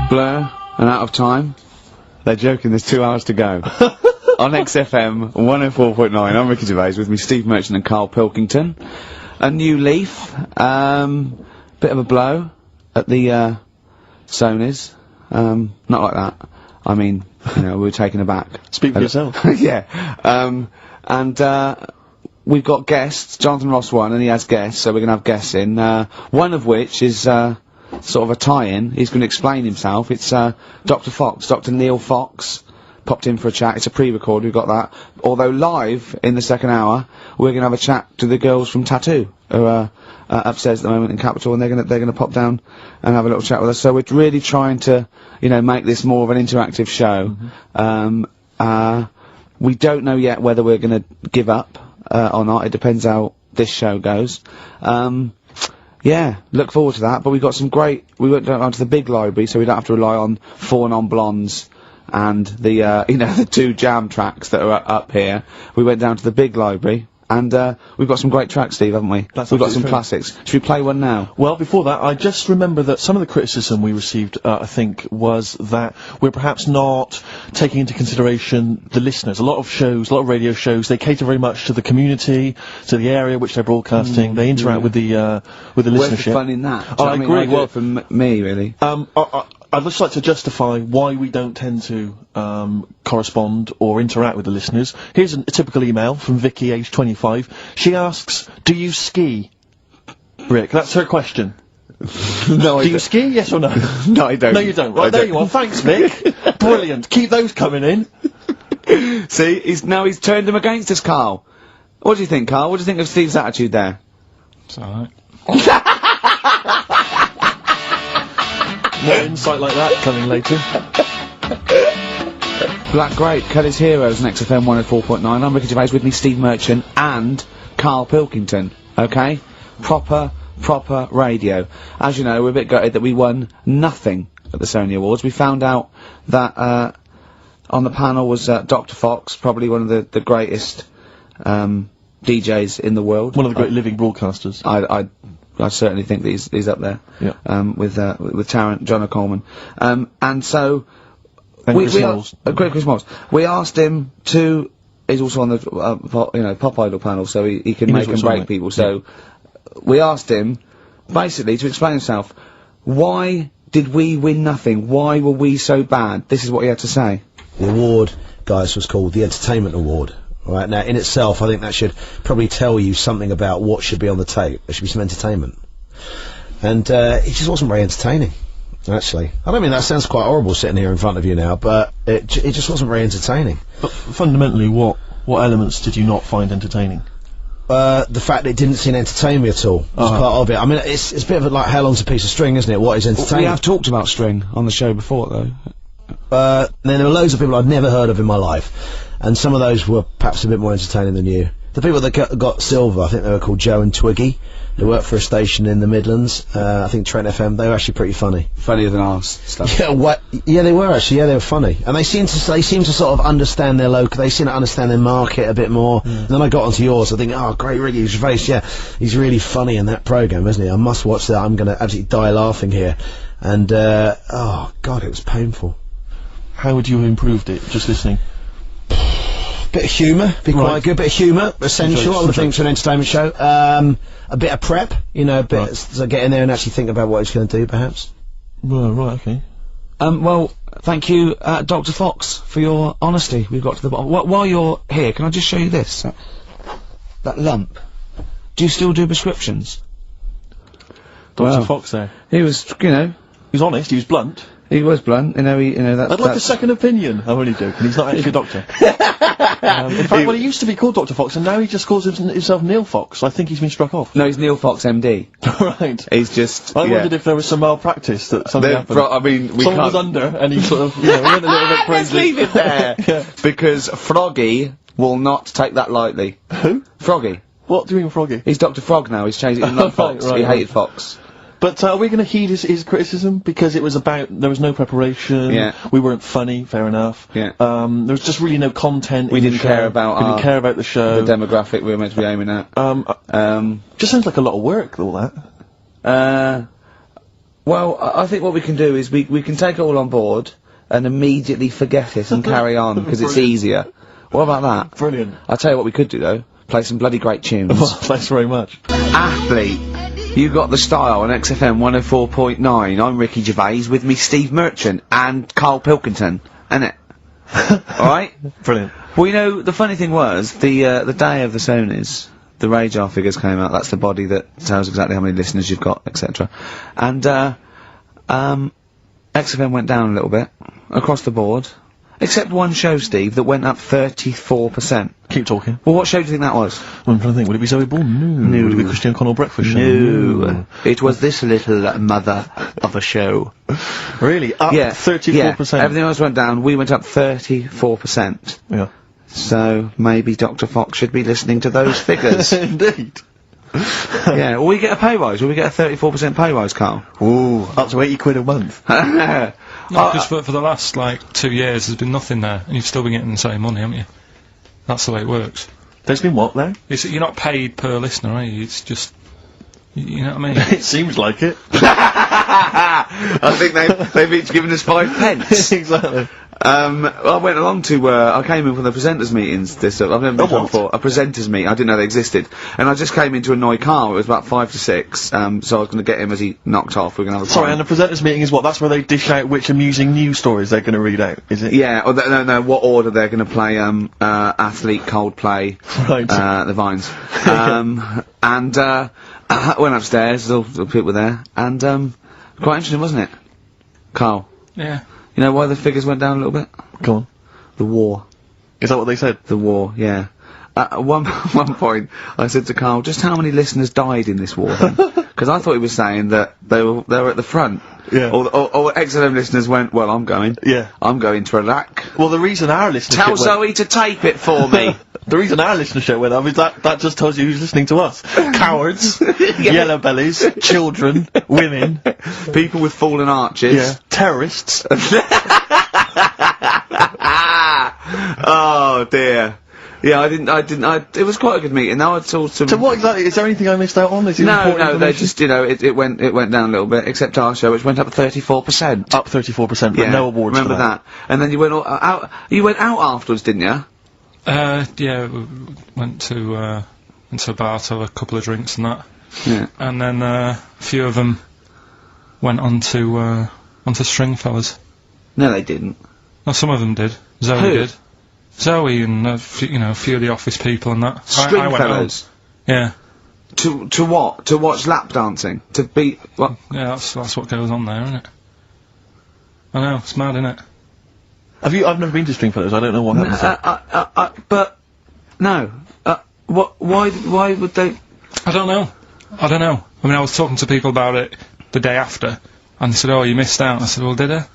Blur and Out of Time. They're joking, there's 2 hours to go. On XFM 104.9, I'm Ricky Gervais, with me Steve Merchant and Karl Pilkington. A new leaf, bit of a blow at the, Sonys. Not like that. I mean, you know, we were taken aback. Speak for yourself. Yeah. We've got guests. Jonathan Ross won, and he has guests, so we're gonna have guests in. One of which is, sort of a tie-in. He's gonna explain himself. It's, Dr. Fox, Dr. Neil Fox. Popped in for a chat. It's a pre-record, we've got that. Although live, in the second hour, we're gonna have a chat to the girls from Tattoo, who are, upstairs at the moment in Capital, and they're gonna pop down and have a little chat with us. So we're really trying to, you know, make this more of an interactive show. We don't know yet whether we're gonna give up, or not. It depends how this show goes. Yeah, look forward to that, but we've got some great, we went down to the big library, so we don't have to rely on 4 non-blondes and the, you know, the 2 jam tracks that are up here. We went down to the big library, and, we've got some great tracks, Steve, haven't we? We've got some classics. Should we play one now? Well, before that, I just remember that some of the criticism we received, I think, was that we're perhaps not taking into consideration the listeners. A lot of shows, a lot of radio shows, they cater very much to the community, to the area which they're broadcasting. They interact with the listenership. Where's the fun in that? I agree. Well, for me, really. I'd just like to justify why we don't tend to correspond or interact with the listeners. Here's a typical email from Vicky, age 25. She asks, do you ski? Rick, that's her question. No, I do you ski, yes or no? No, I don't. No, you don't. Right, there you are. Thanks, Vic. Brilliant. Keep those coming in. See, he's turned them against us, Karl. What do you think, Karl? What do you think of Steve's attitude there? It's alright. More insight like that coming later. Black Grape, Kelly's Heroes, on XFM 104.9. I'm Ricky Gervais, with me Steve Merchant and Karl Pilkington. Okay? Proper radio. As you know, we're a bit gutted that we won nothing at the Sony Awards. We found out that, on the panel was, Dr. Fox, probably one of the greatest, DJs in the world. One of the great living broadcasters. I certainly think that he's up there. Yeah. With Tarrant, John O'Coleman. And so, Chris Moles. Chris Moles. We asked him to, he's also on the, Pop Idol panel, so he can make and break people, so, we asked him, basically, to explain himself, why did we win nothing? Why were we so bad? This is what he had to say. The award, guys, was called the Entertainment Award. Right, now, in itself, I think that should probably tell you something about what should be on the tape. There should be some entertainment. And, it just wasn't very entertaining, actually. I don't mean that sounds quite horrible sitting here in front of you now, but it just wasn't very entertaining. But fundamentally, what elements did you not find entertaining? The fact that it didn't seem to entertain me at all was part of it. I mean, it's a bit of like, how long's a piece of string, isn't it? What is entertaining? We have talked about string on the show before, though. Then there were loads of people I'd never heard of in my life. And some of those were perhaps a bit more entertaining than you. The people that got silver, I think they were called Joe and Twiggy. They worked for a station in the Midlands, I think Trent FM. They were actually pretty funny. Funnier than ours stuff. Yeah, yeah, they were actually. Yeah, they were funny, and they seem to sort of understand their local. They seem to understand their market a bit more. And then I got onto yours. I think, oh, great, Ricky Gervais. Yeah, he's really funny in that program, isn't he? I must watch that. I'm gonna absolutely die laughing here. And oh God, it was painful. How would you have improved it? Just listening. Bit of humour, be quite good. Bit of humour, essential, I would think, to an entertainment show. A bit of prep, you know, a bit so get in there and actually think about what he's going to do, perhaps. Well, right, okay. Well, thank you, Dr. Fox, for your honesty. We've got to the bottom. While you're here, can I just show you this? That lump. Do you still do prescriptions? Dr. Fox there. He was, you know... He was honest, he was blunt. He was blunt, you know, I'd like a second opinion. I'm only joking, he's not actually a doctor. In fact, well, he used to be called Dr. Fox, and now he just calls himself Neil Fox. I think he's been struck off. No, he's Neil Fox, MD. Right. He's just, I wondered if there was some malpractice, that something happened. I mean, we Someone was under, and he sort of, you know, went a little bit crazy. Let's leave it there! Yeah. Because Froggy will not take that lightly. Who? Froggy. What do you mean, Froggy? He's Dr. Frog now, he's changed it, he's not Fox. He hated Fox. But are we going to heed his criticism? Because it was there was no preparation, we weren't funny, fair enough. Yeah. There was just really no content We didn't care about we didn't care about the show. The demographic we were meant to be aiming at. Just sounds like a lot of work, all that. Well, I think what we can do is we can take it all on board and immediately forget it and carry on, because it's Brilliant. easier. What about that? Brilliant. I'll tell you what we could do, though. Play some bloody great tunes. Well, thanks very much. Athlete, you got the style on XFM 104.9. I'm Ricky Gervais, with me Steve Merchant and KARL Pilkington, innit? Alright? Brilliant. Well, you know, the funny thing was, the day of the Sonys, the radar figures came out. That's the body that tells exactly how many listeners you've got, etc. And, XFM went down a little bit, across the board. Except one show, Steve, that went up 34%. Keep talking. Well, what show do you think that was? Well, I'm trying to think. Would it be Zoe Bourne? No. Would it be Christian O'Connell Breakfast Show? No. It was this little mother of a show. Really? Up 34%? Yeah, everything else went down, we went up 34%. Yeah. So, maybe Dr. Fox should be listening to those figures. Indeed. Yeah, will we get a pay rise? Will we get a 34% pay rise, KARL? Ooh, up to 80 quid a month. No, because for the last, 2 years, there's been nothing there, and you've still been getting the same money, haven't you? That's the way it works. There's been what there? You're not paid per listener, are you? It's just... You know what I mean? It seems like it. I think they've each given us 5 pence. Exactly. I went along to, I came in from the presenters meetings I've never been to one before, a presenters meeting, I didn't know they existed, and I just came in to annoy KARL. It was about 5 to 6, so I was gonna get him as he knocked off. We're gonna have a Sorry, pint. and the presenters meeting is what? That's where they dish out which amusing news stories they're gonna read out, is it? Yeah, or no, what order they're gonna play, Athlete, Coldplay, Right. the Vines. And, I went upstairs, all the people were there, and, quite interesting, wasn't it? KARL, Yeah. you know why the figures went down a little bit? Come on. The war. Is that what they said? The war, yeah. At one point, I said to KARL, just how many listeners died in this war then? Because I thought he was saying that they were at the front. Yeah. Or XLM listeners went, well, I'm going. Yeah. I'm going to Iraq. Well, the reason our listenership Tell went... Zoe to tape it for me. The reason our listenership went up is that just tells you who's listening to us. Cowards, yellow bellies, children, women, People with fallen arches. terrorists. Oh dear. Yeah, it was quite a good meeting. Now I told some... So what exactly, is there anything I missed out on? Is it important No, they information? just, it went down a little bit, except our show, which went up 34%. Up 34%, but no awards remember for that. And then you went out afterwards, didn't you? Yeah, we went to a bar to have a couple of drinks and that. Yeah. And then, a few of them went onto Stringfellas. No, they didn't. No, some of them did. Zoe Who? did. Zoe and, a few of the office people and that. I went home. Stringfellas. Yeah. To what? To watch lap dancing? To beat what? Yeah, that's what goes on there, isn't it? I know, it's mad, isn't it? I've never been to Stringfellows, I don't know what happens there. But no. Why would they? I don't know. I mean, I was talking to people about it the day after, and they said, oh, you missed out. I said, well, did I?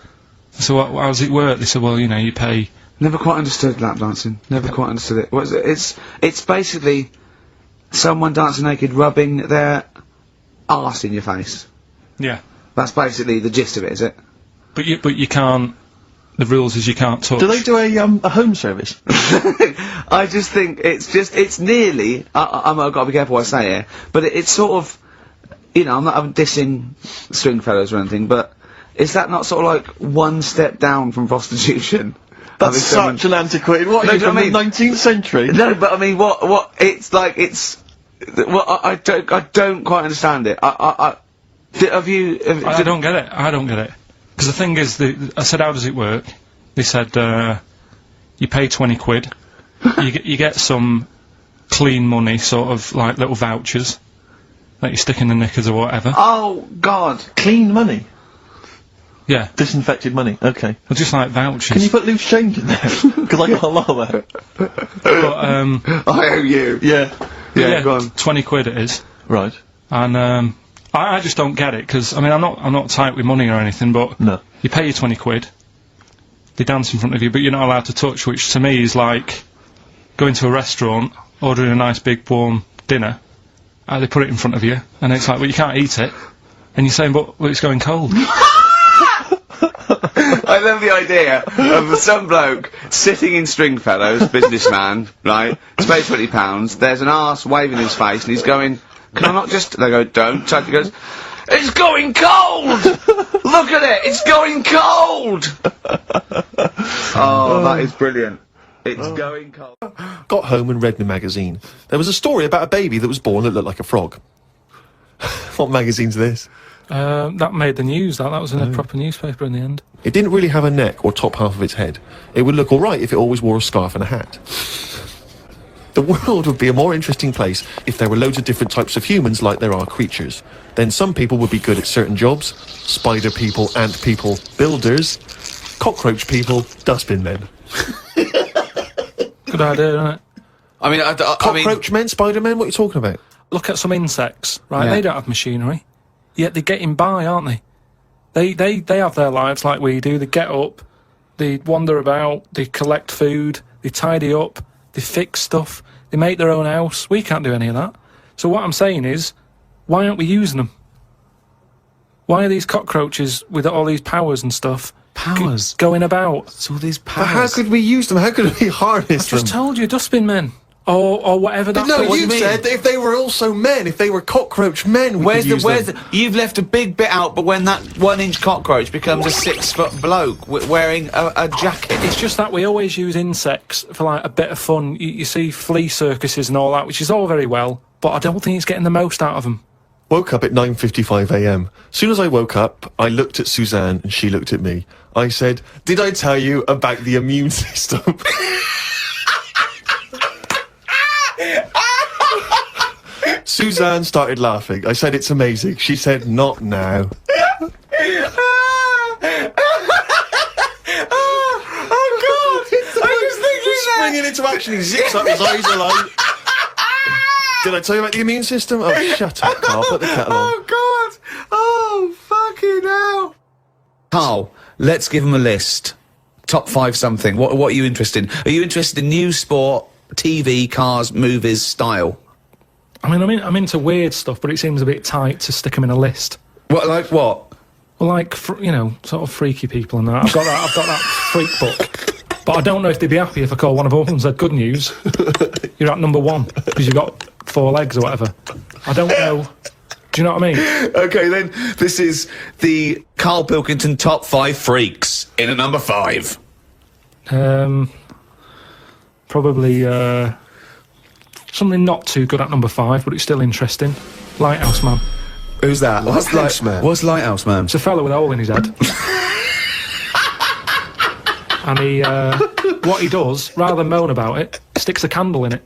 So how does it work? They said, well, you pay... Never quite understood lap dancing. Never quite understood it. What is it? It's basically someone dancing naked, rubbing their arse in your face. Yeah. That's basically the gist of it, is it? But you can't... The rules is you can't touch. Do they do a home service? I just think it's nearly, I've got to be careful what I say here, but it's sort of, I'm dissing Stringfellows or anything, but is that not sort of like one step down from prostitution? That's such an antiquated... What, No, are you do you from know the what I 19th century? No, but I mean, it's like, I don't quite understand it. I don't get it. Because the thing is, I said, how does it work? They said, you pay 20 quid, you get some clean money, sort of like little vouchers, that you stick in the knickers or whatever. Oh, God. Clean money? Yeah. Disinfected money, okay. Well, just like vouchers. Can you put loose change in there? Because I got a lot of that. But, I owe you. Yeah. Yeah, go on. 20 quid it is. Right. And, I just don't get it, because, I mean, I'm not tight with money or anything, but... No. You pay your 20 quid, they dance in front of you, but you're not allowed to touch, which to me is like going to a restaurant, ordering a nice big warm dinner, they put it in front of you, and it's like, well, you can't eat it, and you're saying, but well, it's going cold. I love the idea of some bloke sitting in Stringfellows, businessman, right, pays £20, there's an arse waving in his face, and he's going, can I not just... They go, don't touch. He goes, It's going cold! Look at it! It's going cold! Oh, that is brilliant. It's going cold. Got home and read the magazine. There was a story about a baby that was born that looked like a frog. What magazine's this? That made the news. That was in a proper newspaper in the end. It didn't really have a neck or top half of its head. It would look alright if it always wore a scarf and a hat. The world would be a more interesting place if there were loads of different types of humans like there are creatures. Then some people would be good at certain jobs. Spider people, ant people, builders, cockroach people, dustbin men. Good idea, isn't it? I mean, Cockroach men, spider men, what are you talking about? Look at some insects, right? Yeah. They don't have machinery, yet they're getting by, aren't they? They have their lives like we do. They get up, they wander about, they collect food, they tidy up, they fix stuff, they make their own house. We can't do any of that. So what I'm saying is, why aren't we using them? Why are these cockroaches with all these powers and stuff powers. going about? It's all these But powers. how could we use them? How could we harness them? Just told you, dustbin men. Or whatever that No, what you mean? said that if they were also men, if they were cockroach men, we could use them. You've left a big bit out, but when that 1-inch cockroach becomes a 6-foot bloke wearing a jacket. It's just that we always use insects for like a bit of fun. You see flea circuses and all that, which is all very well, but I don't think it's getting the most out of them. Woke up at 9:55 a.m. Soon as I woke up, I looked at Suzanne and she looked at me. I said, "Did I tell you about the immune system?" Suzanne started laughing. I said, "It's amazing." She said, "Not now." Oh God! I was thinking Springing into action, he zips up, his eyes are like... Did I tell you about the immune system? Oh, shut up, Carl. Put the kettle on. Oh God! Oh fucking hell! Carl, let's give him a list. Top 5 something. What are you interested in? Are you interested in news, sport, TV, cars, movies, style? I mean, I'm into weird stuff, but it seems a bit tight to stick them in a list. What, like what? Well, like, you know, sort of freaky people and that. I've got that freak book. But I don't know if they'd be happy if I call one of them and said, "Good news, you're at number 1, because you've got 4 legs," or whatever. I don't know. Do you know what I mean? Okay, then, this is the Carl Pilkington Top 5 Freaks in a number 5. Probably, something not too good at number 5, but it's still interesting. Lighthouse Man. Who's that? Lighthouse Man? What's Lighthouse Man? It's a fella with a hole in his head. And he, what he does, rather than moan about it, sticks a candle in it.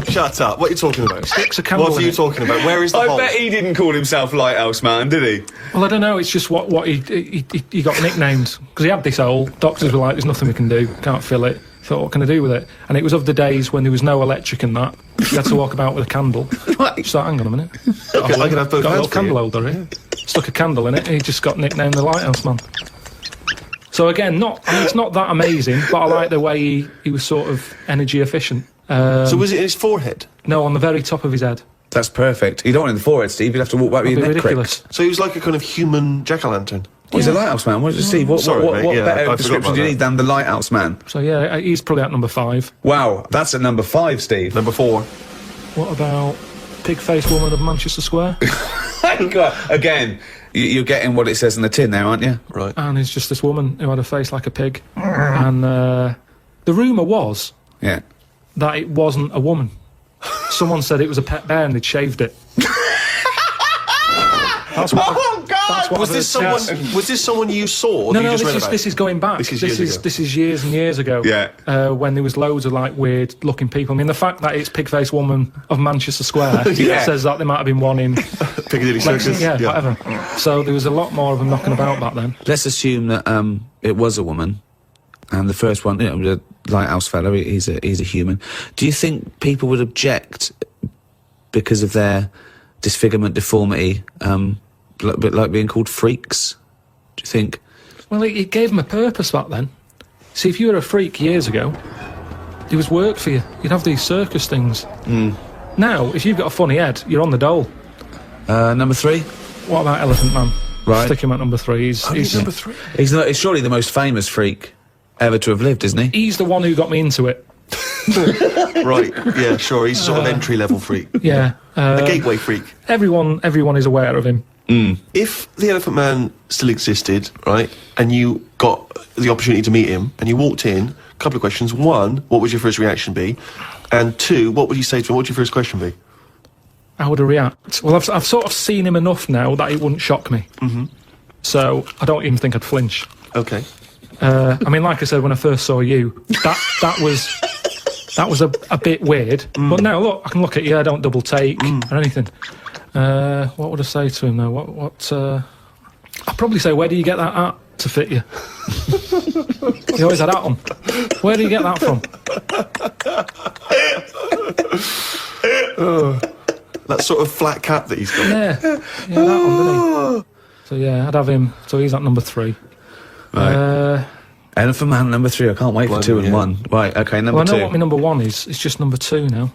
Shut up. What are you talking about? Sticks a candle What are in you it. talking about? Where is the hole? he didn't call himself Lighthouse Man, did he? Well, I don't know, it's just what he got nicknamed. Because he had this hole, doctors were like, "There's nothing we can do, can't fill it." Thought, what can I do with it? And it was of the days when there was no electric and that. You had to walk about with a candle. Right. So hang on a minute. I can have both Got a hands little for candle you. holder here. Stuck a candle in it, and he just got nicknamed the Lighthouse Man. So again, it's not that amazing, but I like the way he was sort of energy efficient. So was it in his forehead? No, on the very top of his head. That's perfect. You don't want it in the forehead, Steve. You'll have to walk back with That'd your be neck ridiculous. cricked. So he was like a kind of human jack-o'-lantern. He's a Lighthouse Man. What, Steve, what Sorry, mate, yeah, I better forgot description about do you that. need than the Lighthouse Man? So yeah, he's probably at number 5. Wow, that's at number 5, Steve. Number 4. What about Pig-Faced Woman of Manchester Square? Again, you're getting what it says in the tin there, aren't you? Right. And it's just this woman who had a face like a pig. And the rumour was Yeah. that it wasn't a woman. Someone said it was a pet bear and they'd shaved it. That's what that's what Was I've this heard. someone? Was this someone you saw? Or No, that you no, just read about? this is going back. This is years ago. This is years and years ago. Yeah. When there was loads of like weird looking people. I mean, the fact that it's Pig-Faced Woman of Manchester Square Yeah. says that there might have been one in Piccadilly Lexington, Circus. yeah, whatever. So there was a lot more of them knocking about back then. Let's assume that it was a woman, and the first one, you know, the Lighthouse fellow, he's a human. Do you think people would object because of their disfigurement, deformity, a bit like being called freaks? Do you think? Well, it gave them a purpose back then. See, if you were a freak years ago, there was work for you. You'd have these circus things. Now, if you've got a funny head, you're on the dole. Number 3? What about Elephant Man? Right. Stick him at number 3. He's number 3. He's surely the most famous freak ever to have lived, isn't he? He's the one who got me into it. Right. Yeah. Sure. He's sort of entry-level freak. Yeah. A gateway freak. Everyone is aware of him. If the Elephant Man still existed, right, and you got the opportunity to meet him, and you walked in, a couple of questions. One, what would your first reaction be? And two, what would you say to him? What would your first question be? How would I react? Well, I've sort of seen him enough now that it wouldn't shock me. So I don't even think I'd flinch. Okay. I mean, like I said, when I first saw you, that was a bit weird. But now, look, I can look at you, I don't double take or anything. What would I say to him, though? I'd probably say, where do you get that at to fit you? You always had that on. Where do you get that from? That sort of flat cap that he's got. Yeah, that one, didn't he? So, yeah, I'd have him. So he's at number 3. Right. Elephant Man number 3. I can't wait for 2 and 1. Right, okay, number 2. Well, I know what my number 1 is. It's just number 2 now.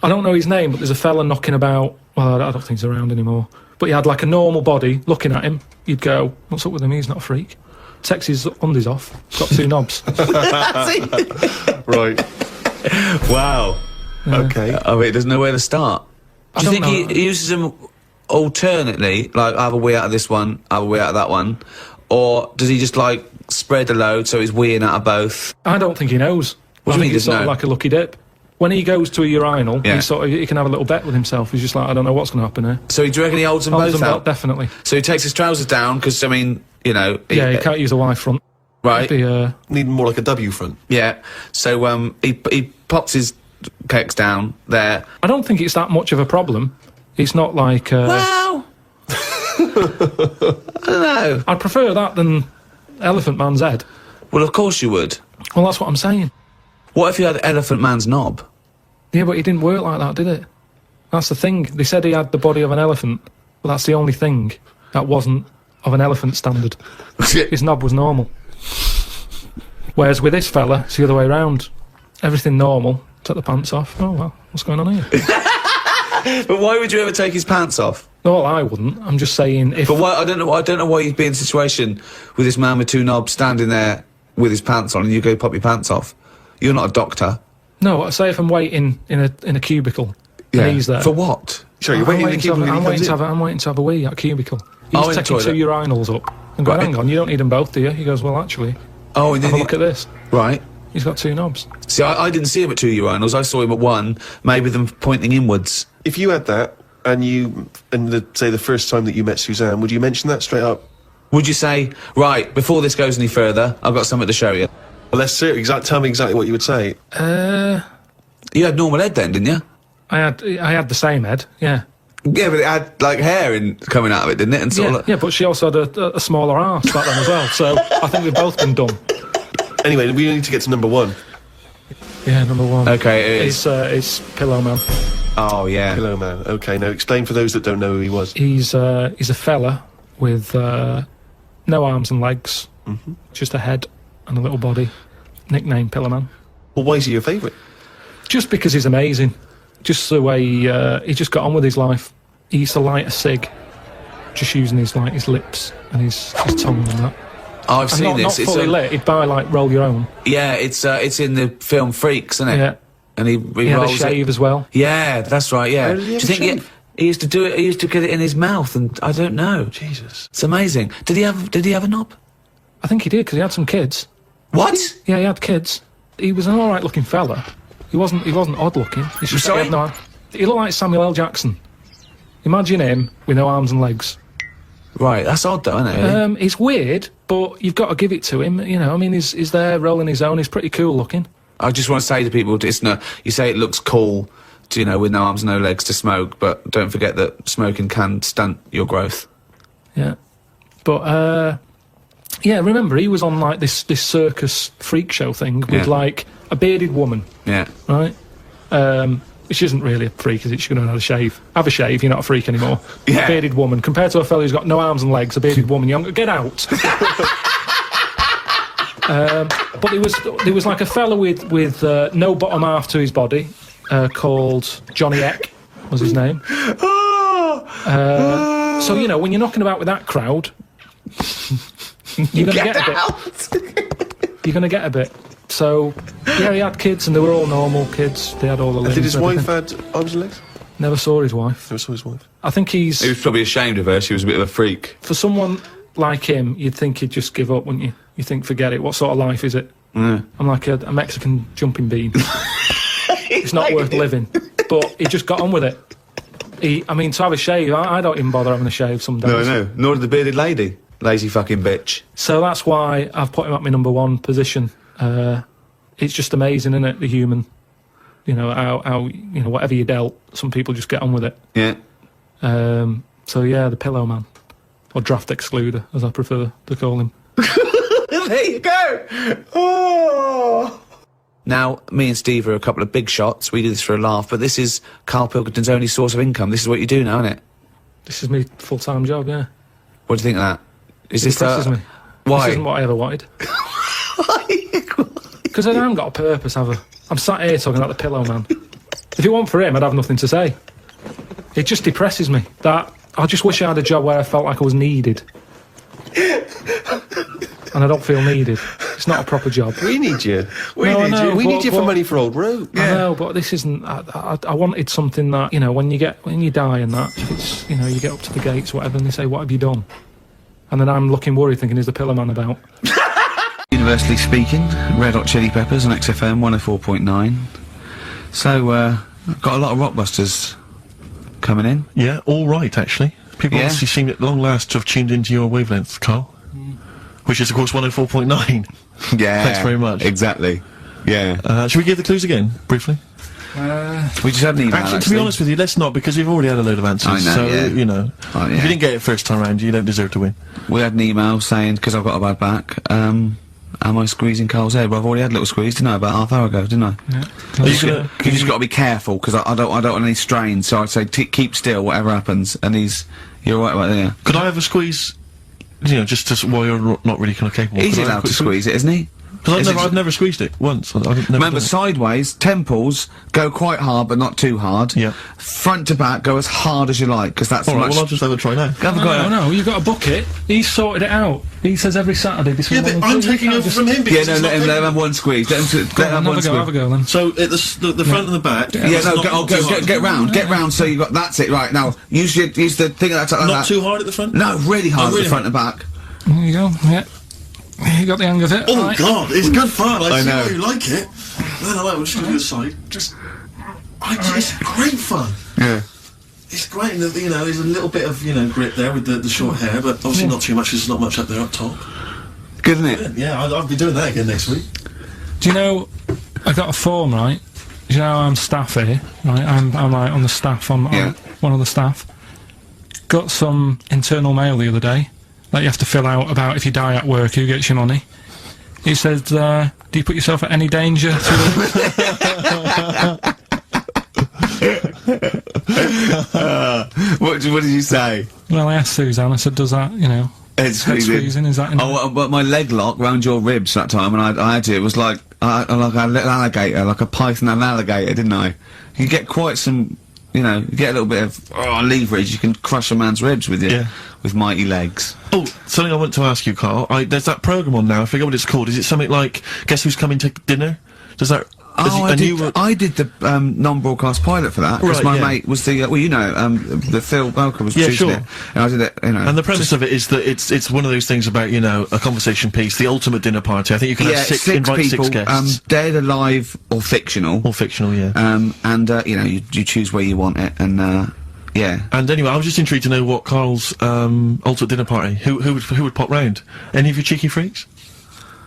I don't know his name, but there's a fella knocking about. Well, I don't think he's around anymore. But he had like a normal body. Looking at him, you'd go, "What's up with him? He's not a freak." Takes his undies off. Got 2 knobs. Right. Wow. Okay. Oh, wait, there's nowhere to start. Do you think he uses them alternately? Like, I have a wee out of this one, I have a wee out of that one? Or does he just, like, spread the load so he's weeing out of both? I don't think he knows. What do you I think mean he it's doesn't sort of know? like a lucky dip. When he goes to a urinal, Yeah. he can have a little bet with himself. He's just like, I don't know what's going to happen here. So do you reckon he holds them Holds both them out? out, definitely. So he takes his trousers down, because, I mean, you know... Yeah, he can't use a Y front. Right. Need more like a W front. Yeah. So, he pops his cakes down there. I don't think it's that much of a problem. It's not like... Wow! I don't know. I'd prefer that than Elephant Man's head. Well, of course you would. Well, that's what I'm saying. What if you had Elephant Man's knob? Yeah, but it didn't work like that, did it? That's the thing. They said he had the body of an elephant, but that's the only thing that wasn't of an elephant standard. His knob was normal. Whereas with this fella, it's the other way around. Everything normal. Take the pants off. Oh, well, what's going on here? But why would you ever take his pants off? No, I wouldn't. I'm just saying if... But why, I don't know why you'd be in a situation with this man with 2 knobs standing there with his pants on and you go pop your pants off. You're not a doctor. No, say if I'm waiting in a cubicle and he's there. For what? Sure, you're waiting in the cubicle and he comes in. I'm waiting to have a wee at a cubicle. He's Oh, in the taking 2 toilet. urinals up. And going, Right. hang on, you don't need them both, do you? He goes, well, actually, Oh, and then have a look at this. Right. He's got 2 knobs. See, I didn't see him at 2 urinals. I saw him at 1, maybe them pointing inwards. If you had that, and say the first time that you met Suzanne, would you mention that straight up? Would you say, right, before this goes any further, I've got something to show you? Well, let's see. Tell me exactly what you would say. You had normal head then, didn't you? I had the same head, yeah. Yeah, but it had, like, hair coming out of it, didn't it? And sort Yeah, of yeah, but she also had a smaller arse back then as well, so I think we've both been dumb. Anyway, we need to get to number 1. Yeah, number 1. Okay, it is. It's Pillow Man. Oh, yeah. Pillow Man. Okay, now explain for those that don't know who he was. He's a fella with no arms and legs, just a head and a little body. Nickname Pillow Man. Well, why is he your favourite? Just because he's amazing. Just the way he just got on with his life. He used to light a cig, just using his lips and his tongue and that. Oh, I've And seen not this. It's fully lit. He'd buy like Roll Your Own. Yeah, it's in the film Freaks, isn't it? Yeah. And he He had a rolls shave it. as well. Yeah, that's right. Yeah. How did he Do you have a think shave? he used to do it? He used to get it in his mouth, and I don't know. Jesus. It's amazing. Did he have a knob? I think he did because he had some kids. What? Yeah, he had kids. He was an all right looking fella. He wasn't odd looking. It's just that Sorry? he looked like Samuel L. Jackson. Imagine him with no arms and legs. Right. That's odd, though, isn't it? Really? It's weird, but you've got to give it to him. You know, I mean, he's there rolling his own. He's pretty cool looking. I just want to say to people, it's no. You say it looks cool, to, with no arms, no legs to smoke, but don't forget that smoking can stunt your growth. Yeah, but yeah. Remember, he was on like this circus freak show thing with Yeah. like a bearded woman, Yeah. right? Which isn't really a freak, is it? She's going to have a shave. Have a shave, you're not a freak anymore. Yeah. A bearded woman, compared to a fella who's got no arms and legs, a bearded woman, get out. But there was like a fella with no bottom half to his body, called Johnny Eck, was his name. So, when you're knocking about with that crowd, you're going to get a bit. You're going to get a bit. So, yeah, he had kids, and they were all normal kids. They had all the limbs. Did his and wife everything. had arms and legs? Never saw his wife. Never saw his wife. I think He was probably ashamed of her. She was a bit of a freak. for someone like him, you'd think he'd just give up, wouldn't you? You think, forget it. What sort of life is it? Yeah. I'm like a Mexican jumping bean. It's not worth living. But he just got on with it. I mean, to have a shave, I don't even bother having a shave some days. No. Nor did the bearded lady. Lazy fucking bitch. So that's why I've put him at my #1 position. It's just amazing, isn't it? The human, you know, how you know, whatever you dealt, some people just get on with it. Yeah. So yeah, the pillow man, or draft excluder, as I prefer to call him. There you go. Oh. Now, me and Steve are a couple of big shots. We do this for a laugh, but this is Karl Pilkington's only source of income. This is what you do now, isn't it? This is my full-time job. Yeah. What do you think of that? Is this Depresses me. Why? This isn't what I ever wanted. Because I haven't got a purpose, have I? I'm sat here talking about the pillow man. If it weren't for him, I'd have nothing to say. It just depresses me. That I just wish I had a job where I felt like I was needed. And I don't feel needed. It's not a proper job. We need you. We No, I need know, you. We need but- you for but- money for old road. I know, but this isn't. I wanted something that, you know, when you die and that, it's, you know, you get up to the gates, whatever, and they say, "What have you done?" And then I'm looking worried, thinking, "Is the pillow man about?" Universally speaking, Red Hot Chili Peppers on XFM 104.9. So, I've got a lot of rockbusters coming in. Yeah, all right, actually. People Yeah. obviously seem at long last to have tuned into your wavelength, Carl. Which is, of course, 104.9. Yeah. Thanks very much. Exactly. Yeah. Should we give the clues again, briefly? We just had an email, Actually, to be honest with you, let's not, because we've already had a load of answers. I know, so, yeah. you know, Oh, if yeah. you didn't get it first time round, you don't deserve to win. We had an email saying, because I've got a bad back, am I squeezing Carl's head? Well, I've already had a little squeeze, didn't I, about half hour ago, didn't I? Yeah. Are you gonna- You just got to be careful, because I don't want any strain, so I'd say keep still, whatever happens, and you're right about there. Could I have a squeeze, you know, just to, while you're not really kind of capable? He's Could I have a allowed to quick squeeze it, isn't he? Because Is it- I've never squeezed it once. I've never Remember, done it. sideways, temples, go quite hard, but not too hard. Yeah. Front to back, go as hard as you like, because that's Alright, much... well, I'll just have a try now. Have a go. No, you've got a bucket. He's sorted it out. He says every Saturday between one and two. You can't just- him Yeah, no, let him have one squeeze. Let him Go on, have one have a squeeze. go then. So, the front and the back. Yeah, no, get round, so you got, that's it, right, now, use the thing like that. Not too hard at the front? No, really hard really at the front and back. There you go. Yeah. You got the hang of it. Oh right. God, it's good fun. I see know. why you like it. No, we'll just go aside. It's great fun. Yeah. It's great, and you know, there's a little bit of, you know, grip there with the short hair, but obviously not too much. There's not much up there up top. Good, isn't it? Yeah, I'll be doing that again next week. Do you know, I got a form, right? Do you know I'm staff here, right? I'm like on the staff, I'm Yeah. one of the staff. Got some internal mail the other day that you have to fill out about if you die at work, who gets your money. It says, do you put yourself at any danger What did you say? Well, I asked Suzanne, I said, does that, you know, Head squeezing, is that in Oh, but my leg lock round your ribs that time, and I had to. It was like like a little alligator, like a python and alligator, didn't I? You get quite some, you know, you get a little bit of leverage. You can crush a man's ribs with with mighty legs. Oh, something I want to ask you, Carl. There's that program on now. I forget what it's called. Is it something like Guess Who's Coming to Dinner? Does that? Oh, and I did the non-broadcast pilot for that because Right, my yeah. mate was the well, you know, the Phil Belker was Yeah, producing sure. it, and I did it, you know. And the premise of it is that it's one of those things about, you know, a conversation piece, the ultimate dinner party. I think you can have invite people, six guests. dead, alive, or fictional. Or fictional, yeah. And you know, you choose where you want it, and yeah. And anyway, I was just intrigued to know what Carl's ultimate dinner party. Who would pop round? Any of you cheeky freaks?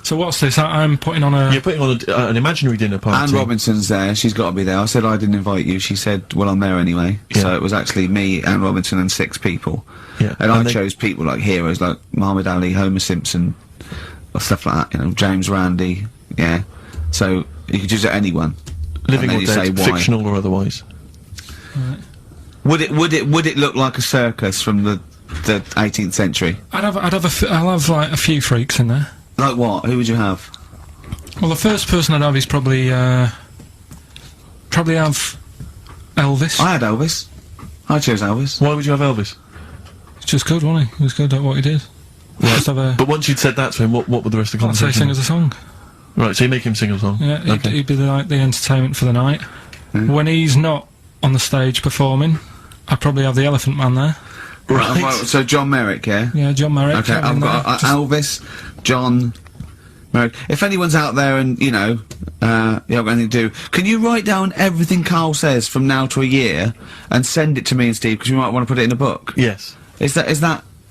So what's this? I'm putting on a... You're putting on an imaginary dinner party. Anne Robinson's there. She's got to be there. I said I didn't invite you. She said, well, I'm there anyway. Yeah. So it was actually me, Anne Robinson, and 6 people. Yeah. And I they- chose people like heroes, like Muhammad Ali, Homer Simpson, or stuff like that. You know, James Randi. Yeah. So you could choose anyone. living and then or you say dead, why. fictional or otherwise. Would it look like a circus from the 18th century? I'll have like a few freaks in there. Like what? Who would you have? Well, the first person I'd have is probably have Elvis. I had Elvis. I chose Elvis. Why would you have Elvis? He's just good, wasn't he? He was good at what he did. Just have a... But once you'd said that to him, what would the rest of the I'd say conversation sing be? us a song. Right, so you make him sing a song? Yeah, Okay. he'd be like the entertainment for the night. When he's not on the stage performing, I'd probably have the Elephant Man there. Right. Well, so John Merrick, yeah? Yeah, John Merrick. Okay, have him I've got there. Just- Elvis, John Merrick. If anyone's out there and, you know, you haven't got anything to do, can you write down everything Carl says from now to a year and send it to me and Steve, because we might want to put it in a book? Yes.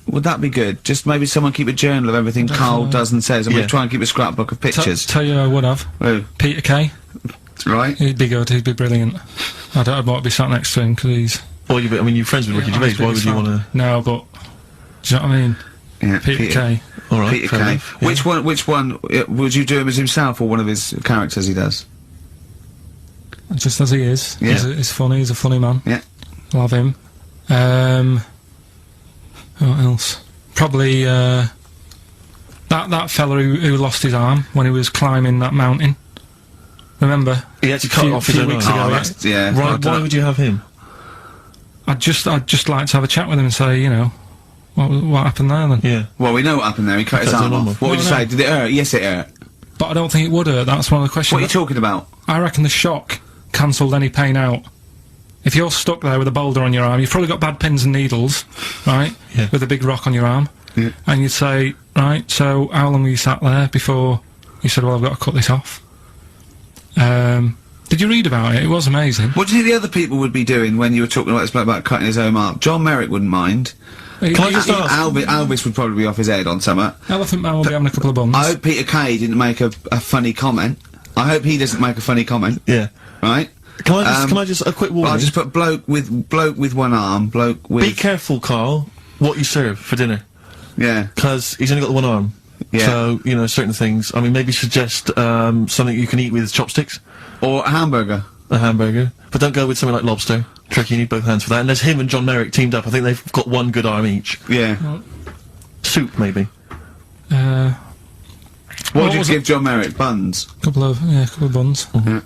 Would that be good? Just maybe someone keep a journal of everything Carl does and says, and we'll try and keep a scrapbook of pictures. Tell you who I would have. Who? Peter Kay. Right? He'd be good, he'd be brilliant. I'd want to be sat next to him, because he's... Well, you're friends with Ricky Gervais, why would you want to... No, but... Do you know what I mean? Yeah, Peter Kay. Alright, Peter fair Kay. enough, yeah. Which one, would you do him as himself or one of his characters he does? Just as he is. Yeah. He's funny, he's a funny man. Yeah. Love him. What else? Probably, that fella who lost his arm when he was climbing that mountain. Remember? He had to cut off his few own weeks arm. ago, Oh, yeah. that's, yeah. Right, why would you have him? I'd just like to have a chat with him and say, you know, what happened there then? Yeah. Well, we know what happened there. He cut his Cut his arm arm off. off. What would you No, say? no. Did it hurt? Yes, it hurt. But I don't think it would hurt, that's one of the questions. What are you talking about? I reckon the shock cancelled any pain out. If you're stuck there with a boulder on your arm, you've probably got bad pins and needles, right? Yeah. With a big rock on your arm. Yeah. And you'd say, right, so how long were you sat there before you said, well, I've got to cut this off? Did you read about it? It was amazing. What do you think the other people would be doing when you were talking about this bloke about cutting his own arm? John Merrick wouldn't mind. Can I just ask- Elvis would probably be off his head on something. Elephant Man will be having a couple of buns. I hope Peter Kay didn't make a funny comment. I hope he doesn't make a funny comment, Yeah. right? Can I just, a quick warning? I'll just put bloke with one arm, bloke with... Be careful, Carl, what you serve for dinner. Yeah. Because he's only got the one arm. Yeah. So, you know, certain things. I mean, maybe suggest, something you can eat with chopsticks. Or a hamburger. A hamburger. But don't go with something like lobster. Tricky, you need both hands for that. And there's him and John Merrick teamed up. I think they've got one good arm each. Yeah. Soup, maybe. What would you was give John Merrick? Buns? couple of buns. Yeah.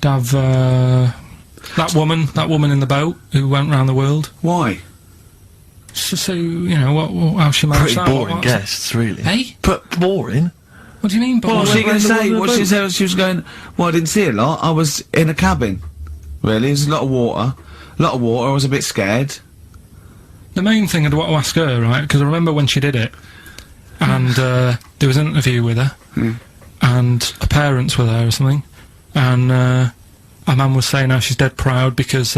Have that woman in the boat who went round the world. Why? So you know how she managed Pretty that. boring guests, really. Hey, But boring? what do you mean? What was boring? she going to say? the What she said? She was going, well, I didn't see a lot. I was in a cabin. Really? There's a lot of water. I was a bit scared. The main thing I'd want to ask her, right? Because I remember when she did it, and there was an interview with her, and her parents were there or something, and her mum was saying how she's dead proud because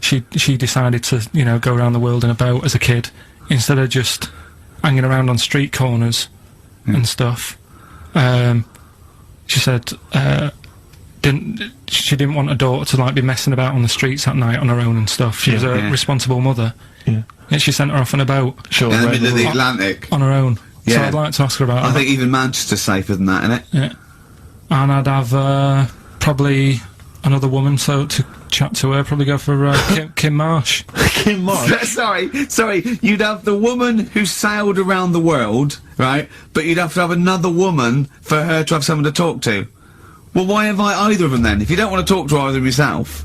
she decided to, you know, go around the world in a boat as a kid instead of just hanging around on street corners and stuff. She said she didn't want her daughter to like be messing about on the streets at night on her own and stuff. She was a responsible mother. Yeah. And she sent her off on a boat Sure. In the right, middle of the right. Atlantic. on her own. So Yeah. I'd like to ask her about I that. think even Manchester's safer than that, innit? Yeah. And I'd have probably another woman so to chat to her, probably go for Kim Marsh. Kim Marsh. Sorry, you'd have the woman who sailed around the world, right? But you'd have to have another woman for her to have someone to talk to. Well, why invite either of them then? If you don't want to talk to either of them yourself.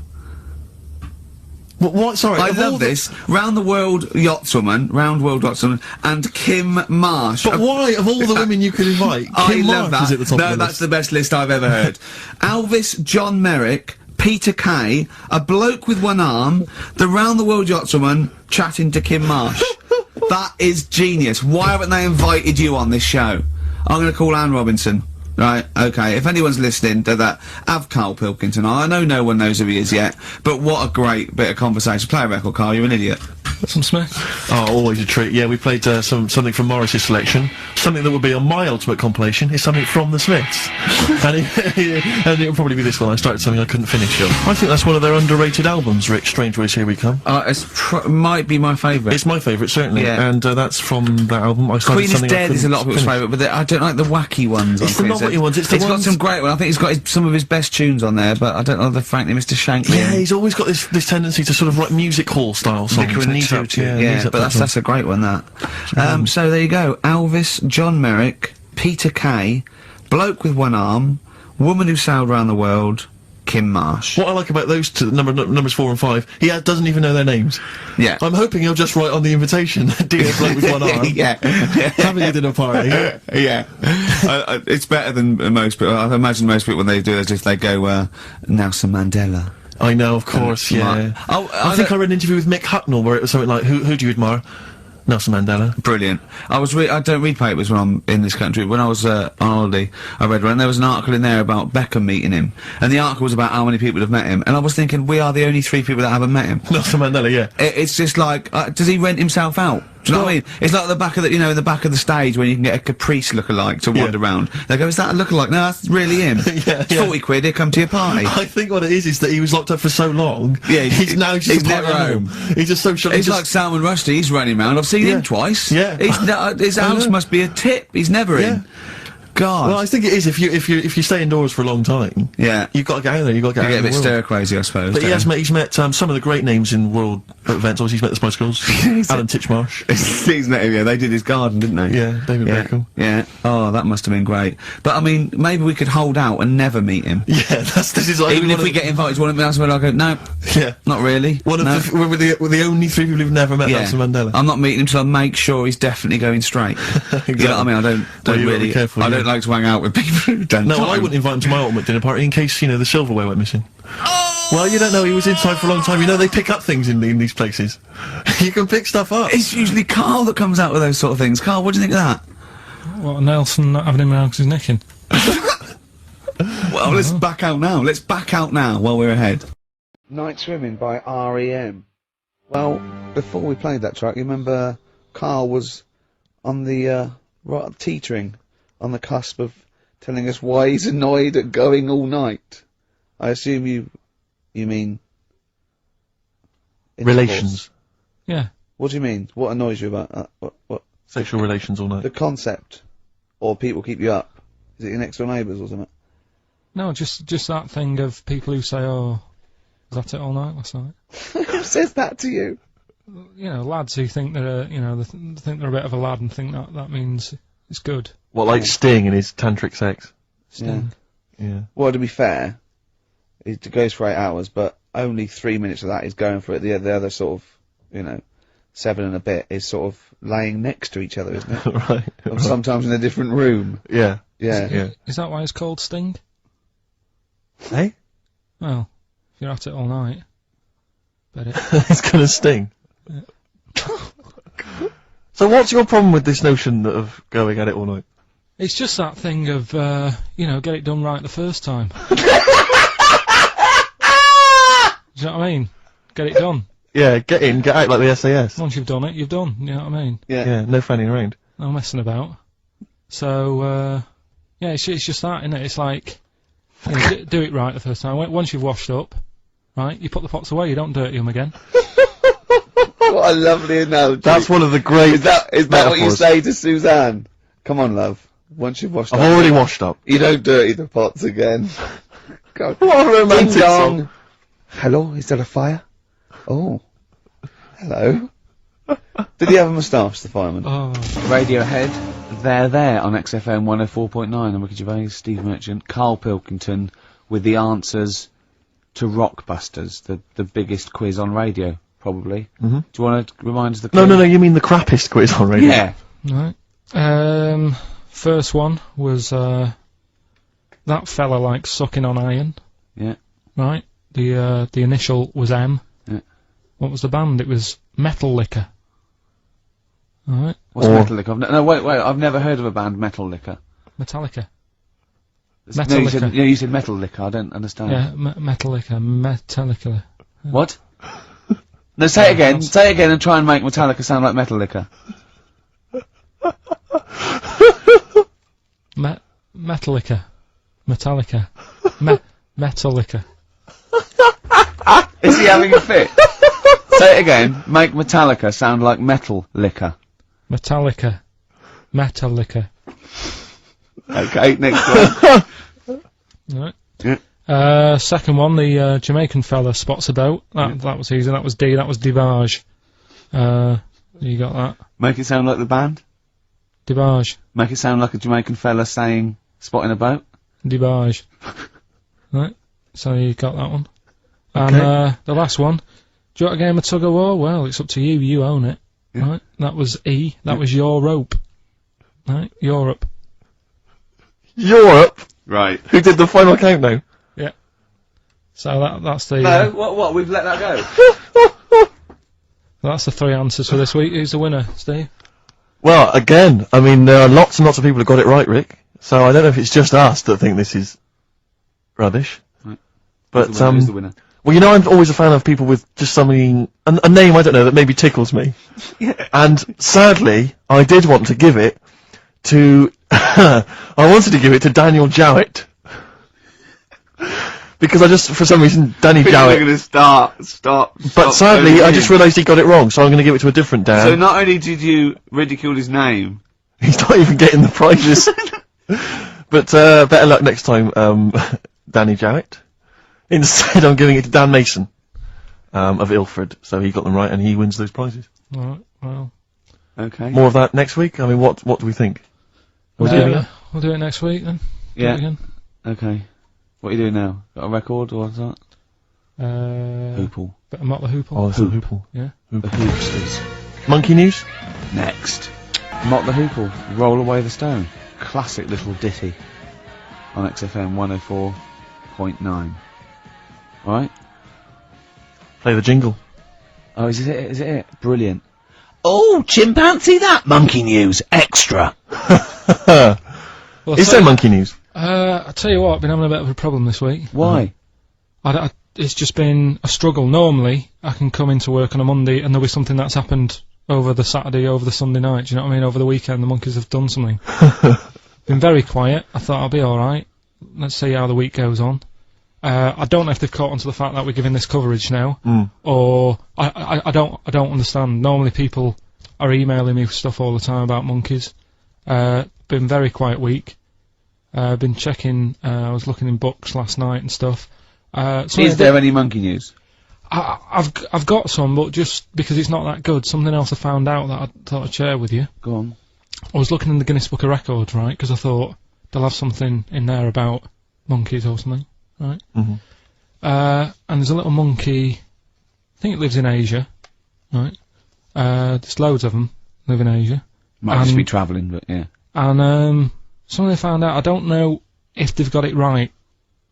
What? Sorry. I of all love the- this. Round World Yachtswoman, and Kim Marsh. But why, of all the women you could invite, I Kim love Marsh that. is at the top No, of the that's list. the best list I've ever heard. Elvis, John Merrick, Peter Kay, a bloke with one arm, the Round the World Yachtswoman chatting to Kim Marsh. That is genius. Why haven't they invited you on this show? I'm going to call Anne Robinson. Right, okay, if anyone's listening to that, have Carl Pilkington. I know no one knows who he is yet, but what a great bit of conversation. Play a record, Carl, you're an idiot. Some Smith. Oh, always a treat. Yeah, we played something from Morris's selection. Something that would be on my ultimate compilation is something from the Smiths. and it'll probably be this one. I started something I couldn't finish on. I think that's one of their underrated albums, Rick. Strange Ways, Here We Come. Might be my favourite. It's my favourite, certainly. Yeah. And that's from that album. I started Queen is something I Dead is a couldn't lot of people's finish. favourite, but I don't like the wacky ones. It's on the Queen is Dead. novelty ones, it's the got ones- some great ones. I think he's got some of his best tunes on there, but I don't know the frankly Mr. Shankly. Yeah, he's always got this tendency to sort of write music hall style songs. Vicar in the Knees Up, Tutu. Knees Yeah, Up, but that's a great one, that. So there you go. Elvis, John Merrick, Peter Kay, bloke with one arm, woman who sailed around the world, Kim Marsh. What I like about those two, numbers 4 and 5, he doesn't even know their names. Yeah. I'm hoping he'll just write on the invitation, dear bloke with one arm, Yeah. having a dinner party. Yeah. It's better than most people. I imagine most people when they do this, if they go, Nelson Mandela. I know, of course, yeah. Oh, I think I read an interview with Mick Hucknall where it was something like, who do you admire? Nelson Mandela. Brilliant. I don't read papers when I'm in this country. When I was on holiday, I read one, and there was an article in there about Beckham meeting him, and the article was about how many people have met him, and I was thinking, we are the only 3 people that haven't met him. Nelson Mandela, yeah. It's just like, does he rent himself out? Do you know what I mean? It's like at the back of the, in the back of the stage when you can get a Caprice lookalike to wander around. They go, is that a lookalike? No, that's really him. Yeah, It's 40 quid, he'll come to your party. I think what it is that he was locked up for so long. Yeah, he's now just he's a part never of home. He's just so It's like Salman Rushdie, he's running around. I've seen him twice. Yeah. His house must be a tip. He's never in. God. Well, I think it is if you stay indoors for a long time. Yeah. You've got to get out there. You've got to get You out get a in the bit world. stir crazy, I suppose. But don't you? he's met some of the great names in world events. Obviously, he's met the Spice Girls, Alan Titchmarsh. He's met him, yeah. They did his garden, didn't they? Yeah, David Beckham. Yeah. Oh, that must have been great. But I mean, maybe we could hold out and never meet him. Yeah, this is like Even if we get invited to one of them, that's where I go, no, yeah, not really. one of no. we're the only 3 people who've never met Yeah. Nelson Mandela. I'm not meeting him till I make sure he's definitely going straight. You know what I mean? I don't Well, you gotta be really. careful, I yeah. don't like to hang out with people who don't. No, time. I wouldn't invite him to my ultimate dinner party in case the silverware went missing. Well, you don't know. He was inside for a long time. You know they pick up things in these places. You can pick stuff up. It's usually Carl that comes out with those sort of things. Carl, what do you think of that? What, Nelson not having him around 'cause he's nicking? Well, let's back out now. Let's back out now while we're ahead. Night Swimming by R.E.M. Well, before we played that track, you remember Carl was on the, right, teetering on the cusp of telling us why he's annoyed at going all night. I assume you mean... intercourse. Relations. Yeah. What do you mean? What annoys you about that? What? Sexual relations all night. The concept? Or people keep you up? Is it your next door neighbours or something? No, just that thing of people who say, oh, was that it all night last night? Who says that to you? You know, lads who think they're, think they're a bit of a lad and think that means it's good. What, like Sting and his tantric sex? Sting. Yeah. Well, to be fair, it goes for 8 hours, but only 3 minutes of that is going for it. The other sort of, 7 and a bit is sort of laying next to each other, isn't it? Right. Or sometimes in a different room. Yeah. Yeah. Yeah. Is that why it's called Sting? Hey? Well, if you're at it all night, bet it. It's gonna sting. So what's your problem with this notion of going at it all night? It's just that thing of, get it done right the first time. Do you know what I mean? Get it done. Yeah, get in, get out like the SAS. Once you've done it, you've done. You know what I mean? Yeah, no fanning around. No messing about. So, it's just that, isn't it? It's like, do it right the first time. Once you've washed up, right, you put the pots away, you don't dirty them again. What a lovely analogy. That's one of the great Is that what you metaphors. say to Suzanne? Come on, love. Once you've washed I've up, already washed up. you don't dirty the pots again. God. What a romantic Ding dong. song. Hello, is there a fire? Oh. Hello. Did he have a moustache, the fireman? Oh. Radiohead, they're there on XFM 104.9. I'm Ricky Gervais, Steve Merchant, Carl Pilkington with the answers to Rockbusters, the biggest quiz on radio, probably. Mm-hmm. Do you want to remind us the quiz? No, you mean the crappiest quiz on radio? Yeah. Right. First one was, that fella likes sucking on iron. Yeah. Right? The initial was M. Yeah. What was the band? It was Metal Liquor. Alright. What's Or- Metal Liquor? No, wait, I've never heard of a band, Metal Liquor. Metallica. No, Metal you said, Liquor. you said Metal Liquor, I don't understand. Yeah, Metal Liquor. Metallica. What? No, say it again and try and make Metallica sound like Metal Liquor. Metallica. Metallica. Metallica. Is he having a fit? Say it again, make Metallica sound like Metal Liquor. Metallica. Metallica. Okay, next one. Right. Yeah. Second one, the Jamaican fella spots a boat. That was easy. That was D. That was Divage. You got that? Make it sound like the band. Divage. Make it sound like a Jamaican fella saying, spotting a boat. Divage. Right. So you got that one. And Okay. the last one. Do you want a game of tug of war? Well, it's up to you. You own it. Right? That was E. That was your rope. Right? Europe. Europe? Right. Who did the final countdown? Yeah. So that's the... No, what? We've let that go. That's the 3 answers for this week. Who's the winner, Steve? Well, again, I mean, there are lots and lots of people who got it right, Rick. So I don't know if it's just us that think this is rubbish. Right. But, Who's the winner? well, you know, I'm always a fan of people with just something, a name, I don't know, that maybe tickles me. Yeah. And sadly, I did want to give it to, I wanted to give it to Daniel Jowett. Because I just, for some reason, Danny We're Jowett. going to stop. But sadly, I just realised he got it wrong, so I'm going to give it to a different Dan. So not only did you ridicule his name, He's not even getting the prizes. But better luck next time, Danny Jowett. Instead, I'm giving it to Dan Mason of Ilford. So he got them right, and he wins those prizes. Alright, well... okay. More of that next week. I mean, what do we think? Are we doing it? We'll do it next week, then. Do Yeah. it again. Okay. What are you doing now? Got a record or what's that? Hoople. Bit of Motley Hoople. Oh, it's a Hoople. Yeah. The Hoopsters. Monkey News? Next. Mock the Hoople. Roll Away the Stone. Classic little ditty. On XFM 104.9. Alright? Play the jingle. Oh, is it? Is it? Brilliant. Oh, chimpanzee that monkey news extra. Well, Is so- there Monkey News? I tell you what, I've been having a bit of a problem this week. Why? It's just been a struggle. Normally, I can come into work on a Monday and there'll be something that's happened over the Saturday, over the Sunday night. Do you know what I mean? Over the weekend, the monkeys have done something. Been very quiet. I thought I'll be alright. Let's see how the week goes on. I don't know if they've caught on to the fact that we're giving this coverage now, or I don't understand. Normally people are emailing me stuff all the time about monkeys. Been very quiet week. Been checking. I was looking in books last night and stuff. Is there any monkey news? I've got some, but just because it's not that good. Something else I found out that I thought I'd share with you. Go on. I was looking in the Guinness Book of Records, right? Because I thought they'll have something in there about monkeys or something, right? Mm-hmm. And there's a little monkey. I think it lives in Asia, right? There's loads of them live in Asia. Might just be travelling, but yeah. And something I found out. I don't know if they've got it right,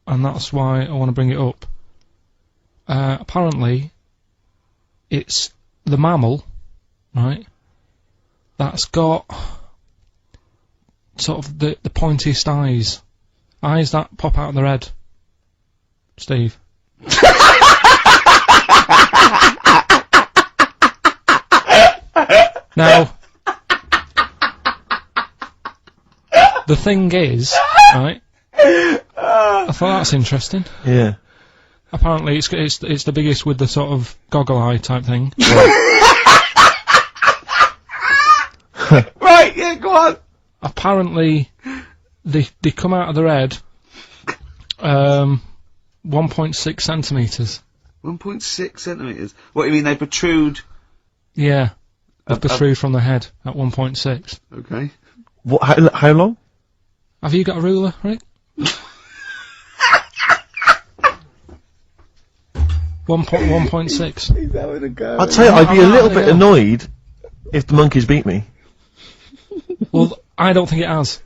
and that's why I want to bring it up. Apparently, it's the mammal, right? That's got sort of the pointiest eyes that pop out of their head. Steve. Now, the thing is, right? I thought that's interesting. Yeah. Apparently, it's the biggest with the sort of goggle eye type thing. Right, yeah, go on. Apparently, they come out of their head 1.6 centimetres. 1.6 centimetres. What, you mean they protrude? Yeah. They protrude from the head at 1.6. Okay. What? How long? Have you got a ruler, Rick? 1.6. He's having a go. I'd say I'd be a I'm little having bit a go. annoyed if the monkeys beat me. Well, I don't think it has.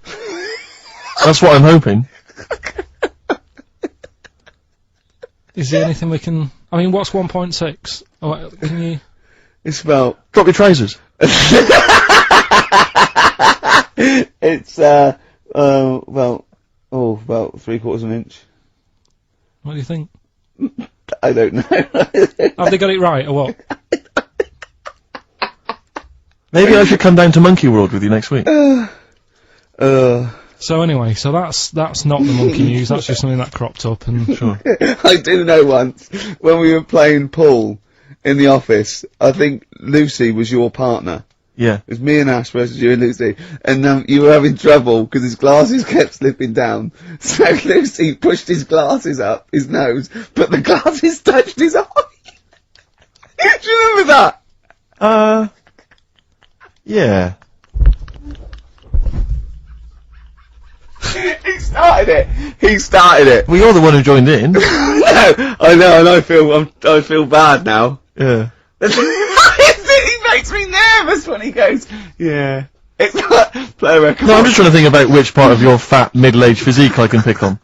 That's what I'm hoping. Is there anything we can... I mean, what's 1.6? Oh, can you... It's about... Drop your trousers. It's, about 3/4 of an inch. What do you think? I don't know. Have they got it right, or what? Maybe I should come down to Monkey World with you next week. So anyway, so that's not the monkey news, that's just something that cropped up, and... Sure. I do know once, when we were playing pool in the office, I think Lucy was your partner. Yeah. It was me and Ash versus you and Lucy, and you were having trouble because his glasses kept slipping down. So Lucy pushed his glasses up his nose, but the glasses touched his eye. Do you remember that? Yeah. He He started it. He started it. Well, you're the one who joined in. No, I know, and I feel bad now. Yeah. He makes me nervous when he goes, yeah. It's like, play a record. No, I'm just trying to think about which part of your fat, middle-aged physique I can pick on.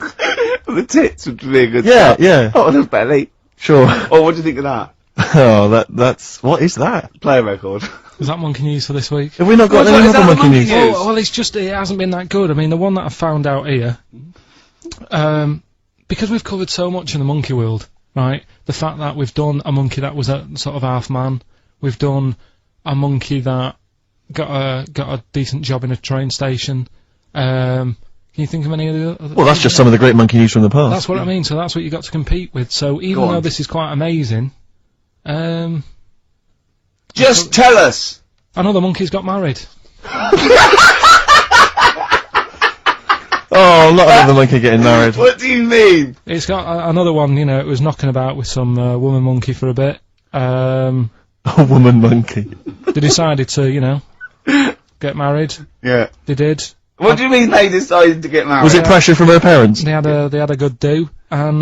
The tits would be a good Yeah, start. yeah. Oh, the belly. Sure. Oh, what do you think of that? Oh, that's... What is that? Play a record. Is that monkey news for this week? Have we not got What any is other that, monkey monkey news? news? Well, it hasn't been that good. I mean, the one that I found out here, because we've covered so much in the monkey world, right? The fact that we've done a monkey that was a sort of half man, we've done a monkey that got a decent job in a train station. Can you think of any of the other? Well, that's just some of the great monkey news from the past. That's what I mean. So that's what you got to compete with. So even though this is quite amazing, Just tell us. another monkey's got married. Oh, not another monkey getting married. What do you mean? It's got another one. You know, it was knocking about with some woman monkey for a bit. A woman monkey. They decided to, you know, get married. Yeah. They did. What do you mean they decided to get married? Was it pressure from her parents? They had a good do, and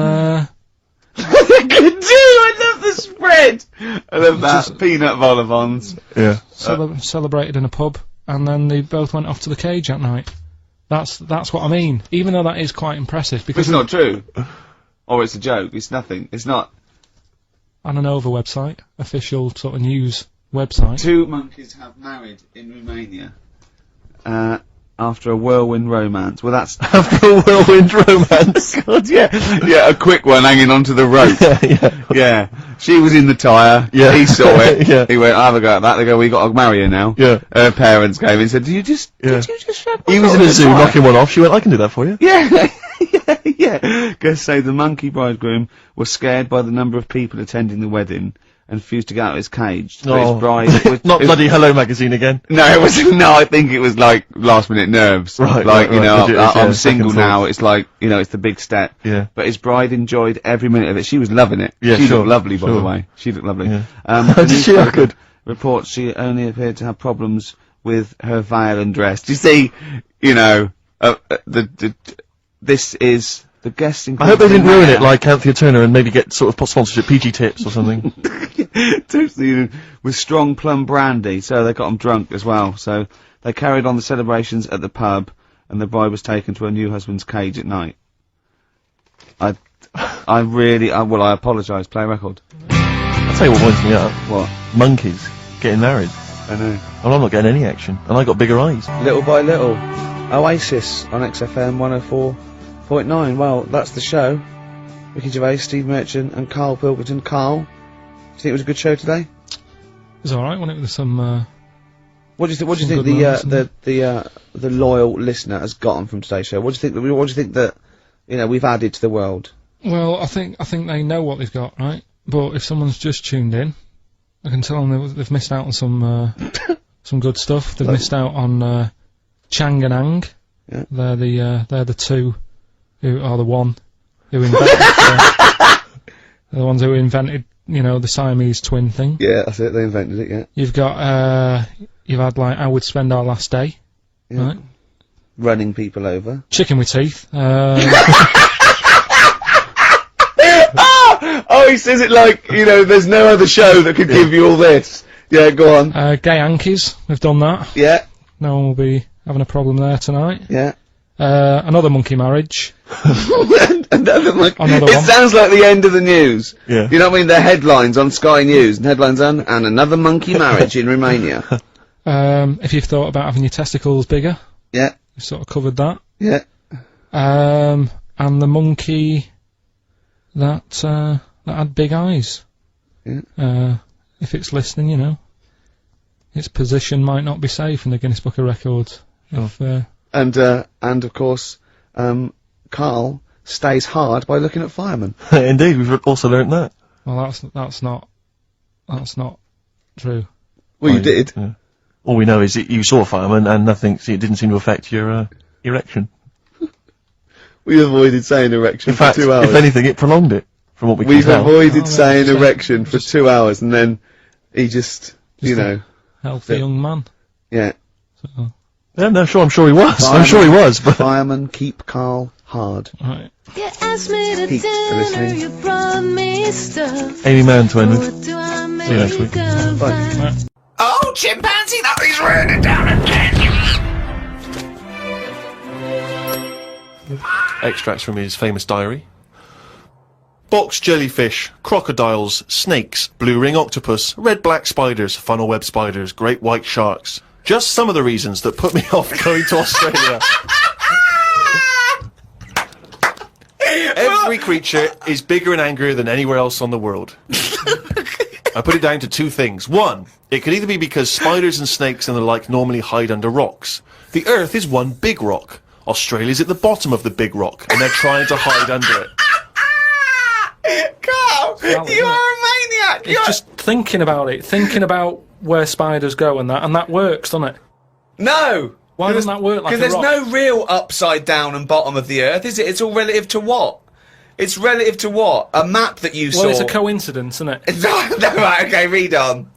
Good do. I love the spread. I love that. Peanut vol-au-vents. Yeah. celebrated in a pub, and then they both went off to the cage that night. That's what I mean. Even though that is quite impressive, because It's not true. Or it's a joke. It's nothing. It's not. on an Over website, official sort of news website. 2 monkeys have married in Romania. After a whirlwind romance. Well, that's... After a whirlwind romance. God, yeah. Yeah, a quick one hanging onto the rope. Yeah. Yeah. She was in the tyre. Yeah. He saw it. Yeah. He went, I'll have a go at that. They go, we got to marry her now. Yeah. Her parents came and said, did you just shut He was in a zoo knocking one off. She went, I can do that for you. Yeah. Yeah. Guests say the monkey bridegroom was scared by the number of people attending the wedding and refused to get out of his cage. But his bride was, Not bloody Hello magazine again. No, it was no. I think it was like last minute nerves. Right, like right, you know, right. Yeah, I'm single second now. thoughts. It's like it's the big step. Yeah. But his bride enjoyed every minute of it. She was loving it. Yeah, she sure, looked lovely, by the sure. way. She looked lovely. Yeah. The Did she? newspaper Good. reports she only appeared to have problems with her veil and dress. Do you see? This is. The guests I hope they didn't ruin it like Anthea Turner and maybe get sort of sponsorship PG tips or something. with strong plum brandy, so they got them drunk as well. So they carried on the celebrations at the pub, and the bride was taken to her new husband's cage at night. I apologise. Play a record. I'll tell you what winds me up. What? Monkeys getting married. I know. And I'm not getting any action. And I got bigger eyes. Little by little, Oasis on XFM 104.9. Well, that's the show. Ricky Gervais, Steve Merchant, and Carl Pilkington. Carl, do you think it was a good show today? It was alright, wasn't it? With some. What do you think? What do you Some think good the loyal listener has gotten from today's show? What do you think? What do you think that we've added to the world? Well, I think they know what they've got, right? But if someone's just tuned in, I can tell them they've missed out on some good stuff. They've missed out on Chang and Ang. Yeah. They're the two who are the one who invented. They're the ones who invented, the Siamese twin thing. Yeah, that's it. They invented it. Yeah. You've got you've had like How We'd Spend Our Last Day, Yeah. right? Running people over. Chicken with Teeth. Oh, he says it like, there's no other show that could give you all this. Yeah, go on. Gay Yankees. We've done that. Yeah, No one will be having a problem there tonight. yeah. Another monkey marriage. Another one. Another It one. sounds like the end of the news. Yeah. You know what I mean? They're headlines on Sky News, and headlines on, and another monkey marriage in Romania. If you've thought about having your testicles bigger, Yeah, we've sort of covered that. yeah. And the monkey that had big eyes. Yeah. If it's listening, its position might not be safe in the Guinness Book of Records. If, And of course, Carl stays hard by looking at firemen. Indeed, we've also learnt that. well, that's not true. Well, you did. Yeah. All we know is that you saw a fireman and it didn't seem to affect your erection. We avoided saying erection In fact, for 2 hours. if anything, it prolonged it, from what we can We've tell. avoided Oh, saying just- erection for 2 hours, and then he just Healthy young man. yeah. So, Yeah, no, sure, I'm sure he was. I'm sure he was, but... Fireman, keep Carl hard. Right. You asked me to Keep dinner, listening. you brought me stuff. Amy Mann to end with. What do I See you next week. make of that? Oh, chimpanzee, that is running down again. Extracts from his famous diary. Box jellyfish, crocodiles, snakes, blue ring octopus, red-black spiders, funnel web spiders, great white sharks. Just some of the reasons that put me off going to Australia. Every creature is bigger and angrier than anywhere else on the world. I put it down to two things. One, it could either be because spiders and snakes and the like normally hide under rocks. The Earth is one big rock. Australia's at the bottom of the big rock, and they're trying to hide under it. Carl, you are a maniac. It's just thinking about where spiders go and that works, doesn't it? No. Why doesn't that work like Because a there's rock? no real upside down and bottom of the Earth, is it? It's all relative to what? It's relative to what? A map that you saw. Well, it's a coincidence, isn't it? No, right, okay, read on.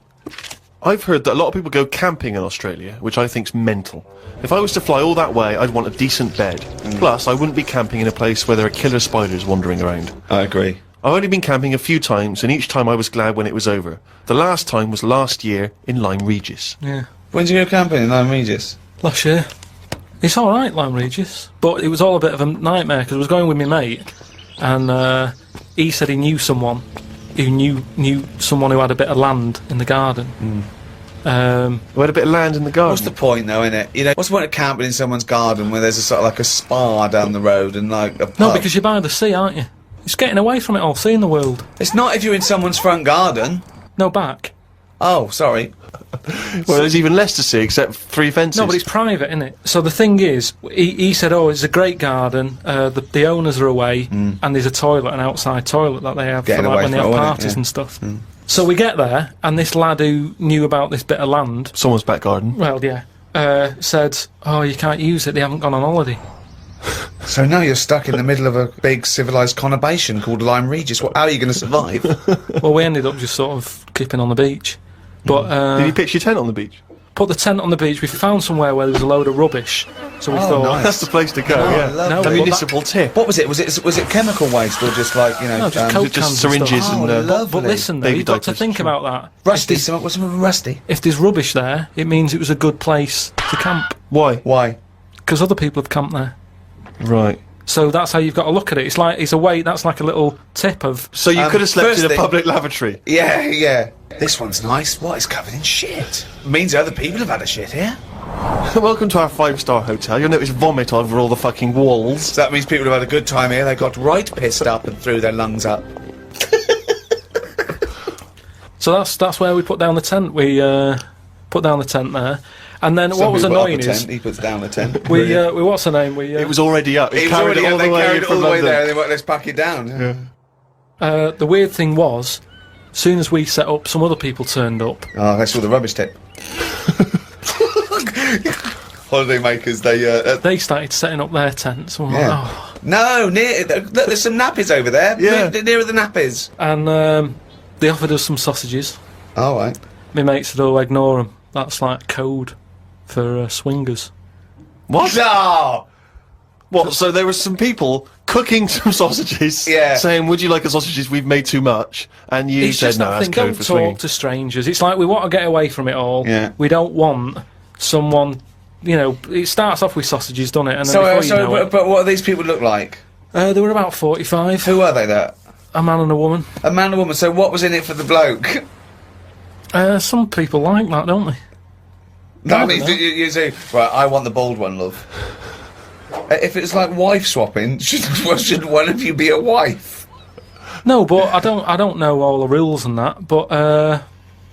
I've heard that a lot of people go camping in Australia, which I think's mental. If I was to fly all that way, I'd want a decent bed. Plus, I wouldn't be camping in a place where there are killer spiders wandering around. I agree. I've only been camping a few times, and each time I was glad when it was over. The last time was last year in Lyme Regis. Yeah. When did you go camping in Lyme Regis? Last year. It's alright, Lyme Regis. But it was all a bit of a nightmare, because I was going with my mate, and he said he knew someone who knew someone who had a bit of land in the garden. We had a bit of land in the garden. What's the point, though, innit? You know, what's the point of camping in someone's garden where there's a sort of like a spa down the road and like a pub? No, because you're by the sea, aren't you? It's getting away from it all, seeing the world. It's not if you're in someone's front garden. No, back. Oh, sorry. Well, there's even less to see except 3 fences. No, but it's private, isn't it? So the thing is, he said, oh, it's a great garden, the owners are away, and there's a toilet, an outside toilet that they have Getting for like, away when they from have it, parties yeah. and stuff. So we get there, and this lad who knew about this bit of land, Someone's back garden. well, yeah, said, oh, you can't use it, they haven't gone on holiday. So now you're stuck in the middle of a big civilised conurbation called Lyme Regis. How are you going to survive? Well, we ended up just sort of keeping on the beach. But Did you pitch your tent on the beach? put the tent on the beach, we found somewhere where there was a load of rubbish. So we thought, nice. That's the place to go, yeah. lovely. No, A but municipal tip. What was it? Was it chemical waste or just like, you know... No, just Coke just cans and syringes stuff. and, Oh, uh, lovely. But listen, though, Baby you've got to diapers, think sure. about that. Rusty, what's rusty? If there's rubbish there, it means it was a good place to camp. Why? Why? Because other people have camped there. Right. So that's how you've got to look at it. It's like, it's a way, that's like a little tip of... So you could have slept first in a thing- public lavatory. Yeah. This one's nice. What? It's covered in shit. Means other people have had a shit here. Welcome to our 5-star hotel. You'll notice vomit over all the fucking walls. So that means people have had a good time here. They got right pissed up and threw their lungs up. So that's where we put down the tent. We put down the tent there. And then what Some was people put up annoying a is... tent, he puts down a tent. We what's her name? We It was already up. It He was carried already it all they the way carried it from all the way London. there. And they went, let's pack it down. the weird thing was, as soon as we set up, some other people turned up. Oh, they saw the rubbish tip. Holiday makers, They started setting up their tents. And, Yeah. oh. No, look, there's some nappies over there. Yeah. Nearer the nappies. And they offered us some sausages. All right. My mate said, oh, ignore them. That's like code for swingers. What? No! What? So there were some people cooking some sausages, Yeah. saying, "Would you like the sausages? We've made too much." And you It's said, just "No, that that's thing, code don't for talk swinging." to strangers. It's like we want to get away from it all. Yeah. We don't want someone, you know, it starts off with sausages, doesn't it? And then before you know it, but what do these people look like? they were about 45. Who are they there? A man and a woman. A man and a woman. So what was in it for the bloke? Some people like that, don't they? That means you say, right, I want the bald one, love. If it's like wife swapping, shouldn't one of you be a wife? No, but I don't know all the rules and that. But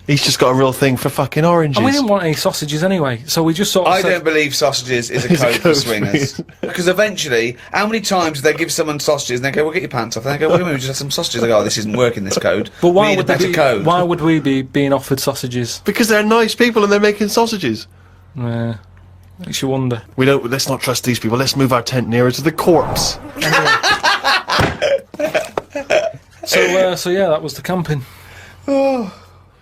He's just got a real thing for fucking oranges. and we didn't want any sausages anyway, so we just sort of I said, don't believe sausages is a code for swingers. Because eventually, how many times do they give someone sausages and they go, well, get your pants off. And they go, wait a minute, we just had some sausages. They go, oh, this isn't working, this code. But why we need would a better they be, code. Why would we be being offered sausages? Because they're nice people and they're making sausages. Makes you wonder. Let's not trust these people. Let's move our tent nearer to the corpse. So yeah, that was the camping.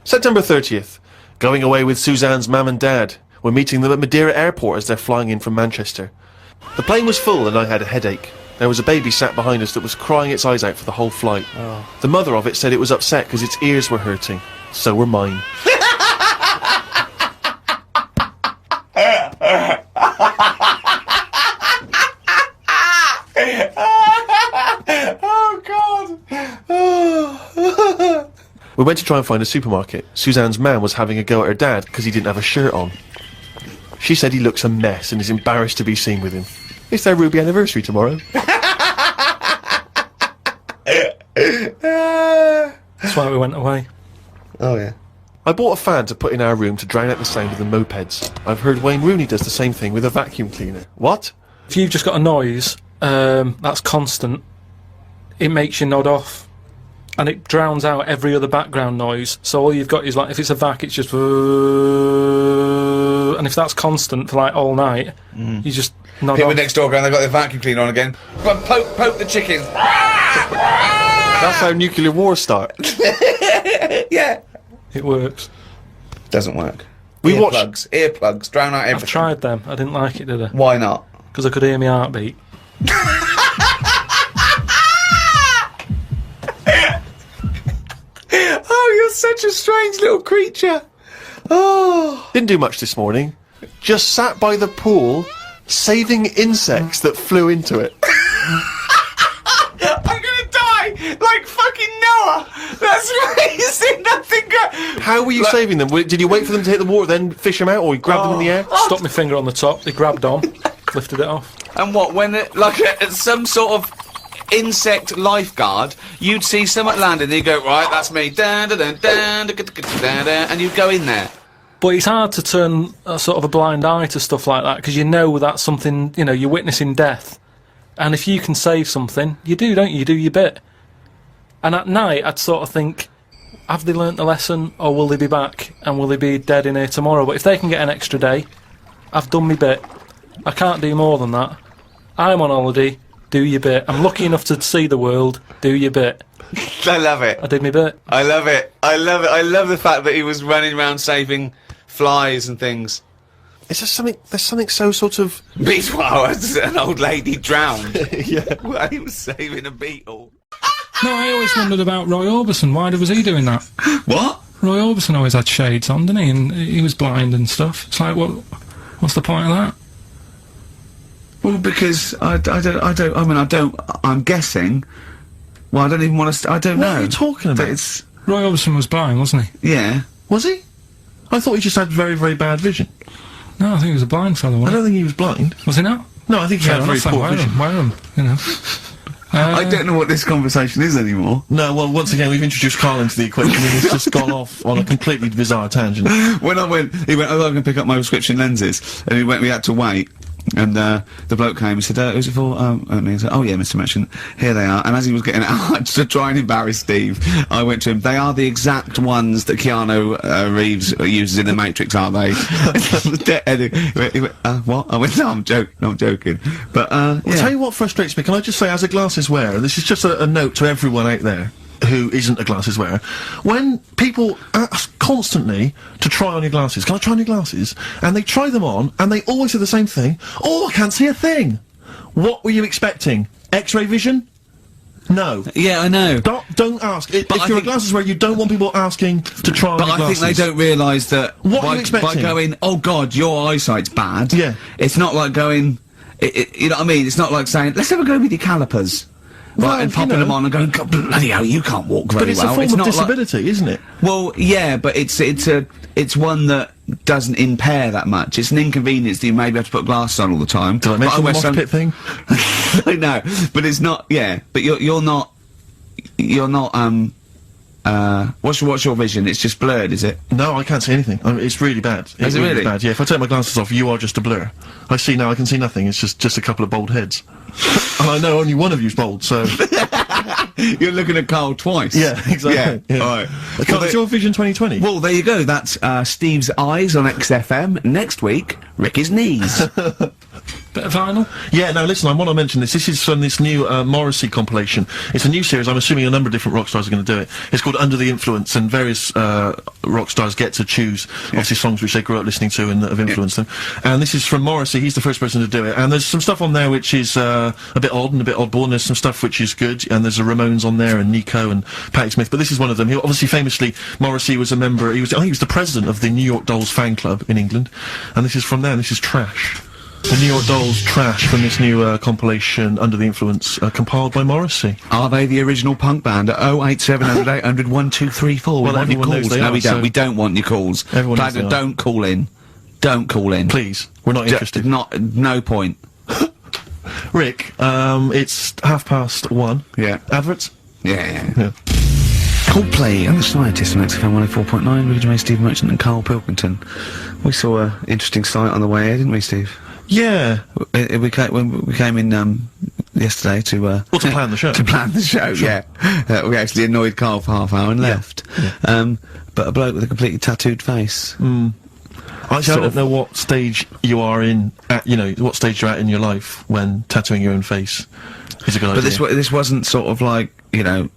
September 30th. Going away with Suzanne's mum and dad. We're meeting them at Madeira Airport as they're flying in from Manchester. The plane was full and I had a headache. There was a baby sat behind us that was crying its eyes out for the whole flight. The mother of it said it was upset because its ears were hurting. So were mine. Oh, God! We went to try and find a supermarket. Suzanne's man was having a go at her dad because he didn't have a shirt on. She said he looks a mess and is embarrassed to be seen with him. It's their Ruby anniversary tomorrow. That's why we went away. Oh, yeah. I bought a fan to put in our room to drown out the sound of the mopeds. I've heard Wayne Rooney does the same thing with a vacuum cleaner. What? If you've just got a noise that's constant, it makes you nod off. And it drowns out every other background noise. So all you've got is, like, if it's a vac, it's just... And if that's constant for, like, all night, you just nod People off. next door going, they've got their vacuum cleaner on again. Go on, poke the chickens. That's how nuclear wars start. Yeah. It works. Doesn't work. We watched... Earplugs, drown out everything. I've tried them. I didn't like it, did I? Why not? Because I could hear my heartbeat. Oh, you're such a strange little creature. Oh. Didn't do much this morning. Just sat by the pool, saving insects that flew into it. I'm gonna die like fucking Noah. That's amazing. Nothing good. How were you saving them? Did you wait for them to hit the water, then fish them out, or you grab them in the air? Stuck my finger on the top, they grabbed on, lifted it off. And what, when it, like some sort of insect lifeguard, you'd see someone landing and you go, right, that's me, and you'd go in there. But it's hard to turn a sort of a blind eye to stuff like that, because you know that's something, you know, you're witnessing death. And if you can save something, you do, don't you? You do your bit. And at night, I'd sort of think, have they learnt the lesson, or will they be back, and will they be dead in here tomorrow? But if they can get an extra day, I've done my bit. I can't do more than that. I'm on holiday, do your bit. I'm lucky enough to see the world, do your bit. I love it. I did my bit. I love it. I love it. I love the fact that he was running around saving flies and things. It's just something, there's something so sort of... Meanwhile, an old lady drowned. Yeah. While he was saving a beetle. No, I always wondered about Roy Orbison. Why was he doing that? What? Roy Orbison always had shades on, didn't he? And he was blind and stuff. It's like, what's the point of that? Well, because I'm guessing. Well, I don't even want to. I don't know. What are you talking about? It's, Roy Orbison was blind, wasn't he? yeah. Was he? I thought he just had very, very bad vision. No, I think he was a blind fellow, I wasn't don't think he was blind. he? Was he not? No, I think he had very poor vision. Wear him, you know. I don't know what this conversation is anymore. No, well, once again, we've introduced Carl into the equation and he's just gone off on a completely bizarre tangent. When I went, he went, oh, I'm going to pick up my prescription lenses. And we had to wait. And the bloke came and said, who's it for? And he said, oh yeah, Mr. Merchant, here they are. And as he was getting out, to try and embarrass Steve, I went to him, they are the exact ones that Keanu Reeves uses in The Matrix, aren't they? And he went, what? I went, no, I'm joking. But, I'll yeah. tell you what frustrates me. Can I just say, as a glasses wearer, and this is just a note to everyone out there who isn't a glasses wearer, when people ask constantly to try on your glasses, can I try on your glasses? And they try them on, and they always say the same thing. Oh, I can't see a thing. What were you expecting? X-ray vision? No. Yeah, I know. Don't ask. If I you're a think- glasses wearer, you don't want people asking to try on But your I glasses. think they don't realise that What are by, you expecting? by going, oh God, your eyesight's bad. Yeah. It's not like going, you know what I mean? It's not like saying, let's have a go with your calipers. Well, Right, and you popping know. them on and going, God, bloody hell, you can't walk very But it's well. a form of not disability, isn't it? Like, well, yeah, but it's one that doesn't impair that much. It's an inconvenience that you maybe have to put glasses on all the time. Did I mention the mosh pit thing? I know, but it's not. Yeah, but you're not. What's your vision? It's just blurred, is it? No, I can't see anything. I mean, it's really bad. Is it really? bad? Yeah, if I take my glasses off, you are just a blur. I see now, I can see nothing. It's just a couple of bald heads. And I know only one of you's bald, so... You're looking at Carl twice. Yeah, exactly. Yeah, Yeah. all right. Carl, it's your Vision 2020. Well, there you go. That's Steve's eyes on XFM. Next week, Ricky's knees. Bit of vinyl? Yeah, no, listen, I want to mention this. This is from this new Morrissey compilation. It's a new series. I'm assuming a number of different rock stars are going to do it. It's called Under the Influence, and various rock stars get to choose, obviously, songs which they grew up listening to and that have influenced them. And this is from Morrissey. He's the first person to do it. And there's some stuff on there which is a bit odd and a bit oddball, and there's some stuff which is good. And there's the Ramones on there, and Nico and Patti Smith. But this is one of them. He obviously, famously, Morrissey was a member. I think he was the president of the New York Dolls fan club in England. And this is from there. And this is Trash. The New York Dolls Trash from this new compilation Under the Influence, compiled by Morrissey. Are they the original punk band? 08700 800 1234. Well, We want your everyone knows calls. they No, are, we don't. so- We don't want your calls. Everyone knows they are. Don't call in. Don't call in. Please, we're not interested. No point. Rick, it's 1:30. Yeah. Adverts? Yeah. Coldplay and the Scientists on XFM 104.9 with Jermaine, Steve Merchant and Carl Pilkington. We saw an interesting sight on the way here, didn't we, Steve? Yeah. When we came in yesterday to Well, to plan the show. to plan the show, yeah. We actually annoyed Carl for half hour and left. Yeah. But a bloke with a completely tattooed face. Actually, I don't know what stage you are in, what stage you're at in your life when tattooing your own face is a good idea. But this wasn't sort of like,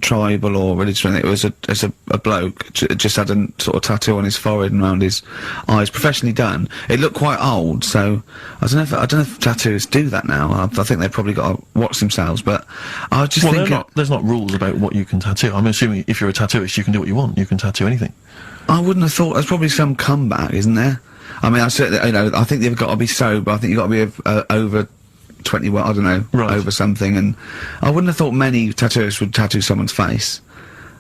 tribal or religious or anything. It was a bloke just had a sort of tattoo on his forehead and around his eyes, professionally done. It looked quite old, so I don't know if tattooists do that now. I think they've probably got to watch themselves. But I just think there's not rules about what you can tattoo. I'm assuming if you're a tattooist, you can do what you want. You can tattoo anything. I wouldn't have thought. There's probably some comeback, isn't there? I mean, I certainly, I think they've got to be sober. I think you've got to be over 21, I don't know, Right. over something, and I wouldn't have thought many tattooists would tattoo someone's face.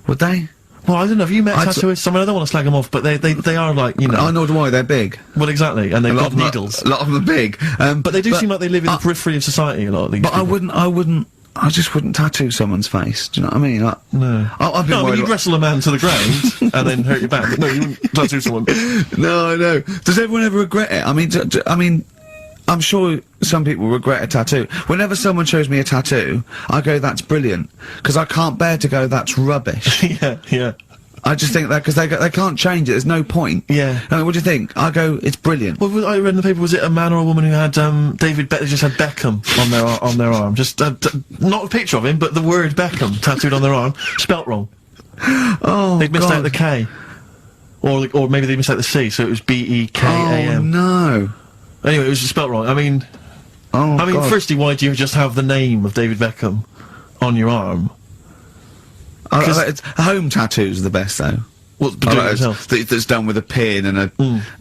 Would they? Well, I don't know. Have you met I'd tattooists? I mean, I don't want to slag them off, but they are like, I know why they're big. Well, exactly, and they've got needles. A lot of them are big. But they do seem like they live in the periphery of society, a lot of these But people. I just wouldn't tattoo someone's face. Do you know what I mean? No. I've been No, I mean, worried you'd wrestle a man to the ground and then hurt your back. No, you wouldn't tattoo someone. No, I know. Does everyone ever regret it? I mean, I'm sure some people regret a tattoo. Whenever someone shows me a tattoo, I go, that's brilliant. Because I can't bear to go, that's rubbish. Yeah. I just think that, because they can't change it, there's no point. Yeah. I mean, what do you think? I go, it's brilliant. Well, I read in the paper, was it a man or a woman who had, they just had Beckham on their arm? Just, not a picture of him, but the word Beckham tattooed on their arm, spelt wrong. Oh, They'd missed God. out the K. Or maybe they missed out the C, so it was B-E-K-A-M. Oh, no. Anyway, it was spelt wrong. I mean, God. firstly, why do you just have the name of David Beckham on your arm? Home tattoos are the best, though. What's doing it yourself? That's done with a pin and a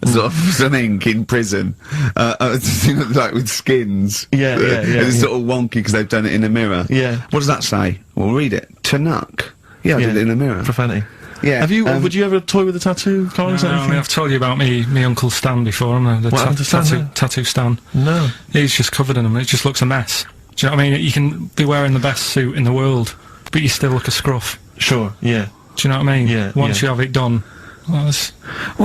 sort of some ink in prison. Like with skins. Yeah. It's sort of wonky because they've done it in a mirror. Yeah. What does that say? Well, read it. Tanuck. Yeah, I did it in a mirror. Profanity. Yeah. Have you? Would you ever toy with a tattoo, Carl? Is that No, I anything? mean, I've told you about me Uncle Stan before, haven't I? What happened to Stan? tattoo Stan. No. He's just covered in them. It just looks a mess. Do you know what I mean? You can be wearing the best suit in the world, but you still look a scruff. Sure. Yeah. Do you know what I mean? Yeah, Once yeah. you have it done. Well,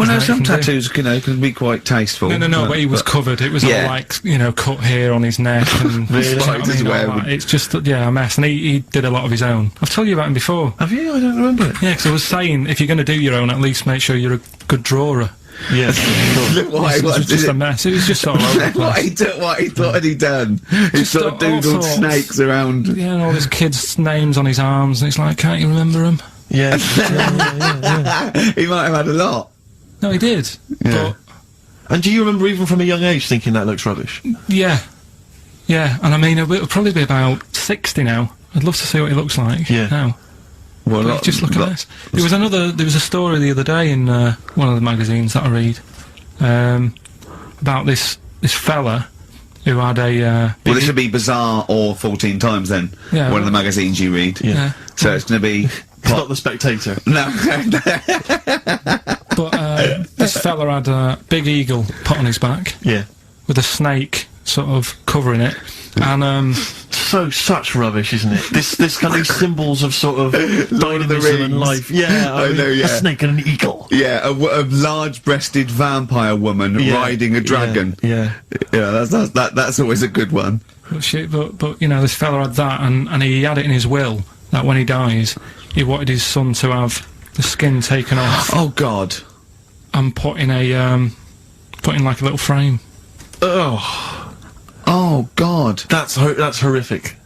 no, some tattoos, can be quite tasteful. No, but he was covered. It was all like, cut hair on his neck and Really? you know what I mean, all that. It's just, a mess. And he did a lot of his own. I've told you about him before. Have you? I don't remember it. Yeah, because I was saying, if you're going to do your own, at least make sure you're a good drawer. Yeah. Sure. Look what It was just a mess. It was just all over the place. what he thought he done. He Just sort of all doodled sorts. snakes around. Yeah, and all his kids' names on his arms, and it's like, can't you remember them? Yeah. He might have had a lot. No, he did. Yeah. And do you remember even from a young age thinking that looks rubbish? But, yeah, and I mean, it'll probably be about 60 now. I'd love to see what he looks like now. Well, But just look at this. There was a story the other day in one of the magazines that I read about this fella who had a Well, this would be Bizarre or 14 Times then. Yeah. One of the magazines you read. yeah. So it's going to be. It's not the Spectator. No. But this fella had a big eagle put on his back Yeah. with a snake sort of covering it, and Such rubbish, isn't it? This kind of symbols of sort of Lord of the dynamism and Rings. life. Yeah, I know, yeah. A snake and an eagle. Yeah, a large-breasted vampire woman riding a dragon. Yeah. That's always a good one. but this fella had that, and he had it in his will that when he dies, he wanted his son to have the skin taken off Oh God. and put in like a little frame. Oh. Oh, God. That's horrific.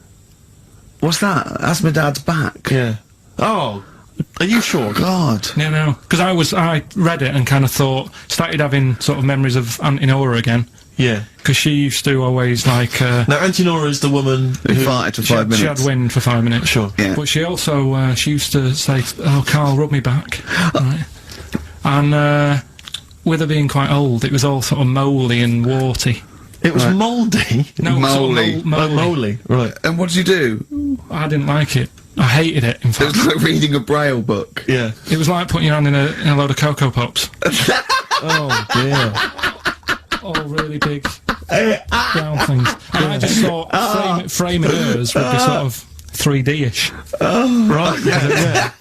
What's that? That's my dad's back. Yeah. Oh, are you sure? God. No, because I read it and kind of started having sort of memories of Auntie Nora again. Yeah. Because she used to always, like, Now, Auntie Nora is the woman Who farted for 5 minutes. she had wind for 5 minutes. Sure. Yeah. But she also, she used to say, oh, Carl, rub me back. Right. And, with her being quite old, it was all sort of mouldy and warty. It was mouldy. No, Mouldy. sort of mouldy. Mouldy, right. And what did you do? I didn't like it. I hated it, in It fact. was like reading a Braille book. Yeah. It was like putting your hand in a load of Cocoa Pops. Oh, dear. All really big brown things. And I just thought framing hers would be sort of 3D-ish. Right, yeah.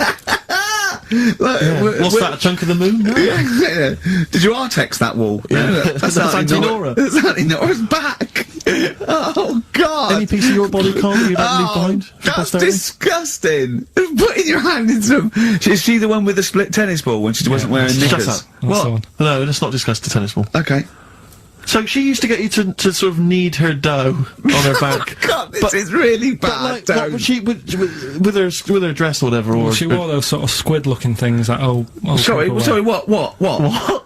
What's that, a chunk of the moon? No. Yeah. Did you R-text that wall? Yeah. That's Auntie Nora. That's Auntie Nora's back. Oh, God. Any piece of your body, Carl, you'd like to leave behind for That's posterity? disgusting. Putting your hand in some... Is she the one with the split tennis ball when she wasn't wearing Shut knickers? up. That's the What? one. No, let's not discuss the tennis ball. Okay. So she used to get you to sort of knead her dough on her back. God, this is really But bad. like, what would she with her dress or whatever? Or She wore those sort of squid-looking things that old Sorry, people wear. sorry, what? what?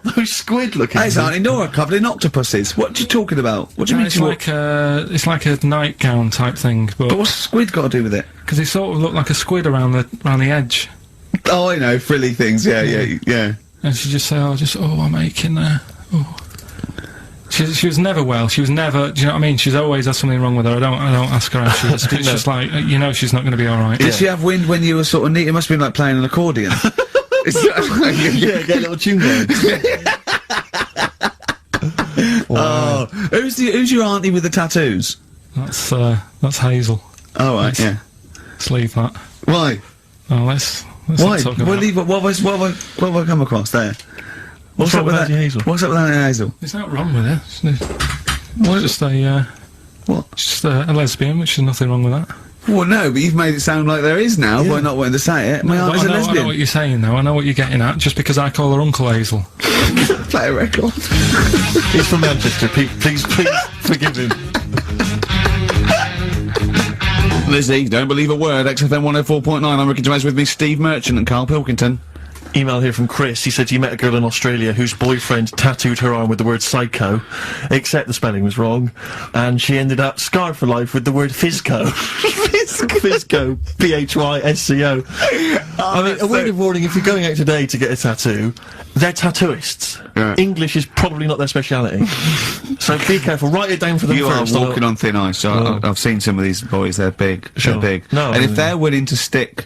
Those squid-looking. Hey, it's Auntie Nora covered in octopuses. What are you talking about? What do you No, mean it's she wore... like a nightgown type thing, But but what's squid got to do with it? because it sort of looked like a squid around the edge, Oh, I know, frilly things, yeah. and she just said, "Oh, I'm aching there." Oh. She was never well. She was never. Do you know what I mean? She's always had something wrong with her. I don't ask her how she is. It's just like she's not going to be all right. Did she have wind when you were sort of neat? It must have been like playing an accordion. Yeah, get a little tune going. Oh, who's your auntie with the tattoos? That's Hazel. Oh, right, yeah. Let's leave that. Why? Oh, let's Why? not talk Well, about. leave it. What have I come across there? What's wrong with Auntie Hazel? What's up with Auntie Hazel? There's nothing wrong with her. What? It's just a What? just a lesbian, which is nothing wrong with that. Well, no, but you've made it sound like there is now by not wanting to say it. My But auntie's a I know what lesbian. you're saying, though. I know what you're getting at. Just because I call her Uncle Hazel. Play a record. He's from Manchester. Please forgive him. Lizzie, don't believe a word. XFM 104.9. I'm Ricky Gervais, with me, Steve Merchant and Carl Pilkington. Email here from Chris. He said he met a girl in Australia whose boyfriend tattooed her arm with the word psycho, except the spelling was wrong, and she ended up scarred for life with the word physco. Physco. P-H-Y-S-C-O. I mean, a word of warning, if you're going out today to get a tattoo, they're tattooists. Yeah. English is probably not their speciality. So be careful. Write it down for them You are first. walking on thin ice. I've seen some of these boys. They're big. Sure. They're big. No, and if I- they're willing to stick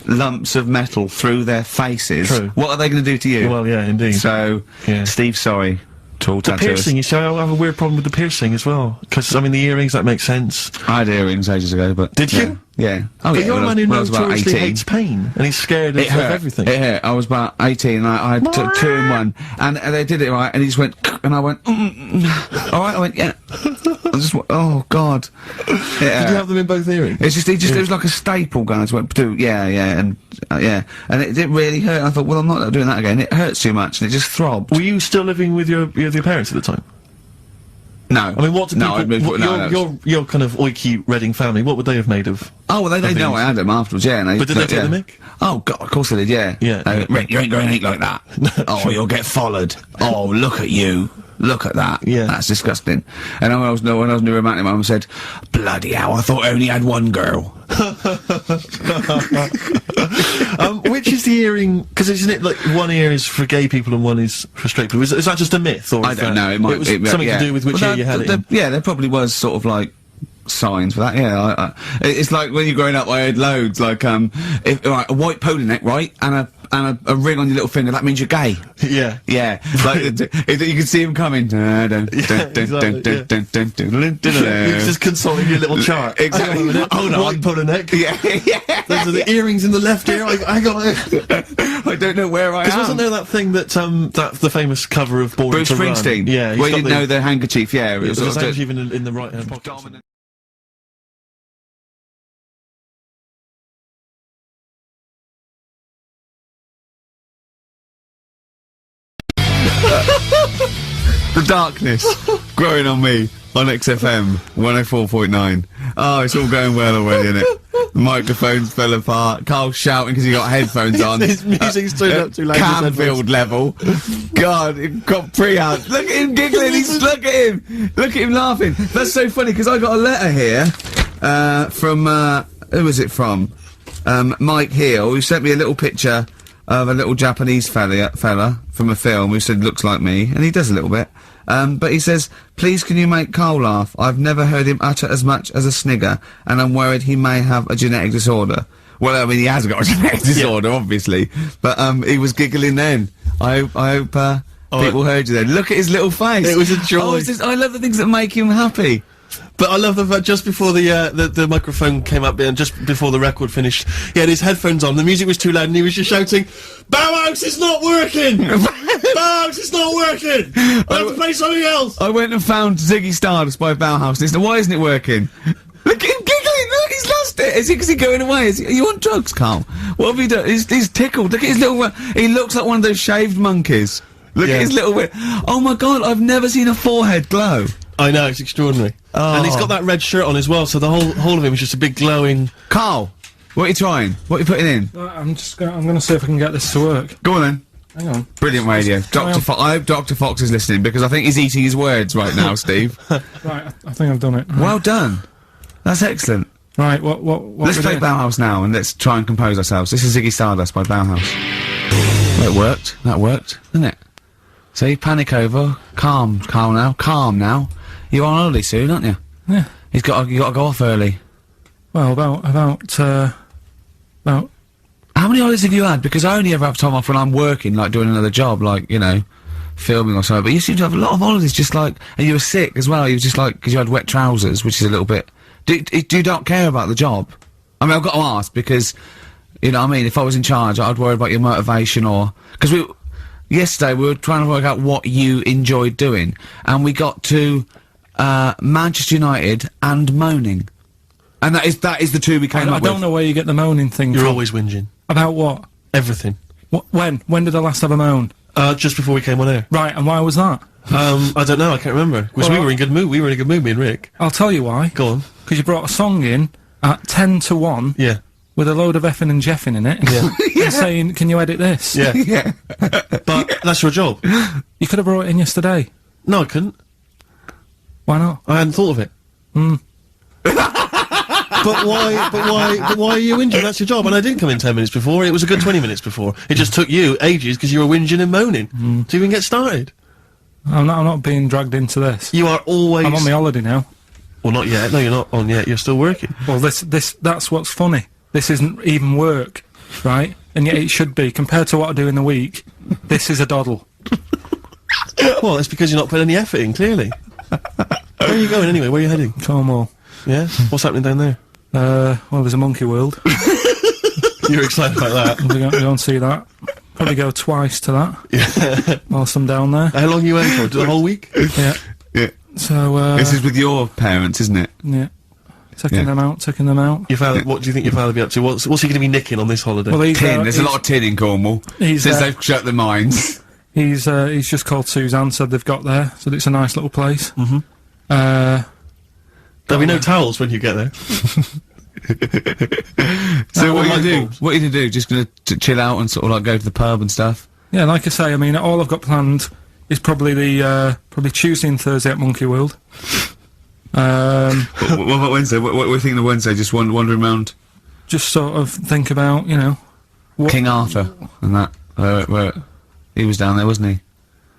lumps of metal through their faces, True. what are they going to do to you? Well, yeah, indeed. So, Yeah. Steve, sorry to all The tattooers. piercing, you see, I have a weird problem with the piercing as well. Because, I mean, the earrings, that makes sense. I had earrings ages ago, but... Did yeah. you? Yeah. Oh, But yeah, you're a when I man who when I was about notoriously 18. hates pain, and he's scared of, It hurt. everything. It hurt. I was about 18 and I had two in one. And they did it right and he just went, and I went, alright, I went, yeah. I just went, oh, God. Did you have them in both earrings? It's just, it was like a staple gun. I just went, yeah, and it didn't really hurt. I thought, well, I'm not doing that again. It hurts too much, and it just throbbed. Were you still living with your parents at the time? No. I mean, what do No, people, I'd moved- what- no, that was- your kind of oiky Reading family, what would they have made of? Oh, well, they know these. I had them afterwards, yeah. And But did they take yeah. the mick? Oh, God, of course they did, yeah. Yeah. Rick, you ain't going to eat like that. Oh, you'll get followed. Oh, look at you. Look at that. Yeah. That's disgusting. And when I was new romantic, my mum said, bloody hell, I thought I only had one girl. Which is the earring? Because isn't it like one ear is for gay people and one is for straight people? Is that just a myth? Or I is don't that- know, it might was it, something yeah. to do with which Well, ear you had it in. Yeah, there probably was sort of like signs for that, yeah. It's like when you're growing up, I heard loads, like, if, right, a white polo neck, right, and a ring on your little finger, that means you're gay. Yeah. Yeah, like, you can see him coming. Exactly, You're just consulting your little chart. Exactly. Hang on a minute. Hold on. White polo neck. Yeah, yeah. Those are the earrings in the left ear. I got it. I don't know where I Because am. wasn't there that thing that the famous cover of Born Bruce to Run? Springsteen? Yeah. Where you didn't know the handkerchief, yeah. It It was sort of actually even in the right hand pocket. dominant. The darkness growing on me. on XFM 104.9. Oh, it's all going well already, isn't it? The microphones fell apart. Carl's shouting because he got headphones on. His music's turned up too loud. Canfield level. God, it got pre-out. Look at him giggling. Look at him. Look at him laughing. That's so funny because I got a letter here from who was it from? Mike Heel, who sent me a little picture of a little Japanese fella from a film who said looks like me, and he does a little bit. But he says, please can you make Carl laugh? I've never heard him utter as much as a snigger, and I'm worried he may have a genetic disorder. Well, I mean, he has got a genetic disorder, obviously, but he was giggling then. I hope people heard you then. Look at his little face. It was a joy. Oh, I love the things that make him happy. But I love the fact just before the microphone came up and just before the record finished, he had his headphones on, the music was too loud and he was just shouting, Bauhaus, it's not working! Bauhaus, it's not working! I have to play something else! I went and found Ziggy Stardust by Bauhaus and he said, why isn't it working? Look at him giggling, look, he's lost it! Is he going away? Are you on drugs, Carl? What have you done? He's tickled, look at his little, he looks like one of those shaved monkeys. Look at his little, oh my god, I've never seen a forehead glow. I know, it's extraordinary. Oh. And he's got that red shirt on as well, so the whole of him is just a big glowing... Carl, what are you trying? What are you putting in? I'm gonna see if I can get this to work. Go on then. Hang on. Brilliant radio. I hope Dr. Fox is listening because I think he's eating his words right now, Steve. Right, I think I've done it. Well done. That's excellent. Right, what Let's play Bauhaus now and let's try and compose ourselves. This is Ziggy Stardust by Bauhaus. Well, it worked. That worked, didn't it? See, panic over. Calm now. Calm now. You're on holiday soon, aren't you? Yeah. You got to go off early. Well, about How many holidays have you had? Because I only ever have time off when I'm working, like doing another job, like, you know, filming or something. But you seem to have a lot of holidays, just like, and you were sick as well. You were just like, because you had wet trousers, which is a little bit. Do you not care about the job? I mean, I've got to ask because, you know what I mean, if I was in charge, I'd worry about your motivation or, because yesterday we were trying to work out what you enjoyed doing, and we got to, Manchester United and moaning. And that is the two we came up with. I don't know where you get the moaning thing You're from. always whinging. About what? Everything. When? When did I last have a moan? Just before we came on air. Right, and why was that? I don't know, I can't remember. Because we were in good mood, me and Rick. I'll tell you why. Go on. Because you brought a song in at 10 to 1. Yeah. With a load of effing and jeffing in it. Yeah. And saying, can you edit this? Yeah. Yeah. But that's your job. You could have brought it in yesterday. No, I couldn't. Why not? I hadn't thought of it. But why are you whinging? That's your job. And I didn't come in 10 minutes before, it was a good 20 minutes before. It just took you ages because you were whinging and moaning to even get started. I'm not being dragged into this. You are always... I'm on my holiday now. Well, not yet. No, you're not on yet. You're still working. Well, that's what's funny. This isn't even work, right? And yet it should be. Compared to what I do in the week, this is a doddle. Well, it's because you're not putting any effort in, clearly. Where are you going anyway? Where are you heading? Cornwall. Yeah? What's happening down there? Well, there's a monkey world. You're excited about that? We're going to go and see that. Probably go twice to that. Yeah. Whilst I'm down there. How long are you in for? The whole week? Yeah. Yeah. So, This is with your parents, isn't it? yeah. Taking them out. Your father, what do you think your father will be up to? What's he going to be nicking on this holiday? Well, Tin. There's a lot of tin in Cornwall. He's, Since they've shut the mines. He's just called Suzanne, said they've got there, said it's a nice little place. There'll be no towels when you get there. So what are you gonna do? What are you gonna do? Just gonna chill out and sort of like go to the pub and stuff? Yeah, like I say, I mean, all I've got planned is probably probably Tuesday and Thursday at Monkey World. What about Wednesday? What are we thinking of Wednesday? Just wandering around? Just sort of think about, you know... King Arthur and that. Where he was down there, wasn't he?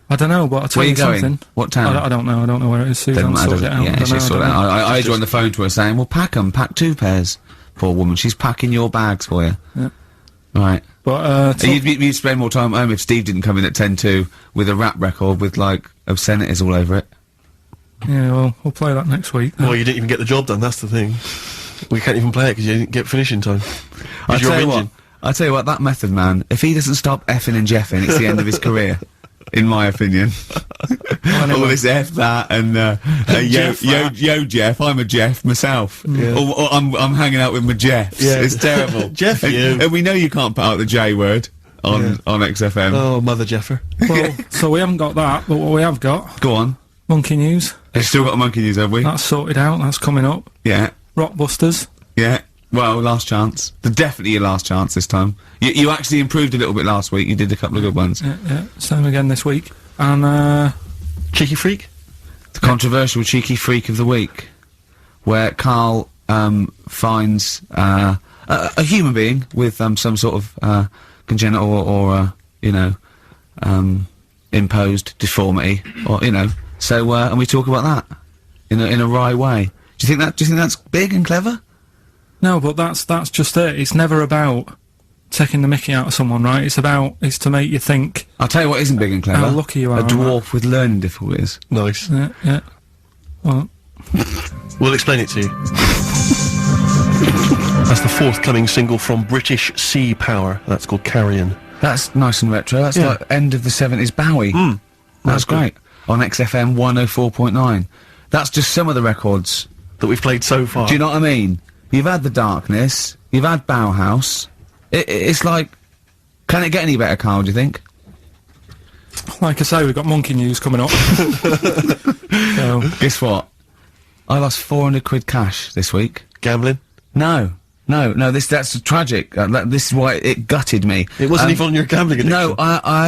I don't know, but I'll tell Where you you going? something. What town? I don't know. I don't know where it is. Suzanne Doesn't sorted matter. it out. Yeah, I don't she know, sorted it I don't know. out. I heard you on the phone to her saying, well, pack 'em, pack 2 pairs. Poor woman, she's packing your bags for you. Yeah. Right. But, You'd spend more time at home if Steve didn't come in at 10-2 with a rap record with, like, obscenities all over it. yeah, well, we'll play that next week. Well, you didn't even get the job done, that's the thing. We can't even play it because you didn't get finishing time. I'll you're tell you what, that Method Man, if he doesn't stop effing and jeffing, it's the end of his career. In my opinion. All this F that and yo Jeff, I'm a Jeff myself. Yeah. Or I'm hanging out with my Jeffs. Yeah. It's terrible. Jeff, and, you. and we know you can't put out the J word on XFM. Oh, Mother Jeffer. Well, so we haven't got that, but what we have got... Go on. Monkey News. They've still got a monkey news, have we? That's sorted out. That's coming up. Yeah. Rockbusters. Yeah. Well, last chance. Definitely your last chance this time. You actually improved a little bit last week. You did a couple of good ones. Yeah. Same again this week. And, Cheeky Freak? The controversial cheeky freak of the week, where KARL finds a human being with some sort of congenital or you know, imposed deformity, or you know. So and we talk about that in a wry way. Do you think that's big and clever? no, but that's just it. It's never about taking the mickey out of someone, right? It's to make you think. I'll tell you what isn't big and clever. How lucky you are A on dwarf with learning difficulties. Nice. Yeah. Well, We'll explain it to you. That's the forthcoming single from British Sea Power. That's called Carrion. That's nice and retro. That's Yeah. like end of the 70s Bowie. That's great. On XFM 104.9. That's just some of the records. That we've played so far. Do you know what I mean? You've had The Darkness, you've had Bauhaus. It's like, can it get any better, Carl, do you think? like I say, we've got Monkey News coming up. So, Guess what? I lost 400 quid cash this week. Gambling? No, that's tragic. This is why it gutted me. It wasn't even on your gambling addiction. No, I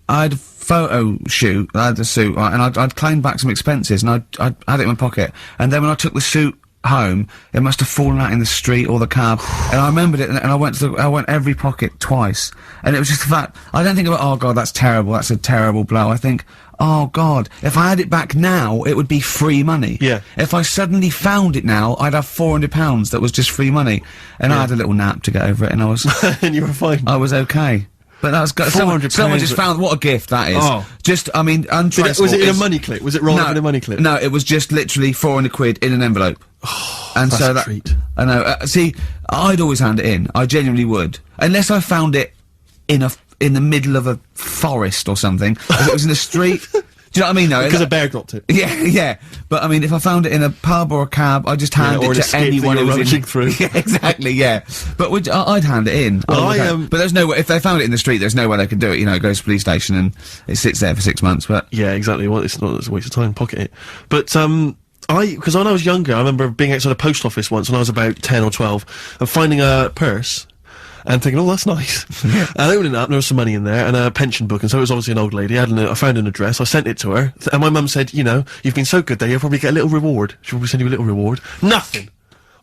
had a photo shoot, I had a suit, right, and I'd claimed back some expenses, and I'd had it in my pocket, and then when I took the suit home, it must have fallen out in the street or the cab, and I remembered it, and I went every pocket twice, and it was just the fact, I don't think about, oh god, that's terrible, that's a terrible blow, I think, oh god, if I had it back now, it would be free money. Yeah. If I suddenly found it now, I'd have £400 that was just free money, and I had a little nap to get over it, and I was, And you were fine. I was okay. But that was someone £400 just found, what a gift that is. Oh. Just, I mean, untraceable. Was it in a is- money clip? Was it rolled up in a money clip? No, it was just literally 400 quid in an envelope. And that's so a that, treat. I know, see, I'd always hand it in. I genuinely would. Unless I found it in the middle of a forest or something. If it was in the street. Do you know what I mean? No, Because a bear dropped it. yeah. But I mean, if I found it in a pub or a cab, I'd just hand or it in a to skip that anyone you who were was rummaging through. Yeah, exactly. Yeah. But I'd hand it in. Well, But there's no way. If they found it in the street, there's no way they could do it. You know, it goes to the police station and it sits there for 6 months. But Yeah, exactly. Well, it's a waste of time. Pocket it. But because when I was younger, I remember being outside a post office once when I was about 10 or 12 and finding a purse and thinking, oh, that's nice. And opening it up, there was some money in there and a pension book, and so it was obviously an old lady. I found an address, I sent it to her, and my mum said, you know, you've been so good there, you'll probably get a little reward. She'll probably send you a little reward. Nothing!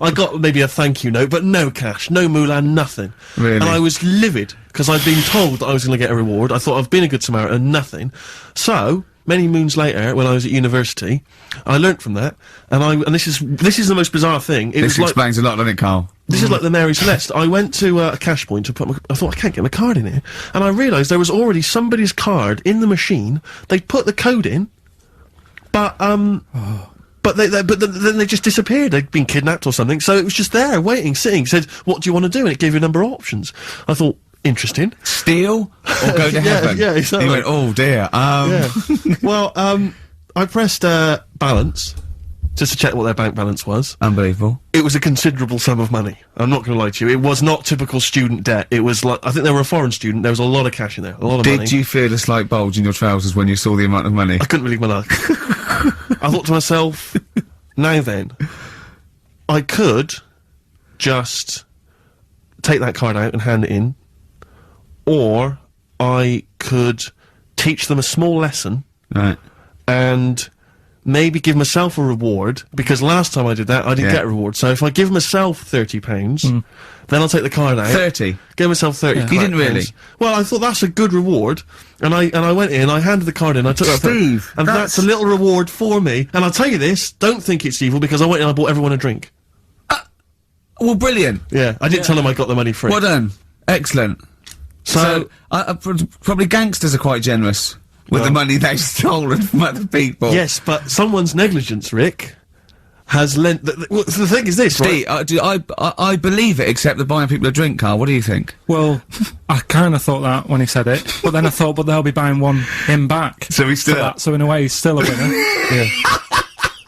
I got maybe a thank you note, but no cash, no moolah, nothing. Really? And I was livid, because I'd been told that I was going to get a reward. I thought I've been a good Samaritan, nothing. So, many moons later, when I was at university, I learnt from that, and this is the most bizarre thing. It this was like, explains a lot, doesn't it, Carl? this is like the Mary Celeste. I went to a cash point to I thought, I can't get my card in here. And I realised there was already somebody's card in the machine. They'd put the code in, but then they just disappeared. They'd been kidnapped or something. So it was just there, waiting, sitting. Said, what do you want to do? And it gave you a number of options. I thought, interesting. Steal or go to heaven? Yeah, exactly. He went, oh dear. Yeah. Well, I pressed balance, just to check what their bank balance was. Unbelievable. It was a considerable sum of money. I'm not going to lie to you. It was not typical student debt. It was like, I think they were a foreign student. There was a lot of cash in there. A lot of money. Did you feel a slight bulge in your trousers when you saw the amount of money? I couldn't believe my luck. I thought to myself, now then, I could just take that card out and hand it in, or I could teach them a small lesson Right. and maybe give myself a reward, because last time I did that, I didn't Yeah. get a reward. So if I give myself £30, then I'll take the card out. 30? Give myself 30. You didn't really? pounds. Well, I thought that's a good reward, and I went in, I handed the card in, I took it, Steve, and that's- that's a little reward for me. And I'll tell you this, don't think it's evil, because I went in and I bought everyone a drink. Well, brilliant. Yeah, I didn't tell them I got the money free. Well done. Excellent. So, probably gangsters are quite generous with the money they've stolen from other people. Yes, but someone's negligence, Rick, has lent. Well, the thing is this, right? Steve, I believe it, except the buying people a drink, Carl. What do you think? well, I kind of thought that when he said it, but then I thought, but they'll be buying him back. So he's for that, so in a way, he's still a winner. Yeah.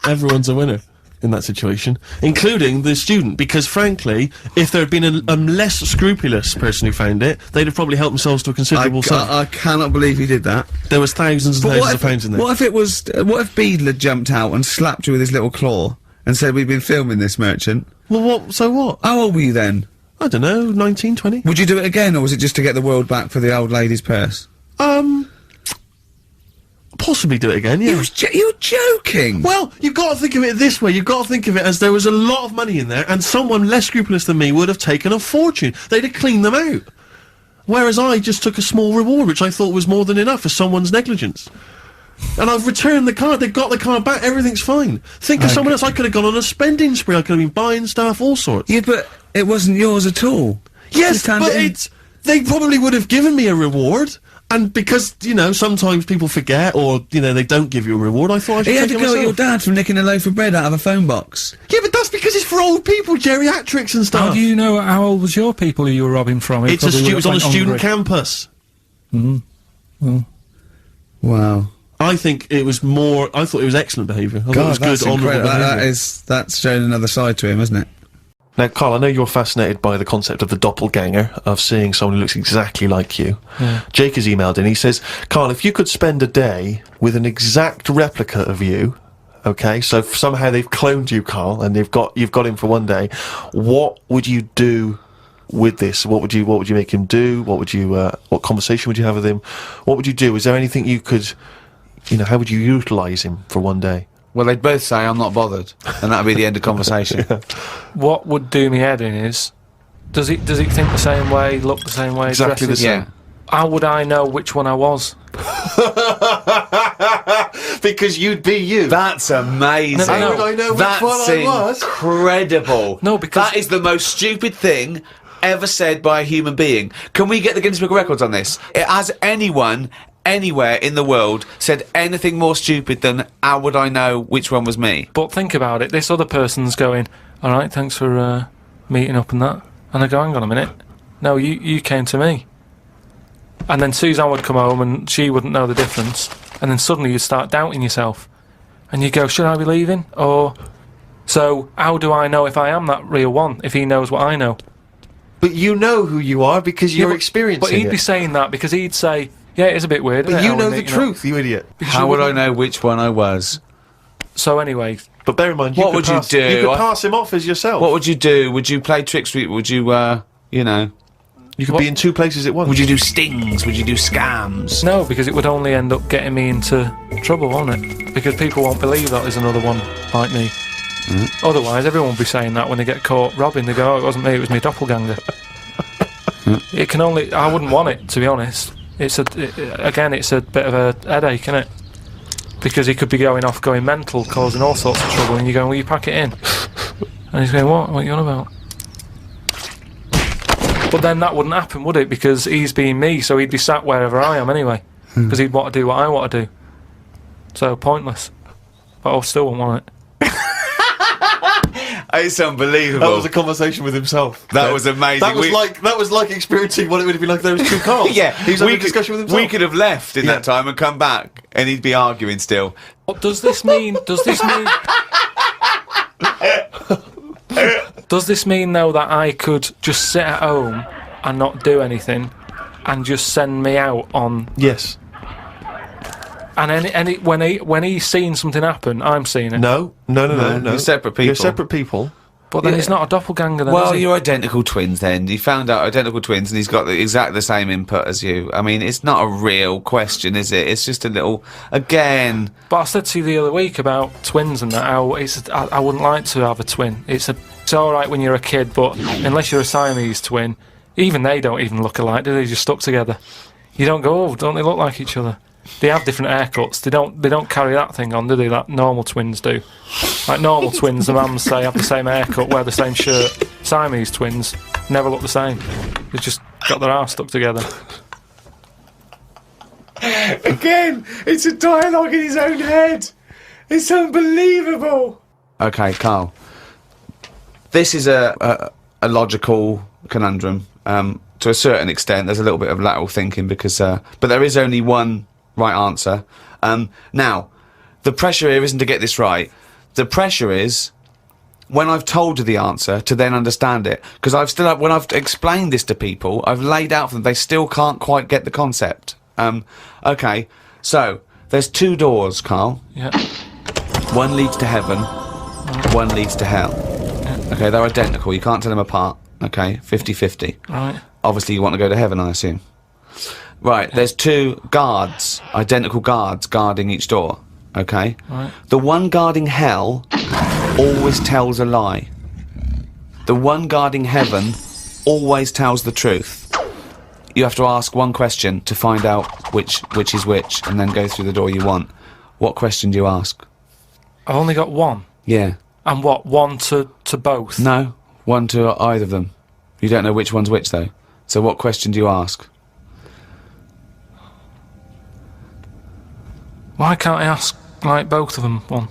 Everyone's a winner. in that situation, including the student, because frankly, if there had been a less scrupulous person who found it, they'd have probably helped themselves to a considerable sum. I cannot believe he did that. There was thousands and thousands of pounds in there. What if it was? What if Beadle had jumped out and slapped you with his little claw and said, "We've been filming this, merchant"? Well, what? So what? How old were you then? I don't know, 19, 20? Would you do it again, or was it just to get the world back for the old lady's purse? Possibly do it again, yeah. You're joking. Well, you've got to think of it this way. You've got to think of it as there was a lot of money in there, and someone less scrupulous than me would have taken a fortune. They'd have cleaned them out. Whereas I just took a small reward, which I thought was more than enough for someone's negligence. And I've returned the card. They've got the card back. Everything's fine. Think of someone else. I could have gone on a spending spree. I could have been buying stuff, all sorts. Yeah, but it wasn't yours at all. Yes, but they probably would have given me a reward. And because, you know, sometimes people forget, or, you know, they don't give you a reward, I thought I should He had take to it go at your myself. dad from nicking a loaf of bread out of a phone box. Yeah, but that's because it's for old people, geriatrics and stuff. How do you know how old was your people who you were robbing from? It's it was on a student campus. Wow. I think it was more, I thought it was excellent behaviour. I thought it was that's good, honourable incredible. behaviour. That's showing another side to him, isn't it? Now, Carl, I know you're fascinated by the concept of the doppelganger, of seeing someone who looks exactly like you. Yeah. Jake has emailed in, he says, Carl, if you could spend a day with an exact replica of you, okay, so somehow they've cloned you, Carl, and you've got him for one day, what would you do with this? What would you make him do? What conversation would you have with him? What would you do? Is there anything you could, you know, how would you utilise him for one day? Well, they'd both say, "I'm not bothered," and that'd be the end of conversation. What would do me head in is, does he think the same way, look the same way, Exactly the dresses? same. Yeah. How would I know which one I was? Because you'd be you. That's amazing. No, no, no. How would I know which That's one I was? incredible. No, because- that is the most stupid thing ever said by a human being. Can we get the Guinness Book of Records on this? Has anyone anywhere in the world said anything more stupid than "How would I know which one was me"? But think about it, this other person's going, alright, thanks for meeting up and that. And I go, hang on a minute. No, you came to me. And then Suzanne would come home and she wouldn't know the difference. And then suddenly you'd start doubting yourself. And you go, should I be leaving? Or, so how do I know if I am that real one, if he knows what I know? But you know who you are because you're experiencing But he'd it. be saying that because he'd say, yeah, it is a bit weird, But isn't it, you how know we the meet, truth, you idiot. Because How you would I wouldn't- know which one I was? So anyway, But bear in mind, What would you do? You could pass him off as yourself. What would you do? Would you play tricks? Would you, you know? You could be in two places at once. Would you do stings? Would you do scams? no, because it would only end up getting me into trouble, won't it? Because people won't believe that there's another one like me. Otherwise, everyone would be saying that when they get caught robbing. They go, oh, it wasn't me, it was my doppelganger. It can only... I wouldn't want it, to be honest. Again, it's a bit of a headache, isn't it? Because he could be going off, going mental, causing all sorts of trouble, and you're going, will you pack it in? And he's going, what? What are you on about? But then that wouldn't happen, would it? Because he's being me, so he'd be sat wherever I am anyway. Because he'd want to do what I want to do. So, pointless. But I still wouldn't want it. It's unbelievable. That was a conversation with himself. That was amazing. That was like experiencing what it would have been like if there was two Carls. Yeah, he was having a discussion with himself. We could have left in that time and come back, and he'd be arguing still. What does this mean? Does this mean though that I could just sit at home and not do anything and just send me out on... Yes. And when he's seen something happen, I'm seeing it. No. You're separate people. You're separate people. But then he's not a doppelganger then, Well, is he? you're identical twins then. You found out identical twins and he's got exactly the same input as you. I mean, it's not a real question, is it? It's just a little... Again... But I said to you the other week about twins and that, how I wouldn't like to have a twin. It's alright when you're a kid, but unless you're a Siamese twin, even they don't even look alike, do they? They're just stuck together. You don't go, oh, don't they look like each other? They have different haircuts. They don't carry that thing on, do they? That normal twins do. Like normal twins, the mums say have the same haircut, wear the same shirt. Siamese twins never look the same. They've just got their arse stuck together. Again, it's a dialogue in his own head. It's unbelievable. Okay, Carl. This is a logical conundrum. To a certain extent, there's a little bit of lateral thinking because, but there is only one right answer. Now, the pressure here isn't to get this right. The pressure is when I've told you the answer to then understand it. Because when I've explained this to people, I've laid out for them, they still can't quite get the concept. Okay, so, there's 2 doors, Carl. Yeah. One leads to heaven, one leads to hell. Yeah. Okay, they're identical, you can't tell them apart. Okay, 50-50. Right. Obviously you want to go to heaven, I assume. Right, there's 2 guards, identical guards, guarding each door. Okay? Right. The one guarding hell always tells a lie. The one guarding heaven always tells the truth. You have to ask one question to find out which is which, and then go through the door you want. What question do you ask? I've only got one. Yeah. And what? One to both? No, one to either of them. You don't know which one's which, though. So what question do you ask? Why can't I ask, like, both of them one?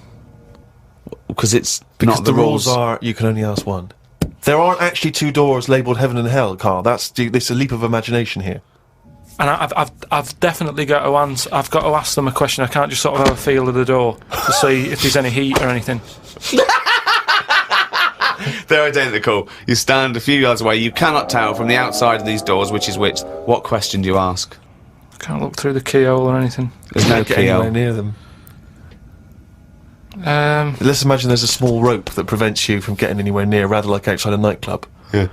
Because it's Because not the rules. are you can only ask one. There aren't actually 2 doors labelled heaven and hell, Carl. This is a leap of imagination here. And I've definitely got to answer. I've got to ask them a question. I can't just sort of have a feel of the door to see if there's any heat or anything. They're identical. You stand a few yards away. You cannot tell from the outside of these doors which is which. What question do you ask? I can't look through the keyhole or anything. There's no Can't get anywhere keyhole. near them. Let's imagine there's a small rope that prevents you from getting anywhere near, rather like outside a nightclub. Yeah.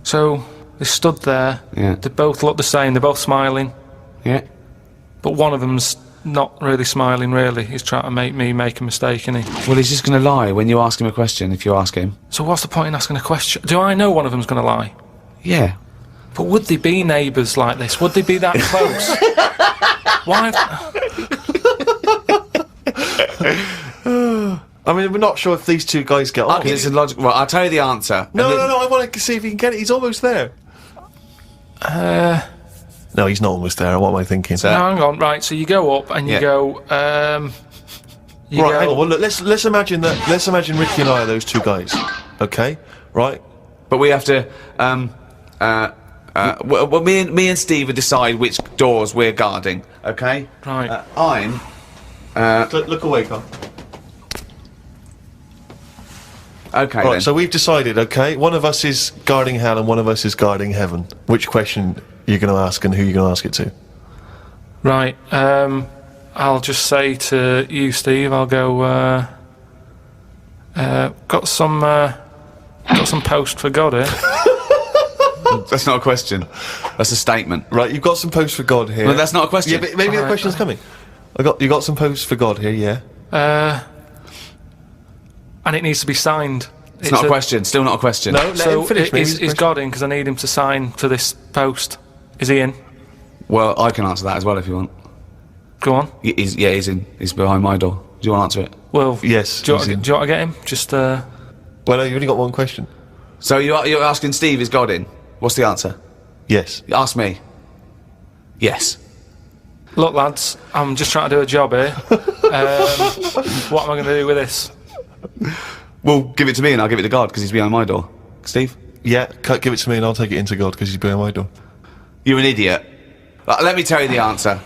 So they stood there. Yeah. They both look the same. They're both smiling, Yeah. but one of them's not really smiling. Really, he's trying to make me make a mistake, isn't he? Well, he's just going to lie when you ask him a question. If you ask him. So what's the point in asking a question? Do I know one of them's going to lie? Yeah. But would they be neighbours like this? Would they be that close? Why? I mean, we're not sure if these 2 guys get on. Okay, it's a logical. Well, I'll tell you the answer. No, I want to see if he can get it. He's almost there. No, he's not almost there. What am I thinking? So- No, hang on. Right, so you go up and you Yeah. go. You Right, go, hang on. Well, look, let's imagine that. Let's imagine Ricky and I are those 2 guys. Okay, right? But we have to. Well, me and Steve will decide which doors we're guarding. Okay. Right. I'm. Look away, Carl. Okay. Right, then. so we've decided. Okay, one of us is guarding hell and one of us is guarding heaven. Which question are you going to ask and who are you going to ask it to? Right. I'll just say to you, Steve. I'll go. Got some post for God here. That's not a question. That's a statement. Right, you've got some posts for God here. Well, that's not a question. Yeah, but maybe the Alright. question's coming. You got some posts for God here, yeah. And it needs to be signed. It's not a question. Still not a question. No, let So him finish. Maybe is it's a question. God in? Because I need him to sign for this post. Is he in? Well, I can answer that as well if you want. Go on. He's in. He's behind my door. Do you want to answer it? Well, Yes, Do you, he's want, in. do you want to get him? Just Well, no, you've only got one question. So you're asking Steve, is God in? What's the answer? Yes. Ask me. Yes. look, lads. I'm just trying to do a job here. What am I going to do with this? Well, give it to me and I'll give it to God because he's behind my door. Steve? Yeah, give it to me and I'll take it into God because he's behind my door. You're an idiot. Let me tell you the answer.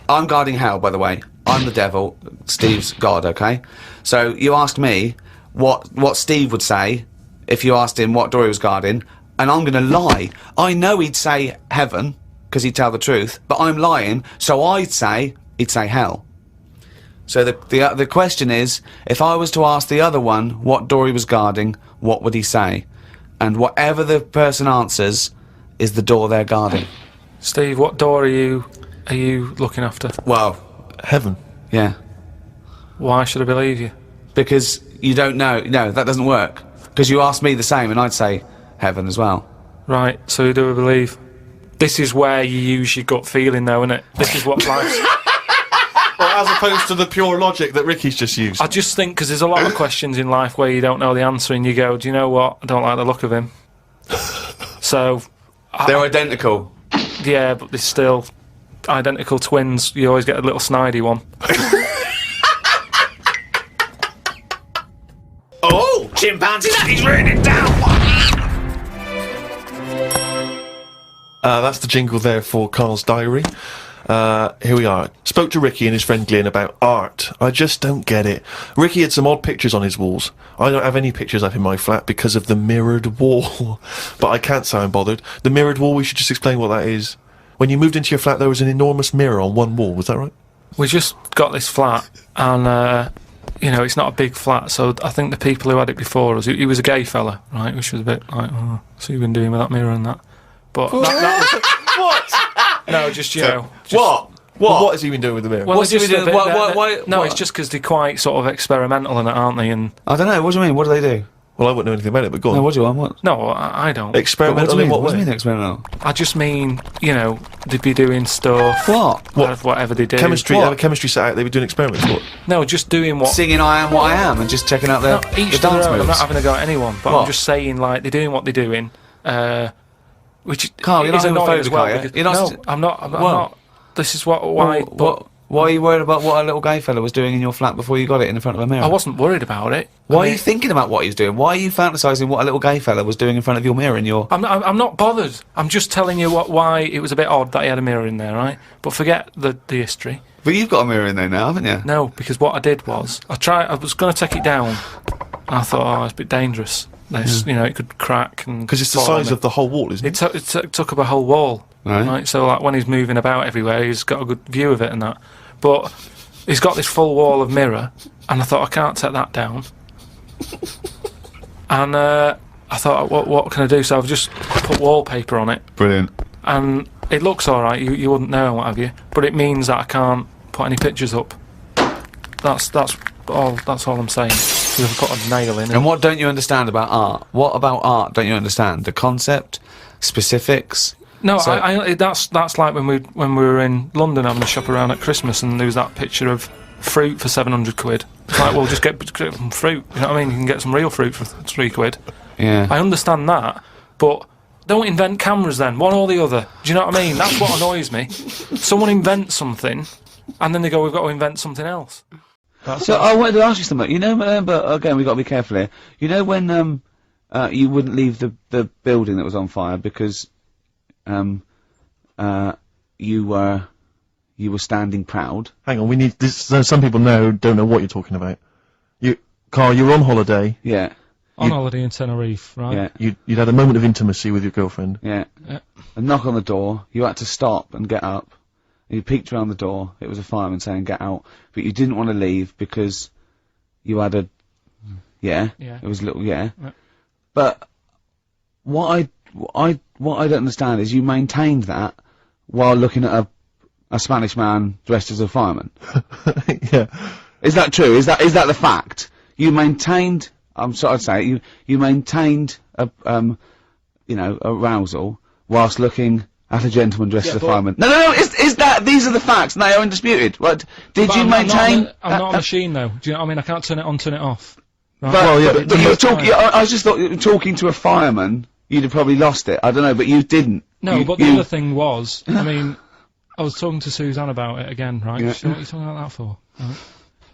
I'm guarding hell, by the way. I'm the devil. Steve's God, okay? So you asked me what Steve would say if you asked him what door he was guarding, and I'm going to lie. I know he'd say heaven because he'd tell the truth, but I'm lying, so he'd say hell. So the question is, if I was to ask the other one what door he was guarding, what would he say? And whatever the person answers is the door they're guarding. Steve, what door are you looking after? Well, Heaven. yeah. Why should I believe you? Because you don't know. No, that doesn't work. Because you asked me the same and I'd say heaven as well. Right, so who do I believe? This is where you use your gut feeling, though, isn't it? This is what life's... Well, as opposed to the pure logic that Ricky's just used. I just think because there's a lot of questions in life where you don't know the answer and you go, do you know what? I don't like the look of him. So, They're identical. yeah, but they're still identical twins. You always get a little snidey one. Oh, chimpanzee, that is raining down. That's the jingle there for Carl's diary. Here we are. Spoke to Ricky and his friend Glyn about art. I just don't get it. Ricky had some odd pictures on his walls. I don't have any pictures up in my flat because of the mirrored wall. But I can't say I'm bothered. The mirrored wall, we should just explain what that is. When you moved into your flat, there was an enormous mirror on one wall, was that right? We just got this flat, and you know, it's not a big flat, so I think the people who had it before us, he was a gay fella, right, which was a bit like, oh, so you've been doing with that mirror and that. But that What? no, just, you know. Just, What? What has he been doing with the mirror? Well, What's he just been a doing? bit- Why- no, what? it's just because they're quite sort of experimental in it, aren't they? And I don't know. What do you mean? What do they do? Well, I wouldn't know anything about it, but go on. No, what do you want? What? no, I don't. Experimental in what What do way? you mean experimental? I just mean, you know, they'd be doing stuff. What? Whatever they do. Chemistry, What? have a chemistry set out, they were doing experiments, what? No, just doing what. Singing "I Am What I Am" and just checking out No, the each to dance their own. I'm moves. not having a go at anyone, but What? I'm just saying, like, they're doing what they're doing, which Carl, you're is not annoying as homophobic, well. are you? Because, You're not no, st- I'm not. I'm Well, not. This is why. Why are you worried about what a little gay fella was doing in your flat before you got it in front of a mirror? I wasn't worried about it. Why I are mean, you thinking about what he was doing? Why are you fantasising what a little gay fella was doing in front of your mirror in your... I'm not bothered. I'm just telling you why it was a bit odd that he had a mirror in there, right? But forget the history. But you've got a mirror in there now, haven't you? No, because what I did was I was going to take it down, and I thought, oh, it's a bit dangerous. This, you know, it could crack and Because it's the fall on size me. of the whole wall, isn't it? It took up a whole wall, Right. So like when he's moving about everywhere, he's got a good view of it and that. But he's got this full wall of mirror, and I thought I can't take that down. And I thought, what can I do? So I've just put wallpaper on it, Brilliant. and it looks all right. You wouldn't know and what have you, but it means that I can't put any pictures up. That's all. That's all I'm saying. Because I've put a nail in. And what don't you understand about art? What about art don't you understand? The concept? Specifics? No, So- that's like when we were in London having a shop around at Christmas, and there was that picture of fruit for 700 quid. It's like, well, just get some fruit. You know what I mean? You can get some real fruit for 3 quid. Yeah. I understand that, but don't invent cameras then. One or the other. Do you know what I mean? That's what annoys me. Someone invents something, and then they go, "We've got to invent something else." So I wanted to ask you something. You know, but again, we've got to be careful here. You know when you wouldn't leave the building that was on fire because you were standing proud. Hang on, we need this. So some people now don't know what you're talking about. Carl, you're on holiday. Yeah. On holiday in Tenerife, right? Yeah. You'd had a moment of intimacy with your girlfriend. Yeah. Yeah. A knock on the door. You had to stop and get up. You peeked around the door. It was a fireman saying, "Get out," but you didn't want to leave because you had a. Yeah. Yeah. It was a little. Yeah. Yeah. But what I don't understand is you maintained that while looking at a Spanish man dressed as a fireman. Yeah. Is that true? Is that the fact? You maintained. I'm sorry to say it, you maintained a arousal whilst looking at a gentleman dressed as a fireman. No. Is that these are the facts? And they are undisputed. Right? Did you maintain? I'm not a machine, though. Do you know what I mean? I can't turn it on, turn it off. Right? But you were talking. I just thought you were talking to a fireman. You'd have probably lost it. I don't know, but you didn't. No, but the other thing was, I mean, I was talking to Suzanne about it again, right? Yeah. She said, "What are you talking about that for?" Right?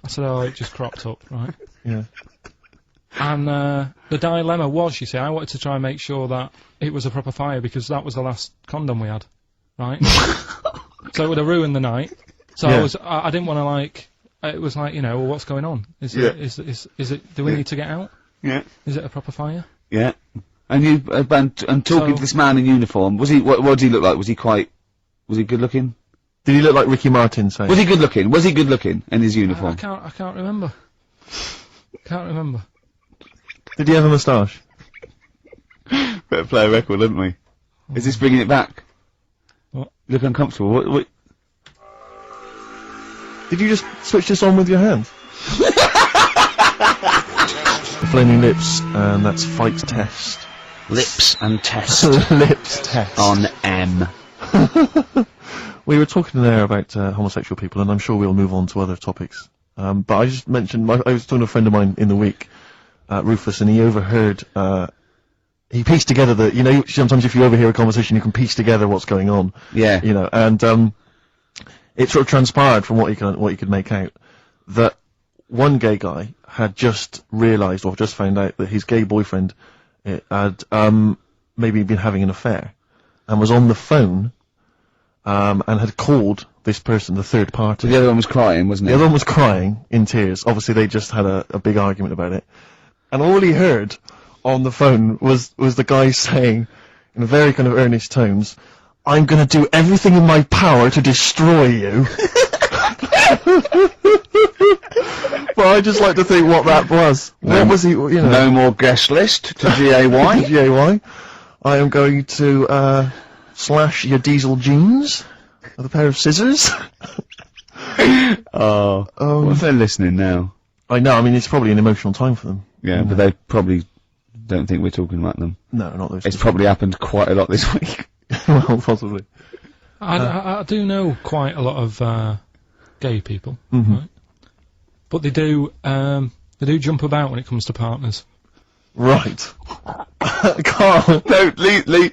I said, "Oh, it just cropped up, right?" Yeah. And the dilemma was, you see, I wanted to try and make sure that it was a proper fire because that was the last condom we had, right? So it would have ruined the night. So Yeah. I didn't want to like. It was like, well, what's going on? Is it? Do we need to get out? Yeah. Is it a proper fire? Yeah. And you and talking So- to this man in uniform. Was he? What did he look like? Was he good looking? Did he look like Ricky Martin? Say. Was he good looking? Was he good looking in his I uniform? can't remember. Can't remember. Did he have a moustache? Better play a record, didn't we? Is this bringing it back? What? You look uncomfortable. What? Did you just switch this on with your hands? Flaming Lips, and that's Fight Test. Lips and test Lips Test. on M. We were talking there about homosexual people, and I'm sure we'll move on to other topics. But I just mentioned, I was talking to a friend of mine in the week, Rufus, and he overheard, he pieced together sometimes if you overhear a conversation, you can piece together what's going on. Yeah. And it sort of transpired from what he could make out that one gay guy had just realised or just found out that his gay boyfriend had maybe been having an affair and was on the phone and had called this person, the third party. The other one was crying, wasn't The he? other one was crying in tears. Obviously, they just had a big argument about it. And all he heard on the phone was the guy saying, in very kind of earnest tones, "I'm gonna do everything in my power to destroy you." But I just like to think what that was. What was he, you know? No more guest list to GAY. GAY. I am going to, slash your diesel jeans with a pair of scissors. Oh. What if they're listening now? I know, I mean, it's probably an emotional time for them. Yeah, but they probably don't think we're talking about them. No, not those. It's probably happened quite a lot this week. Well, possibly. I do know quite a lot of gay people, Mm-hmm. right? But they do jump about when it comes to partners. Right. Carl. No, Lee.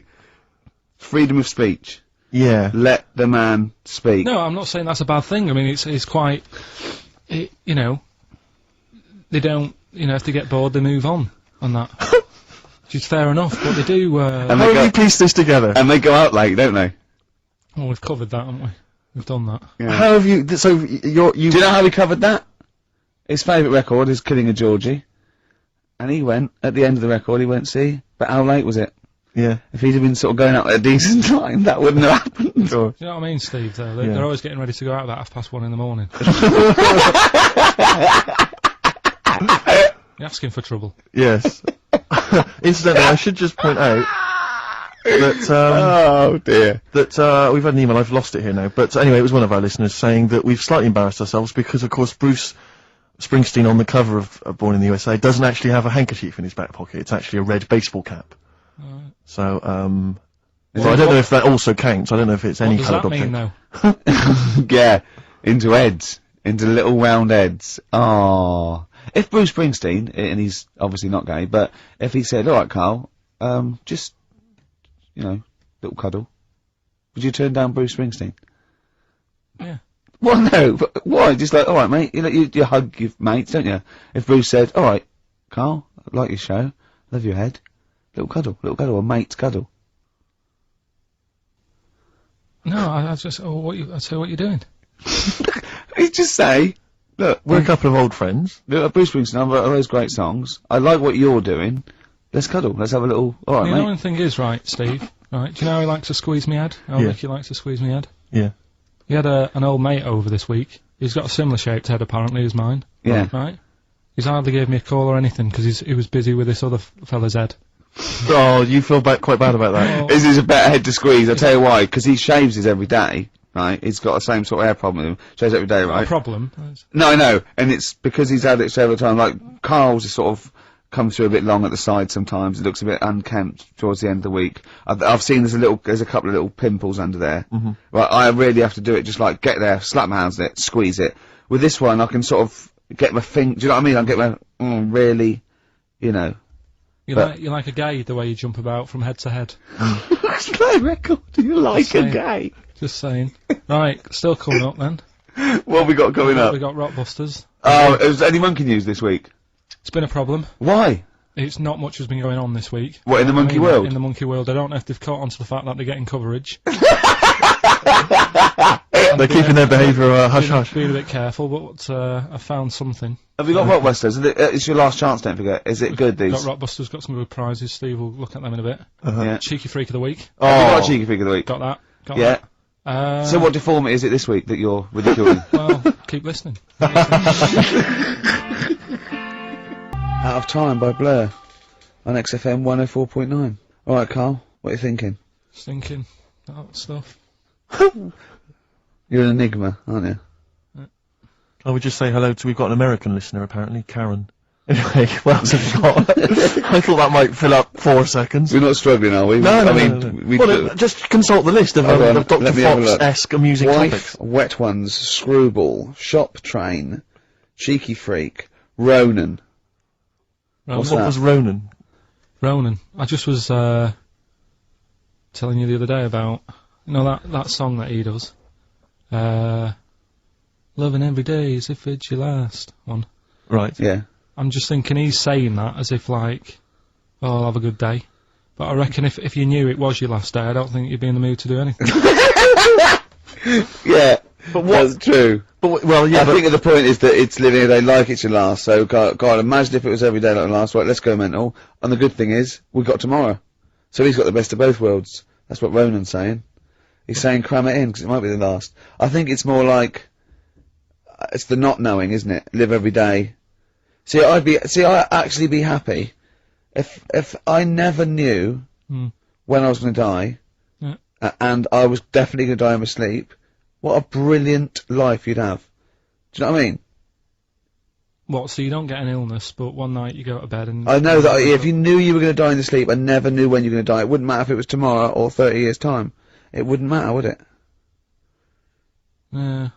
Freedom of speech. Yeah. Let the man speak. No, I'm not saying that's a bad thing. I mean, it's quite, you know, they don't, you know, if they get bored, they move on that. Which is fair enough, but they do, How have you pieced this together? And they go out late, don't they? well, we've covered that, haven't we? We've done that. Yeah. How have you, so you Do you know how we covered that? His favourite record is Killing a Georgie. And he went, at the end of the record, he went, see? But how late was it? yeah. If he'd have been sort of going out at a decent time, that wouldn't have happened. Sure. Do you know what I mean, Steve, though? They're, Yeah. they're always getting ready to go out about 1:30 in the morning. You're asking for trouble. Yes. Incidentally, I should just point out that, Oh dear. that we've had an email, I've lost it here now, but anyway, it was one of our listeners saying that we've slightly embarrassed ourselves because, of course, Bruce Springsteen on the cover of Born in the USA doesn't actually have a handkerchief in his back pocket, it's actually a red baseball cap. So, so I don't know if that also counts, I don't know if it's any What does coloured that object. mean, though? Yeah, into heads. Into little round heads. Oh. If Bruce Springsteen, and he's obviously not gay, but if he said, alright Carl, just, you know, little cuddle, would you turn down Bruce Springsteen? Yeah. Well, no, but why? Just like, alright mate, you hug your mates, don't you? If Bruce said, alright, Carl, I like your show, love your head, little cuddle, a mate's cuddle. No, I just, I'd say what you're doing. He'd just say, look, We're a couple of old friends. look, Bruce Springsteen, I've got those great songs, I like what you're doing, let's cuddle, let's have a little, alright The mate. annoying thing is, right, Steve, right, do you know how he likes to squeeze me head? How Yeah. Ricky likes to squeeze me head? Yeah. He had an old mate over this week. He's got a similar shaped head, apparently, as mine. Yeah. Right? He's hardly gave me a call or anything, because he was busy with this other fella's head. Oh, you feel quite bad about that. Oh, This is a better head to squeeze, I'll tell you why, because he shaves his every day, right? He's got the same sort of hair problem with him, shaves every day, a right? problem. No, I know, and it's because he's had it several times, like, Carl's is sort of comes through a bit long at the side sometimes, it looks a bit unkempt towards the end of the week. I've seen there's a couple of little pimples under there. Mm-hmm. Right, I really have to do it, just like, get there, slap my hands on it, squeeze it. With this one, I can sort of get my do you know what I mean? I get my, really, you know. But- You're like a gay, the way you jump about from head to head. That's my record, you like a saying. gay. Just saying. Right, still coming up then. What have we got coming up? We got Rockbusters. Oh, has any monkey news this week? It's been a problem. Why? It's not much has been going on this week. What, in the monkey I mean, world? In the monkey world. I don't know if they've caught on to the fact that they're getting coverage. They're keeping their behaviour hush-hush. Being a bit careful, but I found something. Have you got Rockbusters? It's your last chance, don't forget. Is it good, these? Got Rockbusters, got some good prizes. Steve will look at them in a bit. Yeah. Cheeky Freak of the Week. Have you got a cheeky figure of the week? Got that. Got Yeah. that. So what deformity is it this week that you're ridiculing? Well, keep listening. Out of Time by Blur on XFM 104.9. Alright, Carl, what are you thinking? Thinking that stuff. You're an enigma, aren't you? I would just say hello to, we've got an American listener apparently, Karen. Anyway, what else have you got? I thought that might fill up 4 seconds. We're not struggling, are we? No, I no, mean, no. we Well, just consult the list of, Hold on, of Dr. let me have a look. Fox-esque amusing Wife, topics. Wet Ones, Screwball, Shop Train, Cheeky Freak, Ronan. What's What that? was Ronan? Ronan. I just was telling you the other day about, you know, that song that he does. Loving every day as if it's your last one. Right. Yeah. I'm just thinking he's saying that as if like, oh, I'll have a good day. But I reckon if you knew it was your last day, I don't think you'd be in the mood to do anything. Yeah. But That's true. But well, yeah. I think the point is that it's living a day like it should last. So, God, imagine if it was every day like it lasts. Right, let's go mental. And the good thing is, we've got tomorrow. So he's got the best of both worlds. That's what Ronan's saying. He's saying cram it in, because it might be the last. I think it's more like, it's the not knowing, isn't it? Live every day. See, I'd actually be happy if I never knew when I was going to die, and I was definitely going to die in my sleep. What a brilliant life you'd have. Do you know what I mean? What, so you don't get an illness, but one night you go to bed and... I know that if you knew you were going to die in your sleep and never knew when you were going to die, it wouldn't matter if it was tomorrow or 30 years' time. It wouldn't matter, would it? Yeah.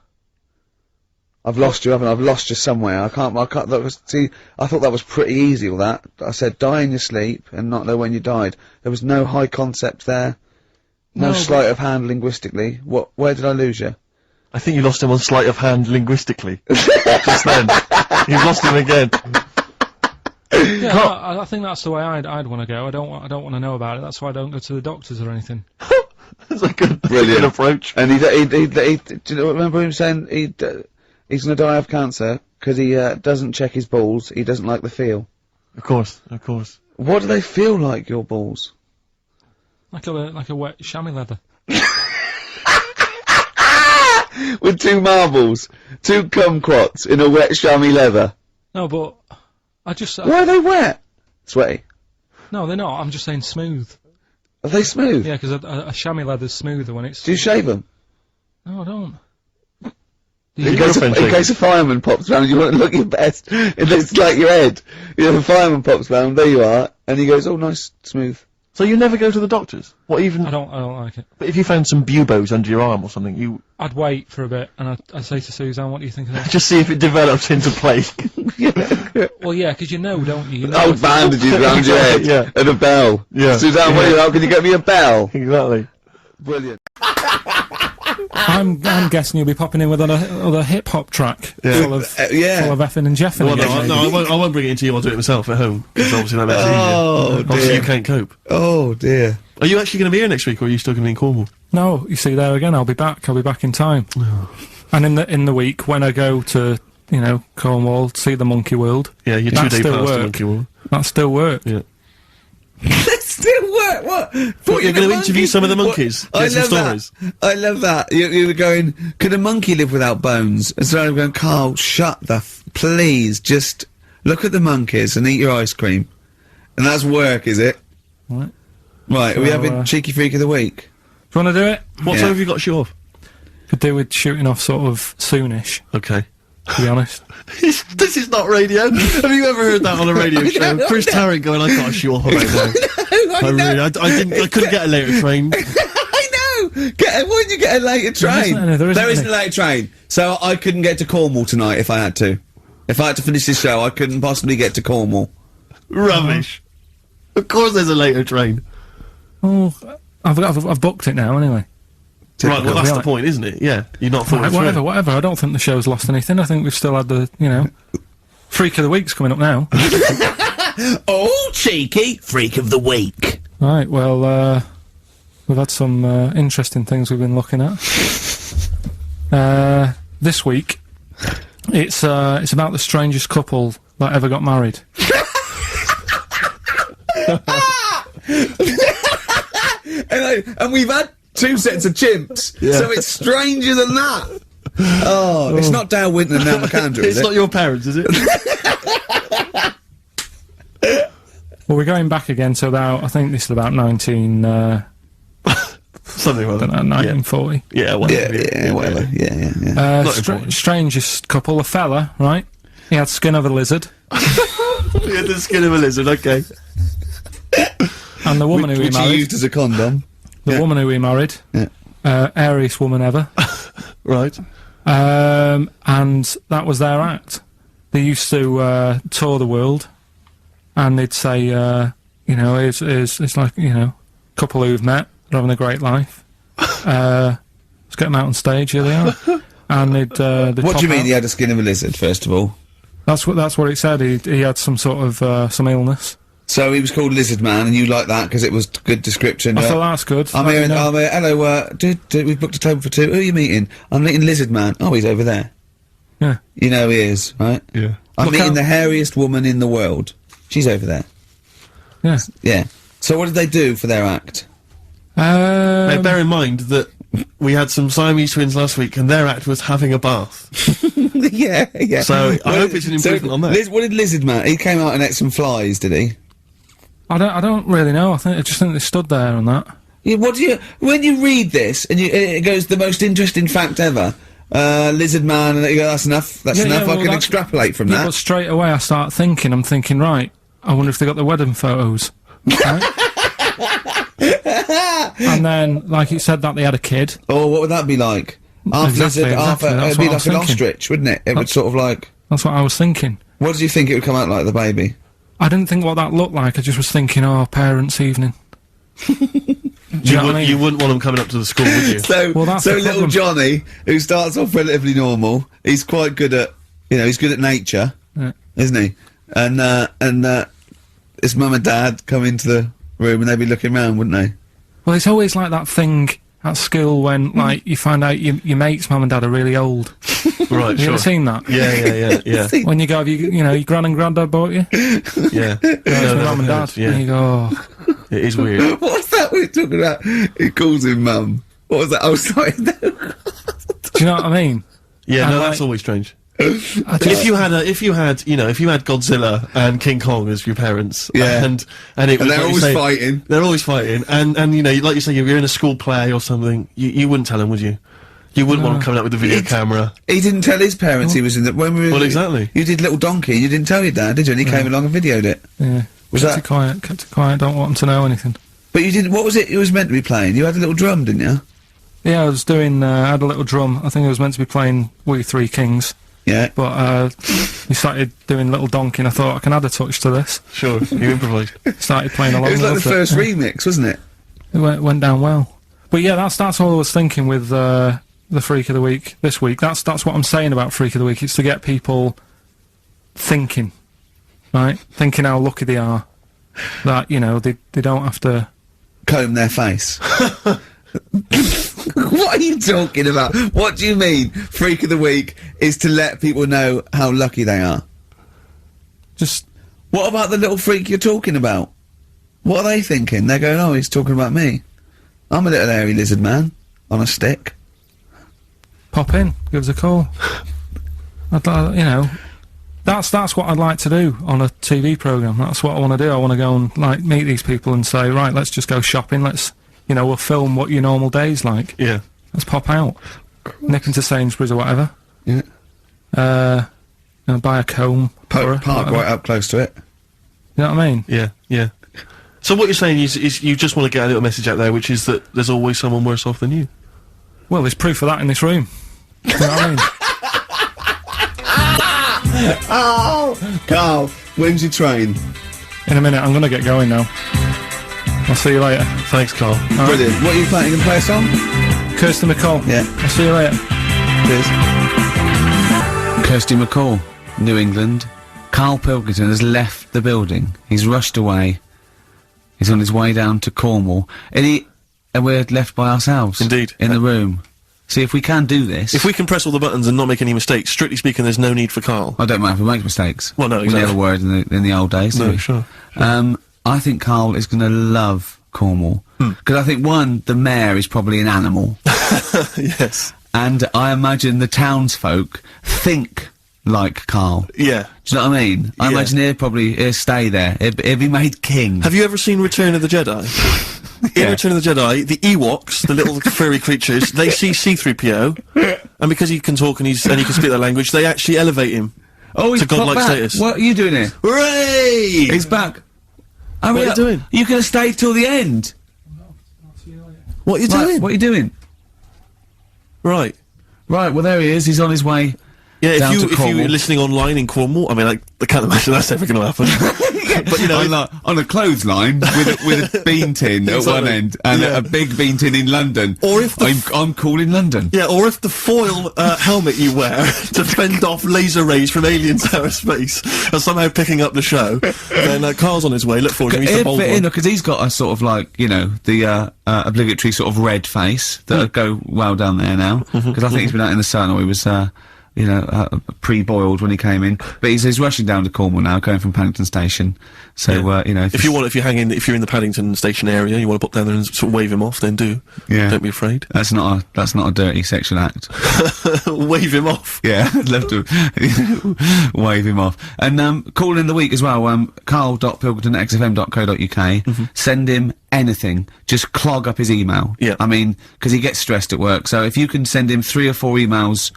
I've lost you, haven't I? I've lost you somewhere. I can't, I thought that was pretty easy, all that. I said die in your sleep and not know when you died. There was no high concept there. No sleight of hand linguistically. Where did I lose you? I think you lost him on sleight of hand linguistically. Just then. You've lost him again. Yeah, I think that's the way I'd want to go. I don't want to know about it. That's why I don't go to the doctors or anything. That's a good, Brilliant good approach. And do you remember him saying he's going to die of cancer because he doesn't check his balls. He doesn't like the feel. Of course, of course. What do they feel like, your balls? Like a wet chamois leather. With two marbles, two kumquats in a wet chamois leather. No, but I just... Why are they wet? Sweaty. No, they're not. I'm just saying smooth. Are they smooth? Yeah, because a chamois leather's smoother when it's... Do you shave them? No, I don't. In case a fireman pops round, you want to look your best. It looks like your head. You know, the fireman pops round, there you are, and he goes, oh, nice, smooth. So you never go to the doctors? What, even... I don't like it. But if you found some buboes under your arm or something, you... I'd wait for a bit, and I'd say to Suzanne, what do you think of that? Just see if it develops into plague. Well, yeah, because you know, don't you? You know Old bandages round your head. Yeah. And a bell. Yeah. Suzanne, what are you out? Can you get me a bell? Exactly. Brilliant. I'm guessing you'll be popping in with another hip hop track full of effing and jeffing. Well, again, no, I won't bring it into you. I'll do it myself at home. Because obviously that makes it easier. Obviously you can't cope. Oh, dear. Are you actually going to be here next week, or are you still going to be in Cornwall? No, you see there again. I'll be back in time. And in the week when I go to Cornwall, see the Monkey World. Yeah, your 2 day pass to Monkey World. That still work. Yeah. That still work. What? What, you're going to interview some of the monkeys? Get some stories? I love that. You were going, could a monkey live without bones? And so I'm going, Carl, shut the please, just look at the monkeys and eat your ice cream. And that's work, is it? Right. Right, are we having Cheeky Freak of the Week? Do you want to do it? What time have you got to shoot off? Could do with shooting off sort of soonish, Okay. to be honest. This is not radio. Have you ever heard that on a radio show? Chris Tarrant going, I can't shoot off about now. I couldn't get a later train. I know! Why didn't you get a later train? There isn't a later train. So I couldn't get to Cornwall tonight if I had to. If I had to finish this show, I couldn't possibly get to Cornwall. Rubbish. Of course there's a later train. Oh, I've booked it now anyway. Right, well that's the point, isn't it? Yeah, you're not following through. Whatever. I don't think the show's lost anything. I think we've still had the, Freak of the Week's coming up now. Oh, cheeky Freak of the Week. Right, well, we've had some interesting things we've been looking at. This week, it's about the strangest couple that ever got married. And we've had 2 sets of chimps, so it's stranger than that. Oh, it's not Dale Winton and Nell McAndrew, is It's it? not your parents, is it? Well, we're going back again to I think this is about 19... Something like that. 1940. Yeah, whatever. Whatever. Yeah. Strangest couple, a fella, right? He had skin of a lizard. He had the skin of a lizard, okay. And the woman who he Which he married... used as a condom. The woman who he married. Yeah. Airiest woman ever. Right. And that was their act. They used to tour the world, and they'd say, it's like, couple who've met, they're having a great life. Let's get them out on stage, here they are. And they'd What do you mean he had a skin of a lizard, first of all? That's what it said. He had some sort of some illness. So he was called Lizard Man, and you like that because it was good description. I thought that's good. I'm Let here. me know. I'm here. Hello. We've booked a table for 2. Who are you meeting? I'm meeting Lizard Man. Oh, he's over there. Yeah. You know he is, right? Yeah. I'm Look meeting out. the hairiest woman in the world. She's over there. Yeah. Yeah. So what did they do for their act? Now, bear in mind that we had some Siamese twins last week, and their act was having a bath. yeah. So, I hope it's an improvement on that. What did Lizard Man? He came out and ate some flies, did he? I don't really know. I just think they stood there and that. Yeah, when you read this and it goes the most interesting fact ever, Lizard Man, and you go, that's enough. That's Yeah, enough. well, I can that's- extrapolate from Yeah, that. but straight away I'm thinking, right, I wonder if they got the wedding photos. Right? And then, like it said that they had a kid. Oh, what would that be like? Half Exactly, lizard, half exactly, it'd that's be what I like was an thinking. ostrich, wouldn't it? It would sort of like. That's what I was thinking. What did you think it would come out like, the baby? I didn't think what that looked like, I just was thinking, oh, parents' evening. Do you know what I mean? You wouldn't want them coming up to the school, would you? So, Well, that's so the little problem. Johnny, who starts off relatively normal, he's quite good at, he's good at nature, Yeah. isn't he? And his mum and dad come into the room and they'd be looking round, wouldn't they? Well, it's always like that thing at school when, like, you find out your mate's mum and dad are really old. Right, Have you sure. ever seen that? Yeah. When you go, have your gran and granddad bought you? Yeah. It's my mum and dad. Yeah. And you go, oh. It is weird. What's that we're talking about? He calls him mum. What was that? Oh, sorry. Do you know what I mean? Yeah, And no, like- that's always strange. I just- If you had Godzilla and King Kong as your parents, Yeah. and it was they're like you always say- fighting. they're always fighting, and like you say, you're in a school play or something, you wouldn't tell them, would you? You wouldn't want them coming out with a video camera. He didn't tell his parents he was in the. When we were, Well, exactly. You did Little Donkey. You didn't tell your dad, did you? And he came along and videoed it. Yeah. Was kept that- it quiet, don't want them to know anything. But you didn't. What was it? You was meant to be playing. You had a little drum, didn't you? Yeah, I was doing, I had a little drum, I think I was meant to be playing We Three Kings, Yeah. but, we started doing Little Donkey and I thought I can add a touch to this. Sure, you improvise. Started playing along It was like the with first yeah. remix, wasn't it? It went down well. But yeah, that's all I was thinking with, the Freak of the Week this week. That's what I'm saying about Freak of the Week. It's to get people thinking, right? Thinking how lucky they are. That, they don't have to... Comb their face. What are you talking about? What do you mean? Freak of the Week is to let people know how lucky they are. Just... What about the little freak you're talking about? What are they thinking? They're going, oh, he's talking about me. I'm a little hairy lizard man on a stick. Pop in, give us a call. That's what I'd like to do on a TV programme. That's what I want to do. I want to go and, like, meet these people and say, right, let's just go shopping, we'll film what your normal day's like. Yeah. Let's pop out. Nip into Sainsbury's or whatever. Yeah. Buy a comb. Park whatever. right up close to it. You know what I mean? Yeah. So what you're saying is you just want to get a little message out there, which is that there's always someone worse off than you. Well, there's proof of that in this room. You know what I mean? Oh, Carl, when's your train? In a minute, I'm gonna get going now. I'll see you later. Thanks, Carl. Brilliant. What are you playing? You gonna play a song? Kirsty McCall. Yeah. I'll see you later. Cheers. Kirsty McCall, New England. Carl Pilkington has left the building. He's rushed away. He's on his way down to Cornwall. And we're left by ourselves. Indeed. In the room. See, if we can do this... If we can press all the buttons and not make any mistakes, strictly speaking, there's no need for Carl. I don't mind if we make mistakes. Well, no, We exactly. never worried in the old days, did No, we? sure. I think Carl is going to love Cornwall. Because I think, one, the mayor is probably an animal. Yes. And I imagine the townsfolk think like Carl. Yeah. Do you know what I mean? I Yeah. imagine he'll stay there. He'll be made king. Have you ever seen Return of the Jedi? In Return of the Jedi, the Ewoks, the little furry creatures, they see C-3PO, and because he can talk and he can speak their language, they actually elevate him. Oh, he's to godlike back. status. What are you doing here? Hooray! He's back. Hurry What are you up. doing? You could have stayed till the end. What are you Right, doing? what are you doing? Right. Right, well there he is. He's on his way Yeah, down to if Cornwall. you're listening online in Cornwall, I mean, I can't imagine that's ever going to happen. But, you know, on a clothesline with a bean tin at one Exactly. end and Yeah. a big bean tin in London. Or if the I'm cool in London. yeah, or if the foil helmet you wear to fend off laser rays from aliens out of space are somehow picking up the show, then Carl's on his way. Look forward to Mr. He'd Bold fit one. in because he's got a sort of like, you know, the obligatory sort of red face that would go well down there now. Because I think he's been out in the sun, or he was, you know, pre-boiled when he came in. But he's rushing down to Cornwall now, going from Paddington Station. So, you know, If you're in the Paddington Station area, you want to pop down there and sort of wave him off, then do. Yeah. Don't be afraid. that's not a dirty sexual act. Wave him off. Yeah, I'd love to wave him off. And call in the week as well, carl.pilkington@xfm.co.uk. Send him anything. Just clog up his email. Yeah. I mean, because he gets stressed at work. So if you can send him 3 or 4 emails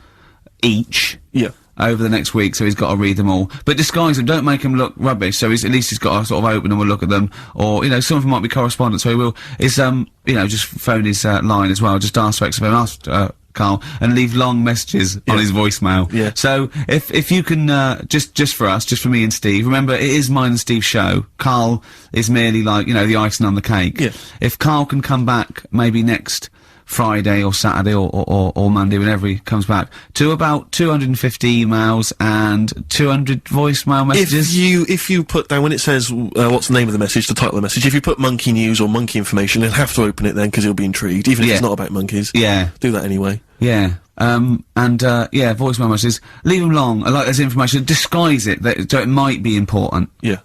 each Yeah. over the next week, so he's got to read them all. But disguise them, don't make them look rubbish, so at least he's got to sort of open them and look at them. Or, you know, some of them might be correspondence, so he will, you know, just phone his line as well, just ask for XFM, ask Carl, and leave long messages on his voicemail. Yeah. So, if you can, just for us, just for me and Steve, remember, it is mine and Steve's show. Carl is merely like, you know, the icing on the cake. Yeah. If Carl can come back, maybe next Friday or Saturday or Monday, whenever he comes back, to about 250 emails and 200 voicemail messages. If you put down, when it says, what's the name of the message, the title of the message, if you put monkey news or monkey information, he'll have to open it then, because he'll be intrigued, even if it's not about monkeys. Yeah. Do that anyway. Yeah. Yeah, voicemail messages. Leave them long. I like there's information. Disguise it, so it might be important. Yeah.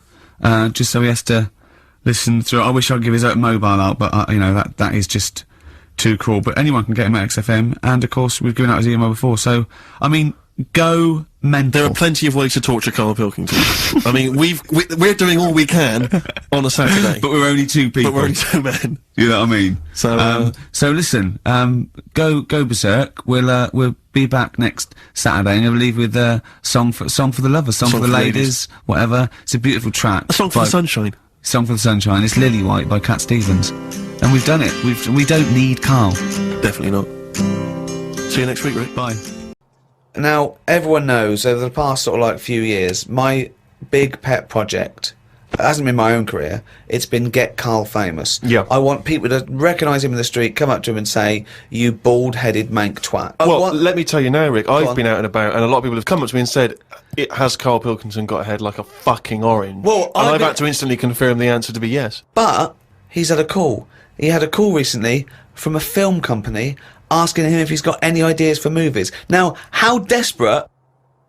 Just so he has to listen through. I wish I'd give his own mobile out, but, you know, that is just too cruel. But anyone can get him at XFM, and of course we've given out his email before, so, I mean, go mental. There are plenty of ways to torture Carl Pilkington. I mean, we're doing all we can on a Saturday. But we're only 2 people. But we're only 2 men. You know what I mean? So, so listen, go berserk. We'll be back next Saturday, and we'll leave with song for the lovers, song for the ladies, whatever. It's a beautiful track. A song for the sunshine. Song for the Sunshine. It's Lily White by Cat Stevens, and we've done it. We don't need Carl. Definitely not. See you next week, Rick. Bye. Now, everyone knows over the past sort of like few years, my big pet project, it hasn't been my own career, it's been get Carl famous. Yeah. I want people to recognise him in the street, come up to him and say, "You bald-headed mank twat." Well, let me tell you now, Rick, I've on. been out and about, and a lot of people have come up to me and said, has Carl Pilkington got a head like a fucking orange? Well, and I've I've been- had to instantly confirm the answer to be yes. But he's had a call. He had a call recently from a film company asking him if he's got any ideas for movies. Now, how desperate,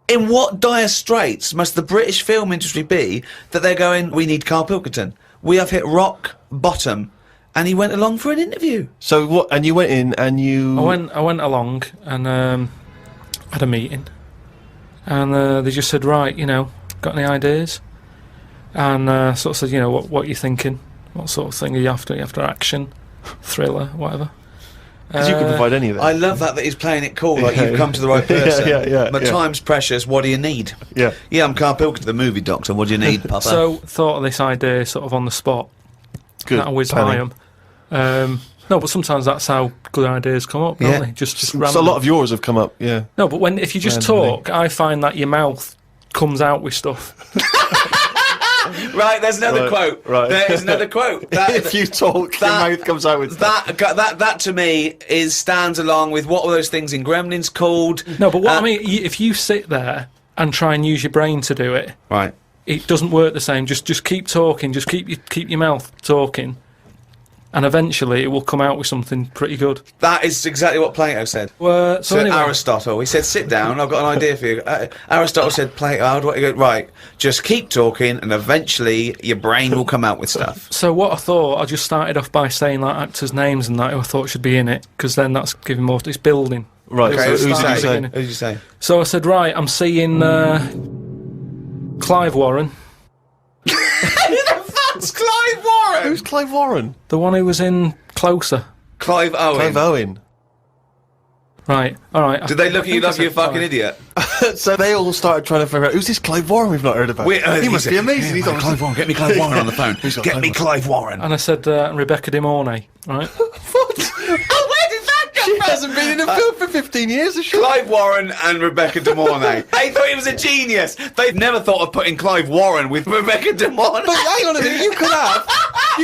in what dire straits must the British film industry be that they're going, "We need Carl Pilkington. We have hit rock bottom," and he went along for an interview. So what, and you went in and you... I went along and had a meeting, and they just said, "Right, you know, got any ideas?" And sort of said, "You know, what are you thinking? What sort of thing are you after? Are you after action, thriller, whatever?" Because you can provide any of that. I love that he's playing it cool, like you've come to the right person. yeah, My yeah. time's precious, what do you need? Yeah. Yeah, I'm Carl Pilkington, the movie doctor, what do you need, Papa? So thought of this idea sort of on the spot. Good. That whiz planning. by 'em. No, but sometimes that's how good ideas come up, Yeah. don't they? Just So random. a lot of yours have come up, yeah. No, but if you just Randomly. talk, I find that your mouth comes out with stuff. Right, there's another Right, quote. right. There's another quote. If you talk, your mouth comes out with stuff. That to me stands along with what were those things in Gremlins called? No, but what I mean, if you sit there and try and use your brain to do it, Right. it doesn't work the same. Just keep talking. Just keep your mouth talking, and eventually it will come out with something pretty good. That is exactly what Plato said. So So anyway, Aristotle, he said, "Sit down. I've got an idea for you." Aristotle said, "Plato, how do I go?" Right, just keep talking, and eventually your brain will come out with stuff. so what I thought, I just started off by saying like actors' names and that who I thought should be in it, because then that's giving more. It's building. Right, Okay, so who's who did that? you say? Who did you say? So I said, right, I'm seeing Clive Warren, That's Clive Warren. Who's Clive Warren? the one who was in Closer. Clive Owen. Clive Owen. Right, all right. Did they look at you like you're a fucking idiot? So they all started trying to figure out, who's this Clive Warren we've not heard about? He must be amazing. He's on Clive Warren. Get me Clive Warren on the phone. Who's got Get Clive me Warren? Clive Warren. And I said Rebecca De Mornay, right? Oh, where did that She hasn't been in a film for 15 years, has she? Clive Warren and Rebecca De Mornay. They thought he was a genius. They've never thought of putting Clive Warren with Rebecca De Mornay. But hang on a minute, you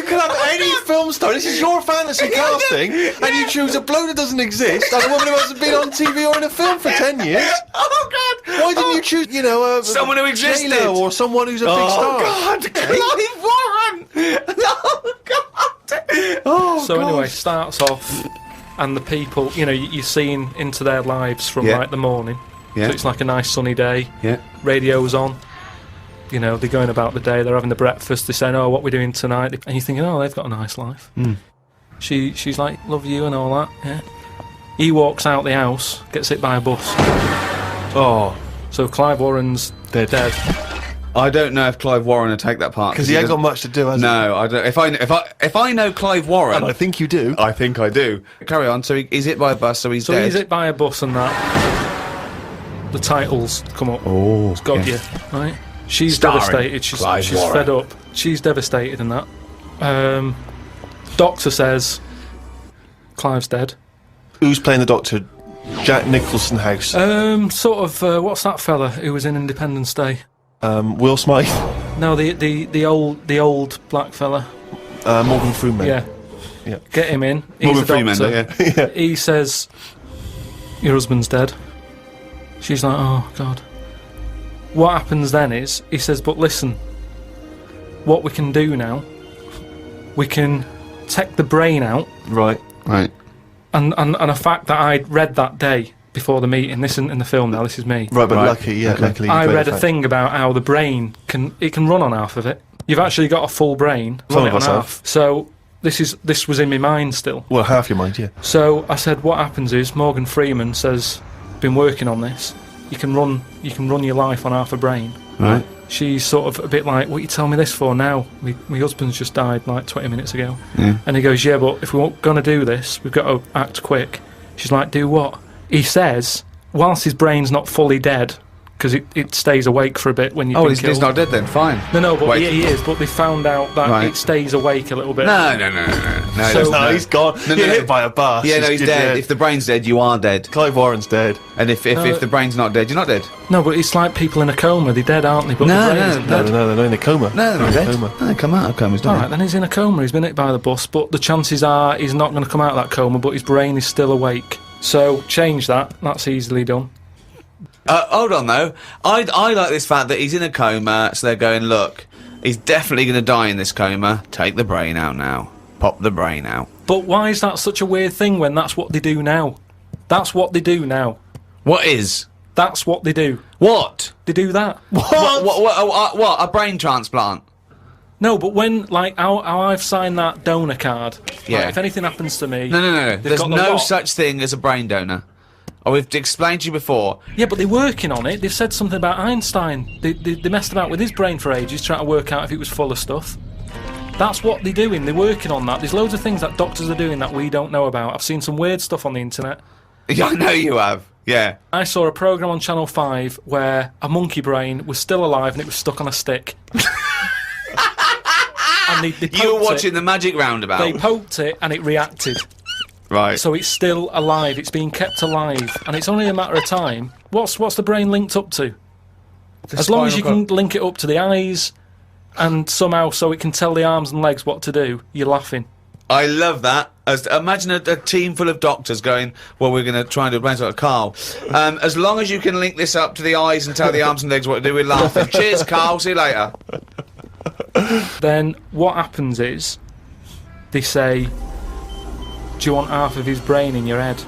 could have any film star. This is your fantasy casting, and you choose a bloke that doesn't exist and a woman who hasn't been on TV or in a film for 10 years. Oh God! Why didn't you choose, someone who existed, J-Lo or someone who's a big star? God, Clive Warren! Oh God! Oh, So God. anyway, starts off, and the people, you're seeing into their lives from Yeah. like the morning. Yeah. So it's like a nice sunny day. Yeah. Radio's on. They're going about the day. They're having the breakfast. They're saying, "Oh, what we're doing tonight?" And you're thinking, "Oh, they've got a nice life." She's like, "Love you" and all that. Yeah. He walks out the house, gets hit by a bus. Oh, So Clive Warren's dead. I don't know if Clive Warren would take that part because he ain't got doesn't- much to do, has he? No, I don't. If I know Clive Warren, And I think you do. I think I do. Carry on. So he's hit by a bus, so he's So dead. he's hit by a bus and that. The titles come up. Oh, It's got yeah. you, right? She's Starring devastated. She's Clive Warren. fed up. She's devastated in that. Doctor says Clive's dead. Who's playing the Doctor? Jack Nicholson House. Sort of. What's that fella who was in Independence Day? Will Smythe. No, the old black fella. Morgan Freeman. Yeah. Yeah. Get him in. He's Morgan a doctor. Freeman, yeah. He says, "Your husband's dead." She's like, "Oh God." What happens then is he says, "But listen, what we can do now, we can take the brain out." Right. Right. And a fact that I'd read that day before the meeting. This isn't in the film now. This is me. Right, but Right. luckily you I played read the a fact. thing about how the brain can run on half of it. You've actually got a full brain. Some Run of it us on have. half. So this was in my mind still. Well, half your mind, yeah. So I said, what happens is Morgan Freeman says, "Been working on this. You can run your life on half a brain." Right. She's sort of a bit like, "What you tell me this for now? My husband's just died like 20 minutes ago." Yeah. And he goes, "Yeah, but if we're going to do this, we've got to act quick." She's like, "Do what?" He says, whilst his brain's not fully dead, because it stays awake for a bit when you've Oh, been he's killed. not dead then. Fine. No, but Wait. he is. But they found out that Right. it stays awake a little bit. No. So- that's- No, he's gone. No, You're no. hit by a bus. Yeah, no, he's You're dead. If the brain's dead, you are dead. Clive Warren's dead. And if the brain's not dead, you're not dead. No, but it's like people in a coma. They're dead, aren't they? But No, the brain no, isn't No, dead. they're not in a coma. No, they're not in a dead. coma. No, they come out of coma. He's All not right, then he's in a coma. He's been hit by the bus, but the chances are he's not going to come out of that coma. But his brain is still awake. So change that. That's easily done. Hold on though. I like this fact that he's in a coma, so they're going, look, he's definitely going to die in this coma. Take the brain out now. Pop the brain out. But why is that such a weird thing when that's what they do now? That's what they do now. What is? That's what they do. What? They do that. What? A brain transplant? No, but when, like, how I've signed that donor card, Yeah. like, if anything happens to me... No. they've There's got the no lot. such thing as a brain donor. Oh, we've explained to you before. Yeah, but they're working on it. They've said something about Einstein. They messed about with his brain for ages, trying to work out if it was full of stuff. That's what they're doing. They're working on that. There's loads of things that doctors are doing that we don't know about. I've seen some weird stuff on the internet. Yeah, I know you have. Yeah. I saw a programme on Channel 5 where a monkey brain was still alive and it was stuck on a stick. And they You were poked watching it. the Magic Roundabout. They poked it and it reacted. Right. So it's still alive. It's being kept alive, and it's only a matter of time. What's the brain linked up to? As long as you can link it up to the eyes, and somehow so it can tell the arms and legs what to do, you're laughing. I love that. Imagine a team full of doctors going, well, we're going to try and do a brain transplant. Carl, as long as you can link this up to the eyes and tell the arms and legs what to do, we're laughing. Cheers, Carl. See you later. Then what happens is they say, "Do you want half of his brain in your head?"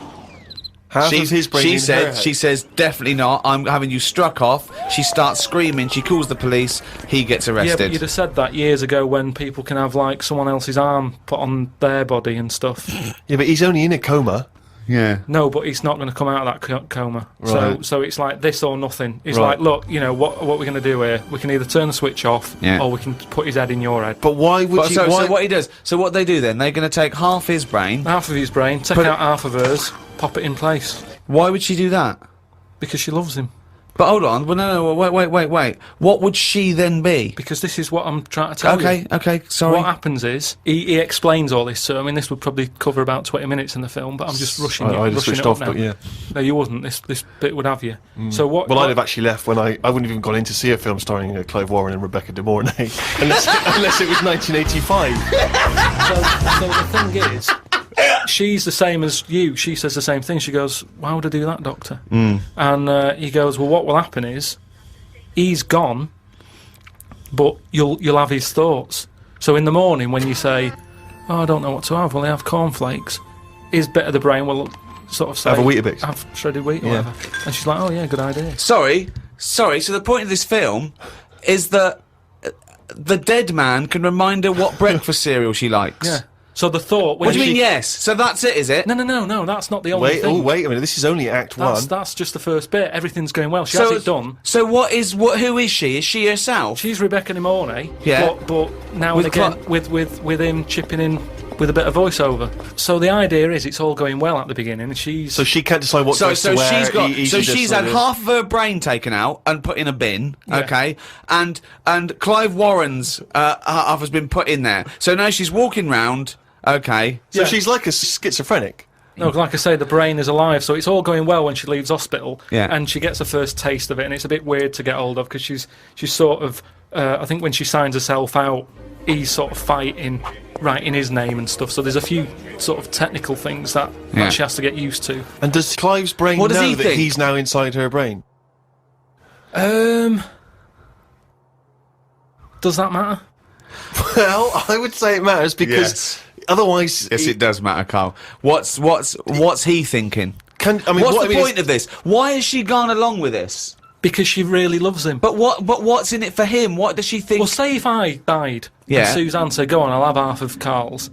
Half of his brain in her head. She says, definitely not. I'm having you struck off. She starts screaming. She calls the police. He gets Yeah, but arrested. you'd have said that years ago when people can have like someone else's arm put on their body and stuff. Yeah, but he's only in a coma. Yeah. No, but he's not going to come out of that coma. Right. So it's like this or nothing. It's Right. like, look, you know what we're going to do here? We can either turn the switch off, Yeah. or we can put his head in your head. But why would But you... so why... what he does? So what they do then? They're going to take half his brain. Half of his brain, take Put it- out half of hers, pop it in place Why would she do that? because she loves him. But hold on, well, no, wait. What would she then be? Because this is what I'm trying to tell you. Okay, sorry. What happens is, he explains all this to her. I mean, this would probably cover about 20 minutes in the film, but I'm just rushing it. I just rushing switched it up off, now. but yeah. No, you wouldn't. This bit would have you. So what... Well, what, I'd have actually left when I wouldn't have even gone in to see a film starring Clive Warren and Rebecca De Mornay, unless it was 1985. so the thing is, she's the same as you. She says the same thing. She goes, "Why would I do that, Doctor?" And he goes, "Well, what will happen is, he's gone, but you'll have his thoughts. So in the morning when you say, 'Oh, I don't know what to have,' well, I have cornflakes. His bit of the brain will sort of say, Have a Weetabix. have shredded wheat or Yeah. whatever." And she's like, "Oh yeah, good idea." Sorry. So the point of this film is that the dead man can remind her what breakfast cereal she likes. Yeah. So the thought. When What do you she- mean? Yes. So that's it, is it? No. That's not the only Wait, thing. wait a minute. This is only Act One. That's just the first bit. Everything's going well. She has it done. So who is she? Is she herself? She's Rebecca De Mornay. Yeah. But now With and again, with him chipping in with a bit of voiceover. So the idea is it's all going well at the beginning, and she's... So she can't decide what So dress to wear. she's had half of her brain taken out and put in a bin, Yeah. okay? And Clive Warren's half has been put in there. So now she's walking round, okay? So Yeah. she's like a schizophrenic. No, like I say, the brain is alive, so it's all going well when she leaves hospital, Yeah. and she gets her first taste of it, and it's a bit weird to get hold of, because she's sort of... I think when she signs herself out, he's sort of fighting, writing his name and stuff, so there's a few sort of technical things that she has to get used to. And does Clive's brain What does know he that think? he's now inside her brain? Does that matter? Well, I would say it matters because Yes. otherwise... Yes, it does matter, Carl. What's he thinking? What's What's the point of this? Why has she gone along with this? Because she really loves him. But what's in it for him? What does she think? Well, say if I died, Yeah. and Suzanne said, "Go on, I'll have half of Carl's,"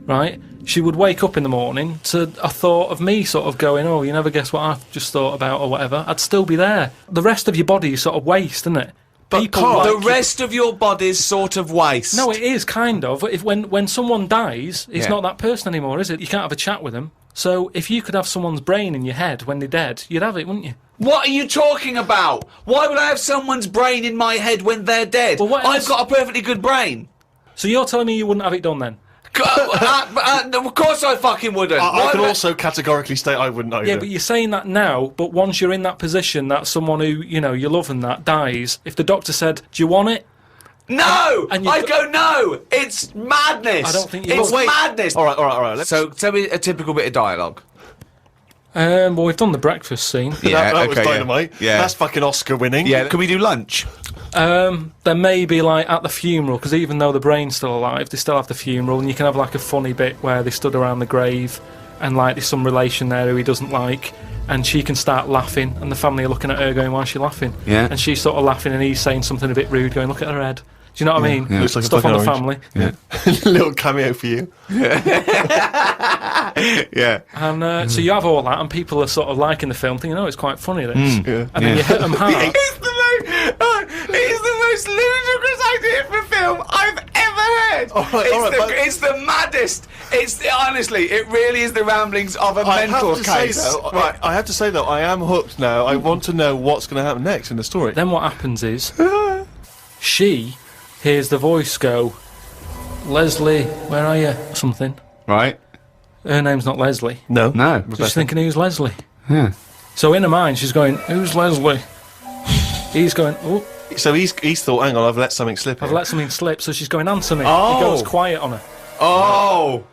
right? She would wake up in the morning to a thought of me sort of going, "Oh, you never guess what I've just thought about," or whatever. I'd still be there. The rest of your body is sort of waste, isn't it? But Carl, the rest of your body's sort of waste. No, it is kind of. If when someone dies, it's Yeah. not that person anymore, is it? You can't have a chat with them. So if you could have someone's brain in your head when they're dead, you'd have it, wouldn't you? What are you talking about? Why would I have someone's brain in my head when they're dead? Well, what I've else- got a perfectly good brain. So you're telling me you wouldn't have it done then? Of course I fucking wouldn't. I Why can would also categorically state I wouldn't either. Yeah, but you're saying that now, but once you're in that position that someone who, you know, you love and that dies, if the doctor said, "Do you want it?" No! And you I'd go- go, no! It's madness! I don't think you It's would. madness! All right. Let's... So, tell me a typical bit of dialogue. Well, we've done the breakfast scene. that was dynamite. Yeah. That's fucking Oscar winning. Yeah, can we do lunch? There may be like at the funeral, because even though the brain's still alive, they still have the funeral, and you can have like a funny bit where they stood around the grave, and like there's some relation there who he doesn't like, and she can start laughing, and the family are looking at her going, "Why is she laughing?" Yeah. And she's sort of laughing, and he's saying something a bit rude, going, "Look at her head." Do you know what I mean? Yeah. Looks like a Stuff on the fucking family. Yeah. Little cameo for you. Yeah. And so you have all that, and people are sort of liking the film, thinking, "Oh, it's quite funny, this." Yeah. And then you hit them hard. It's the most ludicrous idea for film I've ever heard. It's the maddest. Honestly, it really is the ramblings of a mental case. I have to say though, I am hooked now. I want to know what's going to happen next in the story. Then what happens is, she hears the voice go, "Leslie, where are you?" Something. Right? Her name's not Leslie. No. No. So she's thinking, "Who's Leslie?" Yeah. So in her mind, she's going, "Who's Leslie?" He's going, "Oh, So he's thought, hang on, I've let something slip. I've here. let something slip." So she's going, "Answer me." Oh. He goes quiet on her. Oh!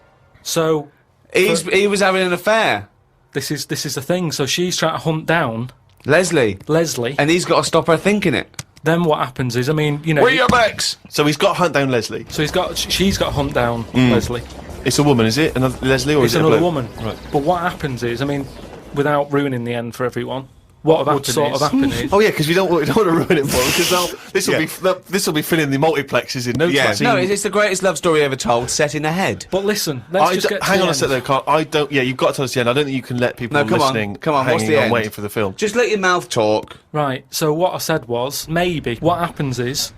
So He was having an affair. this is the thing. So she's trying to hunt down Leslie. Leslie. And he's got to stop her thinking it. Then what happens is, I mean, you know. Where your backs? So he's got to hunt down Leslie. So she's got to hunt down Leslie. It's a woman, is it? Another Leslie, or It's is it a another bloke? woman. Right. But what happens is, I mean, without ruining the end for everyone, what would sort of happen is. Oh yeah, because we don't want to ruin it for them because this will be filling the multiplexes in no time. No, it's the greatest love story ever told, set in a head. But listen, let's just get to hang the on a end. sec though, Carl. I don't. Yeah, you've got to tell us the end. I don't think you can let people No, come on, listening come on, what's hanging the on end? waiting for the film. Just let your mouth talk. Right, so what I said was, maybe what happens is,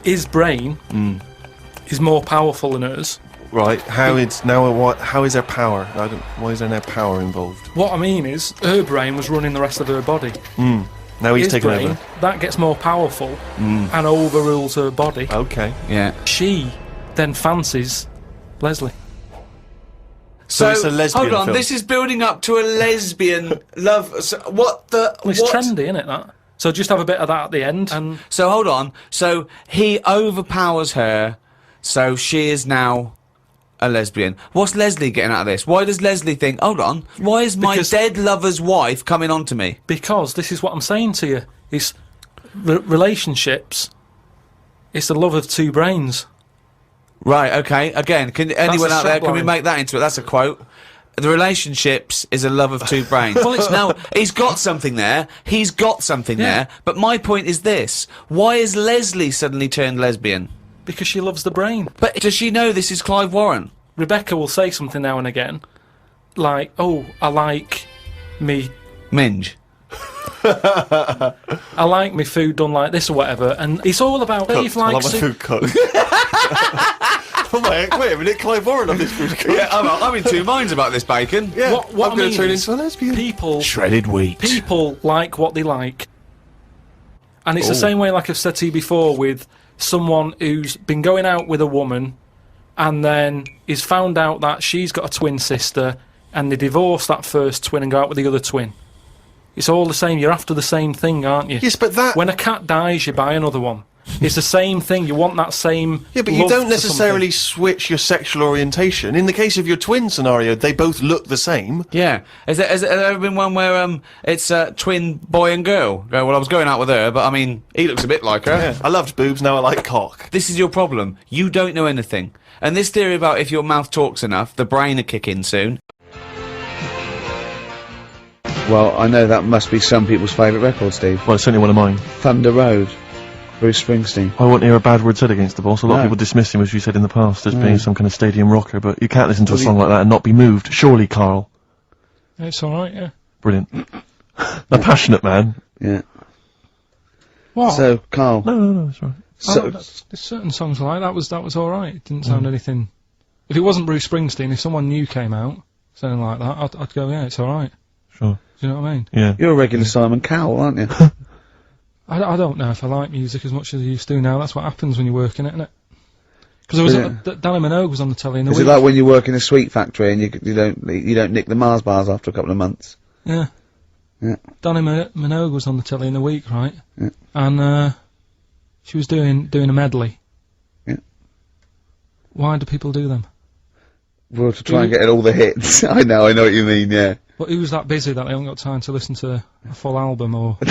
his brain is more powerful than hers. Right. How is there power? Why is there no power involved? What I mean is, her brain was running the rest of her body. Now he's his taken brain, over. that gets more powerful and overrules her body. Okay. Yeah. She then fancies Leslie. So it's a lesbian hold on, film. this is building up to a lesbian love. So what the? Well, it's what? trendy, isn't it, that? So just have a bit of that at the end, and So hold on. So he overpowers her, so she is now a lesbian. What's Leslie getting out of this? Why does Leslie think, hold on, why is my Because- dead lover's wife coming on to me? because this is what I'm saying to you, is relationships, it's the love of two brains. Right, okay. Again, can anyone the out there, can we subline. make that into it? That's a quote. The relationships is a love of two brains. Well, it's- now, he's got something there. He's got something there. But my point is this. Why is Leslie suddenly turned lesbian? Because she loves the brain. But does she know this is Clive Warren? Rebecca will say something now and again, like, oh, I like me Minge. I like my food done like this or whatever, and it's all about Dave I love likes my it. food cooked. Oh my, wait a minute, Clive Warren on this food cooked. Yeah, I'm in two minds about this bacon. Yeah, What I'm I going mean to turn is into a lesbian. People Shredded wheat. people like what they like, and it's the same way, like I've said to you before, with someone who's been going out with a woman, and then is found out that she's got a twin sister, and they divorce that first twin and go out with the other twin. It's all the same. You're after the same thing, aren't you? Yes, but that... When a cat dies, you buy another one. It's the same thing. You want that same. Yeah, but you love don't for necessarily something. switch your sexual orientation. In the case of your twin scenario, they both look the same. Yeah. Has there ever been one where it's a twin boy and girl? Go, well, I was going out with her, but I mean, he looks a bit like her. Yeah, I loved boobs, now I like cock. This is your problem. You don't know anything. And this theory about if your mouth talks enough, the brain will kick in soon. Well, I know that must be some people's favourite record, Steve. Well, it's certainly one of mine. Thunder Road, Bruce Springsteen. I won't hear a bad word said against the boss. A lot No. of people dismiss him, as you said in the past, as being some kind of stadium rocker, but you can't listen to a song like that and not be moved. Surely, Carl. It's all right, yeah. Brilliant. A passionate man. Yeah. What? So, Carl. No, it's right. There's certain songs like that was all right. It didn't sound anything. If it wasn't Bruce Springsteen, if someone new came out sounding like that, I'd go, yeah, it's all right. Sure. Do you know what I mean? Yeah. You're a regular Simon Cowell, aren't you? I don't know if I like music as much as I used to now. That's what happens when you work in it, isn't it? Because I was Danny Minogue was on the telly in the Is week. it like when you work in a sweet factory and you don't nick the Mars bars after a couple of months? Yeah. Yeah. Danny Minogue was on the telly in the week, right? Yeah. And she was doing a medley. Yeah. Why do people do them? Well, to try and get all the hits. I know what you mean, yeah. But who's that busy that they haven't got time to listen to a full album or? But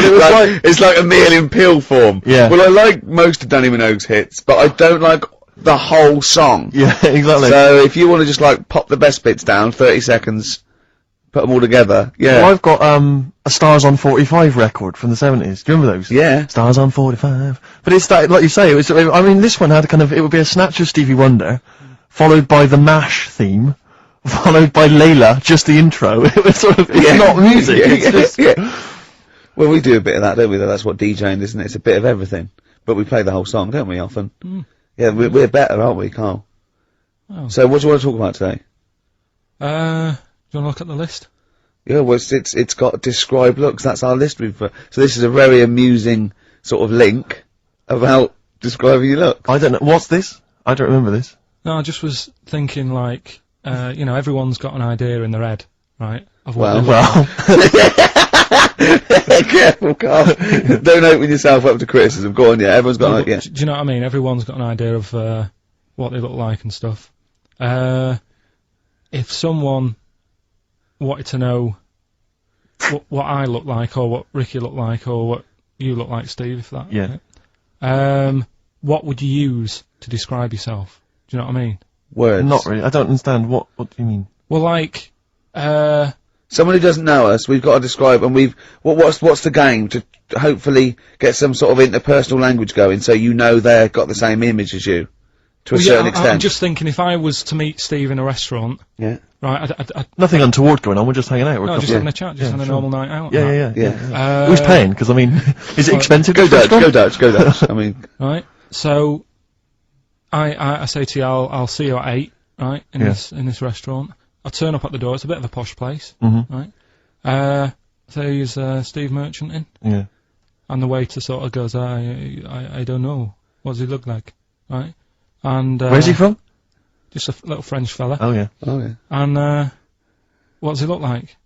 it was it's like a meal in pill form. Yeah. Well, I like most of Danny Minogue's hits, but I don't like the whole song. Yeah, exactly. So if you want to just like pop the best bits down, 30 seconds, put them all together. Yeah. Well, I've got a Stars on 45 record from the 70s. Do you remember those? Yeah. Stars on 45. But it's that, like you say, it was. I mean, this one had kind of. It would be a snatch of Stevie Wonder, followed by the MASH theme, followed by Layla, just the intro. It was sort of. It's not music. It's just. Yeah. Well, we do a bit of that, don't we? That's what DJing is, isn't it? It's a bit of everything. But we play the whole song, don't we, often? Yeah, we're better, aren't we, Carl? Oh. So what do you want to talk about today? Do you want to look at the list? Yeah, well, it's got describe looks. That's our list we've put. So this is a very amusing sort of link about describing your look. I don't know. What's this? I don't remember this. No, I just was thinking like, everyone's got an idea in their head, right? Of what they look Well. Careful, Carl. Don't open yourself up to criticism. Go on, yeah. Everyone's got an idea. Do you know what I mean? Everyone's got an idea of what they look like and stuff. If someone wanted to know what I look like, or what Ricky looked like, or what you look like, Steve, if that. Yeah. What would you use to describe yourself? Do you know what I mean? Words. Not really. I don't understand. What do you mean? Well, like, Someone who doesn't know us, we've got to describe, and what's the game to hopefully get some sort of interpersonal language going, so you know they've got the same image as you, to a certain extent. I'm just thinking, if I was to meet Steve in a restaurant, Yeah. right, I'd Nothing untoward going on. We're just hanging out. We're no, a just couple- having a chat, just having a normal night out. and that. Yeah. Who's paying? Because I mean, is it expensive? Go this restaurant? Dutch. I mean, Right. So, I say to you, I'll see you at 8, right, in this restaurant. I turn up at the door. It's a bit of a posh place, right? say he's Steve Merchant in, Yeah. and the waiter sort of goes, I don't know, what does he look like, right? And Where's he from? just a little French fella. Oh yeah. Oh yeah. And what does he look like?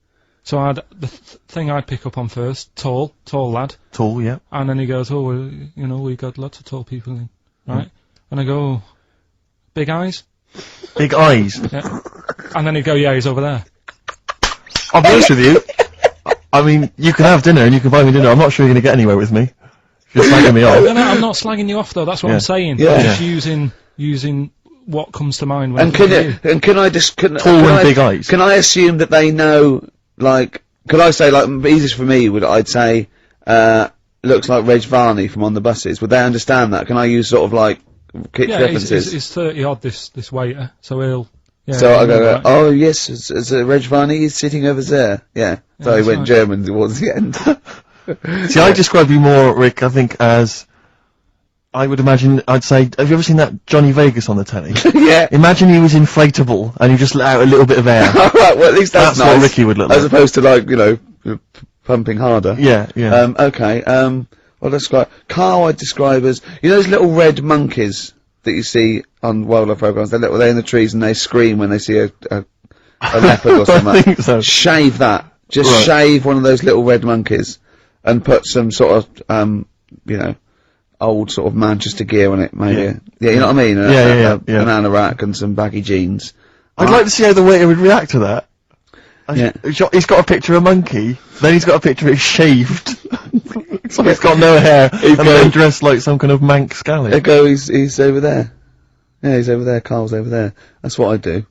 So the thing I'd pick up on first, tall lad, Tall, yeah. and then he goes, oh, well, you know, we got lots of tall people in, right? And I go, oh, big eyes, Big eyes. yeah. And then he'd go, yeah, he's over there. I'll be honest with you. I mean, you can have dinner and you can buy me dinner. I'm not sure you're going to get anywhere with me. You're slagging me off. No, I'm not slagging you off though. That's what Yeah. I'm saying. Yeah. I'm just using what comes to mind when. And I think of you. can I just Tall and big eyes. Can I assume that they know, like, could I say, like, easiest for me would, I'd say, looks like Reg Varney from On the Buses. Would they understand that? Can I use sort of, like, kick Yeah, references? he's 30 odd, this waiter, so he'll. Yeah, So I he'll know go, that. oh yes, it's Reg Varney, he's sitting over there. Yeah. So he that's went right. German towards the end. See, I describe you more, Rick, I think, as... I would imagine, I'd say, have you ever seen that Johnny Vegas on the telly? Yeah. Imagine he was inflatable and you just let out a little bit of air. Alright, well at least that's That's what nice. Ricky would look As like. opposed to, like, you know, pumping harder. Yeah, yeah. Okay, well, describe KARL I'd describe as, you know those little red monkeys that you see on wildlife programs? They're in the trees and they scream when they see a leopard or something. I think so. Shave that. Just Right. shave one of those little red monkeys and put some sort of, you know, old sort of Manchester gear on it, maybe. Yeah. Yeah, you know what I mean? Yeah. An anorak and some baggy jeans. I'd like to see how the waiter would react to that. Yeah. He's got a picture of a monkey, then he's got a picture of it shaved. So he's got no hair, and then dressed like some kind of Manx There scally. go, he's over there. Yeah, he's over there, KARL's over there. That's what I'd do.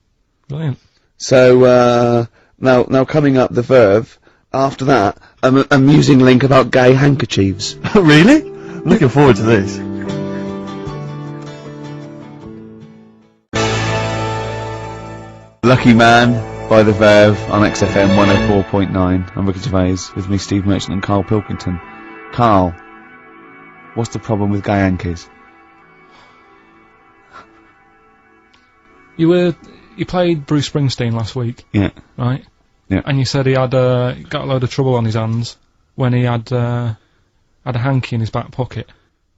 Brilliant. So, now coming up the verve, after that, an amusing link about gay handkerchiefs. Really? I'm looking forward to this. Lucky Man by the Verve on XFM 104.9. I'm Ricky Gervais, with me Steve Merchant and Carl Pilkington. Carl, what's the problem with gay Yankees? You played Bruce Springsteen last week, Yeah. right? Yeah. And you said he had got a load of trouble on his hands when he had a hanky in his back pocket.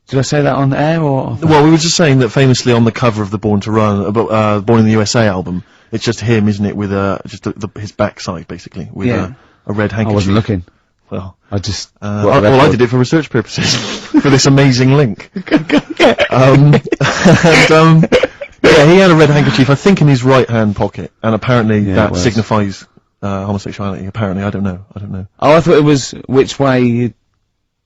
Did I say that on air or? Well, we were just saying that famously on the cover of the Born to Run, Born in the USA album, it's just him, isn't it, with just his backside basically, with Yeah. a red handkerchief. I wasn't looking. Well, I just. I did it for research purposes, for this amazing link. And, yeah, he had a red handkerchief, I think, in his right hand pocket, and apparently Yeah, it that was. signifies homosexuality. Apparently, I don't know. Oh, I thought it was which way you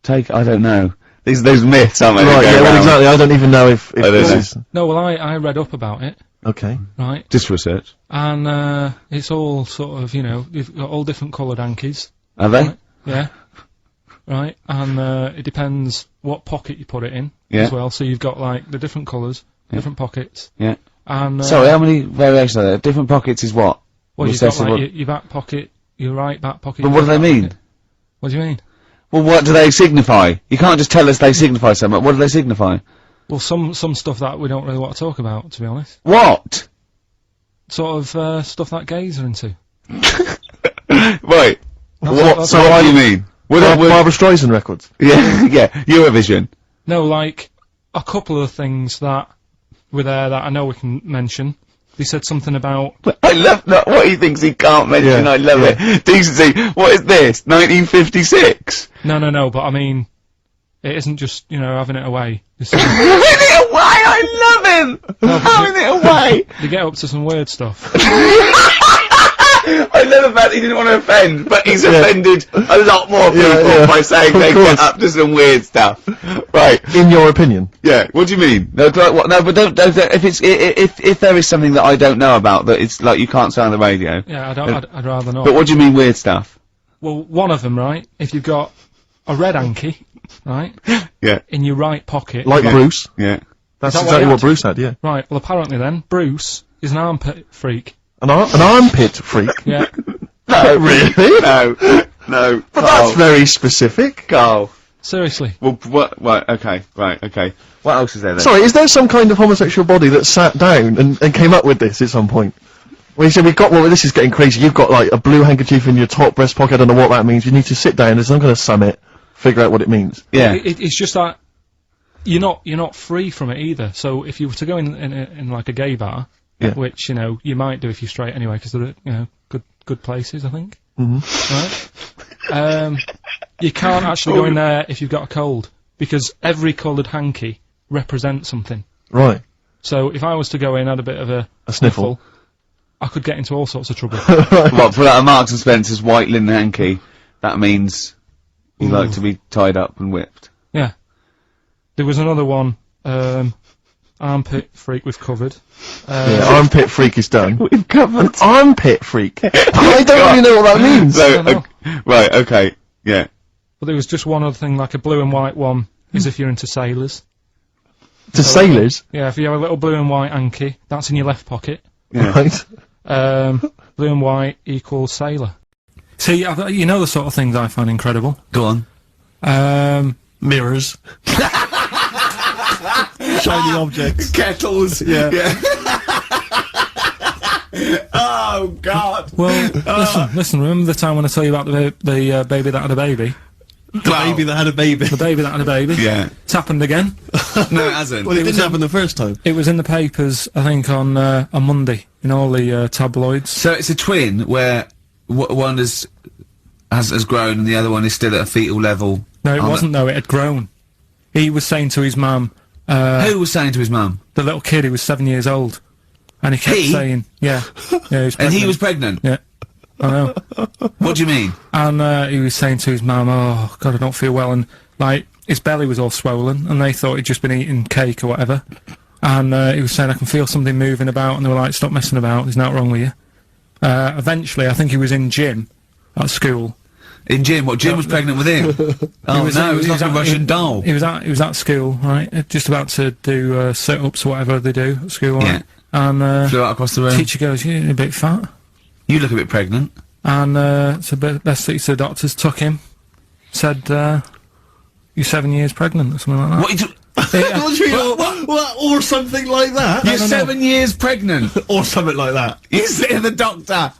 take. I don't know. These myths, aren't they? Right, that go yeah, well, around? exactly. I don't even know if I don't this know. is No, well, I read up about it, okay. right? Just research. And it's all sort of, you know, you've got all different coloured hankies. Are they? Right? Yeah. Right, and it depends what pocket you put it in Yeah. as well. So you've got like the different colours, different pockets, Yeah. and Sorry, how many variations are there? Different pockets is what? well, you've What's got that- like your back pocket, your right back pocket. But your what do they left back mean? pocket. What do you mean? Well, what do they signify? You can't just tell us they signify something. What do they signify? Well, some stuff that we don't really want to talk about, to be honest. What? Sort of stuff that gays are into. Right. That's So what do you mean? Barbara Streisand records. Yeah, yeah, Eurovision. No, like a couple of things that were there that I know we can mention. They said something about I love that, what he thinks he can't mention, Yeah, I love it. Decency, what is this? 1956? no, but I mean, it isn't just, you know, having it away. It's, Having it away, I love him! No, but Having it away! they get up to some weird stuff. I love the fact he didn't want to offend, but he's offended a lot more people yeah. by saying Of they course. get up to some weird stuff. Right. In your opinion. Yeah, what do you mean? No, no, but don't, if there is something that I don't know about that it's like you can't say on the radio. Yeah, I'd rather not. But what do you mean weird stuff? Well, one of them, right? If you've got a red hanky, right, Yeah, in your right pocket, Like Bruce. yeah. That's that what exactly he what had? Bruce had, yeah. right? Well, apparently then Bruce is an armpit freak. An armpit freak. Yeah. No, Really? No, no. But that's very specific. Carl. Seriously. Well, what? Right, okay, right, okay. What else is there then? Sorry, is there some kind of homosexual body that sat down and came up with this at some point? Well, you said we've got, well, this is getting crazy. You've got, like, a blue handkerchief in your top breast pocket. I don't know what that means. You need to sit down. There's some kind of summit. Figure out what it means. Yeah. It's just that you're not free from it either. So if you were to go in like a gay bar, Yeah. which, you know, you might do if you're straight anyway, because they're, you know, good places, I think. Right? You can't actually go in there if you've got a cold, because every coloured hanky represents something. Right. So if I was to go in, had a bit of a sniffle, I could get into all sorts of trouble. What, for that Marks and Spencer's white linen hanky, that means you like to be tied up and whipped. Yeah. There was another one, armpit freak we've covered. Yeah, armpit freak is done. We've covered. Armpit freak? I don't really know what that means. So, right, okay, yeah. But there was just one other thing, like a blue and white one, is if you're into sailors. To sailors? Yeah, if you have a little blue and white hanky, that's in your left pocket. Yeah. Right. Blue and white equals sailor. See, you know the sort of things I find incredible. Go on. Mirrors. Shiny objects. Kettles. Yeah. Oh, God. Well, listen, remember the time when I tell you about the baby that had a baby? The baby that had a baby. The baby that had a baby? Yeah. It's happened again. No, it hasn't. Well, it didn't happen the first time. It was in the papers, I think, on Monday, in all the tabloids. So it's a twin where one has grown and the other one is still at a fetal level. No, it wasn't, though. It had grown. He was saying to his mum... Who was saying to his mum? The little kid, he was 7 years old. And he kept saying... Yeah. Yeah, he was pregnant. And he was pregnant? Yeah. I know. What do you mean? And he was saying to his mum, oh, God, I don't feel well. And, like, his belly was all swollen, and they thought he'd just been eating cake or whatever. And he was saying, I can feel something moving about, and they were like, stop messing about, there's nothing wrong with you. Eventually, I think he was in gym at school. In Jim? What, Jim was pregnant with him? Oh, no, it was like a Russian doll. He was at school, right, just about to do sit-ups or whatever they do at school, right? And flew out across the room. Teacher goes, you're a bit fat. You look a bit pregnant. And so best thing to the doctors took him, said, you're 7 years pregnant, or something like that. What? What do you mean? What? Or something like that? You're 7 years pregnant. Or something like that. You say to the doctor,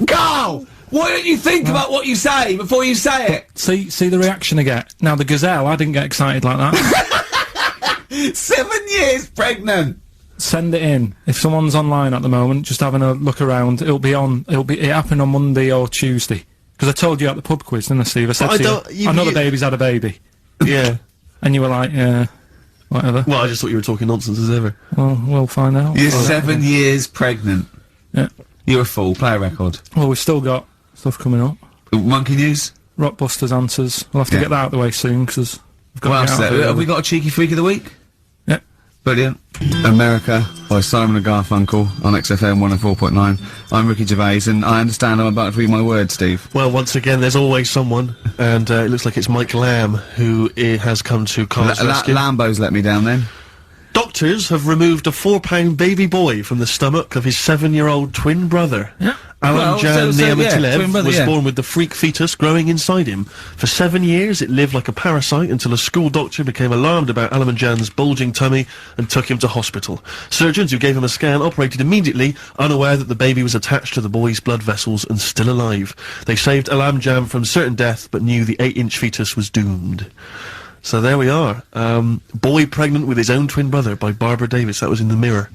Carl, why don't you think about what you say before you say it? See the reaction I get. Now the gazelle, I didn't get excited like that. 7 years pregnant. Send it in. If someone's online at the moment, just having a look around, it happened on Monday or Tuesday. Because I told you at the pub quiz, didn't I, Steve? I said to you, I know the baby's had a baby. Yeah. And you were like, yeah, whatever. Well, I just thought you were talking nonsense as ever. Well, we'll find out. You're 7 years pregnant. Yeah. You're a fool. Play a record. Well, we've still got stuff coming up. Monkey News? Rockbusters answers. We'll have to get that out of the way soon, because we've got to get out of Have we got a cheeky freak of the week? Yeah. Brilliant. America by Simon and Garfunkel on XFM 104.9. I'm Ricky Gervais, and I understand I'm about to read my words, Steve. Well, once again, there's always someone, and it looks like it's Mike Lamb who has come to Carl's rescue. Lambo's let me down then. Doctors have removed a 4-pound baby boy from the stomach of his 7-year-old twin brother. Yeah. Alan Jan Niamatilev was yeah. born with the freak fetus growing inside him. For 7 years, it lived like a parasite until a school doctor became alarmed about Alan Jan's bulging tummy and took him to hospital. Surgeons who gave him a scan operated immediately, unaware that the baby was attached to the boy's blood vessels and still alive. They saved Alan Jan from certain death, but knew the 8-inch fetus was doomed. So there we are. Boy pregnant with his own twin brother by Barbara Davis. That was in the Mirror,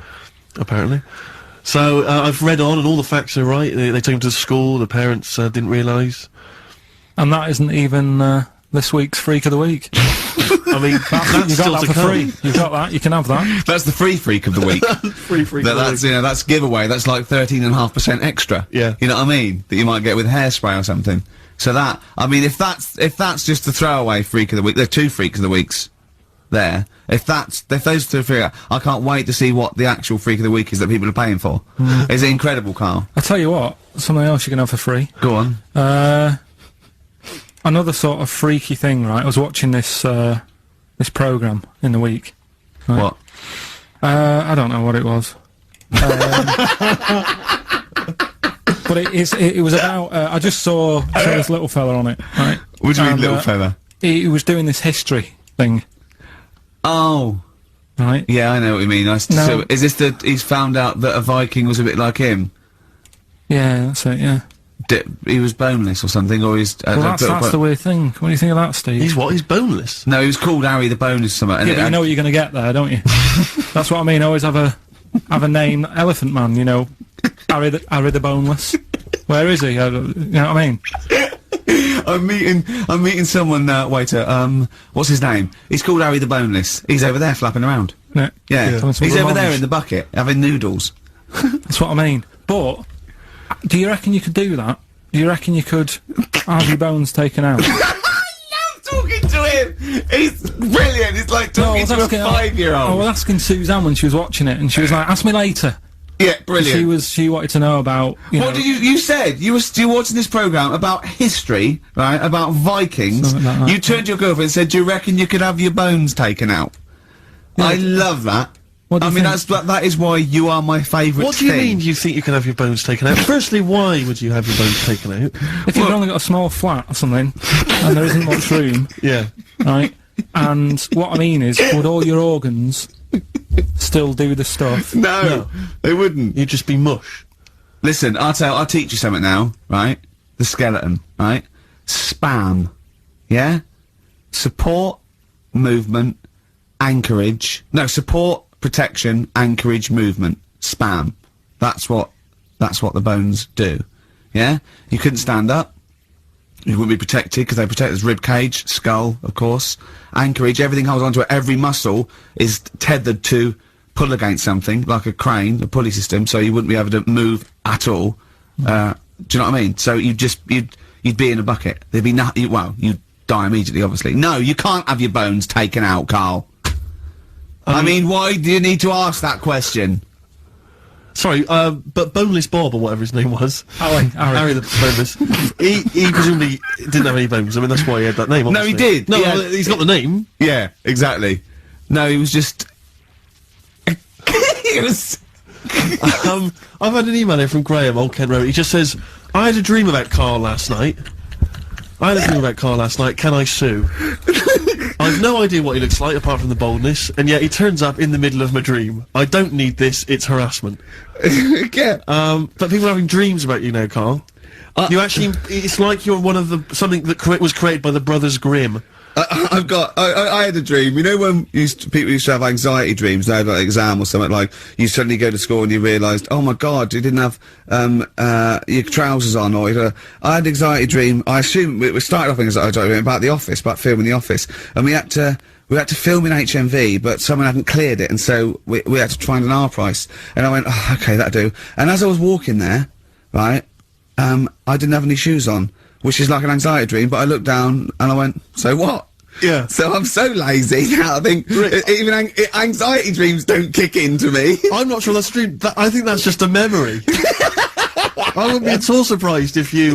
apparently. So, I've read on and all the facts are right. They took him to school, the parents didn't realise. And that isn't even this week's Freak of the Week. I mean, that's you still got that to for come. free. You've got that, you can have that. That's the free freak of the week. Free freak of the That's, week. you know, that's giveaway. That's like 13.5% extra. Yeah. You know what I mean? That you might get with hairspray or something. So that, I mean, if that's just the throwaway freak of the week, there are 2 freaks of the weeks there. If those 2 freak, I can't wait to see what the actual freak of the week is that people are paying for. Is it incredible, Carl? I'll tell you what, something else you can have for free. Go on. Another sort of freaky thing, right? I was watching this programme in the week. Right? What? I don't know what it was. But it was about, I just saw this little fella on it, right? What do you mean, little fella? He was doing this history thing, Oh. right? Yeah, I know what you mean. So is this he's found out that a Viking was a bit like him? Yeah, that's it, yeah. He was boneless or something, or he's... Well, that's the weird thing. What do you think of that, Steve? He's what? He's boneless? No, he was called Harry the Boneless or something. Yeah, but you know what you're gonna get there, don't you? That's what I mean, always have a name, Elephant Man, you know. Harry the Boneless. Where is he? You know what I mean? I'm meeting someone, waiter, what's his name? He's called Harry the Boneless. He's over there flapping around. Yeah. Yeah. Coming to He's over lunch. there in the bucket, having noodles. That's what I mean. But, do you reckon you could do that? Do you reckon you could have your bones taken out? I love talking to him! He's brilliant! It's like talking to a 5-year-old. I was asking Suzanne when she was watching it, and she was like, ask me later. Yeah, brilliant. She wanted to know about, What did you said? You were watching this programme about history, right? About Vikings. Something like that, You turned to your girlfriend and said, do you reckon you could have your bones taken out? Yeah. I love that. What do I you mean, think? that is why you are my favourite What do you mean you think you can have your bones taken out? Firstly, why would you have your bones taken out? If you've only got a small flat or something, and there isn't much room, Yeah. right? And what I mean is, would all your organs still do the stuff? No, they wouldn't. You'd just be mush. Listen, I'll teach you something now, right? The skeleton, right? Spam, yeah? Support, movement, anchorage. No, support, protection, anchorage, movement. Spam. That's what the bones do. Yeah? You couldn't stand up. You wouldn't be protected because they protect his rib cage, skull, of course. Anchorage, everything holds onto it. Every muscle is tethered to pull against something, like a crane, a pulley system, so you wouldn't be able to move at all. Do you know what I mean? So you'd be in a bucket. There'd be nothing. Well, you'd die immediately, obviously. No, you can't have your bones taken out, Carl. I mean, why do you need to ask that question? Sorry, but Boneless Bob, or whatever his name was. Harry. The Boneless. he presumably didn't have any bones. I mean, that's why he had that name, No, obviously. he did. No, He had- well, he's got the name. Yeah, exactly. No, he was just... he was... I've had an email here from Graham, Old Kent Road. He just says, I had a dream about KARL last night. Can I sue? I've no idea what he looks like, apart from the boldness, and yet he turns up in the middle of my dream. I don't need this, it's harassment. yeah. But people are having dreams about you now, KARL. You actually, it's like you're one of the, something that was created by the Brothers Grimm. I had a dream. You know when people used to have anxiety dreams, they had like an exam or something, like you suddenly go to school and you realised, oh my god, you didn't have your trousers on, or I had an anxiety dream. I assume we started off in anxiety dream about The Office, about filming The Office, and we had to film in HMV, but someone hadn't cleared it, and so we had to find an R price. And I went, oh, okay, that'll do. And as I was walking there, right, I didn't have any shoes on, which is like an anxiety dream, but I looked down and I went, so what? Yeah. So I'm so lazy now, I think even anxiety dreams don't kick into me. I'm not sure that's a dream. I think that's just a memory. I wouldn't be at all surprised if you,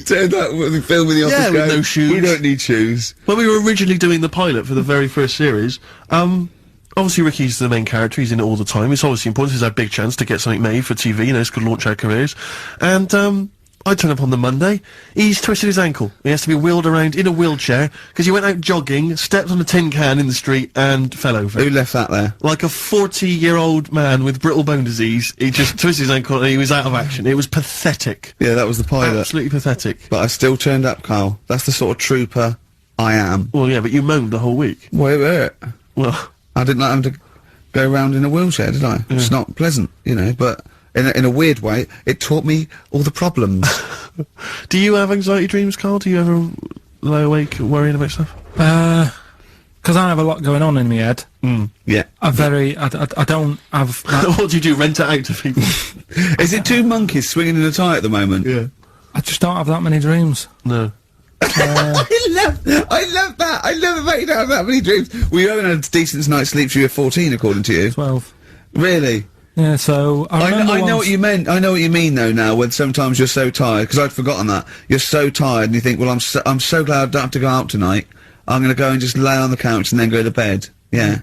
turned up with the film in The Office Yeah, with going, no shoes. we don't need shoes. when we were originally doing the pilot for the very first series, obviously Ricky's the main character, he's in it all the time, it's obviously important, this is our big chance to get something made for TV, you know, it's going to launch our careers, and, I turn up on the Monday, he's twisted his ankle, he has to be wheeled around in a wheelchair, because he went out jogging, stepped on a tin can in the street, and fell over. Who left that there? Like a 40-year-old man with brittle bone disease, he just twisted his ankle and he was out of action. It was pathetic. Yeah, that was the pilot. Absolutely pathetic. But I still turned up, Carl. That's the sort of trooper I am. Well, yeah, but you moaned the whole week. Wait. Well, I didn't like having to go around in a wheelchair, did I? It's not pleasant, you know, but in a weird way, it taught me all the problems. do you have anxiety dreams, Carl? Do you ever lie awake worrying about stuff? Because I have a lot going on in my head. Yeah. I don't have that. What do you do, rent it out to people? Is it two monkeys swinging in a tie at the moment? Yeah. I just don't have that many dreams. No. I love that. I love it, mate. You don't have that many dreams. We haven't had a decent night's sleep till you're 14, according to you. 12. Really? Yeah, so I remember I know once- what you meant. I know what you mean though now, when sometimes you're so tired, because I'd forgotten that. You're so tired and you think, well, I'm so glad I don't have to go out tonight. I'm going to go and just lay on the couch and then go to bed. Yeah.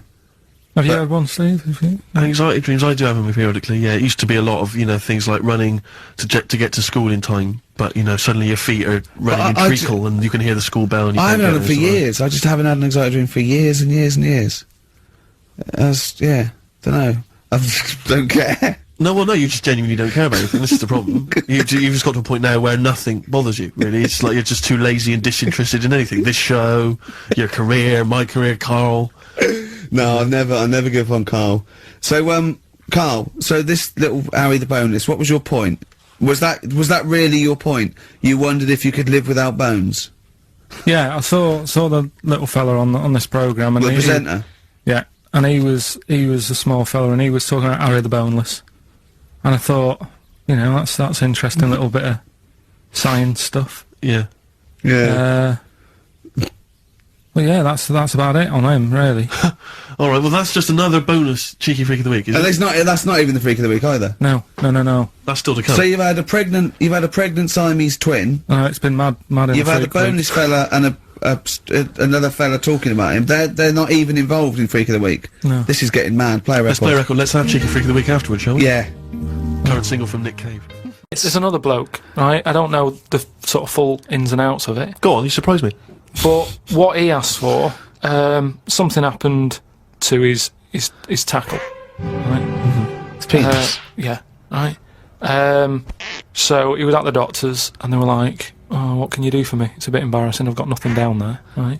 Have you had one, Steve? Have you? Anxiety dreams, I do have them periodically, yeah. It used to be a lot of, you know, things like running to get to school in time, but, you know, suddenly your feet are running in treacle and you can hear the school bell and you I can't haven't had get them for there, so- years. I just haven't had an anxiety dream for years and years and years. Yeah, don't know. I just don't care. No, well, no, you just genuinely don't care about anything. This is the problem. You've just got to a point now where nothing bothers you, really. It's like you're just too lazy and disinterested in anything. This show, your career, my career, Carl. No, I'll never give up on Carl. So, Carl, so this little Harry the Boneless, what was your point? Was that really your point? You wondered if you could live without bones? Yeah, I saw the little fella on this programme, and The presenter? yeah, and he was a small fella, and he was talking about Harry the Boneless, and I thought, you know, that's interesting little bit of science stuff. Yeah. Yeah. Well, yeah, that's about it on him, really. All right. Well, that's just another bonus cheeky freak of the week, is And it? that's not even the freak of the week either. No. That's still to come. So you've had a pregnant Siamese twin. It's been mad in You've the had a freak week. boneless fella and another fella talking about him. They're not even involved in freak of the week. No. This is getting mad. Play a record. Let's play a record. Let's have cheeky freak of the week afterwards, shall we? Yeah. Current single from Nick Cave. There's another bloke, right? I don't know the sort of full ins and outs of it, Go on, you surprised me. but what he asked for, something happened to his tackle, right? It's penis. Yeah, right. So he was at the doctor's, and they were like, "Oh, what can you do for me? It's a bit embarrassing. I've got nothing down there." Right.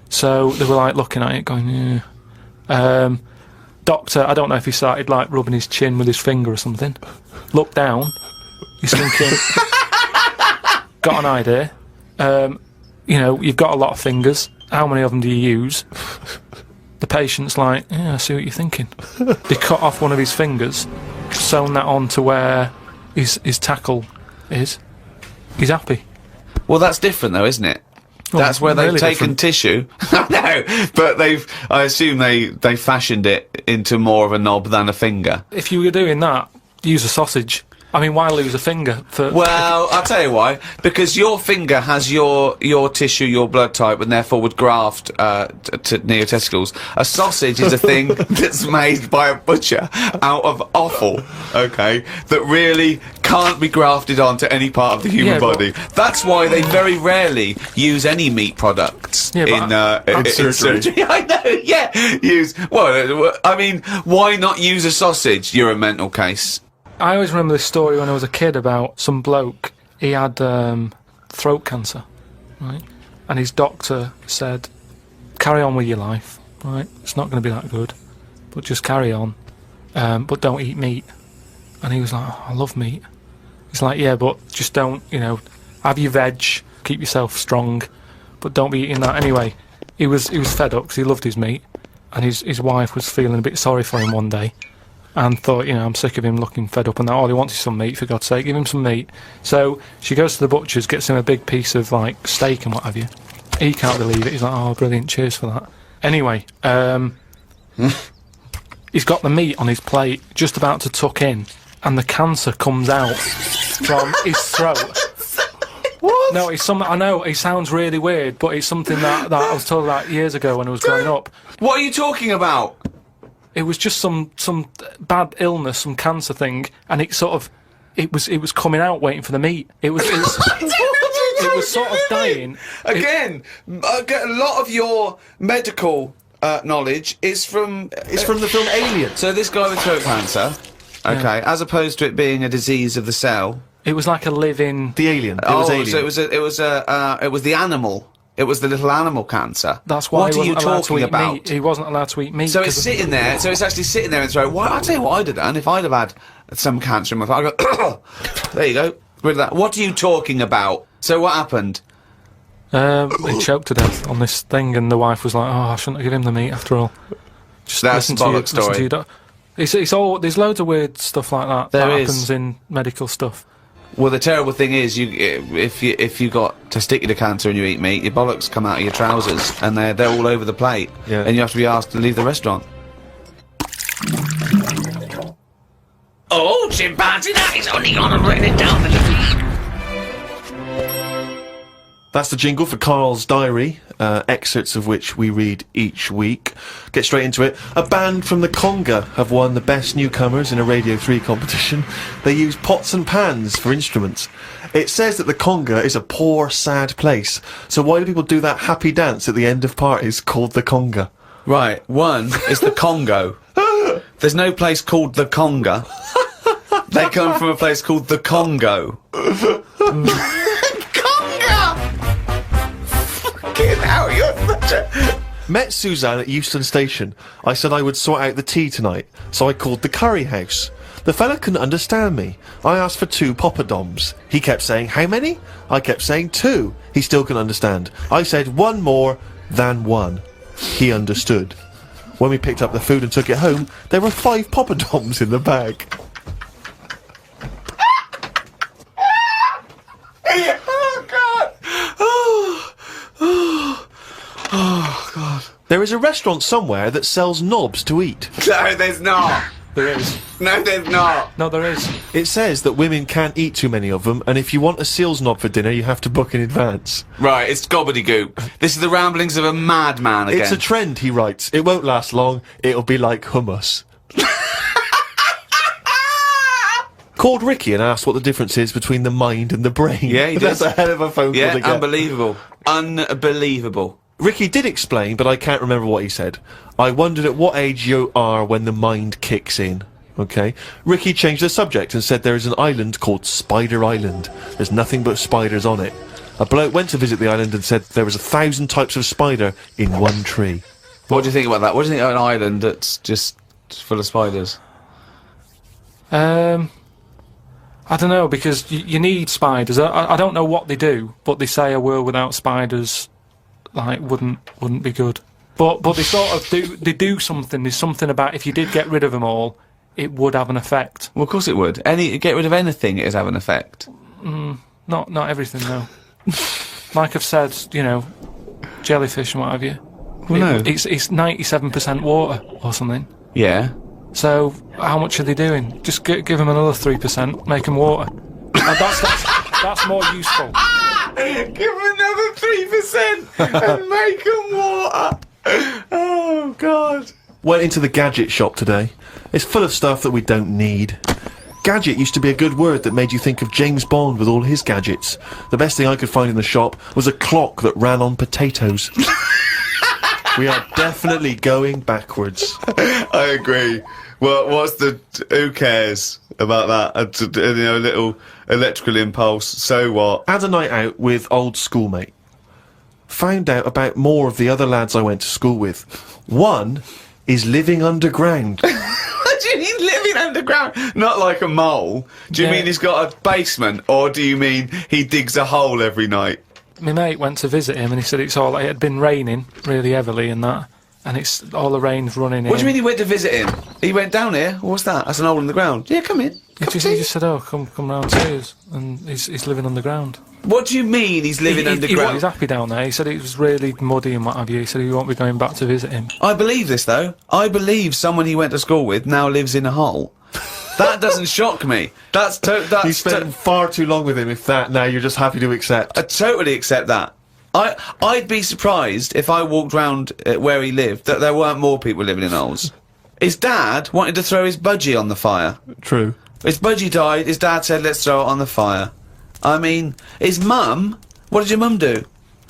So they were like looking at it, going, "Yeah." Doctor, I don't know if he started like rubbing his chin with his finger or something. Looked down. He's thinking, got an idea. You know, you've got a lot of fingers. How many of them do you use? The patient's like, yeah, I see what you're thinking. They cut off one of his fingers, sewn that on to where his tackle is. He's happy. Well, that's different though, isn't it? Well, That's where they've really taken different. tissue. No, but I assume they fashioned it into more of a knob than a finger. If you were doing that, use a sausage. I mean, why lose a finger for... Well, I'll tell you why. Because your finger has your tissue, your blood type, and therefore would graft near your testicles. A sausage is a thing that's made by a butcher out of offal, okay, that really can't be grafted onto any part of the human Yeah, but- body. That's why they very rarely use any meat products Yeah, but in surgery. I know, yeah. Well, I mean, why not use a sausage? You're a mental case. I always remember this story when I was a kid about some bloke. He had throat cancer, right? And his doctor said, carry on with your life, right? It's not going to be that good, but just carry on. But don't eat meat. And he was like, oh, I love meat. He's like, yeah, but just don't, you know, have your veg, keep yourself strong, but don't be eating that. Anyway, he was fed up because he loved his meat, and his wife was feeling a bit sorry for him one day. And thought, you know, I'm sick of him looking fed up and that. All he wants is some meat, for God's sake, give him some meat. So she goes to the butcher's, gets him a big piece of, like, steak and what have you. He can't believe it. He's like, oh, brilliant, cheers for that. Anyway, he's got the meat on his plate, just about to tuck in, and the cancer comes out from his throat. What? No, it's something, I know, it sounds really weird, but it's something that I was told about years ago when I was growing up. What are you talking about? It was just some bad illness, some cancer thing, and it was coming out waiting for the meat. It was sort of dying. Again, a lot of your medical knowledge is from... It's from the film Alien. So this guy with throat cancer, okay, as opposed to it being a disease of the cell... It was like a living... The Alien. It was Alien. so it was the animal. It was the little animal cancer. That's why What he are you wasn't allowed to talking eat about? meat. He wasn't allowed to eat meat. So it's 'cause of- sitting there. So it's actually sitting there and throat. Well, I'll tell you what I'd have done if I'd have had some cancer in my throat. I'd go, there you go. Rid of that. What are you talking about? So what happened? He choked to death on this thing, and the wife was like, "Oh, I shouldn't have given him the meat after all." Just That's listen to bollocks listen to story. your It's all there's loads of weird stuff like that There that is. happens in medical stuff. Well, the terrible thing is, if you got testicular cancer and you eat meat, your bollocks come out of your trousers and they're all over the plate, Yeah. and you have to be asked to leave the restaurant. Oh, chimpanzee, that is only gonna bring it down to the That's the jingle for Carl's diary, excerpts of which we read each week. Get straight into it. A band from the Conga have won the Best Newcomers in a Radio 3 competition. They use pots and pans for instruments. It says that the Conga is a poor, sad place. So why do people do that happy dance at the end of parties called the Conga? Right. One is the Congo. There's no place called the Conga. They come from a place called the Congo. Conga! Fucking hell, you're such a... Met Suzanne at Euston Station. I said I would sort out the tea tonight, so I called the curry house. The fella couldn't understand me. I asked for 2 poppadoms. He kept saying, how many? I kept saying 2. He still couldn't understand. I said 1 more than 1. He understood. When we picked up the food and took it home, there were 5 poppadoms in the bag. Oh, God! Oh, God. There is a restaurant somewhere that sells knobs to eat. No, there's not. There is. No, there's not. No, there is. It says that women can't eat too many of them, and if you want a seal's knob for dinner, you have to book in advance. Right, it's gobbledygook. This is the ramblings of a madman again. It's a trend, he writes. It won't last long. It'll be like hummus. Called Ricky and asked what the difference is between the mind and the brain. Yeah, he That's did. a hell of a phone call Yeah, to get. unbelievable. Unbelievable. Ricky did explain, but I can't remember what he said. I wondered at what age you are when the mind kicks in. Okay. Ricky changed the subject and said there is an island called Spider Island. There's nothing but spiders on it. A bloke went to visit the island and said there was 1,000 types of spider in one tree. What do you think about that? What do you think of an island that's just full of spiders? I don't know, because you need spiders. I don't know what they do, but they say a world without spiders, like, wouldn't be good. But they sort of do something. There's something about if you did get rid of them all, it would have an effect. Well, of course it would. Get rid of anything, it'd have an effect. Not everything though. Like I've said, you know, jellyfish and what have you. Well, no. It's 97% water or something. Yeah. So how much are they doing? Just give them another 3%, make them water. And that's more useful. Give them another 3% and make them water. Oh, God. Went into the gadget shop today. It's full of stuff that we don't need. Gadget used to be a good word that made you think of James Bond with all his gadgets. The best thing I could find in the shop was a clock that ran on potatoes. We are definitely going backwards. I agree. Well, who cares about that? A little electrical impulse, so what? Had a night out with old schoolmate. Found out about more of the other lads I went to school with. One is living underground. What do you mean living underground? Not like a mole. Do you Yeah. mean he's got a basement, or do you mean he digs a hole every night? My mate went to visit him and he said it had been raining really heavily and that, and it's all the rain's running in. What do you mean he went to visit him? He went down here? What's that? That's an hole in the ground. Yeah, come in. He just said, "Oh, come round to us," and he's living underground. What do you mean he's living underground? He's happy down there. He said it was really muddy and what have you. He said he won't be going back to visit him. I believe this, though. I believe someone he went to school with now lives in a hole. That doesn't shock me. You spent far too long with him, if that, now you're just happy to accept. I totally accept that. I'd be surprised if I walked round where he lived that there weren't more people living in holes. His dad wanted to throw his budgie on the fire. True. His budgie died, his dad said, let's throw it on the fire. I mean, his mum, what did your mum do?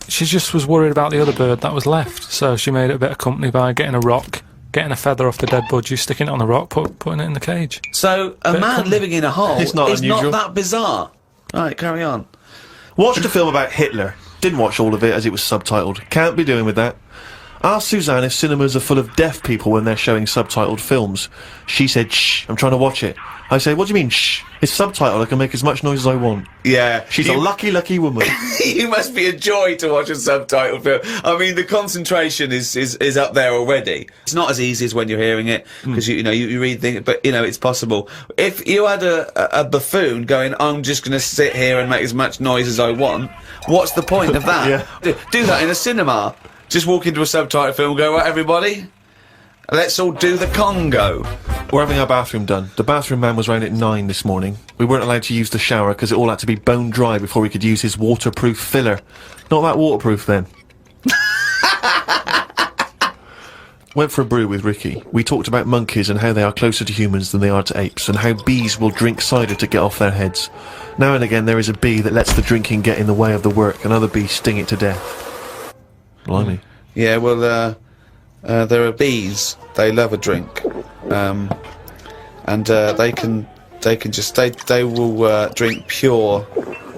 She just was worried about the other bird that was left, so she made it a bit of company by getting a rock, getting a feather off the dead budgie, sticking it on the rock, putting it in the cage. So, a Bit of man company. living in a hole It's not is unusual. not that bizarre. Right, carry on. Watched a film about Hitler. Didn't watch all of it as it was subtitled. Can't be doing with that. Asked Suzanne if cinemas are full of deaf people when they're showing subtitled films. She said, shh, I'm trying to watch it. I say, what do you mean, shh? It's subtitled, I can make as much noise as I want. Yeah. She's a lucky, lucky woman. You must be a joy to watch a subtitled film. I mean, the concentration is up there already. It's not as easy as when you're hearing it, because you read things, but it's possible. If you had a buffoon going, I'm just going to sit here and make as much noise as I want, what's the point of that? Yeah. Do that in a cinema. Just walk into a subtitled film and go, right, everybody, let's all do the Congo. We're having our bathroom done. The bathroom man was round at 9 this morning. We weren't allowed to use the shower because it all had to be bone dry before we could use his waterproof filler. Not that waterproof then. Went for a brew with Ricky. We talked about monkeys and how they are closer to humans than they are to apes, and how bees will drink cider to get off their heads. Now and again there is a bee that lets the drinking get in the way of the work, and other bees sting it to death. Blimey. Yeah, well, there are bees. They love a drink, and they can they can just they will drink pure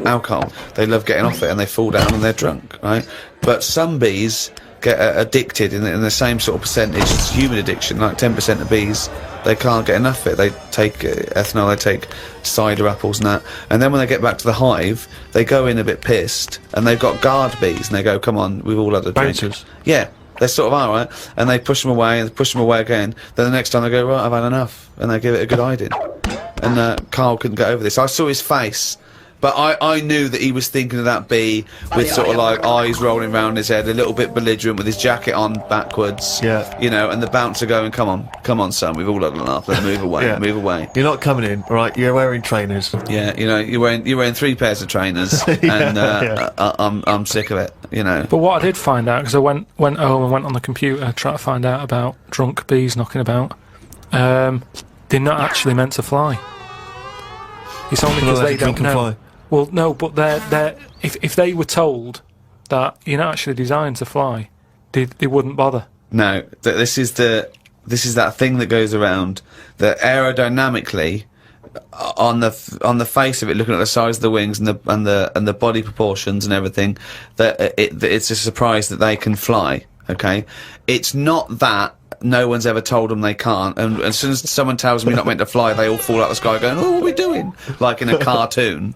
alcohol. They love getting off it and they fall down and they're drunk, right? But some bees get addicted in the same sort of percentage as human addiction. Like 10% of bees, they can't get enough of it. They take ethanol, they take cider apples and that, and then when they get back to the hive, they go in a bit pissed, and they've got guard bees, and they go, "Come on, we've all had a drink." Bouncers. Yeah, they sort of are, right? And they push them away, and push them away again. Then the next time they go, "Right, I've had enough," and they give it a good hiding. And Carl couldn't get over this. I saw his face. But I knew that he was thinking of that bee with sort of like eyes rolling around his head, a little bit belligerent with his jacket on backwards. Yeah. You know, and the bouncer going, come on, son, we've all had enough, let's move away, Yeah. move away. You're not coming in, right? You're wearing trainers. Yeah, you know, you're wearing 3 pairs of trainers, and I'm sick of it, you know. But what I did find out, because I went home and went on the computer trying to find out about drunk bees knocking about, they're not actually meant to fly. It's only because they don't know. Fly. Well, no, but they're if they were told that you're not actually designed to fly, they wouldn't bother. No, this is that thing that goes around that aerodynamically, on the face of it, looking at the size of the wings and the body proportions and everything, that it's a surprise that they can fly. Okay, it's not that. No one's ever told them they can't, and as soon as someone tells them you're not meant to fly, they all fall out of the sky going, "Oh, what are we doing?" Like in a cartoon.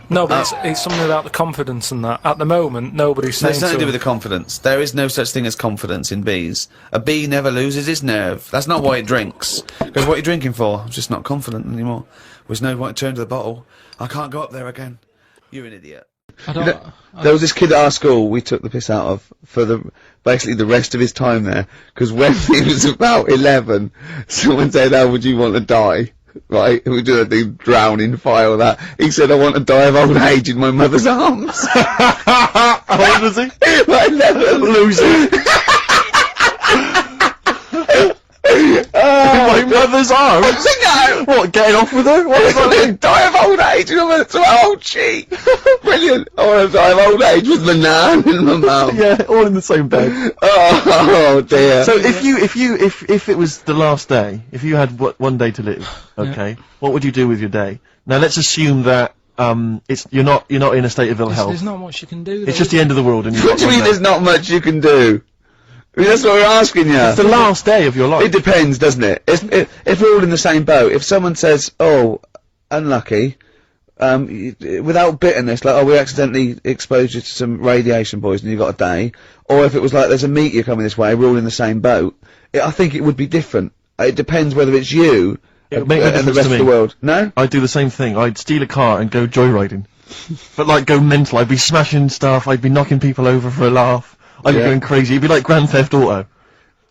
No, but it's something about the confidence and that. At the moment, nobody's saying It's nothing to do to with the confidence. There is no such thing as confidence in bees. A bee never loses its nerve. That's not why it drinks. Because what are you drinking for? I'm just not confident anymore. There's no point to turn to the bottle. I can't go up there again. You're an idiot. There was this kid at our school we took the piss out of for basically the rest of his time there, because when he was about 11, someone said, "How would you want to die?" Right? We do that thing, drowning, fire, all that. He said, "I want to die of old age in my mother's arms." How old was he? Like 11. Loser. My mother's arms? No! What, getting off with her? What does that mean? Die of old age, and I'm going to old cheek. Brilliant. I want to die of old age with my nan and my mum. Yeah, all in the same bed. Oh dear. So if it was the last day, if you had one day to live, okay, what would you do with your day? Now let's assume that you're not in a state of ill health. There's not much you can do. It's just the end of the world, and you've What got do you one mean day. there's not much you can do? I mean, that's what we're asking you. It's the last day of your life. It depends, doesn't it? If we're all in the same boat, if someone says, "Oh, unlucky," without bitterness, like, "Oh, we accidentally exposed you to some radiation poisoning, you got a day," or if it was like, "There's a meteor coming this way, we're all in the same boat," I think it would be different. It depends whether it's you It would and make no the difference rest to of the me. world. No? I'd do the same thing. I'd steal a car and go joyriding. But like go mental. I'd be smashing stuff. I'd be knocking people over for a laugh. I'd be Yeah. going crazy. It'd be like Grand Theft Auto.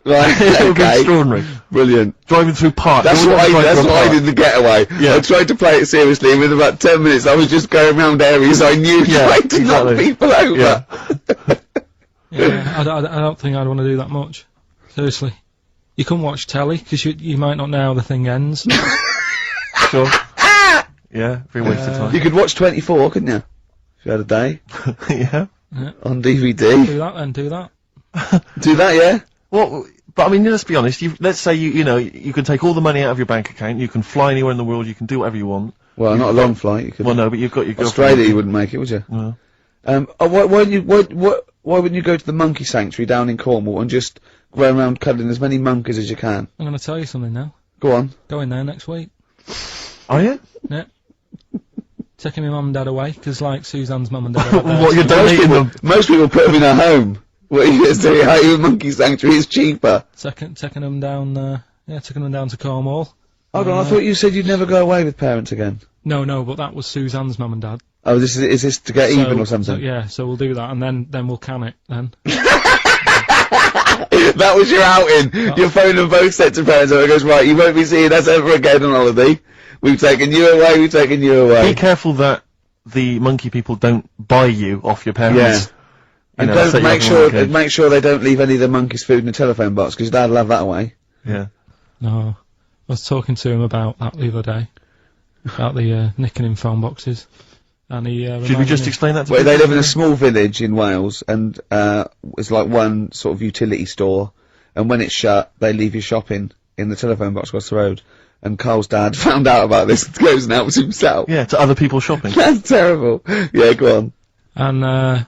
Right, It would be okay. extraordinary. Brilliant. Driving through parks. That's what I did in the getaway. Yeah. I tried to play it seriously, and within about 10 minutes I was just going around areas I knew, Yeah, trying to knock exactly. people over. Yeah. Yeah, I don't think I'd want to do that much. Seriously. You can watch telly, because you might not know how the thing ends. Sure. Yeah, very waste of You time. could watch 24, couldn't you? If you had a day. Yeah. On DVD. Do that then, do that. Do that, yeah? Well, but I mean, let's be honest. Let's say you can take all the money out of your bank account. You can fly anywhere in the world. You can do whatever you want. Well, not a long flight. You could. Well, no, but you've got your Australia, girlfriend. you wouldn't make it, would you? No. Why wouldn't you go to the monkey sanctuary down in Cornwall and just go around cuddling as many monkeys as you can? I'm going to tell you something now. Go on. Going there next week. Are you? Yeah. Taking my mum and dad away, because like Suzanne's mum and dad are there. What, you're donating them? Most people put them in a home. What are you going to say? How you monkey sanctuary is cheaper? Taking them down, taking them down to Cornwall. Hold on, I thought you said you'd never go away with parents again. No, but that was Suzanne's mum and dad. Oh, is this to get even or something? So, yeah, so we'll do that, and then we'll can it, then. That was your outing. Your phone and both sets of parents, and it goes, right, you won't be seeing us ever again on holiday. We've taken you away, we've taken you away. Be careful that the monkey people don't buy you off your parents. Yeah. And You know, set don't you make up on one cage. make sure they don't leave any of the monkeys' food in the telephone box, because Dad'll have that away. Yeah. No. I was talking to him about that the other day. About the nicking in phone boxes. And he, Should we reminded just me- explain that to Well, they people? live in a small village in Wales, and it's like one sort of utility store, and when it's shut, they leave your shopping in the telephone box across the road. and Carl's dad found out about this, goes and helps himself. Yeah, to other people shopping. That's terrible. Yeah, go on. And I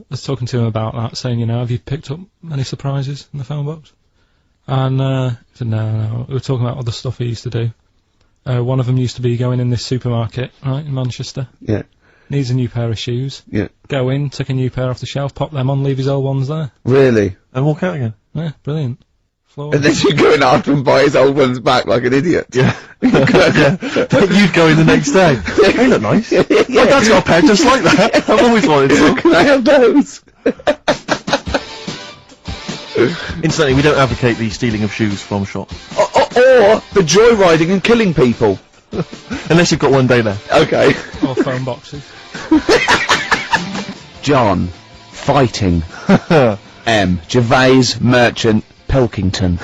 was talking to him about that, saying, you know, have you picked up any surprises in the phone box? And he said, no. We were talking about other stuff he used to do. One of them used to be going in this supermarket, right, in Manchester. Yeah. Needs a new pair of shoes. Yeah. Go in, take a new pair off the shelf, pop them on, leave his old ones there. Really? And walk out again. Yeah, brilliant. And then you go in after and buy his old ones back like an idiot. Yeah. But you'd go in the next day. They look nice. Yeah. My dad's got a pair just like that. I've always wanted some. Can I have those? Incidentally, we don't advocate the stealing of shoes from shops. Or the joyriding and killing people. Unless you've got one day there. Okay. Or phone boxes. John. Fighting. M. Gervais, Merchant, Pilkington.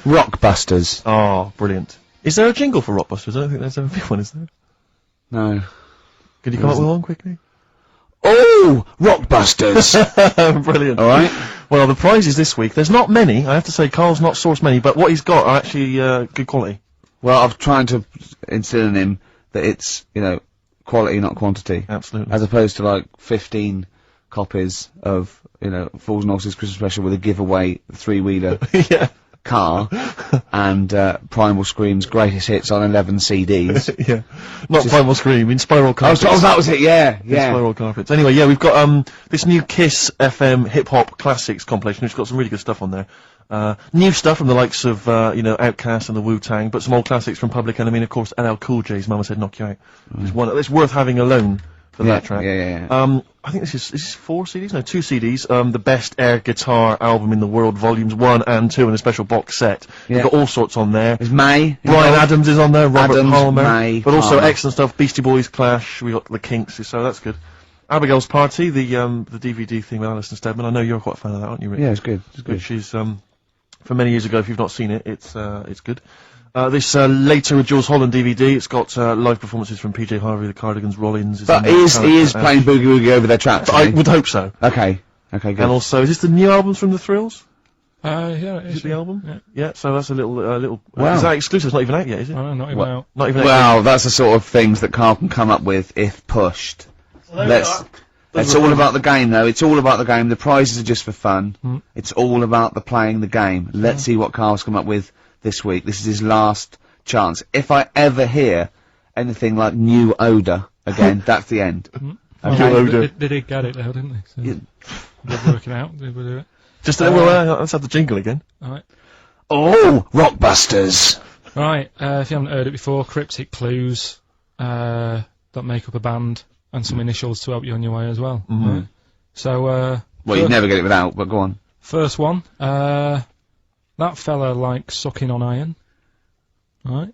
Rockbusters. Oh, brilliant. Is there a jingle for Rockbusters? I don't think there's ever been one, is there? No. Could you come up with one quickly? Oh! Rockbusters! Brilliant. Alright. Well, the prizes this week, there's not many. I have to say, Carl's not sourced many, but what he's got are actually good quality. Well, I'm trying to instill in him that it's, you know, quality, not quantity. Absolutely. As opposed to, like, 15 copies of, you know, Fools and Horses Christmas Special with a giveaway 3-wheeler Yeah. car and Primal Scream's greatest hits on 11 CDs. Yeah. Not Primal Scream, in Spiral Carpets. Oh, that was it, yeah, In yeah. Spiral Carpets. Anyway, yeah, we've got this new KISS FM hip-hop classics compilation, which has got some really good stuff on there. New stuff from the likes of, you know, Outkast and the Wu-Tang, but some old classics from Public Enemy, and of course LL Cool J's Mama Said Knock You Out. It's one that's worth having alone for that track. Yeah. I think this is 4 CDs? No, 2 CDs. The Best Air Guitar Album in the World, Volumes 1 and 2, and a special box set. Yeah. You've got all sorts on there. There's May. Brian Adams is on there, Robert Adams, Palmer, May, but also Palmer. excellent stuff. Beastie Boys, Clash, we got the Kinks, so that's good. Abigail's Party, the DVD thing with Alison Steadman. I know you're quite a fan of that, aren't you, Rick? Yeah, it's good. It's good. Which is from many years ago. If you've not seen it, it's good. This Later with Jules Holland DVD. It's got live performances from PJ Harvey, the Cardigans, Rollins. But he is playing Boogie Woogie over their tracks. I would hope so. Okay, good. And also, is this the new albums from the Thrills? Yeah, it Is is. it the album? Yeah. Yeah. So that's a little. Wow. Is that exclusive? It's not even out yet, is it? Oh, not even What? out. Not even out. Well, that's the sort of things that Carl can come up with if pushed. It's all about the game, though. It's all about the game. The prizes are just for fun. It's all about the playing the game. Let's see what Carl's come up with this week. This is his last chance. If I ever hear anything like new odour again, that's the end. They did get it though, didn't they? So they're working out. They will do it. Just let's have the jingle again. Alright. Oh, Rockbusters! Right, if you haven't heard it before, cryptic clues that make up a band and some initials to help you on your way as well. Right? So, Well, you'd never get it without, but go on. first one, that fella likes sucking on iron. Right?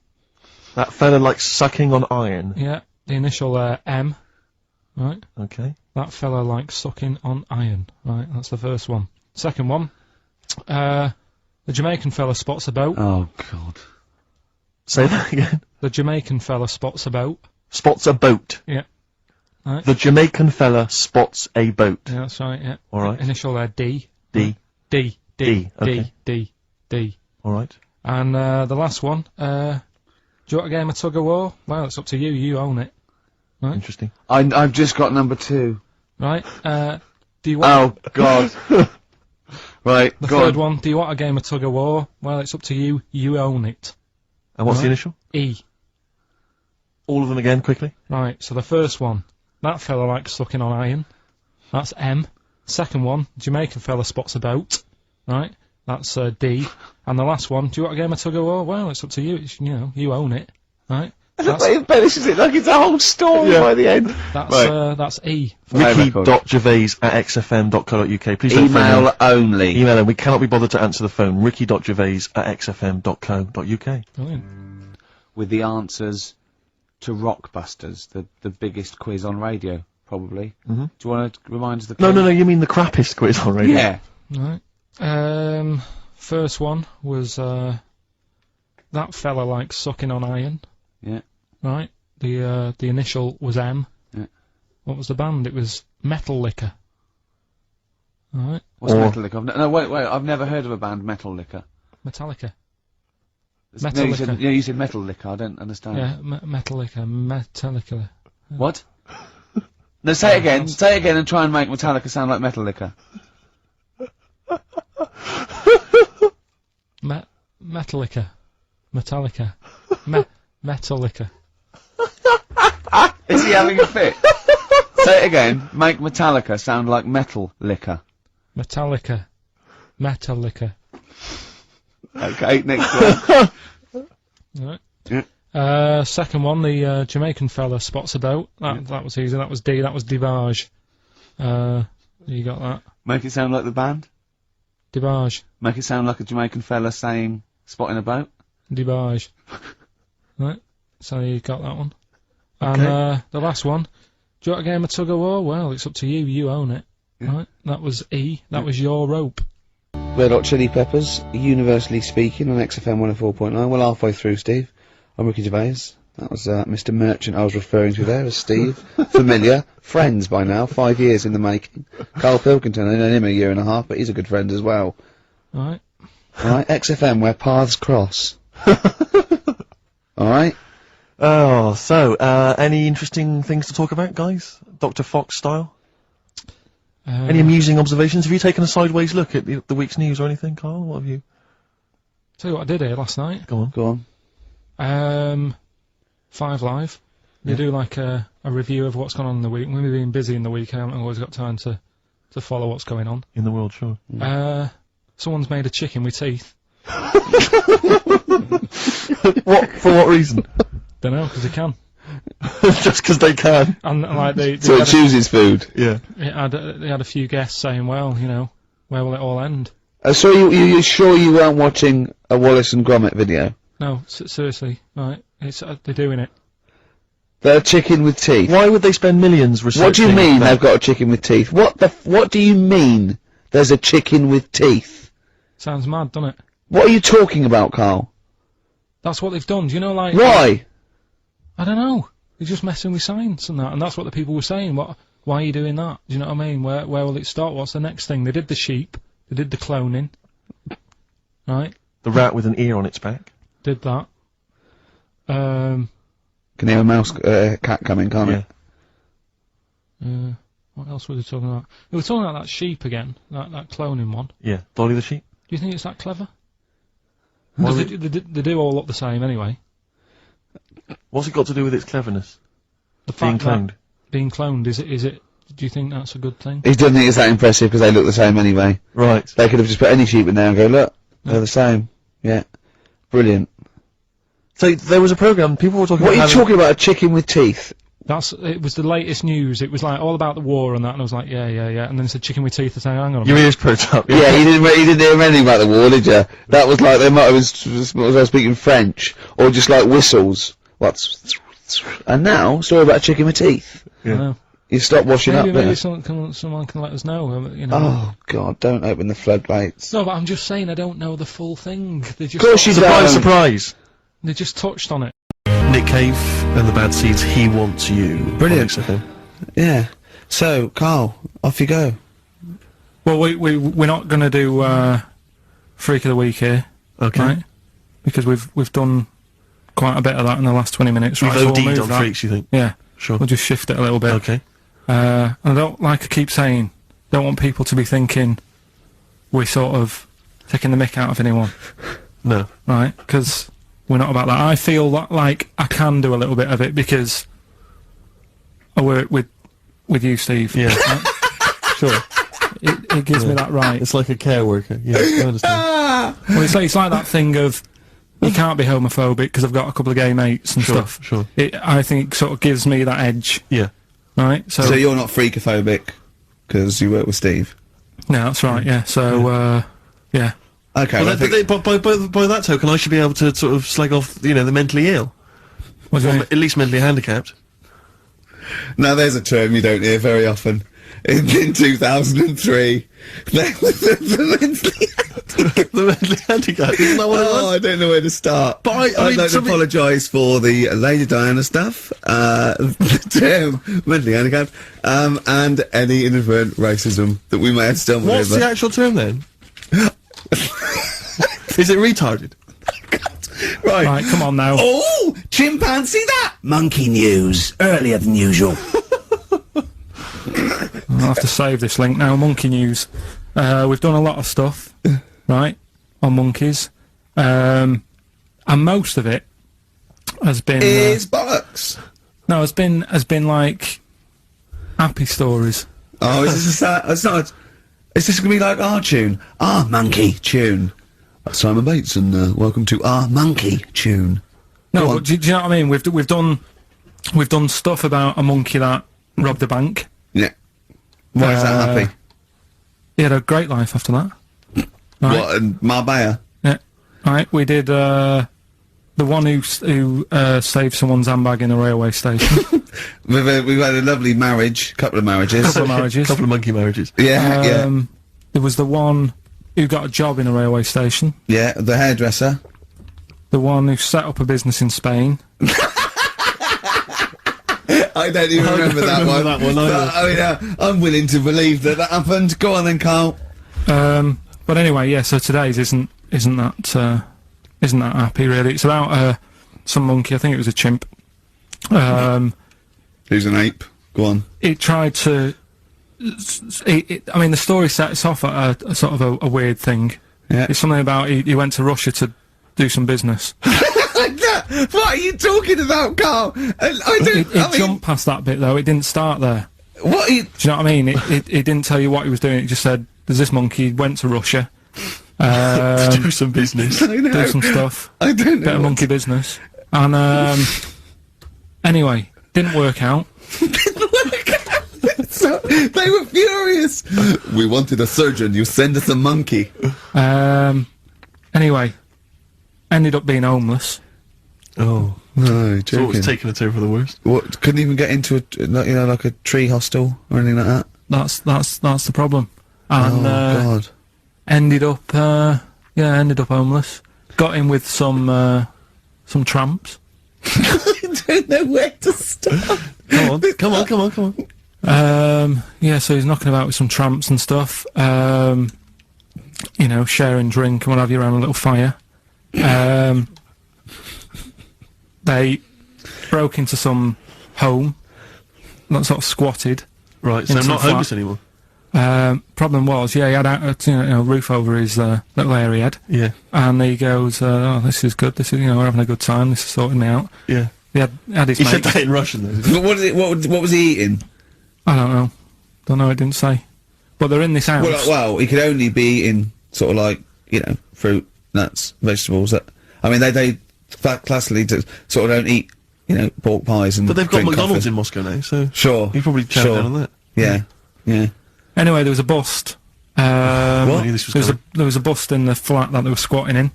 That fella likes sucking on iron. Yeah, the initial M. Right? Okay. That fella likes sucking on iron. Right, that's the first one. Second one, the Jamaican fella spots a boat. Oh, God. Say that again. The Jamaican fella spots a boat. Spots a boat. Yeah. Right. The Jamaican fella spots a boat. Yeah, that's right, yeah. All right. Initial D. D. D. D, okay. D. All right. And the last one, do you want a game of tug of war? Well, it's up to you. You own it. Right? Interesting. I've just got number 2. Right. Do you want... Oh, God. Right, The go third on. one, do you want a game of tug of war? Well, it's up to you. You own it. And what's the Right. initial? E. All of them again, quickly. Right, so the first one, that fella likes sucking on iron. That's M. Second one, Jamaican fella spots a boat. Right, that's D. And the last one, do you want a game of tug of war? Well, it's up to you. It's, you know, you own it. Right? But he embellishes it like it's a whole story by the end. That's E. Ricky.gervais@xfm.co.uk. Please don't phone Email in. only. Email him. We cannot be bothered to answer the phone. Ricky.gervais@xfm.co.uk. Brilliant. With the answers to Rockbusters, the biggest quiz on radio, probably. Do you want to remind us the No, quiz? no, you mean the crappiest quiz on radio? Yeah. Right. First one was, that fella likes sucking on iron. Yeah. Right. The initial was M. Yeah. What was the band? It was Metal Liquor. Alright. What's Metal Liquor? No, wait, I've never heard of a band, Metal Liquor. Metallica. Metal No, liquor. you said metal liquor. I don't understand. Yeah, Metallica. What? No, say it again. Say it again and try and make Metallica sound like metal liquor. Metallica. Metallica. Is he having a fit? Say it again. Make Metallica sound like metal liquor. Metallica. Okay, next one. Right. Yeah. Second one, the Jamaican fella spots a boat. That was easy. That was D. That was Debage. You got that? Make it sound like the band. Debage. Make it sound like a Jamaican fella saying spotting a boat. Debage. Right. So you got that one. And the last one. Do you want a game of tug of war? Well, it's up to you. You own it. Yeah. Right. That was E. That was your rope. Red Hot Chili Peppers, universally speaking, on XFM 104.9. Well, halfway through, Steve. I'm Ricky Gervais. That was Mr. Merchant I was referring to there as Steve. Familiar. Friends by now. 5 years in the making. Carl Pilkington, I known him a year and a half, but he's a good friend as well. Right. Alright, XFM, where paths cross. Alright? Oh, so, any interesting things to talk about, guys? Dr. Fox style? Any amusing observations? Have you taken a sideways look at the week's news or anything, Carl? What have you? Tell you what I did here last night. Go on. Go on. 5 Live. They do like a review of what's gone on in the week. We've been busy in the week. I haven't always got time to follow what's going on. In the world, sure. Someone's made a chicken with teeth. For what reason? Don't know, because they can. Just because they can. And like they So it chooses food. Yeah. they had a few guests saying, well, you know, where will it all end? So you're sure you weren't watching a Wallace and Gromit video? No, seriously, right? It's they're doing it. They're a chicken with teeth. Why would they spend millions researching? What do you mean that? they've got a chicken with teeth? What do you mean there's a chicken with teeth? Sounds mad, doesn't it? What are you talking about, Carl? That's what they've done. Do you know, like... Why? I don't know. They're just messing with science and that, and that's what the people were saying. Why are you doing that? Do you know what I mean? Where will it start? What's the next thing? They did the sheep. They did the cloning. Right? The rat with an ear on its back. Did that. Can hear a cat coming, can't Yeah. it? What else were they talking about? They were talking about that sheep again, that cloning one. Yeah. Dolly the sheep. Do you think it's that clever? Because they do all look the same anyway. What's it got to do with its cleverness? The Being fact that cloned. being cloned, is it, do you think that's a good thing? He doesn't think it's that impressive because they look the same anyway. Right. They could have just put any sheep in there and go, look, they're the same. Yeah. Brilliant. So there was a program, people were talking What are about you talking about, a chicken with teeth? It was the latest news. It was like all about the war and that, and I was like, yeah. And then it said chicken with teeth. I said, hang on a Your minute. ears perked up. Yeah, you didn't hear anything about the war, did you? That was like, they might have was speaking French, or just like whistles. And now, story about a chicken with teeth. I know. You stop washing Maybe up, someone can let us know. You know. Oh, God, don't open the floodgates. No, but I'm just saying I don't know the full thing. They just Of course you Surprise, don't. surprise. They just touched on it. Nick Cave and the Bad Seeds, He Wants You. Brilliant. On XFM. Yeah. So, Carl, off you go. Well, we're not going to do Freak of the Week here, Okay. right? Because we've done quite a bit of that in the last 20 minutes. We've Right, so we'll OD'd move on that. freaks, you think? Yeah. Sure. We'll just shift it a little bit. Okay. And I don't, like I keep saying, don't want people to be thinking we're sort of taking the mick out of anyone, No. right? Because we're not about that. I feel like I can do a little bit of it because I work with you, Steve. Yeah. Right? Sure. It gives me that right. It's like a care worker. Yeah, I understand. Well, it's like that thing of you can't be homophobic because I've got a couple of gay mates and Sure, stuff. sure. I think it sort of gives me that edge, Yeah. right? So you're not freakophobic because you work with Steve? no, that's right. Yeah. So yeah. Okay, Well, by that token, I should be able to sort of slag off, the mentally ill. What do you Or mean? at least mentally handicapped. Now there's a term you don't hear very often. In 2003, the The mentally handicapped, isn't that what it was? I don't know where to start. But I I'd mean, like to something- apologise for the Lady Diana stuff, the term mentally handicapped, and any inadvertent racism that we may have stumbled What's over. the actual term then? Is it retarded? Right, come on now. Oh, chimpanzee that! Monkey news, earlier than usual. I'll have to save this link now. Monkey news. We've done a lot of stuff, right, on monkeys. And most of it has been... Is bollocks. No, has been like happy stories. Oh, is this a sad... It's not... Is this gonna be like our tune? Our monkey tune. Simon Bates, and welcome to our monkey tune. No, but do you know what I mean? We've done stuff about a monkey that robbed a bank. Yeah. Why is that happy? He had a great life after that. Right. What, in Marbella? Yeah. Right. We did the one who saved someone's handbag in a railway station. We've had a lovely marriage, couple of marriages. Couple of marriages. Couple of monkey marriages. Yeah, There was the one who got a job in a railway station. yeah. The hairdresser. The one who set up a business in Spain. I don't even remember that remember one. that one either. But, I mean, I'm willing to believe that happened. Go on then, Carl. But anyway, yeah. So today's isn't that happy really. It's about some monkey. I think it was a chimp. Who's an ape? Go on. It tried to. I mean, the story sets off at a sort of a weird thing. Yeah. It's something about he went to Russia to do some business. What are you talking about, Carl? I don't. It jumped past that bit though. It didn't start there. What? Are you, Do you know what I mean? It didn't tell you what he was doing. It just said there's this monkey went to Russia. To do some business. I know. Do some stuff. I don't know. Bit of monkey business. And anyway, didn't work out. So, they were furious. We wanted a surgeon. You send us a monkey. Anyway, ended up being homeless. Oh. No, So joking. it's taken a turn for the worst. What? Couldn't even get into like a tree hostel or anything like that. That's the problem. And God. ended up homeless. Got in with some tramps. I don't know where to start. Come on. Yeah, so he's knocking about with some tramps and stuff. You know, sharing drink and what have you around a little fire. They broke into some home, not sort of squatted. Right, so Into I'm not the homeless flat. anymore. Problem was, yeah, he had a roof over his little area he had. Yeah. And he goes, oh, this is good, this is, you know, we're having a good time, this is sorting me out. Yeah. He had his He said mate. that in Russian though. But what is it? What was he eating? I don't know, it didn't say. But they're in this house. Well, he could only be eating sort of like, you know, fruit, nuts, vegetables. I mean, they classically sort of don't eat, you know, pork pies and. But they've got drink McDonald's coffee. in Moscow now, so Sure. he probably chowed down on that. Yeah. Yeah. Anyway, there was a bust. I knew this was coming. There was a bust in the flat that they were squatting in.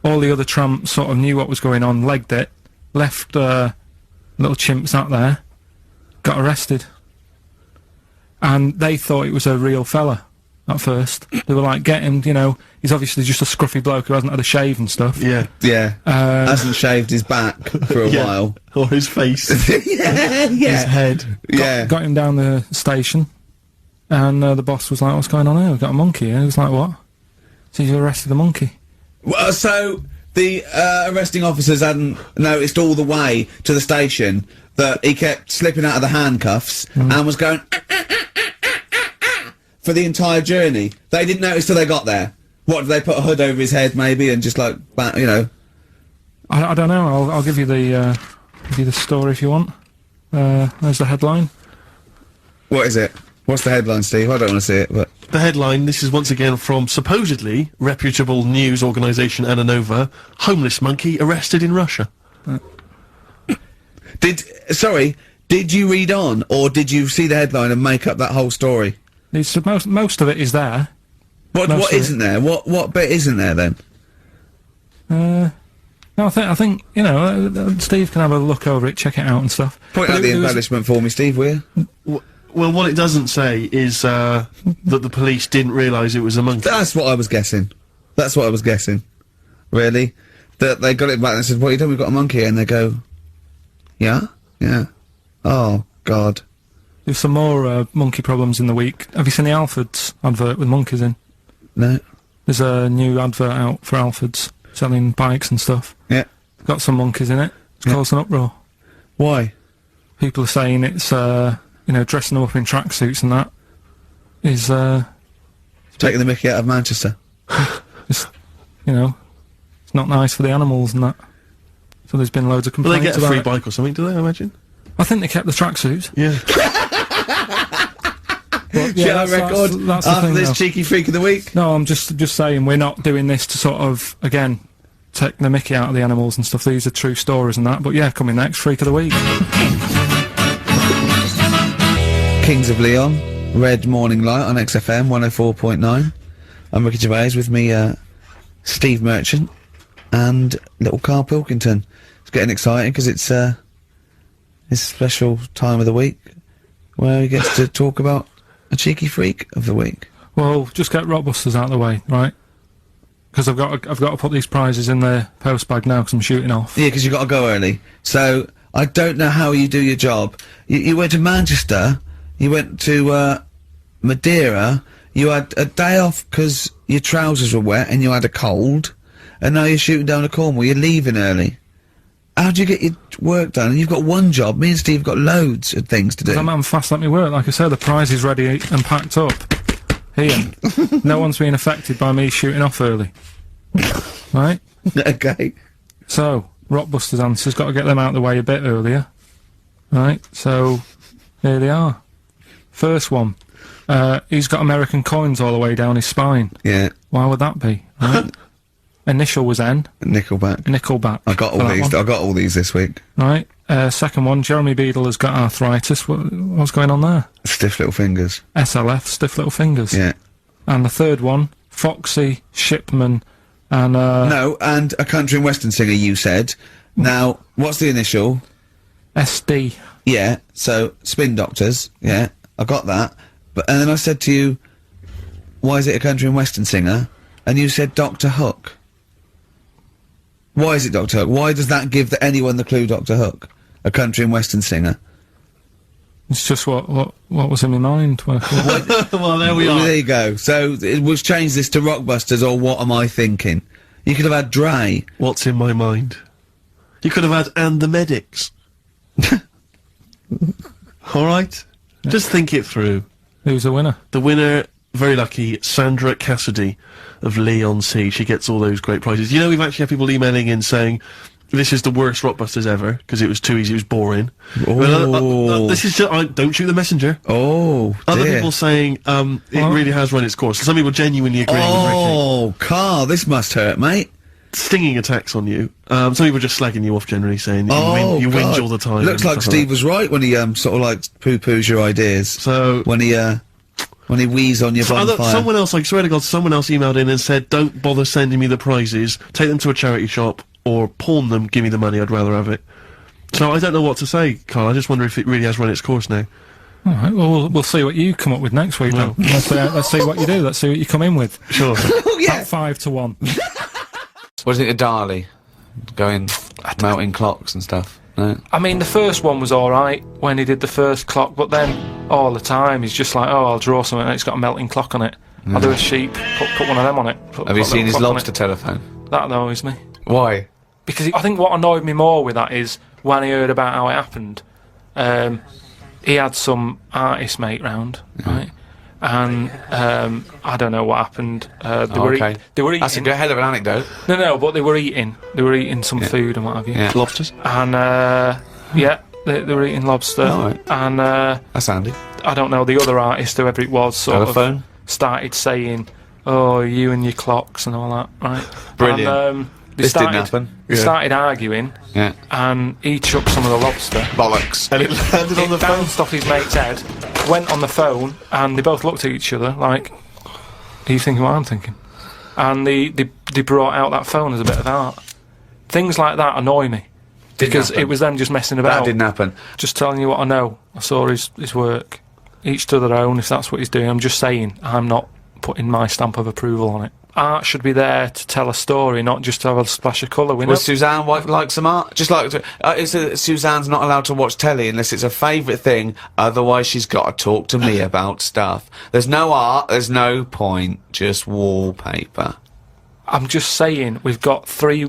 All the other tramps sort of knew what was going on, legged it, left little chimps out there, got arrested. And they thought it was a real fella at first. They were like, get him, you know, he's obviously just a scruffy bloke who hasn't had a shave and stuff. Yeah. Yeah. Hasn't shaved his back for a Yeah. while. Or his face. Yeah. His head. Yeah. Got him down the station, and the boss was like, what's going on here? We've got a monkey here. He was like, what? So you arrested the monkey. Well, so the arresting officers hadn't noticed all the way to the station that he kept slipping out of the handcuffs and was going for the entire journey. They didn't notice till they got there. What, did they put a hood over his head maybe and just like, you know? I don't know. I'll give you the story if you want. There's the headline. What is it? What's the headline, Steve? I don't want to see it, but... The headline, this is once again from supposedly reputable news organisation Ananova, homeless monkey arrested in Russia. Did you read on, or did you see the headline and make up that whole story? It's most of it is there. What Most of isn't there? What bit isn't there then? No, I think you know. Steve can have a look over it, check it out and stuff. Point But out the it was- embellishment for me, Steve, will you? Well, what it doesn't say is that the police didn't realise it was a monkey. That's what I was guessing. Really? That they got it back and said, what are you doing? We've got a monkey here. And they go, yeah? Yeah. Oh, God. There's some more monkey problems in the week. Have you seen the Alfords advert with monkeys in? No. There's a new advert out for Alfords selling bikes and stuff. Yeah. got some monkeys in it. It's caused an uproar. Why? People are saying it's, you know, dressing them up in tracksuits and that is, Taking the mickey out of Manchester. it's, you know, it's not nice for the animals and that. So there's been loads of Will they complaints get a about free it. bike or something, do they, I imagine? I think they kept the tracksuits. Yeah. But, Shall I that's- record that's the after thing, this though. cheeky freak of the week? No, I'm just saying we're not doing this to sort of, again, take the mickey out of the animals and stuff. These are true stories and that. But yeah, coming next, Freak of the Week. Kings of Leon, Red Morning Light on XFM 104.9. I'm Ricky Gervais, with me, Steve Merchant and little Carl Pilkington. It's getting exciting because it's a special time of the week where he gets to talk about a cheeky freak of the week. Well, just get Rockbusters out of the way, right? Because I've got to put these prizes in the post bag now because I'm shooting off. Yeah, because you've got to go early. So, I don't know how you do your job. You went to Manchester, you went to, Madeira, you had a day off because your trousers were wet and you had a cold, and now you're shooting down to Cornwall, you're leaving early. How do you get your work done? And you've got one job, me and Steve have got loads of things to do. That man fast let me work. Like I said, the prize is ready and packed up. Here. No one's been affected by me shooting off early. Right? Okay. So, Rockbusters answers, got to get them out of the way a bit earlier. Right? So, here they are. First one. He's got American coins all the way down his spine. Yeah. Why would that be? Right? Initial was N. Nickelback. Nickelback. I got for all that these. one. I got all these this week. Right. Second one, Jeremy Beadle has got arthritis. What's going on there? Stiff little fingers. SLF, stiff little fingers. Yeah. And the third one, Foxy, Shipman, and No, and a country and western singer, you said. Now, what's the initial? SD. Yeah, so Spin Doctors, yeah, I got that. But and then I said to you, why is it a country and western singer? And you said Doctor Hook. Why is it Doctor Hook? Why does that give anyone the clue Doctor Hook? A country and western singer. It's just what was in my mind. When I Well, there we Well, are. there you go. So we've changed this to Rockbusters, or what am I thinking? You could have had Dre. What's in my mind? You could have had and the medics. Alright? Just think it through. Who's the winner? The winner, very lucky, Sandra Cassidy of Leon C. She gets all those great prizes. You know, we've actually had people emailing in saying, this is the worst Rockbusters ever, because it was too easy, it was boring. Oh. This is just, don't shoot the messenger. Oh, Other dear. people saying, it really has run its course. Some people genuinely agreeing with Ricky. Oh, Carl, this must hurt, mate. Stinging attacks on you. Some people just slagging you off generally, saying that Oh, you God. whinge all the time. Looks and like stuff Steve that. was right when he sort of like poo-poos your ideas. So When he wheezed on your bonfire. someone else, I swear to God, someone else emailed in and said, don't bother sending me the prizes, take them to a charity shop, or pawn them, give me the money, I'd rather have it. So I don't know what to say, Carl, I just wonder if it really has run its course now. All right. Well, we'll see what you come up with next week. Well. Then. Let's see what you do. Let's see what you come in with. Sure. Oh, yeah. About 5 to 1. What do you think of Darley? Going, melting clocks and stuff, no? I mean, the first one was alright when he did the first clock, but then all the time he's just like, oh, I'll draw something and it's got a melting clock on it. I'll do a sheep, put one of them on it. Have you seen his lobster telephone? That annoys me. Why? Because I think what annoyed me more with that is when he heard about how it happened, he had some artist mate round, right? And I don't know what happened. They were okay. they were eating. That's a good hell of an anecdote. No, but they were eating. They were eating some food and what have you. Yeah. Lobsters? And yeah, they were eating lobster. Alright. And That's handy. I don't know, the other artist, whoever it was, sort Telephone? of started saying, "Oh, you and your clocks and all that," right? Brilliant. And, they This didn't started, happen. They Yeah. started arguing, Yeah. and he chucked some of the lobster. Bollocks. And it landed on the It phone. bounced off his mate's head, went on the phone, and they both looked at each other like, "Are you thinking what I'm thinking?" And they brought out that phone as a bit of art. Things like that annoy me. Because happen. it was them just messing That about. didn't happen. Just telling you what I know. I saw his work. Each to their own, if that's what he's doing. I'm just saying, I'm not putting my stamp of approval on it. Art should be there to tell a story, not just to have a splash of colour. We know. Was Suzanne like some art? Just like Suzanne's not allowed to watch telly unless it's a favourite thing. Otherwise, she's got to talk to me about stuff. There's no art. There's no point. Just wallpaper. I'm just saying, we've got three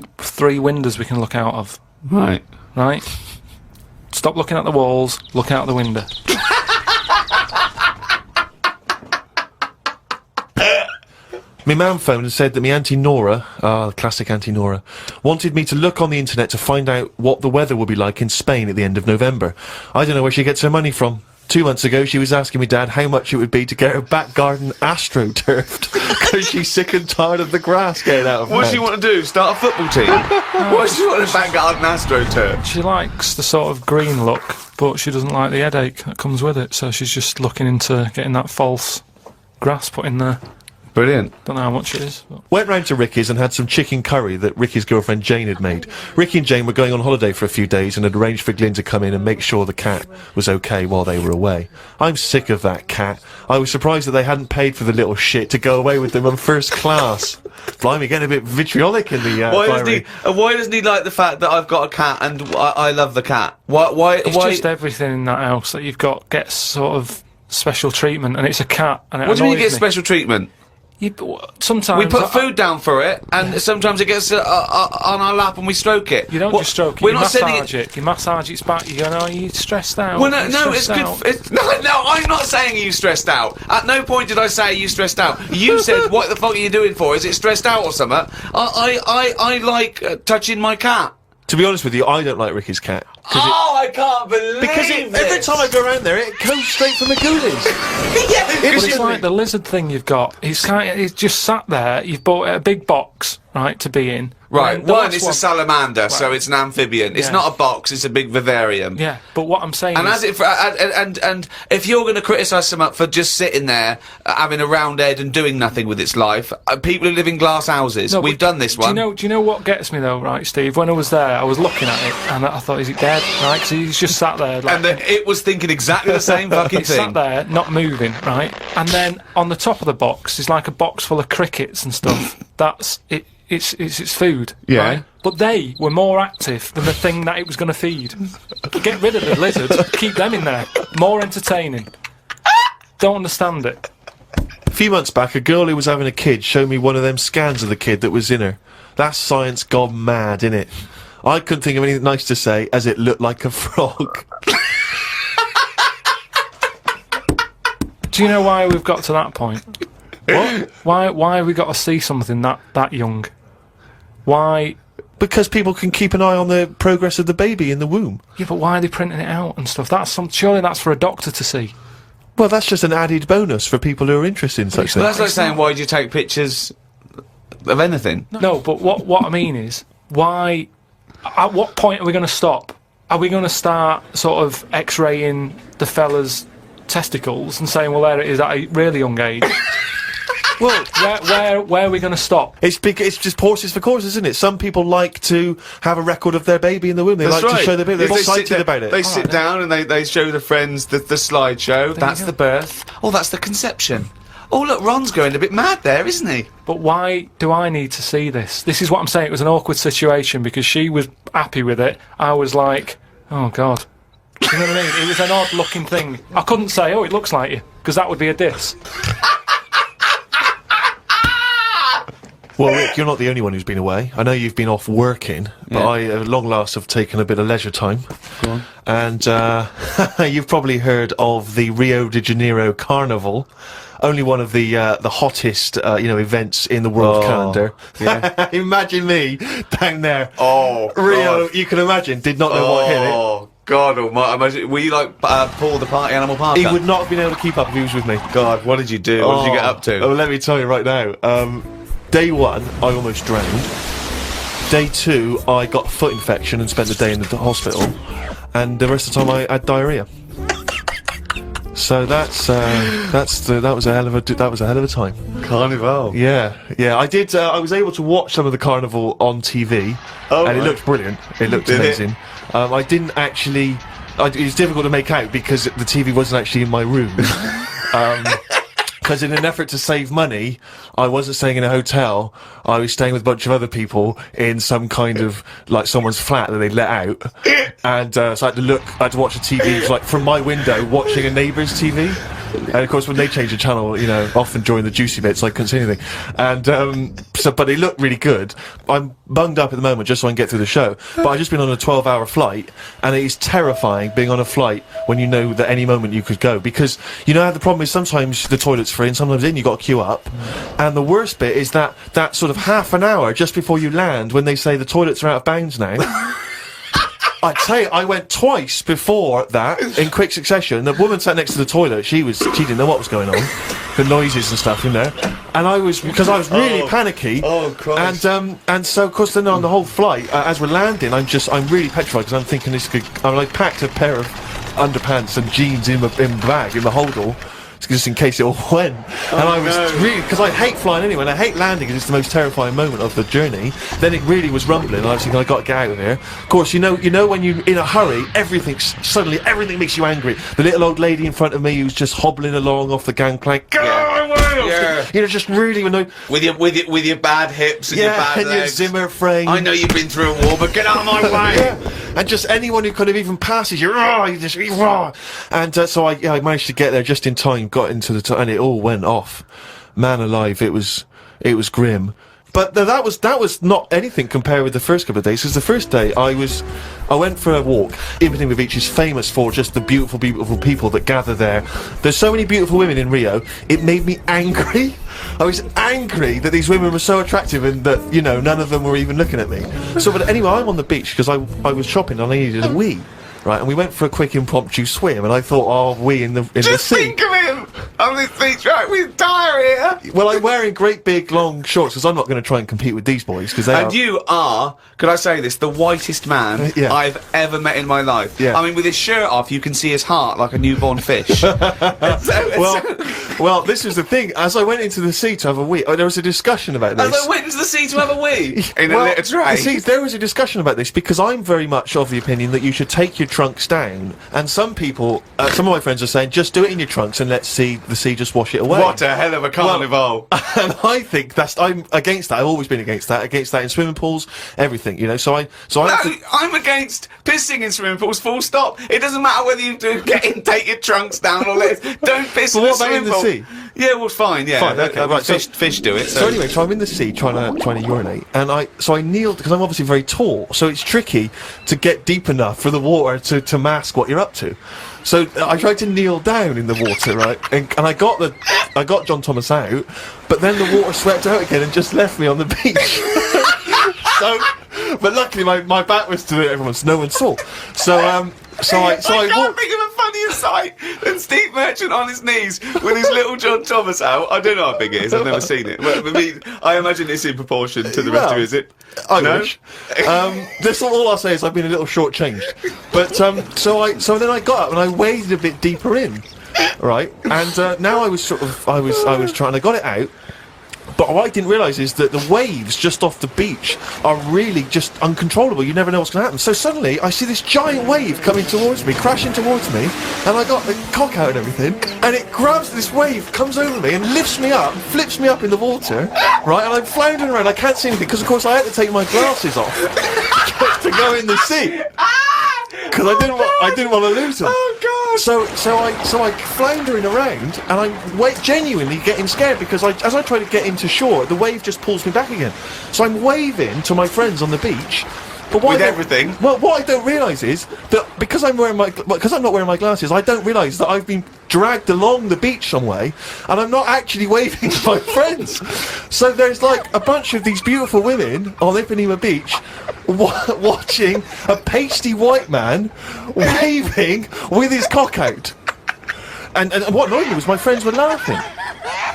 windows we can look out of. Right. Right? Stop looking at the walls, look out the window. My mum phoned and said that my Auntie Nora, classic Auntie Nora, wanted me to look on the internet to find out what the weather will be like in Spain at the end of November. I don't know where she gets her money from. 2 months ago, she was asking me dad how much it would be to get her back garden astroturfed because she's sick and tired of the grass getting out of What does hand. she want to do? Start a football team? What does she want a back garden astroturf? She likes the sort of green look, but she doesn't like the headache that comes with it, so she's just looking into getting that false grass put in there. Brilliant. Don't know how much it is. But. Went round to Ricky's and had some chicken curry that Ricky's girlfriend Jane had made. Ricky and Jane were going on holiday for a few days and had arranged for Glyn to come in and make sure the cat was okay while they were away. I'm sick of that cat. I was surprised that they hadn't paid for the little shit to go away with them on first class. Blimey, getting a bit vitriolic in the Why doesn't he like the fact that I've got a cat and I love the cat? Why? It's just everything in that house that you've got gets sort of special treatment, and it's a cat, and it What do you mean annoys you get me. special treatment? Sometimes We put food down for it, and sometimes it gets on our lap and we stroke it. You don't just stroke it. We're You not sending massage it. You massage its back. You go, no, you stressed out. Well, You're no, it's stressed good. out." It's, no, I'm not saying you stressed out. At no point did I say you stressed out. You said, "What the fuck are you doing for? Is it stressed out or something?" I like touching my cat. To be honest with you, I don't like Ricky's cat. Oh, I can't believe Because every time I go around there, it goes straight from the ghoulies. Well, it's like the lizard thing you've got. It's just sat there. You've bought a big box, right, to be in. Right, And the one last is a salamander, so it's an amphibian. It's Yeah. not a box; it's a big vivarium. Yeah, but what I'm saying And is, as it and if you're going to criticise someone for just sitting there, having a round head and doing nothing with its life, people who live in glass houses, No, we've but done this one. Do you know what gets me though, right, Steve? When I was there, I was looking at it and I thought, is it dead? Right, because he's just sat there. Like, And it was thinking exactly the same fucking It's sat thing. there, not moving, right? And then on the top of the box is like a box full of crickets and stuff. That's it. It's food. Yeah. Right? But they were more active than the thing that it was going to feed. Get rid of the lizards. Keep them in there. More entertaining. Don't understand it. A few months back, a girl who was having a kid showed me one of them scans of the kid that was in her. That's science gone mad, innit? I couldn't think of anything nice to say, as it looked like a frog. Do you know why we've got to that point? What? Why have we got to see something that young? Why? Because people can keep an eye on the progress of the baby in the womb. Yeah, but why are they printing it out and stuff? Surely that's for a doctor to see. Well, that's just an added bonus for people who are interested in such Well, things. that's like saying, why do you take pictures of anything? No, but what I mean is, why? At what point are we going to stop? Are we going to start sort of X-raying the fella's testicles and saying, well, there it is at a really young age? Well, where are we going to stop? It's just horses for courses, isn't it? Some people like to have a record of their baby in the womb. They That's like right. to show their baby. They're Yes, they sit excited about it. They sit down and they show the friends the slideshow. That's go. the birth. Oh, that's the conception. Oh, look, Ron's going a bit mad there, isn't he? But why do I need to see this? This is what I'm saying. It was an awkward situation because she was happy with it. I was like, oh, God. You know what I mean? It was an odd-looking thing. I couldn't say, oh, it looks like you, because that would be a diss. Well, Rick, you're not the only one who's been away. I know you've been off working, but Yeah. I, at long last, have taken a bit of leisure time. Go on. And you've probably heard of the Rio de Janeiro Carnival. Only one of the hottest, events in the world calendar. yeah. Imagine me down there. Oh, Rio, God. you can imagine, did not know what hit it. Oh, God almighty. Imagine, were you like Paul the Party Animal Parker? He would not have been able to keep up if he was with me. God, what did you do? What did you get up to? Oh, let me tell you right now. Day one, I almost drowned. Day two, I got a foot infection and spent the day in the hospital. And the rest of the time, I had diarrhea. So that was a hell of a time. Carnival. Yeah. I did. I was able to watch some of the carnival on TV, Oh, and it right. looked brilliant. It looked Did it? amazing. I didn't actually. It was difficult to make out because the TV wasn't actually in my room. Because in an effort to save money, I wasn't staying in a hotel. I was staying with a bunch of other people in some kind of, like, someone's flat that they let out. And so I had to watch the TV, like, from my window, watching a neighbour's TV. And of course, when they change the channel, you know, often during the juicy bits, I couldn't see anything. And but they look really good. I'm bunged up at the moment just so I can get through the show. But I've just been on a 12-hour flight, and it is terrifying being on a flight when you know that any moment you could go, because you know how the problem is sometimes the toilet's free and sometimes then you got to queue up. And the worst bit is that sort of half an hour just before you land when they say the toilets are out of bounds now. I tell you, I went twice before that in quick succession. The woman sat next to the toilet. She didn't know what was going on, the noises and stuff in there. And because I was really panicky. Oh, Christ. And so, of course, then on the whole flight, as we're landing, I'm really petrified because I'm thinking I'm like packed a pair of underpants and jeans in the bag, in the holdall, just in case it all went. And I was really, because I hate flying anyway, and I hate landing because it's the most terrifying moment of the journey. Then it really was rumbling, and I was thinking, I got to get out of here. Of course, you know when you're in a hurry, suddenly everything makes you angry. The little old lady in front of me who's just hobbling along off the gangplank, go away! You know, just really annoyed. With your bad hips and your bad and legs. your Zimmer frame. I know you've been through a war, but get out of my way! Yeah. And just anyone who kind of even passes you, you just, and so I managed to get there just in time, got into and it all went off. Man alive, it was grim. But that was not anything compared with the first couple of days, because the first day I went for a walk. Ipanema Beach is famous for just the beautiful, beautiful people that gather there. There's so many beautiful women in Rio, it made me angry. I was angry that these women were so attractive and that, you know, none of them were even looking at me. So, but anyway, I'm on the beach because I was shopping and I needed a wee. Right, and we went for a quick impromptu swim, and I thought, oh, we in the sea. Just think of him on this beach, right, with diarrhea. Well, I'm wearing great big long shorts because I'm not going to try and compete with these boys because they are. And you are, could I say this, the whitest man Yeah. I've ever met in my life. Yeah. I mean, with his shirt off, you can see his heart like a newborn fish. Well, this is the thing. As I went into the sea to have a wee, there was a discussion about this. As I went into the sea to have a wee in a little tray. See, there was a discussion about this because I'm very much of the opinion that you should take your trunks down, and some people, some of my friends are saying, just do it in your trunks and let the sea just wash it away. What a hell of a carnival! And I think I'm against that. I've always been against that in swimming pools, everything, you know. I'm against pissing in swimming pools. Full stop. It doesn't matter whether you do get in, take your trunks down, or don't piss in But a what about swimming in the pool. sea? Yeah, well, fine. Yeah, Fine, okay, right, so- Fish do it. So anyway, so I'm in the sea trying to urinate, and I kneeled because I'm obviously very tall, so it's tricky to get deep enough for the water to mask what you're up to. So I tried to kneel down in the water, right, and I got John Thomas out, but then the water swept out again and just left me on the beach. But luckily my back was to everyone, so no one saw. I can't think of a funnier sight than Steve Merchant on his knees with his little John Thomas out. I don't know how big it is. I've never seen it. Well, I imagine it's in proportion to the rest of it, is it? I No? wish. That's all I'll say is I've been a little shortchanged. But so then I got up and I waded a bit deeper in, right? And now I was trying. I got it out. But what I didn't realise is that the waves just off the beach are really just uncontrollable. You never know what's going to happen. So suddenly, I see this giant wave coming towards me, crashing towards me, and I got the cock out and everything, and it grabs this wave, comes over me, and lifts me up, flips me up in the water, right? And I'm floundering around. I can't see anything because, of course, I had to take my glasses off to go in the sea because I didn't want to lose them. Oh God! So I floundering around, and I'm genuinely getting scared because as I try to get into shore, the wave just pulls me back again. So I'm waving to my friends on the beach. But With everything. Well, what I don't realise is that because I'm not wearing my glasses, I don't realise that I've been dragged along the beach some way, and I'm not actually waving to my friends. So there's like a bunch of these beautiful women on Ipanema Beach watching a pasty white man waving with his cock out. And what annoyed me was my friends were laughing,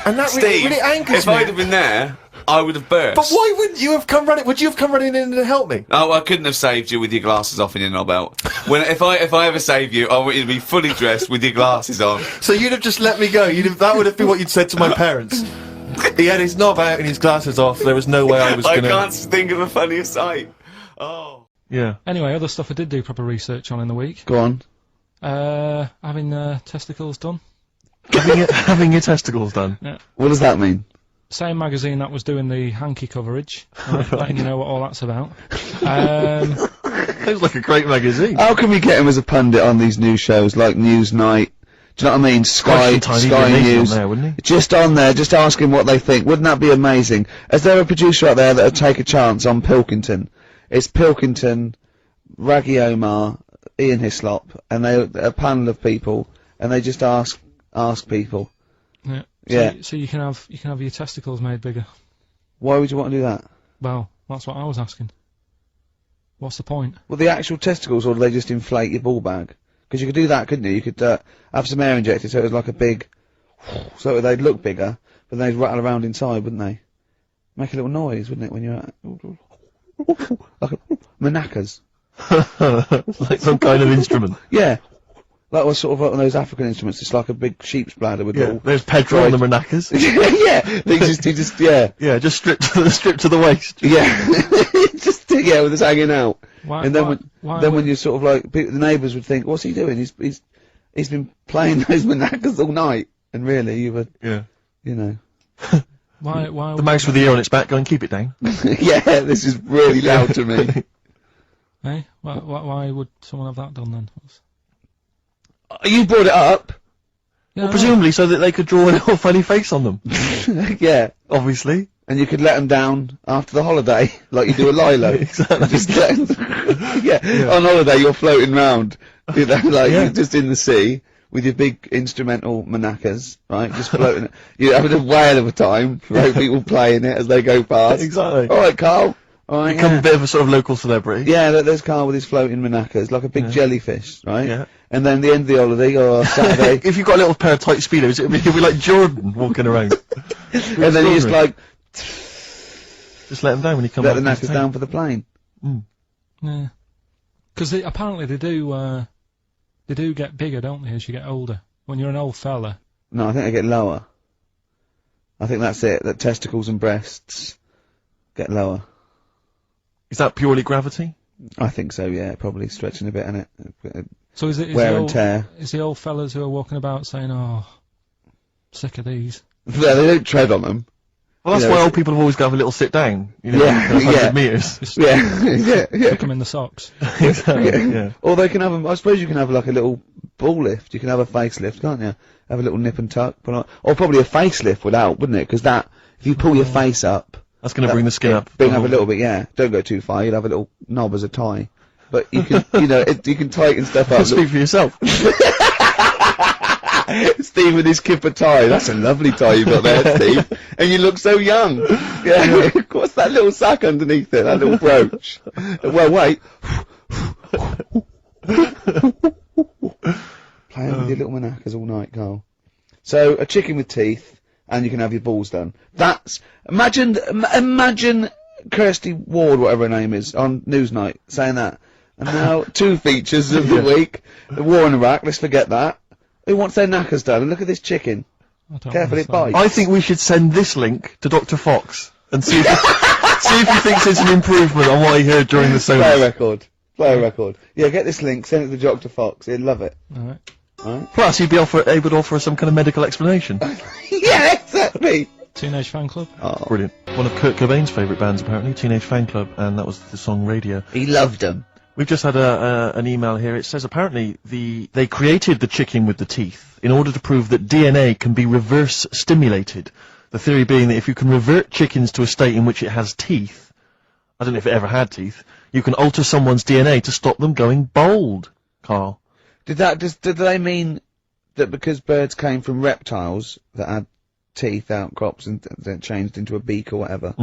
and that Steve, really angers if me. I'd have been there, I would have burst. But why wouldn't you have come running? Would you have come running in to help me? Oh, I couldn't have saved you with your glasses off and your knob out. If I ever save you, I want you to be fully dressed with your glasses on. So you'd have just let me go. That would have been what you'd said to my parents. He had his knob out and his glasses off. There was no way I was I gonna. can't think of a funnier sight. Oh. Yeah. Anyway, other stuff I did do proper research on in the week. Go on. Having testicles done. Having your testicles done. Yeah. What does that mean? Same magazine that was doing the hanky coverage, letting you know what all that's about. Sounds like a great magazine. How can we get him as a pundit on these new shows like Newsnight, Do you know what I mean? Sky Christ, tiny News. on there, wouldn't he? Just on there, just asking what they think. Wouldn't that be amazing? Is there a producer out there that would take a chance on Pilkington? It's Pilkington, Raggy Omar, Ian Hislop, and a panel of people, and they just ask people. Yeah. Yeah. So you can have your testicles made bigger. Why would you want to do that? Well, that's what I was asking. What's the point? Well, the actual testicles, or do they just inflate your ball bag? Because you could do that, couldn't you? You could have some air injected so it was like a big, so they'd look bigger, but they'd rattle around inside, wouldn't they? Make a little noise, wouldn't it, when you're like manacas. Like some kind of instrument. Yeah. Like was sort of like one of those African instruments. It's like a big sheep's bladder with Yeah. all. There's Pedro on the maracas. Yeah. He just yeah. Yeah, just stripped to the waist. Yeah. Just with us hanging out. Why, And then why when would- you're sort of like the neighbours would think, what's he doing? He's been playing those manacas all night, and really you were, Yeah. you know. why The mouse with the ear on its back going, keep it down. Yeah, this is really loud to me. Eh? Why would someone have that done then? You brought it up. Yeah, Well, presumably so that they could draw a little funny face on them. Yeah. Obviously. And you could let them down after the holiday, like you do a Lilo. Exactly. Just let 'em- yeah. On holiday you're floating round, you know, like Yeah. you're just in the sea with your big instrumental manacas, right? Just floating. You're having a whale of a time. Right? People playing it as they go past. Exactly. All right, Carl. All right. Become Yeah. a bit of a sort of local celebrity. Yeah, there's Carl with his floating manacas, like a big jellyfish, right? Yeah. And then the end of the holiday, or Saturday, If you've got a little pair of tight speedos, it'd be like Jordan walking around. and then you just like Just let him down when he comes let back. the to his knackers down for the plane. Yeah. Because apparently they do get bigger, don't they, as you get older? When you're an old fella. No, I think they get lower. I think that's it. That testicles and breasts get lower. Is that purely gravity? I think so. Yeah, probably stretching a bit, innit? So is it Wear the and old, tear. Is the old fellas who are walking about saying, "Oh, sick of these"? Yeah, they don't tread on them. Well, that's You know, why it's- old people have always got to have a little sit down. You know, Yeah, 100 yeah. metres. Just Yeah, yeah, yeah. stick them in the socks. Exactly, yeah. Or they can have I suppose you can have like a little ball lift. You can have a facelift, can't you? Have a little nip and tuck. Or probably a facelift would help, wouldn't it? Because that, if you pull your face up, That's going to bring the skin up. bring up a little bit, yeah. Don't go too far. You'll have a little knob as a tie. But you can, you know, you can tighten stuff up. Speak for yourself. Steve with his kipper tie. That's a lovely tie you've got there, Steve. And you look so young. Yeah. What's that little sack underneath it? That little brooch. Well, wait. Playing with your little manacas all night, Carl. So, a chicken with teeth, and you can have your balls done. That's, imagine Kirsty Ward, whatever her name is, on Newsnight, saying that. And now, 2 features of the week. The war in Iraq, let's forget that. Who wants their knackers done? And look at this chicken. I don't Careful, it understand. bites. I think we should send this link to Dr. Fox and see if, see if he thinks it's an improvement on what he heard during the Play a service. record. Play a record. Yeah, get this link, send it to Dr. Fox. He'd love it. Alright. Right? Plus, he'd be able to offer some kind of medical explanation. Yeah, exactly. Teenage Fan Club. Oh, Brilliant. One of Kurt Cobain's favourite bands, apparently, Teenage Fan Club, and that was the song Radio. he loved them. We've just had an email here. It says apparently they created the chicken with the teeth in order to prove that DNA can be reverse stimulated. The theory being that if you can revert chickens to a state in which it has teeth, I don't know if it ever had teeth, you can alter someone's DNA to stop them going bald. Carl. Did they mean that because birds came from reptiles that had teeth, outcrops, and then changed into a beak or whatever,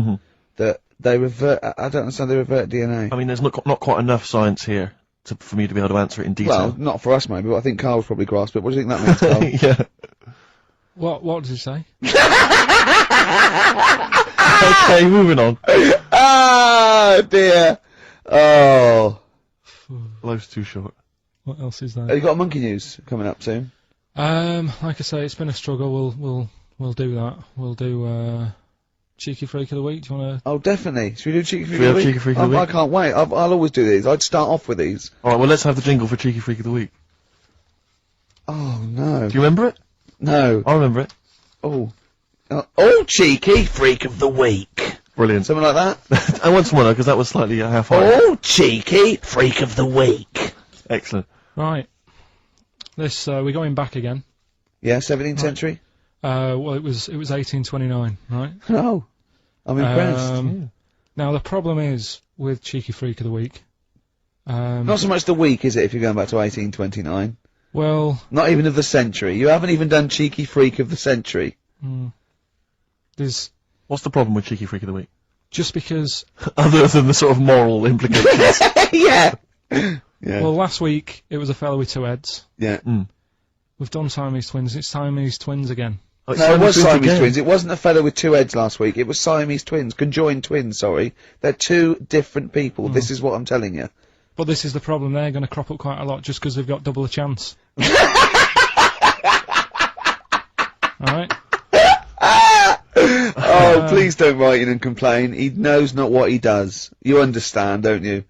that they revert? I don't understand. They revert DNA. I mean, there's not quite enough science here for me to be able to answer it in Well, detail. not for us maybe, but I think Carl's probably grasped it. What do you think that means, Carl? Yeah. What does he say? Okay, moving on. Ah, dear. Oh. Life's too short. What else is Have there? you got monkey news coming up soon? Like I say, it's been a struggle. We'll do that. We'll do Cheeky Freak of the Week. Do you want to? Oh, definitely. Should we do Cheeky Freak we of the have Week? Cheeky Freak of the I Week? can't wait. I'll always do these. I'd start off with these. Alright, well, let's have the jingle for Cheeky Freak of the Week. Oh, no. Do you remember it? No. I remember it. Oh. Oh, Cheeky Freak of the Week. Brilliant. Something like that? I want some more, because that was slightly half-hearted. Oh, Cheeky Freak of the Week. Excellent. Right. This we're going back again. Yeah, 17th century? Well, it was 1829, right? Oh, I'm impressed. Now the problem is with Cheeky Freak of the Week. Not so much the week, is it, if you're going back to 1829? Well, Not even of the century. You haven't even done Cheeky Freak of the century. there's What's the problem with Cheeky Freak of the Week? just because. Other than the sort of moral implications. Yeah. Yeah. Well, last week it was a fellow with two heads. Yeah. We've done Siamese twins. It's Siamese twins again. Oh, it's No, it was Siamese again. twins. It wasn't a fellow with two heads last week. It was Siamese twins. Conjoined twins, sorry. They're two different people. This is what I'm telling you. But this is the problem. They're going to crop up quite a lot just because they've got double a chance. Alright? Oh, please don't write in and complain. He knows not what he does. You understand, don't you?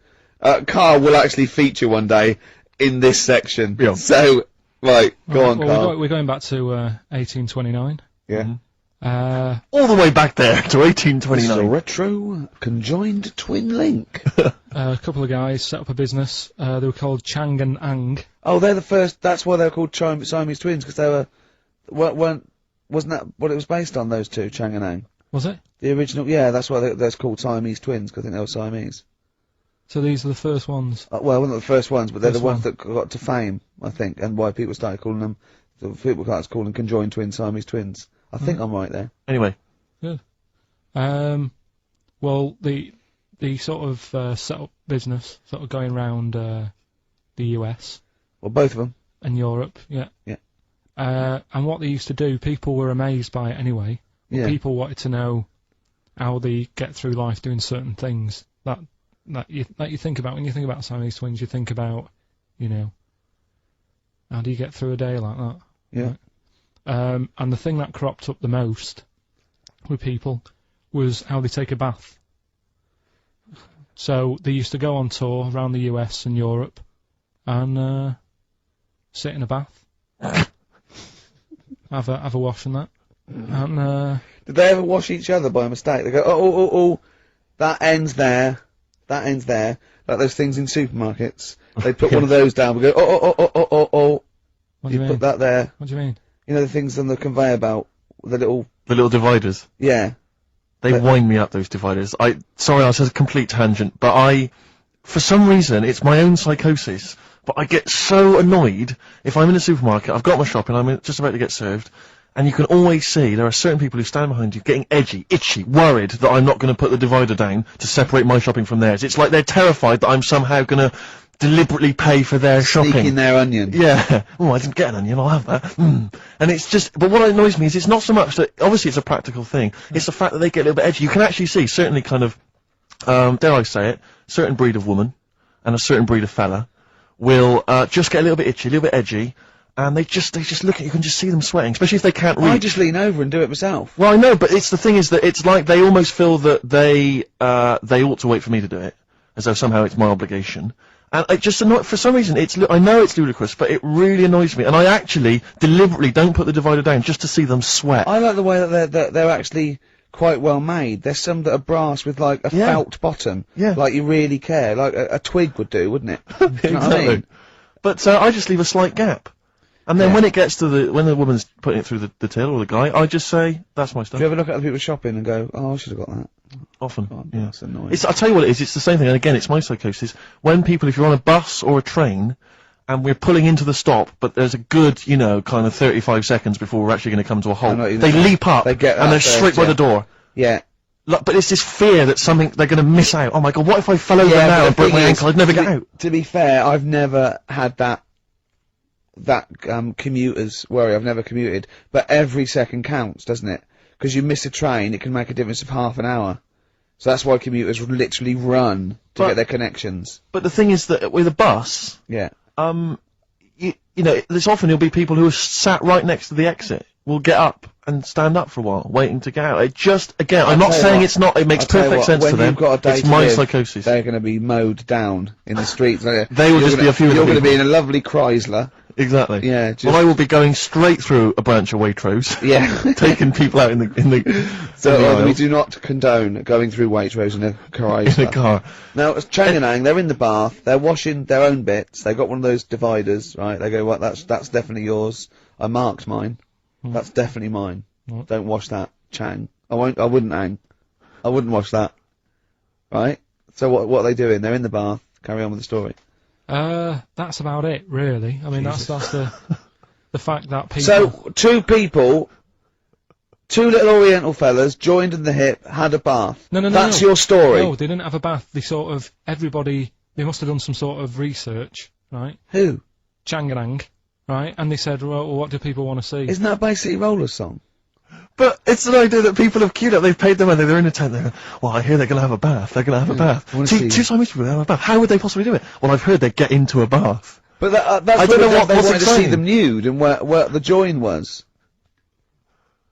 Carl will actually feature one day in this section. Yeah. So, right, go on, Well, Carl. we're going back to 1829. Yeah. All the way back there to This is a 1829. retro conjoined twin link. A couple of guys set up a business. They were called Chang and Ang. Oh, they're the first. That's why they're called Siamese twins, because they wasn't that what it was based on? Those two, Chang and Ang. Was it? The original, yeah, that's why they're called Siamese twins, because I think they were Siamese. So these are the first ones. Well, not the first ones, but they're the First ones one. that got to fame, I think, and why people started calling them. People started calling them conjoined twins, Siamese twins. I think I'm right there. Anyway. Good. Well, the sort of set up business, sort of going round the US Well, both of them. and Europe, yeah. Yeah. And what they used to do, people were amazed by it anyway. But Yeah. people wanted to know how they get through life doing certain things that you think about. When you think about Siamese twins, you think about, you know, how do you get through a day like that? Yeah. And the thing that cropped up the most with people was how they take a bath. So they used to go on tour around the US and Europe and sit in a bath, have a wash and that. And Did they ever wash each other by mistake? They go, oh, that ends there. That ends there. Like those things in supermarkets. They put one of those down. We go, oh. what do you You mean? put that there. What do you mean? You know the things on the conveyor belt? The little, The little dividers. yeah. They wind me up, those dividers. Sorry, I was a complete tangent, but for some reason, it's my own psychosis, but I get so annoyed if I'm in a supermarket, I've got my shopping, I'm just about to get served, and you can always see there are certain people who stand behind you getting edgy, itchy, worried that I'm not going to put the divider down to separate my shopping from theirs. It's like they're terrified that I'm somehow going to deliberately pay for their shopping. Sneaking their onion. Yeah. Oh, I didn't get an onion, I'll have that. And it's just, but what annoys me is it's not so much that, obviously it's a practical thing, it's the fact that they get a little bit edgy. You can actually see, certainly kind of, dare I say it, certain breed of woman and a certain breed of fella will, just get a little bit itchy, a little bit edgy, and they just look at you can just see them sweating, especially if they can't read. I just lean over and do it myself. Well, I know, but it's the thing is that it's like they almost feel that they ought to wait for me to do it, as though somehow it's my obligation. And it just for some reason, I know it's ludicrous, but it really annoys me. And I actually deliberately don't put the divider down just to see them sweat. I like the way that they're actually quite well made. There's some that are brass with like a felt bottom. Yeah. Like you really care. Like a twig would do, wouldn't it? Do you know what I mean? But I just leave a slight gap. And then when it gets to when the woman's putting it through the till or the guy, I just say, that's my stuff. Do you ever look at other people shopping and go, oh, I should have got that? Often. Oh, Yeah. that's annoying. I'll tell you what it is, it's the same thing, and again, it's my psychosis. When people, if you're on a bus or a train, and we're pulling into the stop, but there's a good, kind of 35 seconds before we're actually going to come to a I halt, know what you they mean. leap up, They get and that they're first, straight by yeah. the door. Yeah. But it's this fear that they're going to miss out. Oh my god, what if I fell over Yeah, now but and the broke my thing is, ankle? I'd never to get be- out. To be fair, I've never had that commuter's worry. I've never commuted. But every second counts, doesn't it? Because you miss a train, it can make a difference of half an hour. So that's why commuters literally run to get their connections. But the thing is that with a bus, Yeah. there's often there'll be people who are sat right next to the exit. Will get up and stand up for a while, waiting to get out. It just, again, I'm not tell you saying what, it's not, it makes I'll tell you perfect what, sense when to them. you've got a day It's to my live, psychosis. They're going to be mowed down in the streets. They will just be a few of the You're going to people. be in a lovely Chrysler. Exactly. Yeah, just- Well, I will be going straight through a branch of Waitrose. Yeah. Taking people out in the So we aisles, do not condone going through Waitrose in a Chrysler. in a car. Now, as Chang and Ang, they're in the bath, they're washing their own bits, they've got one of those dividers, right? They go, well, that's definitely yours. I marked mine. That's definitely mine. Mm. Don't wash that, Chang. I wouldn't hang. I wouldn't wash that. Right? So what are they doing? They're in the bath. Carry on with the story. That's about it, really. I mean, that's the fact that people. So, two little Oriental fellas joined in the hip, had a bath. No. That's your story. No, they didn't have a bath. They they must have done some sort of research, right? Who? Changanang, right? And they said, well, what do people want to see? Isn't that basically Roller's song? But it's an idea that people have queued up. They've paid their money. They're in a tent. They're, well, I hear they're going to have a bath. They're going to have a bath. wanna Two see- Siamese people have a bath. How would they possibly do it? Well, I've heard they get into a bath. But that's I don't know what they was wanted to see exciting. them nude and where the join was.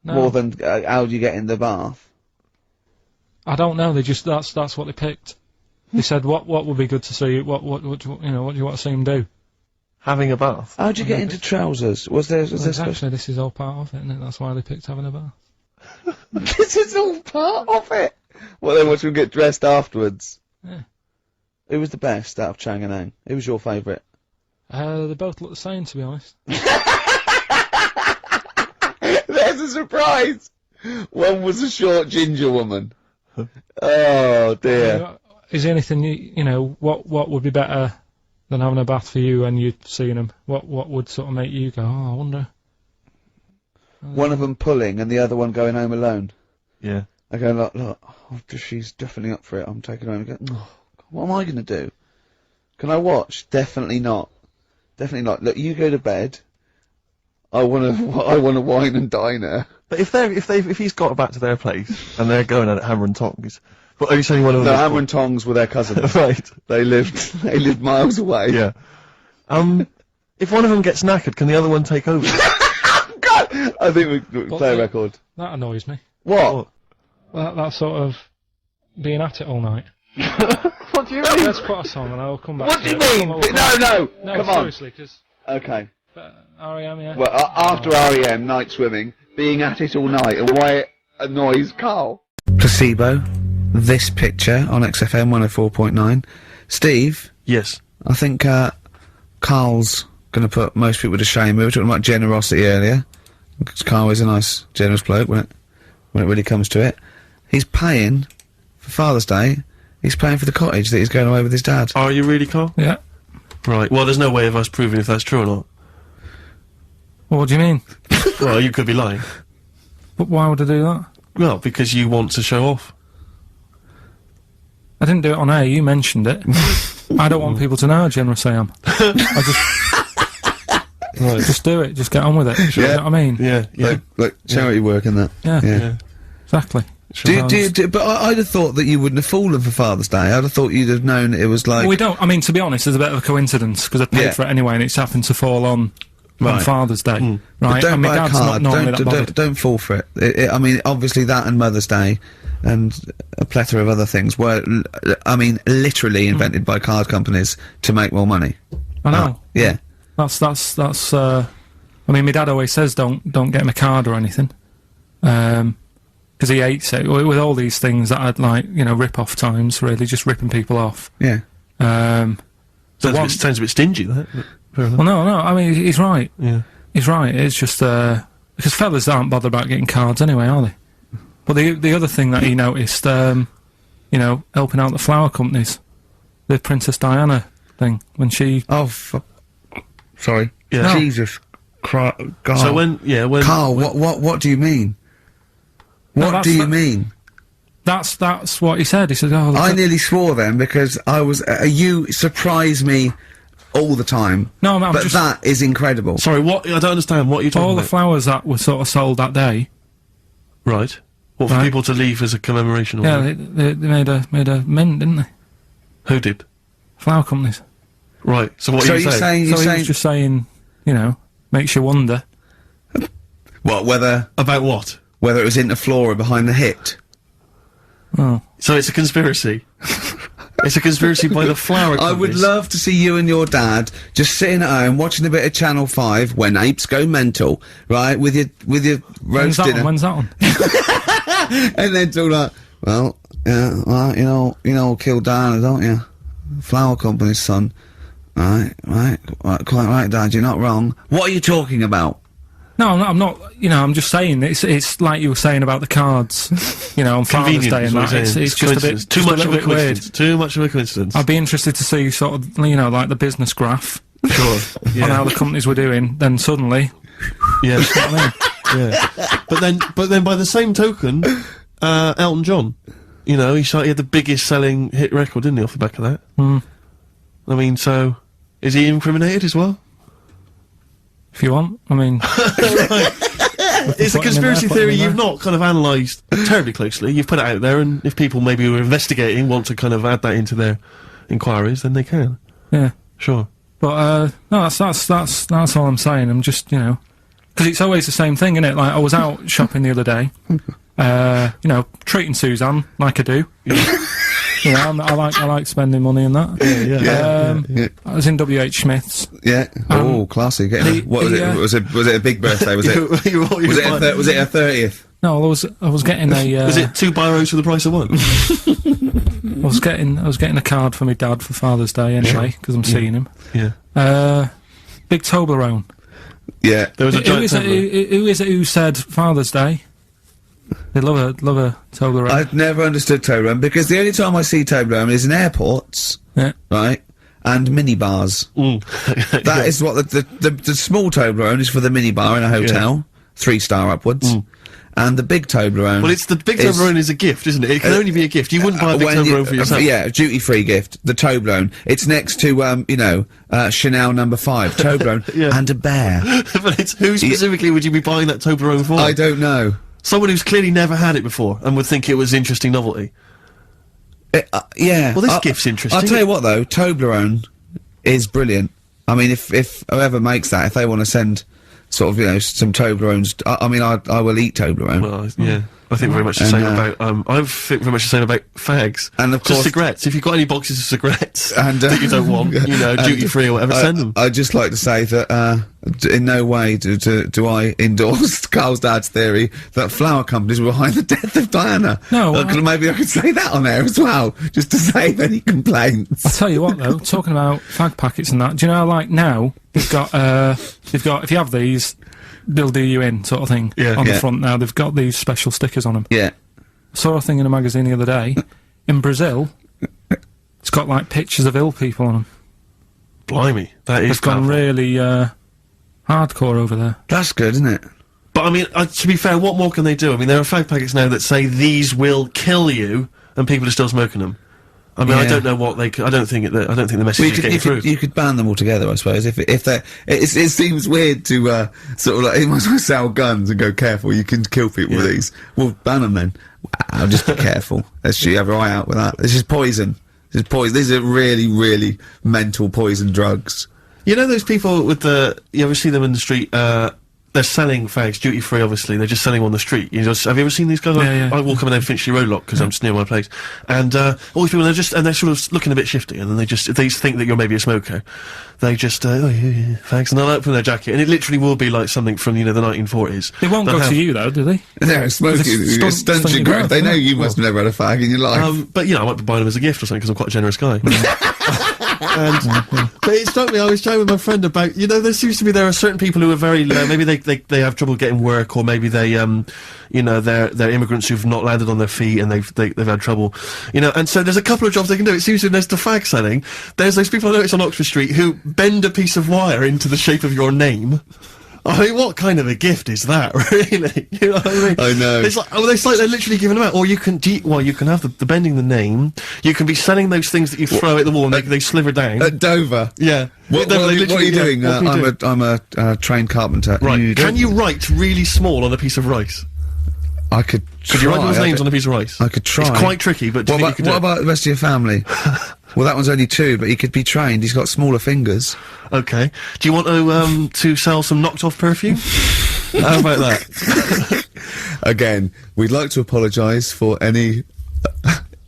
No, More than how do you get in the bath? I don't know. They just that's what they picked. They said what would be good to see. What do you want to see them do? Having a bath. How'd you get into trousers? Was there Well, exactly. This is all part of it, isn't it? That's why they picked having a bath. This is all part of it. Well, then watch them get dressed afterwards. Yeah. Who was the best out of Chang and Ang? Who was your favourite? They both look the same, to be honest. There's a surprise! One was a short ginger woman. Oh dear. Is there anything you know? What would be better than having a bath for you and you seeing them? What would sort of make you go? Oh, I wonder. One of them pulling and the other one going home alone. Yeah. I go, look, she's definitely up for it. I'm taking her home and go, oh, what am I going to do? Can I watch? Definitely not. Definitely not. Look, you go to bed. I want to wine and dine her. But if he's got back to their place and they're going at it hammer and tongs, well, are you saying one of them? No, is Hammer and Tongs were their cousins. right. They lived miles away. Yeah. If one of them gets knackered, can the other one take over? God! I think we play a record. That annoys me. What? That sort of being at it all night. What do you mean? Let's put a song and I'll come back. What to do you it. mean? We'll No, come on. seriously, because Okay. R.E.M. yeah. Well, after REM, night swimming, being at it all night, and why it annoys Carl. Placebo, this picture on XFM 104.9. Steve, Yes. I think Carl's going to put most people to shame. We were talking about generosity earlier. Because Carl is a nice, generous bloke when it really comes to it. He's paying for Father's Day. He's paying for the cottage that he's going away with his dad. Are you really, Carl? Yeah. Right. Well, there's no way of us proving if that's true or not. Well, what do you mean? Well, you could be lying. But why would I do that? Well, because you want to show off. I didn't do it on air. You mentioned it. I don't want people to know how generous I am. Just do it. Just get on with it. You know what I mean? Yeah. Yeah. Like charity work and that. Yeah. Yeah. Exactly. But I'd have thought that you wouldn't have fallen for Father's Day. I'd have thought you'd have known that it was like... Well, we don't. I mean, to be honest, it's a bit of a coincidence because I paid for it anyway, and it's happened to fall on Father's Day, right? But don't and my buy a dad's card. not normally that bothered. Don't fall for it. I mean, obviously that and Mother's Day, and a plethora of other things were, I mean, literally invented by card companies to make more money. I know. Yeah. That's. I mean, my dad always says don't get him a card or anything, because he hates it with all these things that I'd like, rip-off times. Really, just ripping people off. Yeah. Sounds a bit stingy, that. Fair enough. Well, no. I mean, he's right. Yeah. He's right. It's just because fellas aren't bothered about getting cards anyway, are they? But the other thing that he noticed, helping out the flower companies, the Princess Diana thing when she. Oh, sorry. Yeah. No. Jesus Christ. God. So when Carl, what do you mean? No, What do you mean? That's what he said. He said, "Oh, I nearly swore then because I was. You surprise me all the time. No, I'm but just that is incredible. Sorry, what? I don't understand. What you're talking all the about. flowers that were sort of sold that day." Right. What, for Right. people to leave as a commemoration? Or Yeah, something? they made a mint, didn't they? Who did? Flower companies. Right. So what So are you you're saying? saying So he was just saying, makes you wonder. what? Whether About what? it was in the floor or behind the hit. Oh, So it's a conspiracy. It's a conspiracy by the flower I would companies. love to see you and your dad just sitting at home watching a bit of Channel 5 when apes go mental, right? With your roast dinner. When's that on? And then talk like, well, you know, kill Diana, don't you? Flower company's son. Right, quite right, Dad, you're not wrong. What are you talking about? No, I'm not. You know, I'm just saying it's like you were saying about the cards. You know, on Father's Day and that. It's just a bit too much of a bit weird. coincidence. Too much of a coincidence. I'd be interested to see sort of, you know, like the business graph Sure. on how the companies were doing. Then suddenly, Yeah. you know what I mean? Yeah. But then by the same token, Elton John, you know, he had the biggest selling hit record, didn't he, off the back of that? I mean, so is he incriminated as well? If you want, I mean, It's a put him in conspiracy there, put him theory in you've there. not kind of analysed terribly closely. You've put it out there, and if people maybe who are investigating want to kind of add that into their inquiries, then they can. yeah. Sure. But no, that's all I'm saying. I'm just, you know, because it's always the same thing, isn't it? Like I was out shopping the other day, you know, treating Suzanne like I do. You know, I like spending money and that. Yeah. I was in WH Smith's. Yeah. Oh, classy. What was it? Was it a big birthday? Was it? Was it a 30th? No, I was getting a. Was it 2 biros for the price of one? I was getting a card for my dad for Father's Day anyway, because I'm seeing him. Yeah. Big Toblerone. Yeah. There was a Who giant is it? Toblerone. Who is it who said Father's Day? They love a Toblerone. I've never understood Toblerone because the only time I see Toblerone is in airports, Yeah. right? And minibars. That is what the small Toblerone is for the minibar in a hotel, 3-star upwards. And the big Toblerone. Well, it's the big Toblerone is a gift, isn't it? It can only be a gift. You wouldn't buy a big Toblerone for yourself. Yeah, duty-free gift. The Toblerone. It's next to, you know, Chanel No. 5. Toblerone. Yeah. And a bear. But it's who specifically would you be buying that Toblerone for? I don't know. Someone who's clearly never had it before and would think it was interesting novelty. Yeah. Well, this gift's interesting. I'll tell you what, though. Toblerone is brilliant. I mean, if whoever makes that, if they want to send sort of, you know, some Toblerones, I mean, I will eat Toblerone. Well, yeah. I think very much the same about, I think very much the same about fags. And of Just course- cigarettes. If you've got any boxes of cigarettes And, that you don't want, you know, duty free or whatever, send them. I'd just like to say that, in no way do I endorse Carl's dad's theory that flower companies were behind the death of Diana. No, maybe I could say that on air as well, just to save any complaints. I'll tell you what though, talking about fag packets and that, do you know, like now, they've got, if you have these, they'll do you in, sort of thing, Yeah. on Yeah. the front now, they've got these special stickers on them. Yeah. Saw a thing in a magazine the other day, in Brazil, it's got like pictures of ill people on them. Blimey. That is It's gone powerful. really, hardcore over there. That's good, isn't it? But I mean, to be fair, what more can they do? I mean, there are fag packets now that say these will kill you, and people are still smoking them. I mean, I Yeah. don't know what they. I don't think the message is getting through. you could ban them all together, I suppose. If they, it seems weird to sort of like you might as well sell guns and go careful. You can kill people with these. Well, ban them then. Wow, just be careful. Let's you have your eye out with that. This is poison. This is poison. These are really, really mental poison drugs. You know those people with the. You ever see them in the street? They're selling fags duty free. Obviously, they're just selling them on the street. Have you ever seen these guys? Yeah, yeah. I walk up and down Finchley Road Lock because I'm just near my place, and all these people they're sort of looking a bit shifty, and then they think that you're maybe a smoker. They just oh yeah, fags, and they'll open their jacket, and it literally will be like something from the 1940s. They won't They'll go have- to you though, do they? They're smoking. It's Stunts your growth. They know you must have never had a fag in your life. But you know, I might be buying them as a gift or something because I'm quite a generous guy. But it struck me, I was chatting with my friend about, you know, there are certain people who are very, maybe they have trouble getting work, or maybe they, you know, they're immigrants who've not landed on their feet and they've had trouble, you know, and so there's a couple of jobs they can do. It seems to there's the fag selling, there's those people I noticed on Oxford Street who bend a piece of wire into the shape of your name. I mean, what kind of a gift is that, really? You know what I mean? I know. It's like, they're literally giving them out. Or you can, you can have the bending the name. You can be selling those things that you throw at the wall and they sliver down. At Dover. Yeah. What They are you literally- doing? yeah, what can you do? I'm a trained carpenter. Right. Can you write really small on a piece of rice? I could try. Could you write those I names don't- on a piece of rice? I could try. It's quite tricky, but do you think you could what do it? about the rest of your family? Well, that one's only 2, but he could be trained. He's got smaller fingers. Okay. Do you want to sell some knocked off perfume? How about that? Again, we'd like to apologise for any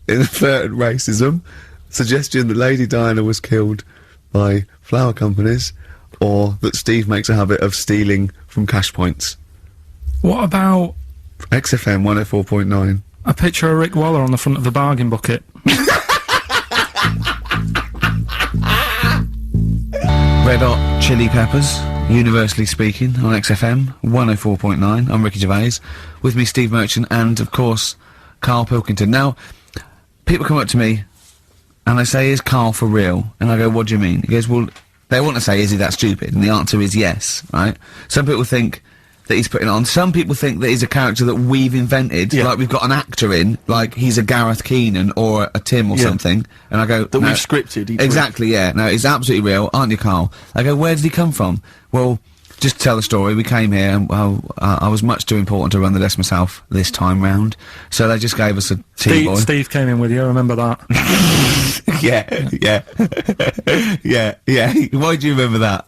inadvertent racism. Suggestion that Lady Diana was killed by flower companies, or that Steve makes a habit of stealing from cash points. What about XFM 104.9. a picture of Rick Waller on the front of the bargain bucket? Red Hot Chili Peppers. Universally speaking, on XFM 104.9. I'm Ricky Gervais. With me, Steve Merchant, and of course, Karl Pilkington. Now, people come up to me and they say, "Is Karl for real?" And I go, "What do you mean?" He goes, "Well, they want to say, is he that stupid?" And the answer is yes, right? Some people think that he's putting it on. Some people think that he's a character that we've invented, like we've got an actor in, like he's a Gareth Keenan or a Tim or something. And I go, That "No." we've scripted. each Exactly, yeah. No, it's absolutely real, aren't you, Karl? I go, "Where did he come from?" Well, just to tell the story, we came here and, I was much too important to run the desk myself this time round. So they just gave us a tea boy. Steve came in with you, I remember that. yeah. Why do you remember that?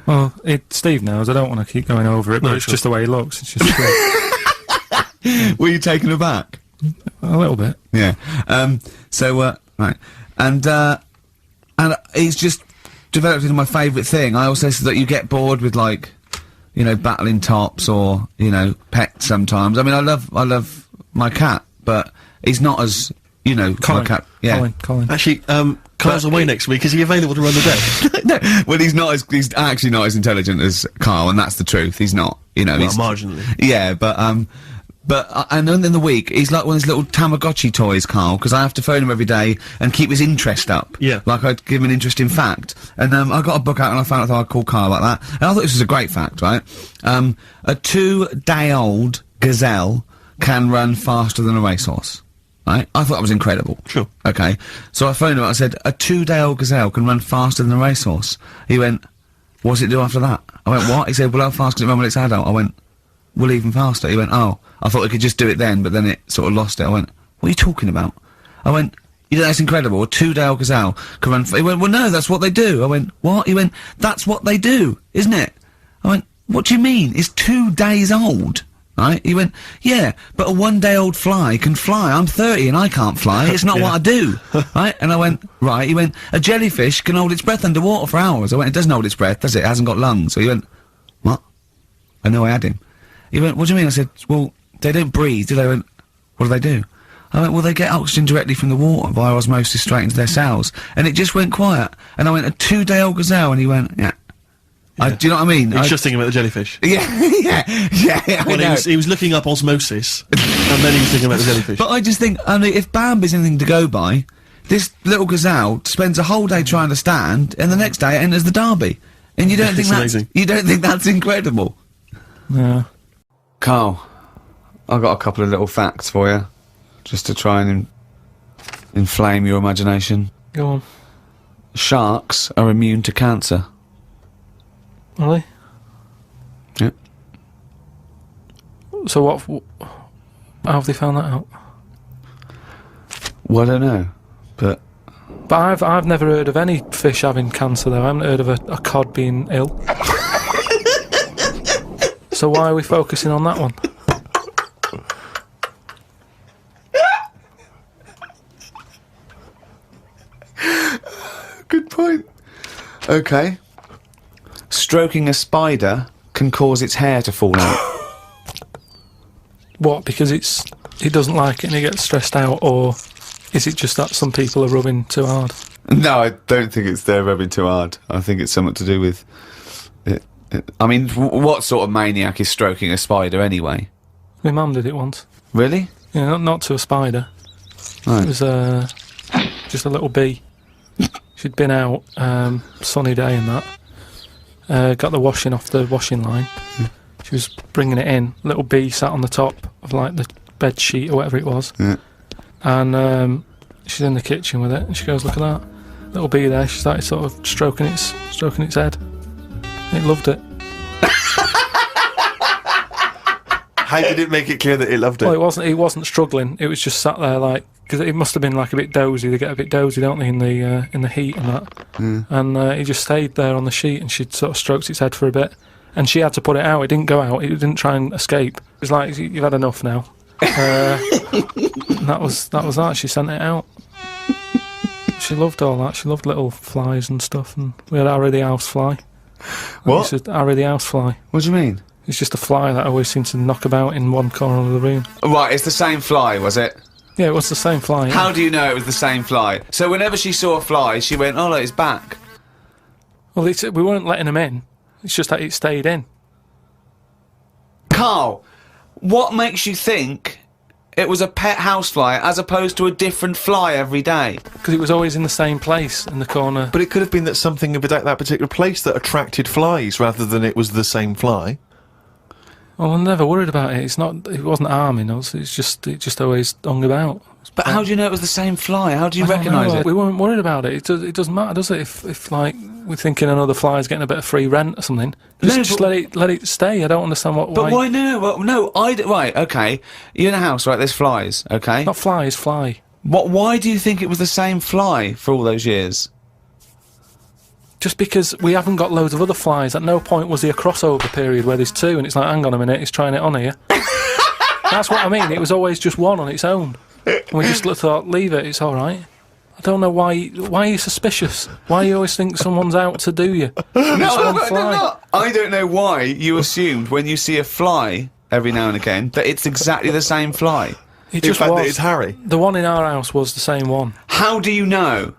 Well, Steve knows, I don't want to keep going over it, but it's just the way he looks, it's just great. Were you taken aback? A little bit. Yeah. Right. And he's just developed into my favourite thing. I also said that you get bored with, like, you know, battling tops or, you know, pets sometimes. I mean, I love my cat, but he's not as, you know, Colin. my cat. Yeah. Colin. Actually, Carl's away next week. Is he available to run the desk? No, well, he's actually not as intelligent as Karl, and that's the truth. He's not, you know. Well, he's marginally. Yeah, and then in the week, he's like one of those little Tamagotchi toys, Karl, because I have to phone him every day and keep his interest up. Yeah. Like I'd give him an interesting fact. And, I got a book out and I found out that I'd call Karl like that. And I thought this was a great fact, right? A 2-day-old gazelle can run faster than a racehorse. Right? I thought that was incredible. Sure. Okay. So I phoned him up, I said, "A 2-day-old gazelle can run faster than a racehorse." He went, "What does it do after that?" I went, "What?" He said, "Well, how fast can it run when it's adult?" I went, "Well, even faster." He went, "Oh, I thought it could just do it then, but then it sort of lost it." I went, "What are you talking about?" I went, "You know, that's incredible. A 2-day-old gazelle can run." He went, "Well, no, that's what they do." I went, "What?" He went, "That's what they do, isn't it?" I went, "What do you mean? It's 2 days old." Right? He went, "Yeah, but a 1-day-old fly can fly. I'm 30 and I can't fly. It's not what I do." Right? And I went, "Right." He went, "A jellyfish can hold its breath underwater for hours." I went, "It doesn't hold its breath, does it? It hasn't got lungs." So he went, "What?" I know I had him. He went, "What do you mean?" I said, "Well, they don't breathe, do they?" He went, "What do they do?" I went, "Well, they get oxygen directly from the water via osmosis straight into their cells." And it just went quiet. And I went, "A 2-day-old gazelle?" And he went, "Yeah." Do you know what I mean? He was just thinking about the jellyfish. Yeah, I Well, know. he was looking up osmosis, and then he was thinking about the jellyfish. But I just think, I mean, if Bambi's anything to go by, this little gazelle spends a whole day trying to stand, and the next day it enters the derby. And you don't think It's that's amazing. you don't think that's incredible? Yeah. Karl, I've got a couple of little facts for you, just to try and inflame your imagination. Go on. Sharks are immune to cancer. Really? Yeah. So how have they found that out? Well, I don't know, but But I've never heard of any fish having cancer though. I haven't heard of a cod being ill. So why are we focusing on that one? good point. Okay. Stroking a spider can cause its hair to fall out. What? Because it doesn't like it and it gets stressed out, or is it just that some people are rubbing too hard? No, I don't think it's they're rubbing too hard. I think it's something to do with it. I mean, what sort of maniac is stroking a spider anyway? My mum did it once. Really? Yeah, not to a spider. Right. It was just a little bee. She'd been out, sunny day and that. Got the washing off the washing line. She was bringing it in. Little bee sat on the top of like the bed sheet or whatever it was. Yeah. And she's in the kitchen with it, and she goes, "Look at that little bee there." She started sort of stroking its head. It loved it. How did it make it clear that it loved it? Well, it wasn't struggling. It was just sat there like, because it must have been like a bit dozy. They get a bit dozy, don't they, in the heat and that. And it just stayed there on the sheet, and she sort of stroked its head for a bit, and she had to put it out. It didn't go out. It didn't try and escape. It was like, "You've had enough now." And that was that. She sent it out. She loved all that. She loved little flies and stuff. And we had Harry the housefly. What? Harry the housefly. What do you mean? It's just a fly that always seems to knock about in one corner of the room. Right, it's the same fly, was it? Yeah, it was the same fly. Yeah. How do you know it was the same fly? So whenever she saw a fly, she went, "Oh, look, it's back." Well, we weren't letting them in. It's just that it stayed in. Carl, what makes you think it was a pet housefly as opposed to a different fly every day? Because it was always in the same place, in the corner. But it could have been that something about that particular place that attracted flies rather than it was the same fly. Well, I'm never worried about it. It wasn't harming us. It just always hung about. But how do you know it was the same fly? How do you I don't recognise know. it? We weren't worried about it. It doesn't matter, does it? If like we're thinking another fly's getting a bit of free rent or something, just let it stay. I don't understand why. But why no? Well, no, right, okay. You're in a house, right? There's flies, okay? Not flies, fly. Why do you think it was the same fly for all those years? Just because we haven't got loads of other flies. At no point was there a crossover period where there's two, and it's like, hang on a minute, he's trying it on here. That's what I mean. It was always just one on its own. And we just thought, leave it, it's all right. I don't know why are you suspicious? Why you always think someone's out to do you? No, I don't know why you assumed when you see a fly every now and again that it's exactly the same fly. It just fact was. that it's Harry. The one in our house was the same one. How do you know?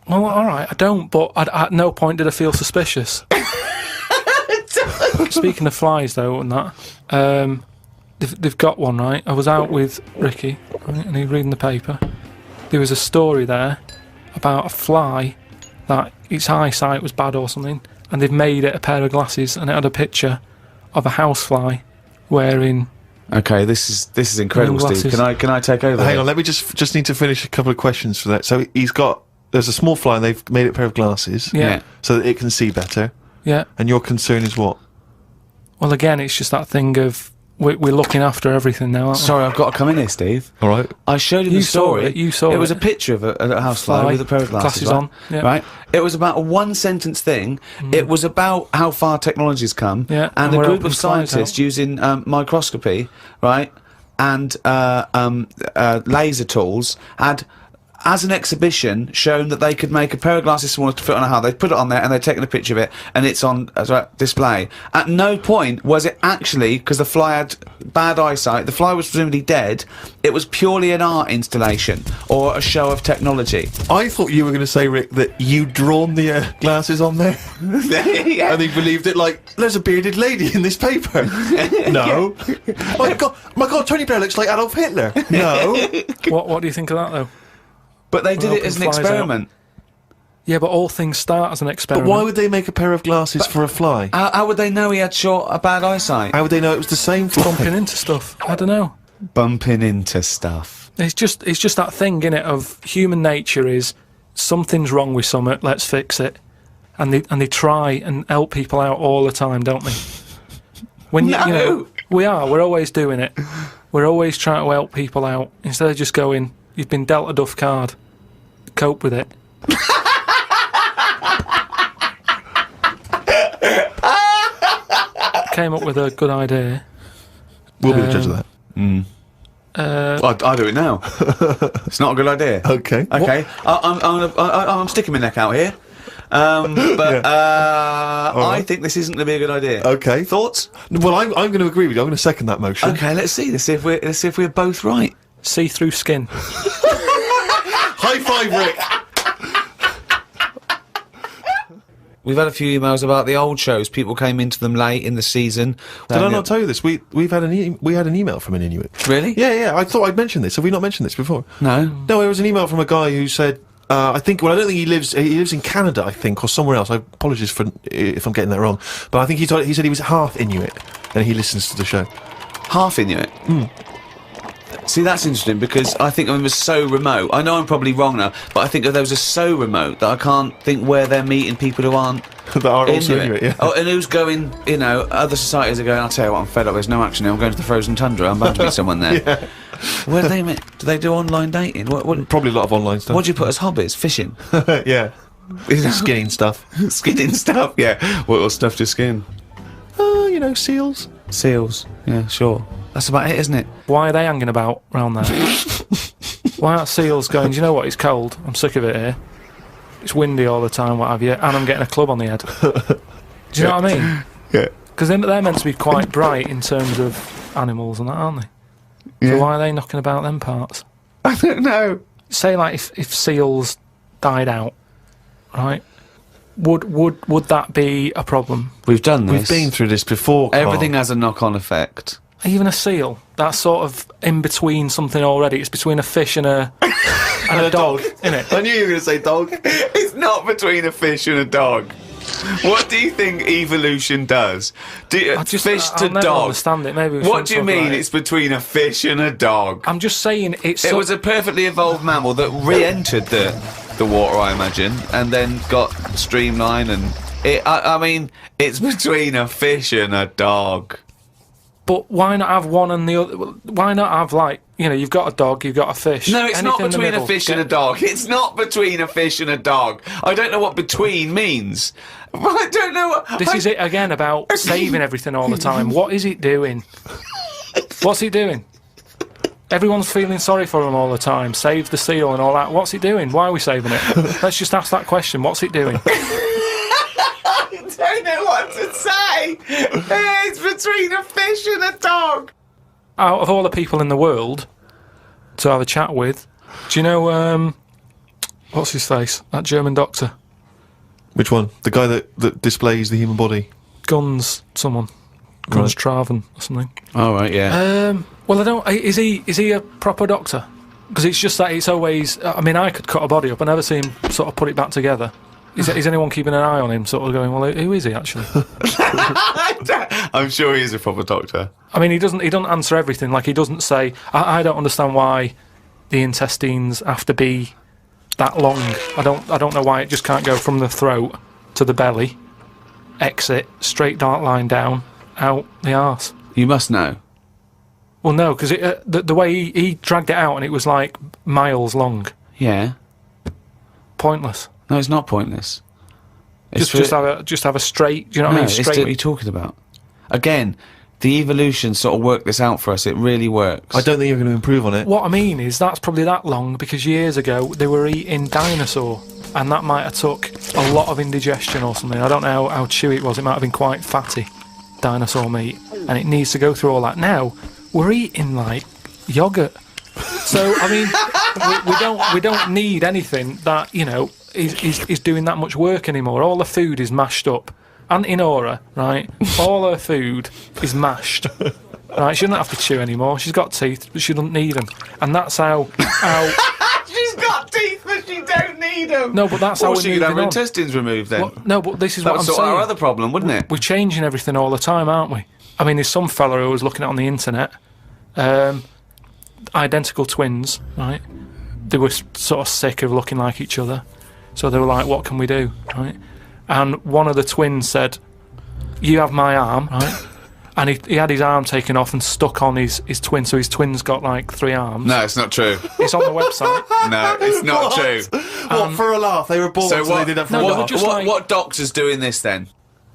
Well, all right, I don't, but at no point did I feel suspicious. Speaking of flies, though, and that, they've got one, right? I was out with Ricky, right, and he was reading the paper. There was a story there about a fly that its eyesight was bad or something, and they've made it a pair of glasses, and it had a picture of a housefly wearing. Okay, this is incredible, Steve. Glasses. Can I take over? Hang here? on, let me just need to finish a couple of questions for that. So there's a small fly and they've made it a pair of glasses. Yeah. So that it can see better. Yeah. And your concern is what? Well, again, it's just that thing of we're looking after everything now, aren't we? Sorry, I've got to come in here, Steve. All right. I showed you You the saw story. it, you saw It was it. a picture of a housefly Fly, with a pair of glasses, glasses right? on, yeah. Right. It was about a one-sentence thing. It was about how far technology's come, Yeah, and and a we're group helping of flies scientists out. using microscopy, right, and laser tools had, as an exhibition, shown that they could make a pair of glasses smaller to fit on a hand. They put it on there and they'd taken a picture of it, and it's on display. At no point was it actually, because the fly had bad eyesight, the fly was presumably dead, it was purely an art installation or a show of technology. I thought you were going to say, Rick, that you'd drawn the glasses on there. Yeah. And he believed it like, there's a bearded lady in this paper. No. my God, Tony Blair looks like Adolf Hitler. No. What do you think of that, though? But they did We're it as an helping flies experiment. Yeah, but all things start as an But experiment. why would they make a pair of glasses for a fly? How would they know he had bad eyesight? How would they know it was the same fly? bumping into stuff? I don't know. Bumping into stuff. It's just that thing, innit, of human nature is something's wrong with something, let's fix it. And they try and help people out all the time, don't they? When you know, we're always doing it. We're always trying to help people out instead of just going, you've been dealt a duff card, cope with it. Came up with a good idea. We'll be the judge of that. I do it now. It's not a good idea. Okay. Okay. I'm sticking my neck out here. I think this isn't going to be a good idea. Okay. Thoughts? Well, I'm going to agree with you. I'm going to second that motion. Okay, let's see. Let's see if we're both right. See-through skin. High five, Rick. We've had a few emails about the old shows. People came into them late in the season. Did I not tell you this? We had an email from an Inuit. Really? Yeah. I thought I'd mentioned this. Have we not mentioned this before? No. No, it was an email from a guy who said, I don't think he lives in Canada, I think, or somewhere else. I apologize if I'm getting that wrong. But I think he said he was half Inuit, and he listens to the show. Half Inuit? See, that's interesting because I think it was so remote. I know I'm probably wrong now, but I think those are so remote that I can't think where they're meeting people who aren't That are also Inuit, yeah. Oh, and who's going, other societies are going, I'll tell you what, I'm fed up, there's no action here, I'm going to the frozen tundra, I'm bound to meet someone there. Yeah. Where do they meet? Do they do online dating? What Probably a lot of online stuff. do you put as hobbies? Fishing? Yeah. Skinning stuff. Skinning stuff, yeah. What stuff to skin? Seals. Seals, yeah, sure. That's about it, isn't it? Why are they hanging about round there? Why aren't seals going, do you know what, it's cold, I'm sick of it here. It's windy all the time, what have you, and I'm getting a club on the head. Do you know what I mean? Yeah. Because they're meant to be quite bright in terms of animals and that, aren't they? Yeah. So why are they knocking about them parts? I don't know. Say, like, if seals died out, right? would that be a problem? We've done We've this. been through this before, Carl. Everything has a knock-on effect. Even a seal, that's sort of in between something already. It's between a fish and a dog, isn't it? I knew you were going to say dog. It's not between a fish and a dog. What do you think evolution does? Fish to I'll never dog. understand it. Maybe we What shouldn't do you talk mean about it. it's between a fish and a dog? I'm just saying it's. It was a perfectly evolved mammal that re-entered the water, I imagine, and then got streamlined. And I mean, it's between a fish and a dog. But why not have one and the other? Why not have, like, you know, you've got a dog, you've got a fish. No, it's not Anything in the between a middle, fish and a dog. It's not between a fish and a dog. I don't know what between means. I don't know what... This is it again about saving everything all the time. What is it doing? What's it doing? Everyone's feeling sorry for him all the time. Save the seal and all that. What's it doing? Why are we saving it? Let's just ask that question. What's it doing? I don't know what to say. It's between a fish and a dog. Out of all the people in the world to have a chat with, do you know, what's his face? That German doctor. Which one? The guy that displays the human body? Guns, someone. Guns Traven or something. All right, yeah. Well, I don't. Is he a proper doctor? Because it's just that it's always. I mean, I could cut a body up. I never see him sort of put it back together. Is anyone keeping an eye on him? Sort of going, well, who is he actually? I'm sure he is a proper doctor. I mean, he doesn't answer everything. Like, he doesn't say. I don't understand why the intestines have to be that long. I don't know why it just can't go from the throat to the belly, exit straight dark line down, out the arse. You must know. Well, no, because the way he dragged it out and it was like miles long. Yeah. Pointless. No, it's not pointless. It's Just have a straight. Do you know what I mean? It's Straight. what are you talking about? Again, the evolution sort of worked this out for us. It really works. I don't think you're going to improve on it. What I mean is that's probably that long because years ago they were eating dinosaur, and that might have took a lot of indigestion or something. I don't know how chewy it was. It might have been quite fatty, dinosaur meat, and it needs to go through all that. Now we're eating like yogurt. So I mean, we don't need anything that, you know, is doing that much work anymore. All the food is mashed up. Auntie Nora, right? All her food is mashed. Right? She doesn't have to chew anymore. She's got teeth, but she doesn't need them. And that's how She's got teeth, but she don't need them. No, but that's how Or we're she could have moving her on. intestines removed then. Well, no, but this is That what would I'm sort saying. our other problem, wouldn't it? We're changing everything all the time, aren't we? I mean, there's some fella who was looking at on the internet, identical twins, right? They were sort of sick of looking like each other, so they were like, "What can we do?" Right? And one of the twins said, "You have my arm," right? And he had his arm taken off and stuck on his twin, so his twin's got like 3 arms. No, it's not true. It's on the website. No, it's not true. What, for a laugh? They were born, So so they did that for a No, laugh. but just like- what doctor's doing this then?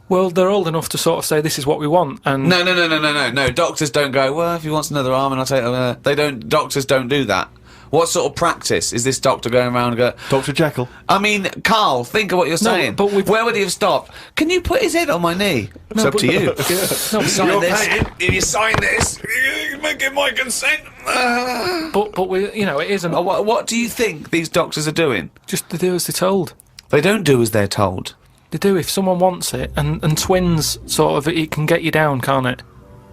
Well, they're old enough to sort of say, "This is what we want," and No. Doctors don't go, well, if he wants another arm, and I'll take it. They don't. Doctors don't do that. What sort of practice is this doctor going around and go? Dr. Jekyll. I mean, Carl, think of what you're saying. but we've- Where would he have stopped? Can you put his head on my knee? It's up but- to you. No, but- Sign this. If you sign this, you give my consent. but we, you know, it isn't What do you think these doctors are doing? just to do as they're told. They don't do as they're told. They do if someone wants it, and twins sort of, it can get you down, can't it?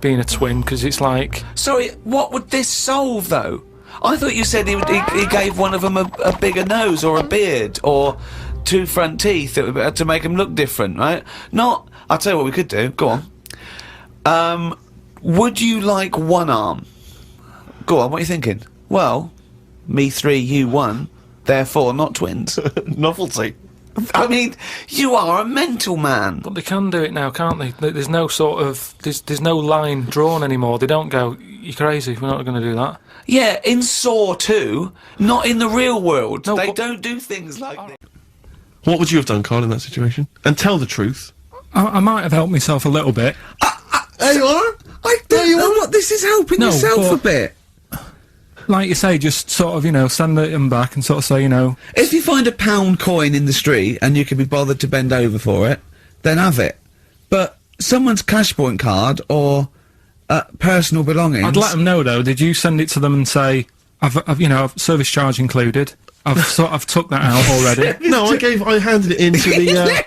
Being a twin, because it's like, Sorry, what would this solve though? I thought you said he gave one of them a bigger nose or a beard or 2 front teeth to make him look different, right? Not. I'll tell you what we could do. Go on. Would you like 1 arm? Go on. What are you thinking? Well, me 3, you 1. Therefore, not twins. Novelty. I mean, you are a mental man. but they can do it now, can't they? There's no sort of, there's no line drawn anymore. They don't go, "You're crazy, we're not going to do that." Yeah, in Saw 2, not in the real world. No, they but- don't do things like this. What would you have done, Carl, in that situation? And tell the truth. I might have helped myself a little bit. There you are. I don't know what this is helping No, yourself a but- bit. Like you say, just sort of, you know, stand them back and sort of say, you know, If you find a £1 coin in the street and you can be bothered to bend over for it, then have it. But someone's cash point card or personal belongings. I'd let them know though. Did you send it to them and say, I've you know, service charge included. I've took that out already. No, I handed it in to the,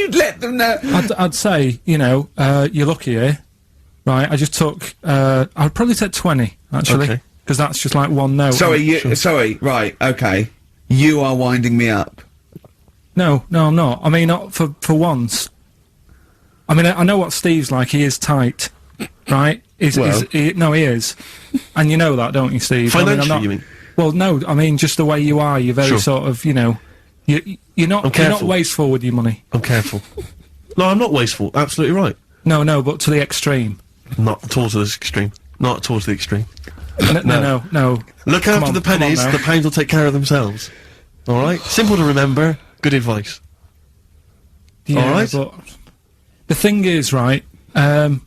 you'd let them know. I'd say, you know, you're lucky here, right? I just took, I'd probably take 20, actually. Okay. Because that's just like one note. Sorry, right, okay. You are winding me up. No, I'm not. I mean, not for once. I mean, I know what Steve's like. He is tight, right? He is. And you know that, don't you, Steve? Financially, you mean? Well, no, I mean, just the way you are. You're very sort of, you know, you're not wasteful with your money. I'm careful. No, I'm not wasteful. Absolutely right. No, but to the extreme. Not at all to the extreme. Not at all to the extreme. No. Look after the pennies, the pounds will take care of themselves. Alright? Simple to remember, good advice. Yeah, alright? But the thing is, right, I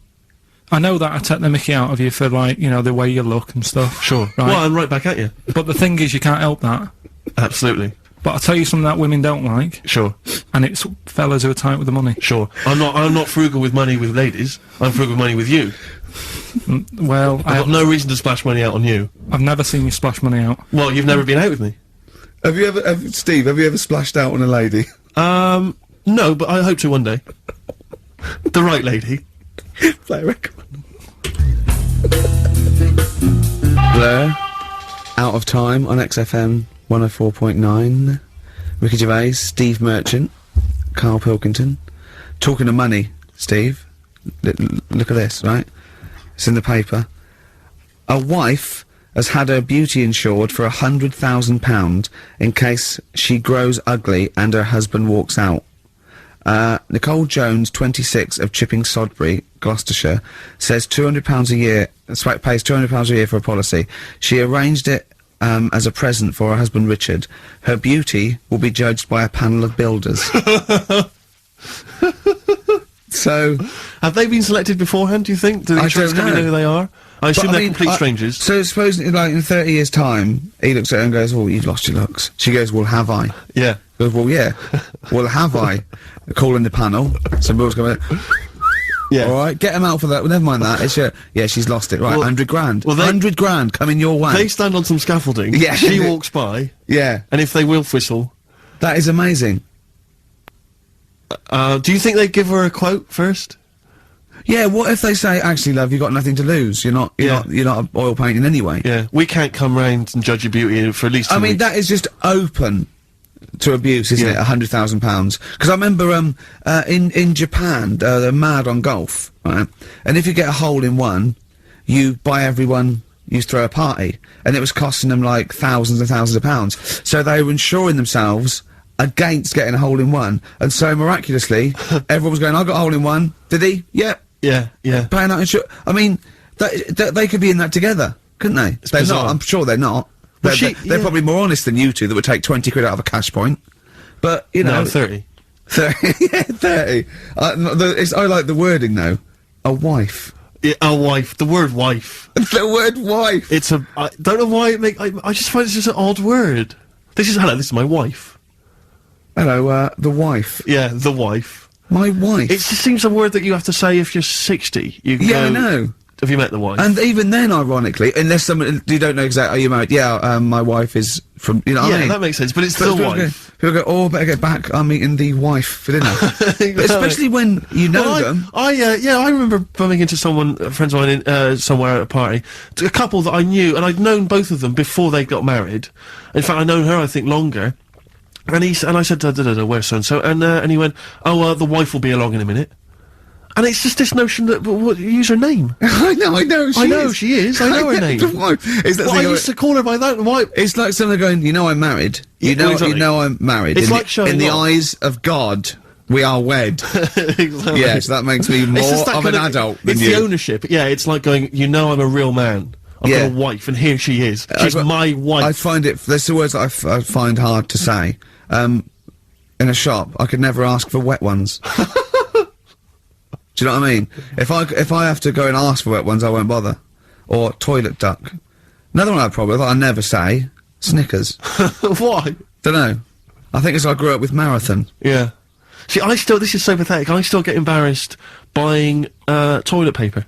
know that I take the mickey out of you for, like, you know, the way you look and stuff. Sure. Right? Well, I'm right back at you. But the thing is, you can't help that. Absolutely. But I'll tell you something that women don't like. Sure. And it's fellas who are tight with the money. Sure. I'm not frugal with money with ladies. I'm frugal with money with you. Well, I've got no reason to splash money out on you. I've never seen you splash money out. Well, you've never been out with me. Steve, have you ever splashed out on a lady? No, but I hope to one day. The right lady. Play a record. Blur, Out of Time on XFM 104.9. Ricky Gervais, Steve Merchant, Carl Pilkington. Talking of money, Steve. Look at this, right? It's in the paper. A wife has had her beauty insured for £100,000 in case she grows ugly and her husband walks out. Nicole Jones, 26, of Chipping Sodbury, Gloucestershire, says £200 a year, pays £200 a year for a policy. She arranged it as a present for her husband Richard. Her beauty will be judged by a panel of builders. So, have they been selected beforehand, do you think? Do the insurance company know who they are? I assume they're complete strangers. So suppose, like, in 30 years' time, he looks at her and goes, "Oh, you've lost your looks." She goes, "Well, have I?" Yeah. He goes, "Well, yeah." "Well, have I?" Calling the panel. Some bills going, yeah. Alright, get him out for that. Well, never mind that. It's yeah, she's lost it. Right, 100 grand. Well, 100 grand coming your way. They stand on some scaffolding. Yeah. She walks by. Yeah. And if they will whistle. That is amazing. Do you think they'd give her a quote first? Yeah, what if they say, "Actually, love, you've got nothing to lose. You're not oil painting anyway." Yeah, we can't come round and judge your beauty for at least 2 I mean, weeks. that is just open to abuse, isn't it? £100,000. Because I remember, in Japan, they're mad on golf, right? And if you get a hole in one, you buy everyone, you throw a party. And it was costing them, like, thousands and thousands of pounds. So they were insuring themselves against getting a hole in one. And so, miraculously, everyone was going, "I got a hole in one." "Did he?" "Yep." Yeah. Paying out insurance. I mean, they could be in that together, couldn't they? They're bizarre. not. I'm sure they're not. Well, they're probably more honest than you two that would take 20 quid out of a cash point. But, you know... No, 30. 30. Yeah, 30. I like the wording, though. A wife. Yeah, a wife. The word wife. The word wife. It's I don't know why I just find it's just an odd word. This is my wife. Hello, the wife. Yeah, the wife. My wife. It just seems a word that you have to say if you're 60. You can Yeah, go, I know. Have you met the wife? And even then, ironically, unless someone you don't know exactly, "Are you married?" "Yeah, my wife is from," you know what I mean? That makes sense, but it's the wife. People go, "Oh, better get back, I'm meeting the wife for dinner." But especially when you know them. I remember bumping into friends of mine in, somewhere at a party, a couple that I knew, and I'd known both of them before they got married. In fact, I'd known her, I think, longer. And I said, "Where's so-and-so?" And he went, "Oh, the wife will be along in a minute." And it's just this notion that, use her name. I know she is. I know her name. I used to call her by that, why? It's like someone going, "You know I'm married. You know I'm married. It's like showing in the off. eyes of God, we are wed." Exactly. Yeah, so that makes me more of an adult than it's you. the ownership. Yeah, it's like going, "You know I'm a real man. I've got a wife, and here she is. She's my wife." I find it, there's the words that I find hard to say. In a shop, I could never ask for wet ones. Do you know what I mean? If I have to go and ask for wet ones, I won't bother. Or toilet duck. Another one I have a problem with, I never say, Snickers. Why? Dunno. I think it's I grew up with Marathon. Yeah. See, this is so pathetic, I still get embarrassed buying, toilet paper.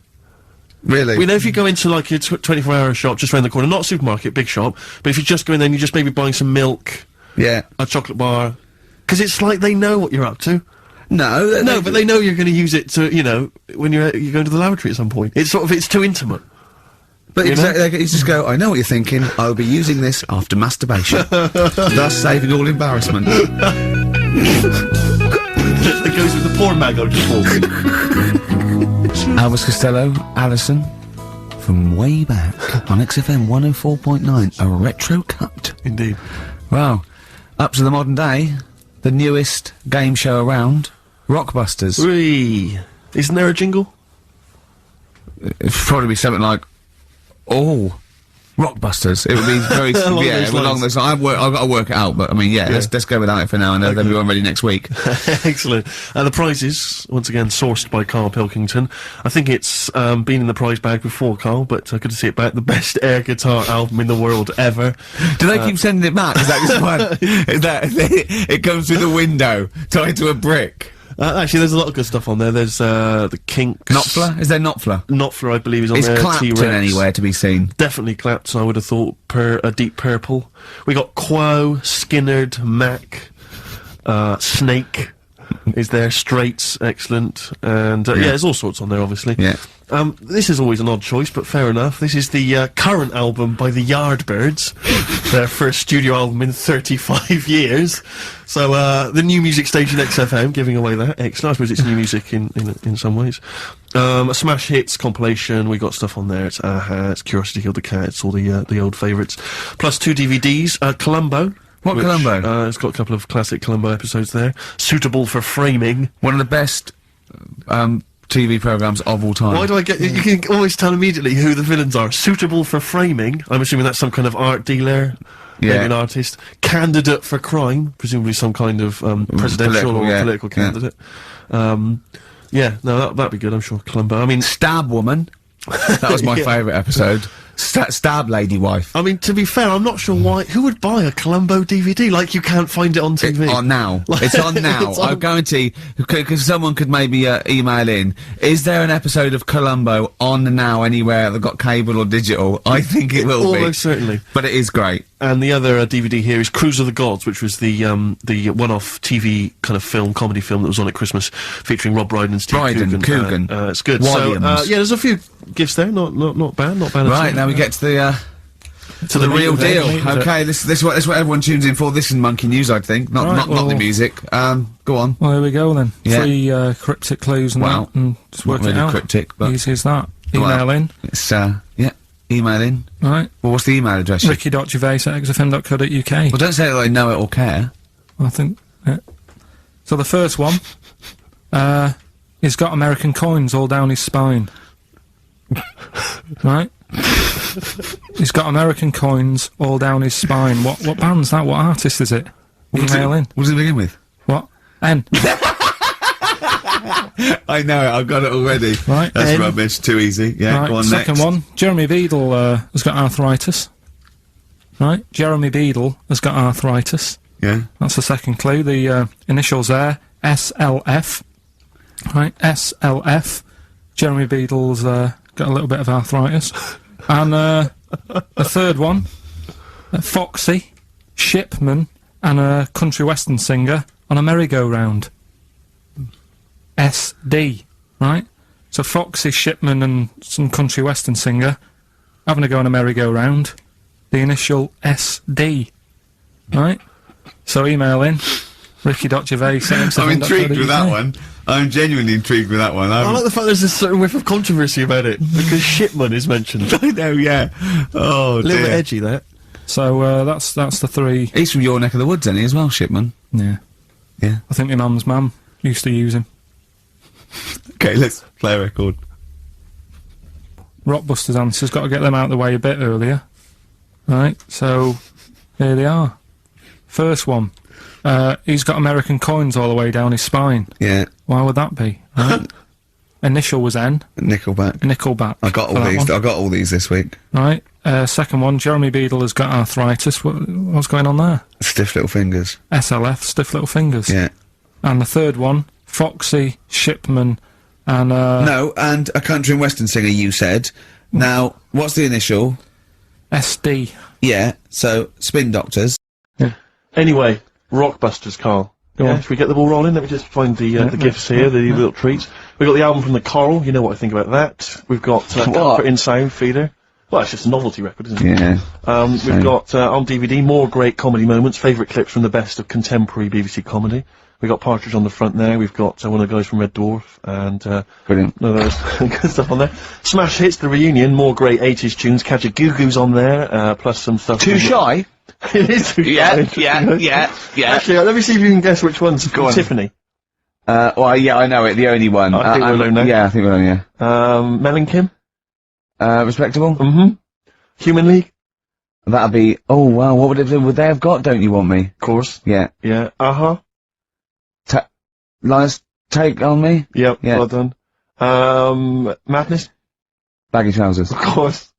Really? We know if you go into, like, a 24-hour shop just round the corner, not a supermarket, big shop, but if you just go in there and you're just maybe buying some milk, yeah, a chocolate bar, because it's like they know what you're up to. No, No, but they know you're going to use it to, you know, when you're going to the lavatory at some point. It's sort of, it's too intimate. But You exactly, they can just go, I know what you're thinking, I'll be using this after masturbation. Thus saving all embarrassment. That goes with the porn mag I just bought. Elvis Costello, Alison, from way back on XFM 104.9, a retro cut. Indeed. Wow. Up to the modern day, the newest game show around, Rockbusters. Whee! Isn't there a jingle? It'd probably be something like, oh, Rockbusters. It would be very, Along yeah, those along lines. those. I've got to work it out, but I mean, yeah, let's go with that for now, and they'll be on ready next week. Excellent. The prizes, once again, sourced by Carl Pilkington. I think it's been in the prize bag before, Carl, but good to see it back. The best air guitar album in the world ever. Do they keep sending it back? Is that just fun? Is that it comes through the window tied to a brick? Actually, there's a lot of good stuff on there. There's the Kinks. Knopfler? Is there Knopfler? Knopfler, I believe, is on Is there. Clapton T-Rex. anywhere to be seen? Definitely Clapton, I would have thought, a Deep Purple. We got Quo, Skinnerd, Mac, Snake is there, Straits, excellent, and yeah, there's all sorts on there, obviously. Yeah. This is always an odd choice, but fair enough. This is the current album by the Yardbirds, their first studio album in 35 years. So the new music station XFM giving away that. Excellent. I suppose it's new music in some ways. A smash hits compilation. We got stuff on there. It's Aha, it's Curiosity Killed the Cat. It's all the old favourites. Plus 2 DVDs. Columbo. What Columbo? It's got a couple of classic Columbo episodes there. Suitable for framing. One of the best TV programmes of all time. Why do I get... You can always tell immediately who the villains are. Suitable for framing. I'm assuming that's some kind of art dealer. Yeah. Maybe an artist. Candidate for crime. Presumably some kind of presidential Political, political candidate. Yeah, no, that'd be good, I'm sure. Columbo. I mean... Stab Woman. That was my favourite episode. Stab Lady Wife. I mean, to be fair, I'm not sure why... Who would buy a Columbo DVD? Like, you can't find it on TV. On now. It's on now. It's on- I guarantee, because someone could maybe email in, is there an episode of Columbo on now anywhere that got cable or digital? I think it will be. Almost certainly. But it is great. And the other DVD here is Cruise of the Gods, which was the one-off TV kind of film, comedy film that was on at Christmas, featuring Rob Brydon and Steve Coogan. It's good. Williams. So, yeah, there's a few gifts there. Not bad. Not bad. Right, at all. now we get to the real meat of it, deal. meat of it. Okay, this is what everyone tunes in for. This is Monkey News, I think. Not Right, not the well- music. Go on. Well, here we go then. Yeah. 3 cryptic clues and Wow. that, and just work Not it really out. cryptic, but Easy as that. Go on. Email in, It's email in. right? Well, what's the email address? ricky.gervais@xfm.co.uk. Well, don't say that I know it or care. I think. Yeah. So the first one, he's got American coins all down his spine. Right? He's got American coins all down his spine. What band's that? What artist is it? Email in. What does it begin with? What? N. I know it. I've got it already. Right. That's N. rubbish. Too easy. Yeah. Right, Go on second next. one. Jeremy Beadle has got arthritis. Right? Jeremy Beadle has got arthritis. Yeah. That's the second clue. The initials there, SLF. Right? SLF. Jeremy Beadle's got a little bit of arthritis. And the third one, Foxy, Shipman, and a country western singer on a merry-go-round. SD. Right? So Foxy, Shipman, and some country western singer having a go on a merry-go-round. The initial SD. Right? So email in, ricky.gervais. I'm intrigued with that one. I'm genuinely intrigued with that one. I like the fact there's a certain whiff of controversy about it, because Shipman is mentioned. I know, yeah. Oh, A little bit dear. edgy, that. So that's the 3. He's from your neck of the woods, isn't he, as well, Shipman? Yeah. Yeah. I think my mum's mum used to use him. Okay, let's play a record. Rockbusters answers, got to get them out of the way a bit earlier. Right, so here they are. First one. He's got American coins all the way down his spine. Yeah. Why would that be? Right? Initial was N. Nickelback. Nickelback. I got for all that these. one. I got all these this week. Right. Second one, Jeremy Beadle has got arthritis. What's going on there? Stiff little fingers. SLF, stiff little fingers. Yeah. And the third one, Foxy, Shipman, and No, and a country and western singer, you said. Now, what's the initial? SD. Yeah, so Spin Doctors. Anyway, Rockbusters, Carl. Yeah, should we get the ball rolling? Let me just find the gifts here, the little treats. We've got the album from the KARL, you know what I think about that. We've got Comfort in Sound Feeder. Well, it's just a novelty record, isn't it? Yeah. We've got, on DVD, more great comedy moments, favourite clips from the best of contemporary BBC comedy. We've got Partridge on the front there, we've got one of the guys from Red Dwarf, and, Brilliant. no, there's good stuff on there. Smash Hits, the reunion, more great 80s tunes, Catch a Goo Goo's on there, plus some stuff. Too shy? It is too shy. Yeah. Actually, let me see if you can guess which one's Go on. Tiffany. Well, yeah, I know it, the only one. I think we're alone now. Yeah, I think we're alone, yeah. Mel and Kim? Respectable? Mm-hmm. Human League? That'd be, oh wow, what would they have got, Don't You Want Me? Of course. Yeah. Yeah. Lies Take On Me? Yep, Yeah. well done. Madness? Baggy Trousers. Of course.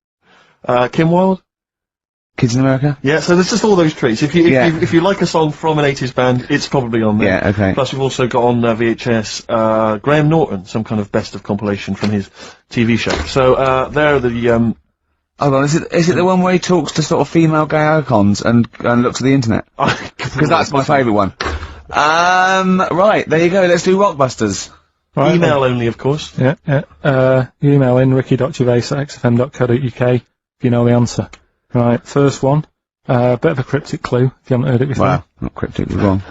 Kim Wilde? Kids in America? Yeah, so there's just all those treats. If you like a song from an 80s band, it's probably on there. Yeah, okay. Plus we've also got on VHS, Graham Norton, some kind of best of compilation from his TV show. So, there are the, Hold on, is it the one where he talks to sort of female gay icons and looks at the internet? Because that's my favourite one. Right, there you go, let's do Rockbusters. Right, email only, of course. Yeah. You email in ricky.gervais@xfm.co.uk if you know the answer. Right, first one. Bit of a cryptic clue if you haven't heard it before. Wow, not cryptic, you're wrong.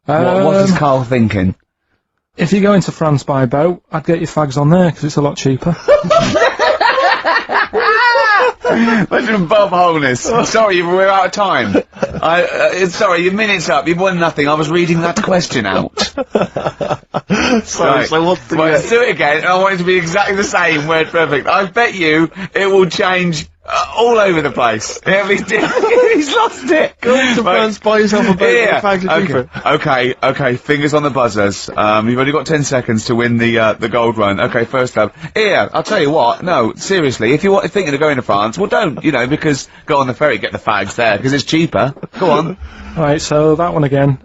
What is Carl thinking? If you go into France by boat, I'd get your fags on there because it's a lot cheaper. Imagine Bob Holness. Sorry, we're out of time. Sorry, your minute's up. You've won nothing. I was reading that question out. Sorry, Right. so what's the... Right, let's do it again, and I want it to be exactly the same, word perfect. I bet you it will change all over the place. It'll be different. He's lost it. Go into France, buy yourself a boat Yeah. with fags are cheaper. Okay, fingers on the buzzers. You've only got 10 seconds to win the gold run. Okay, first up. Here, I'll tell you what, no, seriously, if you're thinking of going to France, well don't, because go on the ferry, get the fags there, because it's cheaper. Go on. Right, so that one again.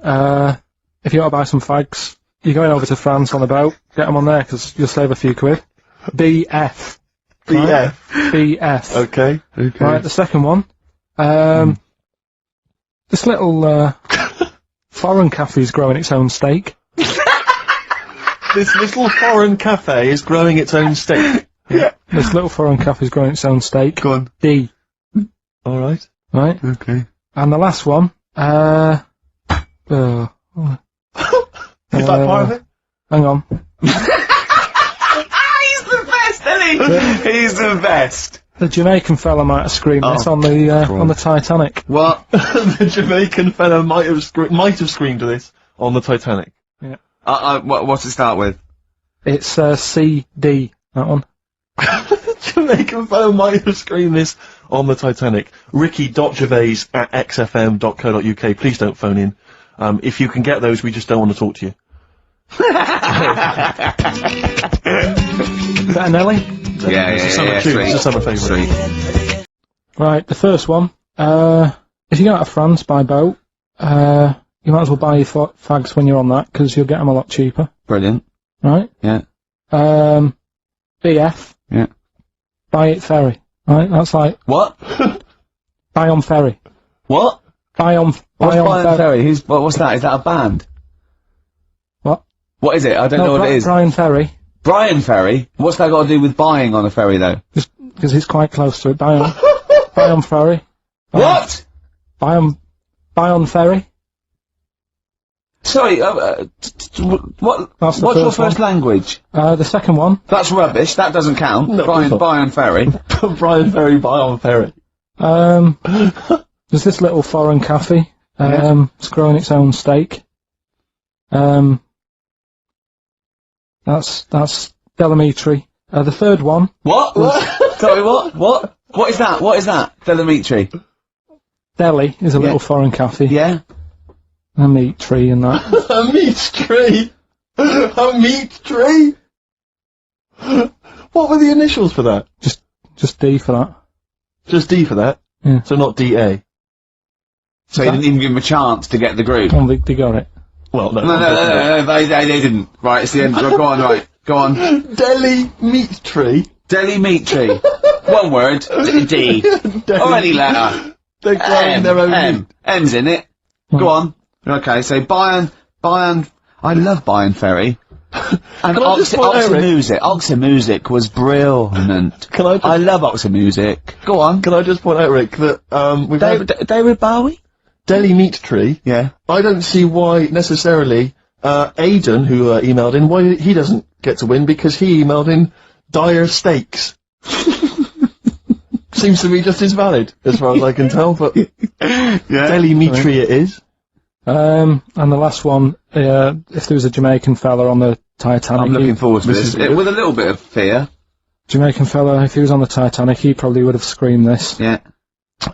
If you want to buy some fags, you're going over to France on a boat, get them on there because you'll save a few quid. BF. BF. BF. Okay. Right, the second one. This little foreign cafe's growing its own steak. This little foreign cafe is growing its own steak. Yeah. This little foreign cafe's growing its own steak. Go on. D. Alright. Right? Okay. And the last one, Is that part of it? hang on. He's the best, isn't he? He's the best. The Jamaican fella might have screamed this on the Titanic. What? The Jamaican fellow might have screamed this on the Titanic. Yeah. What's it start with? It's CD, that one. Jamaican fellow might have screamed this on the Titanic. Ricky.gervais@xfm.co.uk. Please don't phone in. If you can get those, we just don't want to talk to you. Is that a Nelly? Yeah, It's a summer tune. It's a summer favourite. Sweet. Right, the first one. If you go out of France by boat, you might as well buy your fags when you're on that, because you'll get them a lot cheaper. Brilliant. Right? Yeah. BF. Yeah. Buy it ferry. Right? That's like, What? buy on ferry. What? Buy on What's Brian ferry. Ferry? What's that? Is that a band? What? What is it? I don't know what it is. Brian Ferry. Brian Ferry? What's that got to do with buying on a ferry, though? Just because it's quite close to it. Buy on ferry. What? Buy on ferry. Sorry, what? That's the What's your first one. first language? The second one. That's rubbish. That doesn't count. No, Brian Ferry. Brian Ferry, buy on ferry. There's this little foreign cafe. It's growing its own steak. That's Delamitri. The third one. What? Sorry, what? What is that? What is that? Delamitri. Deli is a little foreign cafe. Yeah? A meat tree and that. A meat tree! A meat tree! What were the initials for that? Just D for that. Just D for that? Yeah. So not DA? So you didn't even give him a chance to get the group? Oh, they got it. Well, no. No, they didn't. Right, it's the end. Go on, right. Go on. Deli meat tree? Deli meat tree. One word. D. Or any letter. They're growing their own meat. M's in it. Go on. Okay, so buy I love Bayern Ferry. And Can I just point out, Rick- Oxford Music was brilliant. Can I just- I love Oxford Music. Go on. Can I just point out, Rick, that we've had David Bowie? Deli Meat Tree. Yeah. I don't see why necessarily Aidan, who emailed in, why he doesn't get to win, because he emailed in dire steaks. Seems to be just as valid, as far as I can tell, but Deli Meat Tree it is. And the last one, if there was a Jamaican fella on the Titanic... I'm looking forward to this. With a little bit of fear. Jamaican fella, if he was on the Titanic, he probably would have screamed this. Yeah.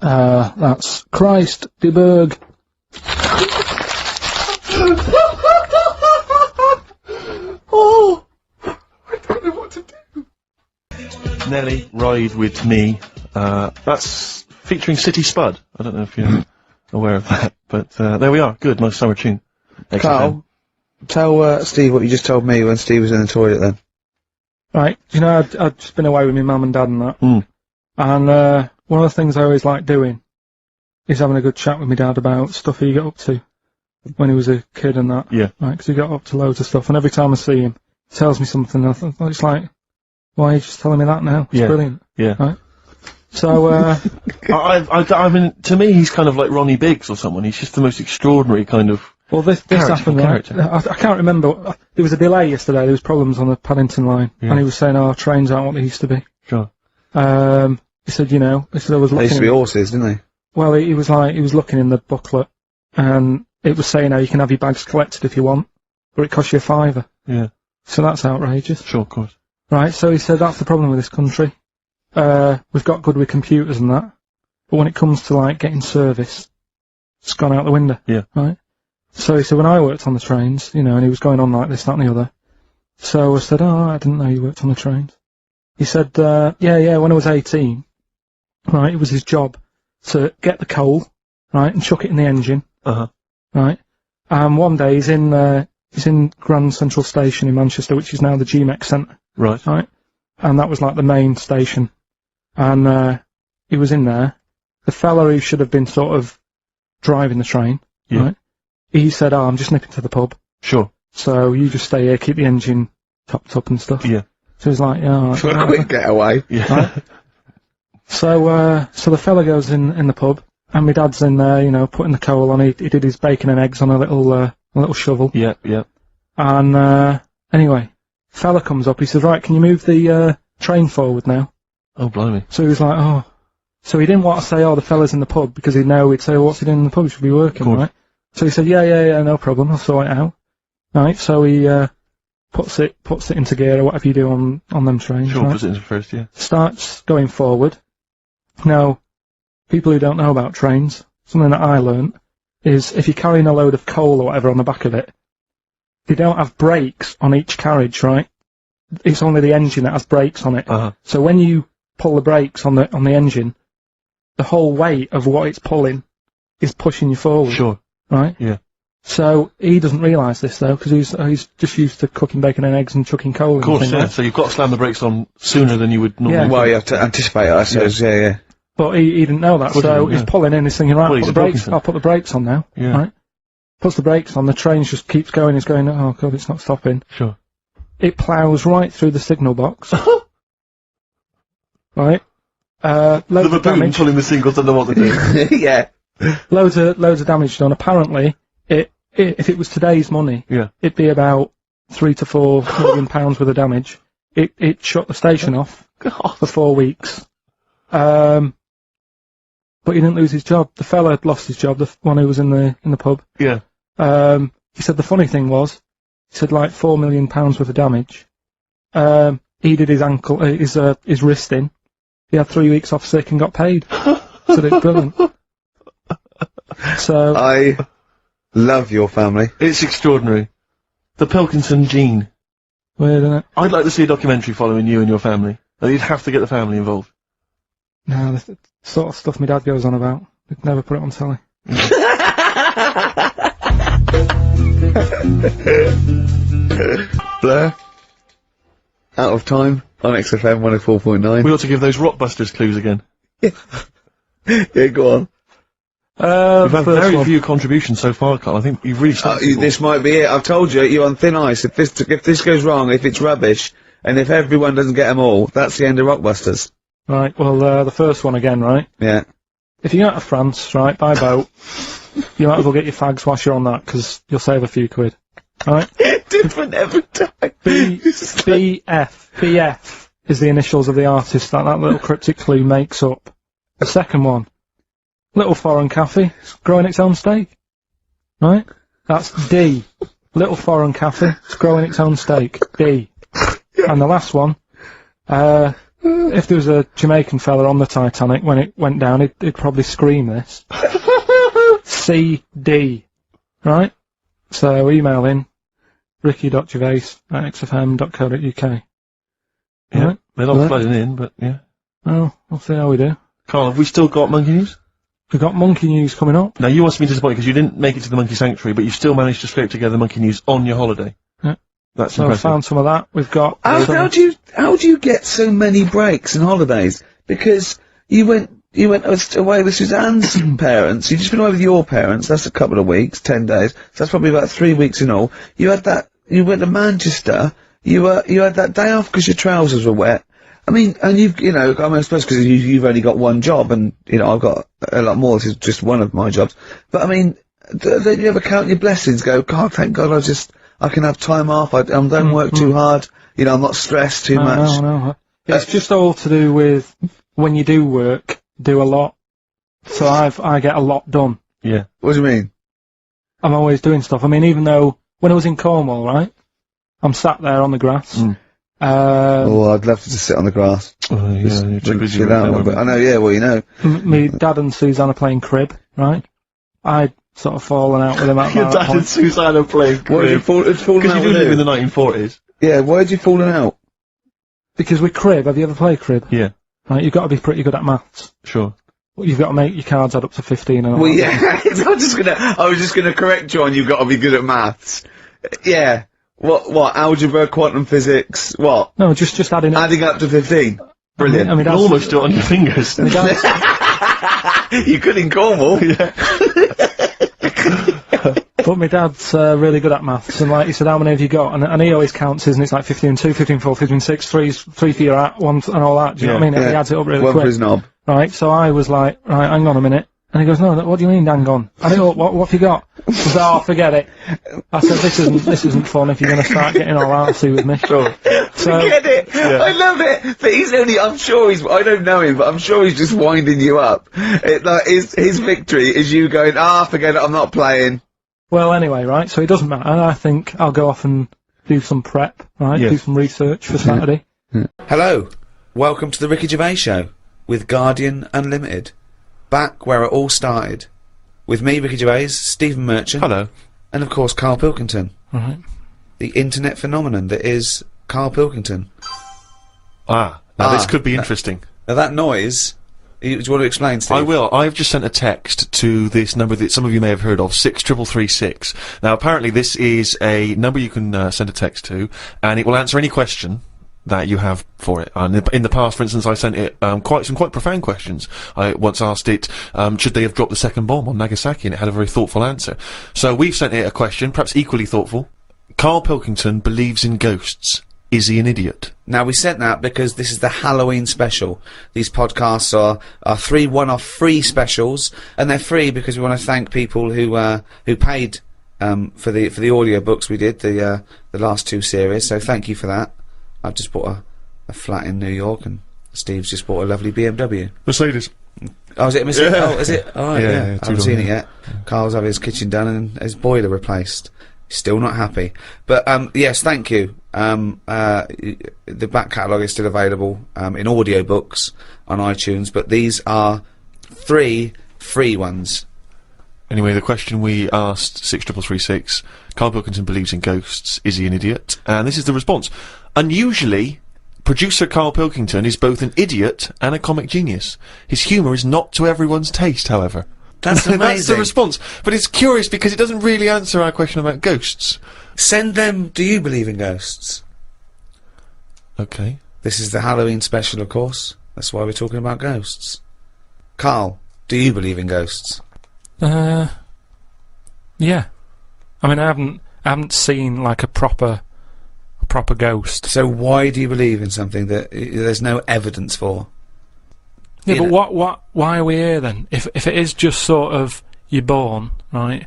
That's Christ, de Berg. Oh! I don't know what to do. Nelly, Ride With Me. That's featuring City Spud. I don't know if you're aware of that, but there we are. Good, nice summer tune. Carl, tell Steve what you just told me when Steve was in the toilet then. Right, you know, I'd just been away with my mum and dad and that. Mm. And one of the things I always like doing is having a good chat with my dad about stuff he got up to when he was a kid and that. Yeah. Right, because he got up to loads of stuff, and every time I see him, he tells me something, and I think, it's like, why are you just telling me that now? It's brilliant. Yeah. Right? So, I mean, to me, he's kind of like Ronnie Biggs or someone. He's just the most extraordinary kind of... well, this happened, right? I can't remember. There was a delay yesterday. There was problems on the Paddington line, and he was saying, "Oh, trains aren't what they used to be." Sure. He said, "You know," he said, "I was They looking." used to be horses, didn't they? Well, he was looking in the booklet, and it was saying, "Oh, you can have your bags collected if you want, but it costs you £5." Yeah. So that's outrageous. Sure, of course. Right. So he said that's the problem with this country. We've got good with computers and that, but when it comes to like getting service, it's gone out the window. Yeah. Right. So he said, when I worked on the trains, you know, and he was going on like this, that and the other. So I said, oh, I didn't know you worked on the trains. He said, yeah, when I was 18, right, it was his job to get the coal, right, and chuck it in the engine. Uh-huh. Right. And one day he's in Grand Central Station in Manchester, which is now the GMEX Centre. Right. Right. And that was like the main station. And, he was in there. The fella who should have been sort of driving the train, right? He said, oh, I'm just nipping to the pub. Sure. So you just stay here, keep the engine topped up and stuff. Yeah. So he's like, yeah. Quick getaway. Yeah. Right? So the fella goes in the pub, and my dad's in there, you know, putting the coal on. He did his bacon and eggs on a little shovel. Yeah, yeah. And, anyway, fella comes up, he says, right, can you move the, train forward now? Oh, blimey. So he was like, oh. So he didn't want to say, oh, the fella's in the pub, because he'd know he'd say, well, what's he doing in the pub? He should be working, right? So he said, yeah, no problem, I'll sort it out. Right, so he, puts it into gear, or whatever you do on them trains. Sure, right? puts it into first, yeah. Starts going forward. Now, people who don't know about trains, something that I learnt, is if you're carrying a load of coal or whatever on the back of it, they don't have brakes on each carriage, right? It's only the engine that has brakes on it. Uh-huh. So when you pull the brakes on the engine, the whole weight of what it's pulling is pushing you forward. Sure. Right? Yeah. So he doesn't realise this though, because he's just used to cooking bacon and eggs and chucking coal. Of course, and things, yeah. right? So you've got to slam the brakes on sooner than you would normally. Yeah. Well, you have to anticipate it, I suppose. Yeah. But he didn't know that, so he's pulling in, he's thinking, right, Well, he's I'll put the brakes on now. Yeah. Right? Puts the brakes on, the train just keeps going, he's going, oh god, it's not stopping. Sure. It ploughs right through the signal box. Right? Loads The of baboon damage. pulling the singles don't know what to do. Yeah. Loads of damage done. Apparently, if it was today's money, Yeah. it'd be about £3 to £4 million worth of damage. It shut the station off for 4 weeks. But he didn't lose his job. The fella had lost his job, the one who was in the pub. Yeah. He said the funny thing was, he said like £4 million worth of damage. He did his ankle, his wrist in. He had 3 weeks off sick and got paid. So it's brilliant. So I love your family. It's extraordinary. The Pilkington gene. weird, isn't it? I'd like to see a documentary following you and your family. You'd have to get the family involved. No, the sort of stuff my dad goes on about. We'd never put it on telly. Blur. Out of time on XFM 104.9. We ought to give those Rockbusters clues again. Yeah, go on. We've had first very one. few contributions so far, Carl. I think you've really started. This might be it. I've told you, you're on thin ice. If this goes wrong, if it's rubbish, and if everyone doesn't get them all, that's the end of Rockbusters. Right, well, the first one again, right? Yeah. If you go out to France, right, by boat, you might as well get your fags whilst you're on that, because you'll save a few quid. Alright? Different every time. BF is the initials of the artist that little cryptic clue makes up. The second one, Little Foreign Cafe, it's growing its own steak. Right? That's D. Little Foreign Cafe, it's growing its own steak. D. And the last one, if there was a Jamaican fella on the Titanic when it went down, he'd probably scream this. CD. Right? So email in ricky.gervais@xfm.co.uk. Yeah, Right? they're not flooding in, but yeah. Well, we'll see how we do. Carl, have we still got monkey news? We've got monkey news coming up. Now, you must be disappointed because you didn't make it to the monkey sanctuary, but you still managed to scrape together monkey news on your holiday. Yeah. That's So I impressive. found some of that. We've got... How do you get so many breaks and holidays? Because you went away with Suzanne's parents. You've just been away with your parents. That's a couple of weeks, 10 days. So that's probably about 3 weeks in all. You went to Manchester. You had that day off because your trousers were wet. I mean, and I suppose because you've only got one job, and I've got a lot more. This is just one of my jobs. But I mean, don't you ever count your blessings? Go, God, thank God, I can have time off. I don't work too hard. I'm not stressed too much. No. It's just all to do with when you do work, do a lot. So I get a lot done. Yeah. What do you mean? I'm always doing stuff. I mean, even though when I was in Cornwall, right, I'm sat there on the grass. I'd love to just sit on the grass. Oh, yeah, you're too busy Chill with out a that, little bit. aren't I know, yeah, well, Me dad and Suzanne are playing crib, right? I'd sort of fallen out with him at Your that dad and point. Suzanne are playing Why did you fallen Because out you with did live in him? the 1940s. Yeah, why did you fallen out? Because with crib, have you ever played crib? Yeah, Right, you've got to be pretty good at maths. sure. You've got to make your cards add up to 15 and all Well, that. yeah, I was just gonna correct you on you've got to be good at maths. Yeah. What, algebra, quantum physics, what? No, just adding up. Adding up to 15. Brilliant. I mean, You that's- almost do it on your fingers. my dad's- You could in Cornwall. But my dad's really good at maths, and like he said, how many have you got? And he always counts his, and it's like 15 2, 15 4, 15 6, 3 for your hat, 1 and all that. Do you know what I mean? Yeah. He adds it up really One for quick. his knob. Right, so I was like, right, hang on a minute. And he goes, no, what do you mean, hang on? I go, what have you got? He said, oh, forget it. I said, this isn't fun if you're going to start getting all artsy with me. Sure. So, Get it? I love it. But I don't know him, but I'm sure he's just winding you up. His victory is you going, forget it, I'm not playing. well, anyway, right, so it doesn't matter. I think I'll go off and do some prep, right, Yes. do some research for Saturday. Hello, welcome to the Ricky Gervais Show with Guardian Unlimited. Back where it all started. With me, Ricky Gervais, Stephen Merchant. Hello. And of course, Carl Pilkington. Right. The internet phenomenon that is Carl Pilkington. Now this could be interesting. Now that noise, do you want to explain, Steve? I will. I've just sent a text to this number that some of you may have heard of, 63336. Now, apparently this is a number you can send a text to, and it will answer any question that you have for it. And in the past, for instance, I sent it quite profound questions. I once asked it, should they have dropped the second bomb on Nagasaki, and it had a very thoughtful answer. So we've sent it a question, perhaps equally thoughtful. Carl Pilkington believes in ghosts. Is he an idiot? Now, we sent that because this is the Halloween special. These podcasts are 3 one-off free specials, and they're free because we want to thank people who paid for the audio books we did, the last 2 series. So thank you for that. I've just bought a flat in New York, and Steve's just bought a lovely BMW. Mercedes. Oh, is it a Mercedes? Yeah. Oh, is it? Oh, Yeah, yeah. yeah, I haven't two-door, seen it yeah. yet. Carl's having his kitchen done and his boiler replaced. Still not happy. But, yes, thank you. The back catalogue is still available, in audiobooks on iTunes, but these are 3 free ones. Anyway, the question we asked, 63336, Carl Pilkington believes in ghosts. Is he an idiot? And this is the response. Unusually, producer Carl Pilkington is both an idiot and a comic genius. His humour is not to everyone's taste, however. That's amazing. That's the response. But it's curious because it doesn't really answer our question about ghosts. Send them, do you believe in ghosts? Okay. This is the Halloween special, of course. That's why we're talking about ghosts. Carl, do you believe in ghosts? Yeah. I mean, I haven't seen like a proper ghost. So why do you believe in something that there's no evidence for? Yeah, You but why are we here then? If it is just sort of, you're born, right?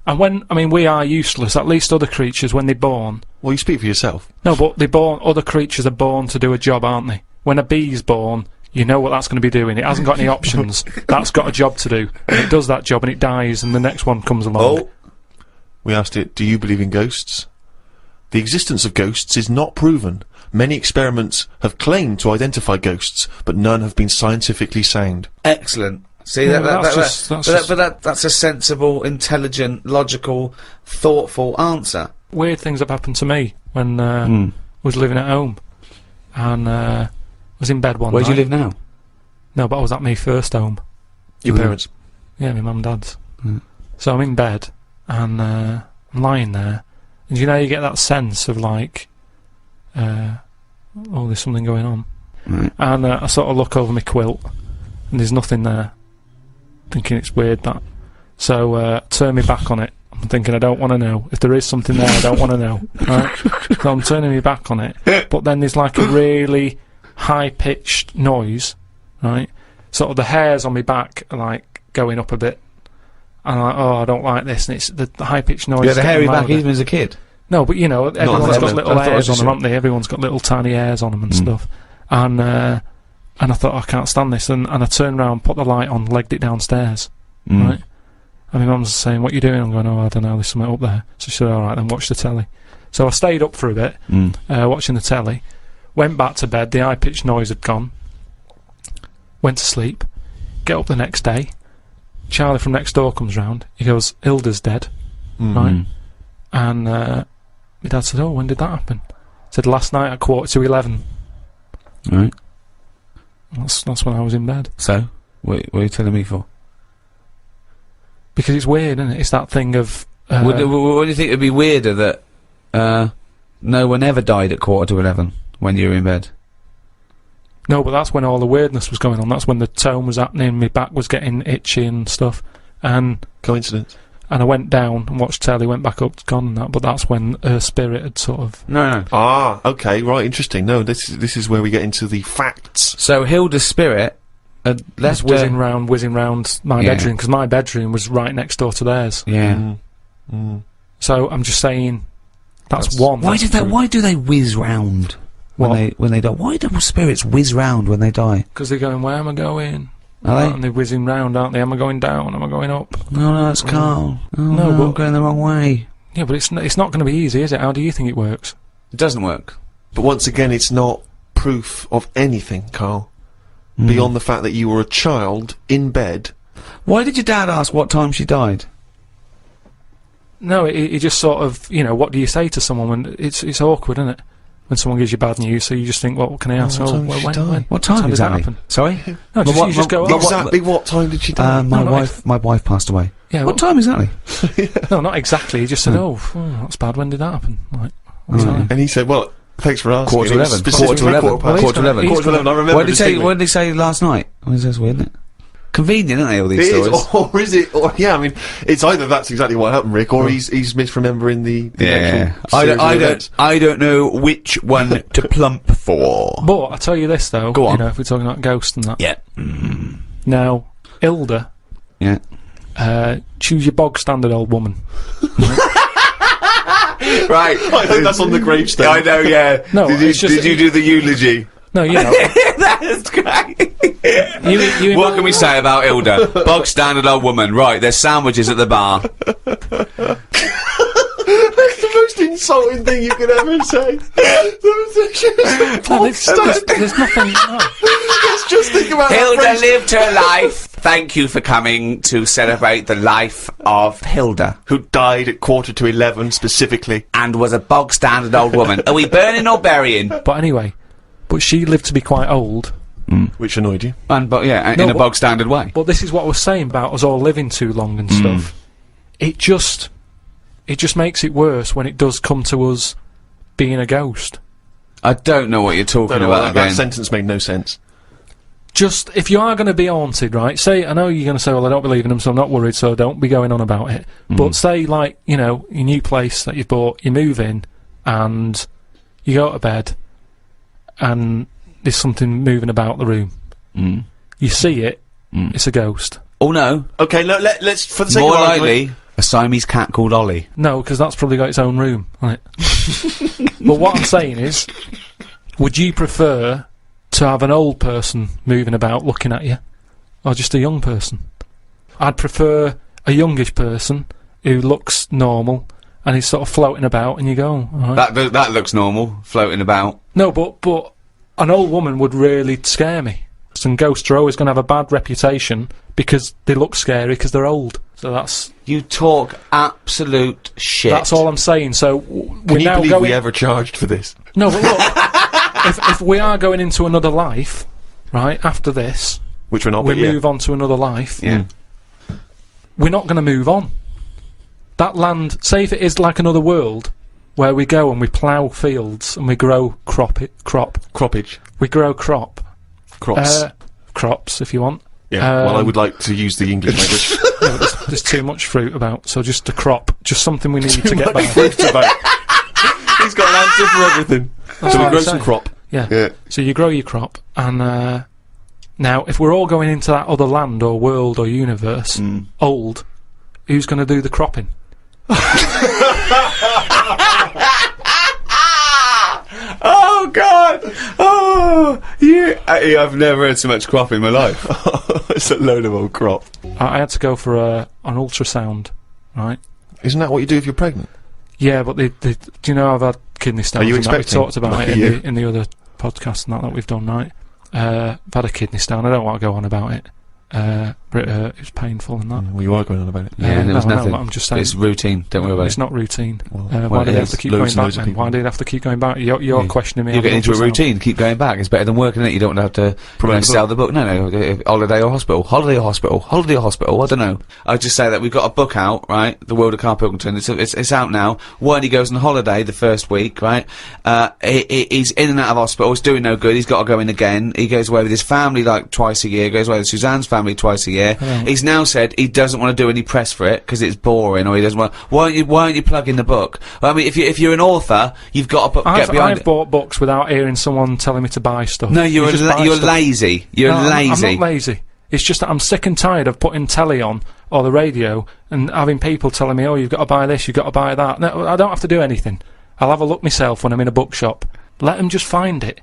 And we are useless, at least other creatures, when they're born. Well, you speak for yourself. No, but other creatures are born to do a job, aren't they? When a bee's born, you know what that's going to be doing. It hasn't got any options. That's got a job to do. And it does that job and it dies and the next one comes along. Oh. We asked it, do you believe in ghosts? The existence of ghosts is not proven. Many experiments have claimed to identify ghosts, but none have been scientifically sound. Excellent. See, Yeah, that's a sensible, intelligent, logical, thoughtful answer. Weird things have happened to me when I was living at home. And was in bed one Where night. do you live now? No, but I was at my first home. Your parents? Yeah, my mum and dad's. So I'm in bed, and I'm lying there. And you know, you get that sense of like, oh, there's something going on. Right. And I sort of look over my quilt, and there's nothing there. Thinking it's weird, that. So turn me back on it. I'm thinking, I don't want to know. If there is something there, I don't want to know. Right? So I'm turning me back on it. But then there's like a really high-pitched noise, right? Sort of the hairs on my back are like going up a bit. And I'm like, oh, I don't like this. And it's the high-pitched noise. You had a hairy back louder. even as a kid? No, but you know, everyone's got little I thought it hairs was on just them, haven't they? Everyone's got little tiny hairs on them and stuff. And I thought, I can't stand this. And I turned around, put the light on, legged it downstairs. Right? And my mum's saying, what are you doing? I'm going, oh, I don't know, there's something up there. So she said, alright, then watch the telly. So I stayed up for a bit, watching the telly, went back to bed, the high-pitched noise had gone, went to sleep, get up the next day, Charlie from next door comes round, he goes, Hilda's dead, right? And my dad said, oh, when did that happen? He said, last night at 11:15. Right. That's when I was in bed. So, what are you telling me for? Because it's weird, isn't it? It's that thing of... What do you think would be weirder that no one ever died at 11:15 when you were in bed? No, but that's when all the weirdness was going on. That's when the tone was happening, my back was getting itchy and stuff. And Coincidence? And I went down and watched telly, went back up, gone and that, but that's when her spirit had sort of... No. Ah, okay, right, interesting. No, this is where we get into the facts. So Hilda's spirit had left whizzing round my Yeah. bedroom, because my bedroom was right next door to theirs. Yeah. So I'm just saying, that's one. Why that's do they? true. Why do they whiz round What? when they die? Why do spirits whiz round when they die? Because they're going, where am I going? Are they? And they're whizzing round, aren't they? Am I going down? Am I going up? No, that's Carl. Oh, No, no, but- I'm going the wrong way. Yeah, but it's not going to be easy, is it? How do you think it works? It doesn't work. But once again, it's not proof of anything, Carl. Beyond the fact that you were a child in bed. Why did your dad ask what time she died? No, it just sort of, you know, what do you say to someone when it's awkward, isn't it? When someone gives you bad news, so you just think, well, what can I ask? what time did she die? What time did that exactly? happen? Sorry? No, just, you just go, oh, Exactly what time did she die? My no, wife passed away. yeah, What time exactly? No, not exactly. He just said, oh, that's bad. When did that happen? Like, what time? And he said, well, thanks for asking. Quarter to It was 11. specifically Quarter to 11. past. Quarter to 11. Quarter to 11, I remember What did he say? distinctly. What did he say last night? Oh, that's weird, isn't it? Convenient, aren't they? All these It is, stories. or is it? Or, yeah, I mean, it's either that's exactly what happened, Rick, or he's misremembering the actual series of events. I don't know which one to plump for. But I tell you this though, Go on. you know, if we're talking about ghosts and that. Yeah. Now, Hilda, Yeah. choose your bog standard old woman. Right. I hope that's on the gravestone. I know. Yeah. No, it's just- did you do the eulogy? No, you know, That's great. you What can we say about Hilda? Bog standard old woman. Right. There's sandwiches at the bar. That's the most insulting thing you could ever say. there's nothing. No. Let's just think about that Hilda phrase. lived her life. Thank you for coming to celebrate the life of Hilda, Who died at 11:15 specifically. and was a bog standard old woman. Are we burning or burying? But anyway, but she lived to be quite old. Which annoyed you? And but yeah, No, in a but- bog standard way. But this is what I was saying about us all living too long and stuff. It just makes it worse when it does come to us being a ghost. I don't know what you're talking No, about that again. sentence made no sense. just, if you are going to be haunted, right, say, I know you're going to say, well, I don't believe in them, so I'm not worried, so don't be going on about it. But say, like, you know, your new place that you've bought, you move in, and you go to bed, and there's something moving about the room. You see it, it's a ghost. Oh, no. Okay, let's, for the sake More of argument, likely, a Siamese cat called Ollie. No, because that's probably got its own room, right? But what I'm saying is, would you prefer to have an old person moving about looking at you, or just a young person? I'd prefer a youngish person who looks normal and he's sort of floating about, and you go, oh, all right. That looks normal, floating about. No, but an old woman would really scare me. And ghosts are always going to have a bad reputation because they look scary because they're old. So that's... You talk absolute shit. That's all I'm saying. So Can you believe we ever charged for this? No, but look, if we are going into another life, right, after this, Which we're not, we but yeah. move on to another life, Yeah. we're not going to move on. That land, say if it is like another world, where we go and we plough fields and we grow Croppage. we grow crop. Crops. Crops, if you want. Yeah, well, I would like to use the English language. Yeah, but there's too much fruit about, so just a crop, just something we need to get by. Fruit about. He's got an answer for everything. That's So we what grow I'm some saying. crop. Yeah. Yeah. So you grow your crop, and now if we're all going into that other land or world or universe, old, who's going to do the cropping? Oh God! Oh, I've never heard so much crop in my life. It's a load of old crop. I had to go for an ultrasound, right? Isn't that what you do if you're pregnant? Yeah, but do you know I've had kidney stones? Are you and that? We expecting? talked about it Yeah. in the other podcast and that we've done, right? I've had a kidney stone. I don't want to go on about it. But it was painful and that. Well, you are going on about it. Yeah, there was no, nothing. but I'm just saying. It's routine. Don't worry about It's it. not routine. Well, Why it do they have is. to keep Loads going and loads back of then? people. Why do they have to keep going back? You're questioning me. You're on getting into a ultrasound. routine. Keep going back. It's better than working it. You don't have to Promote the sell the book. No, holiday or hospital. Holiday or hospital. Holiday or hospital. I don't know. I'll just say that we've got a book out, right? The World of KARL Pilkington. It's out now. When he goes on holiday the first week, right? He's in and out of hospital. He's doing no good. He's got to go in again. He goes away with his family like twice a year. Goes away with Suzanne's family twice a year. He's now said he doesn't want to do any press for it because it's boring, or he doesn't want. Why aren't you plugging the book? I mean, if you're an author, you've got to get behind I've it. bought books without hearing someone telling me to buy stuff. No, You just buy you're stuff. lazy. You're No, lazy. I'm not lazy. It's just that I'm sick and tired of putting telly on or the radio and having people telling me, oh, you've got to buy this, you've got to buy that. No, I don't have to do anything. I'll have a look myself when I'm in a bookshop. Let them just find it.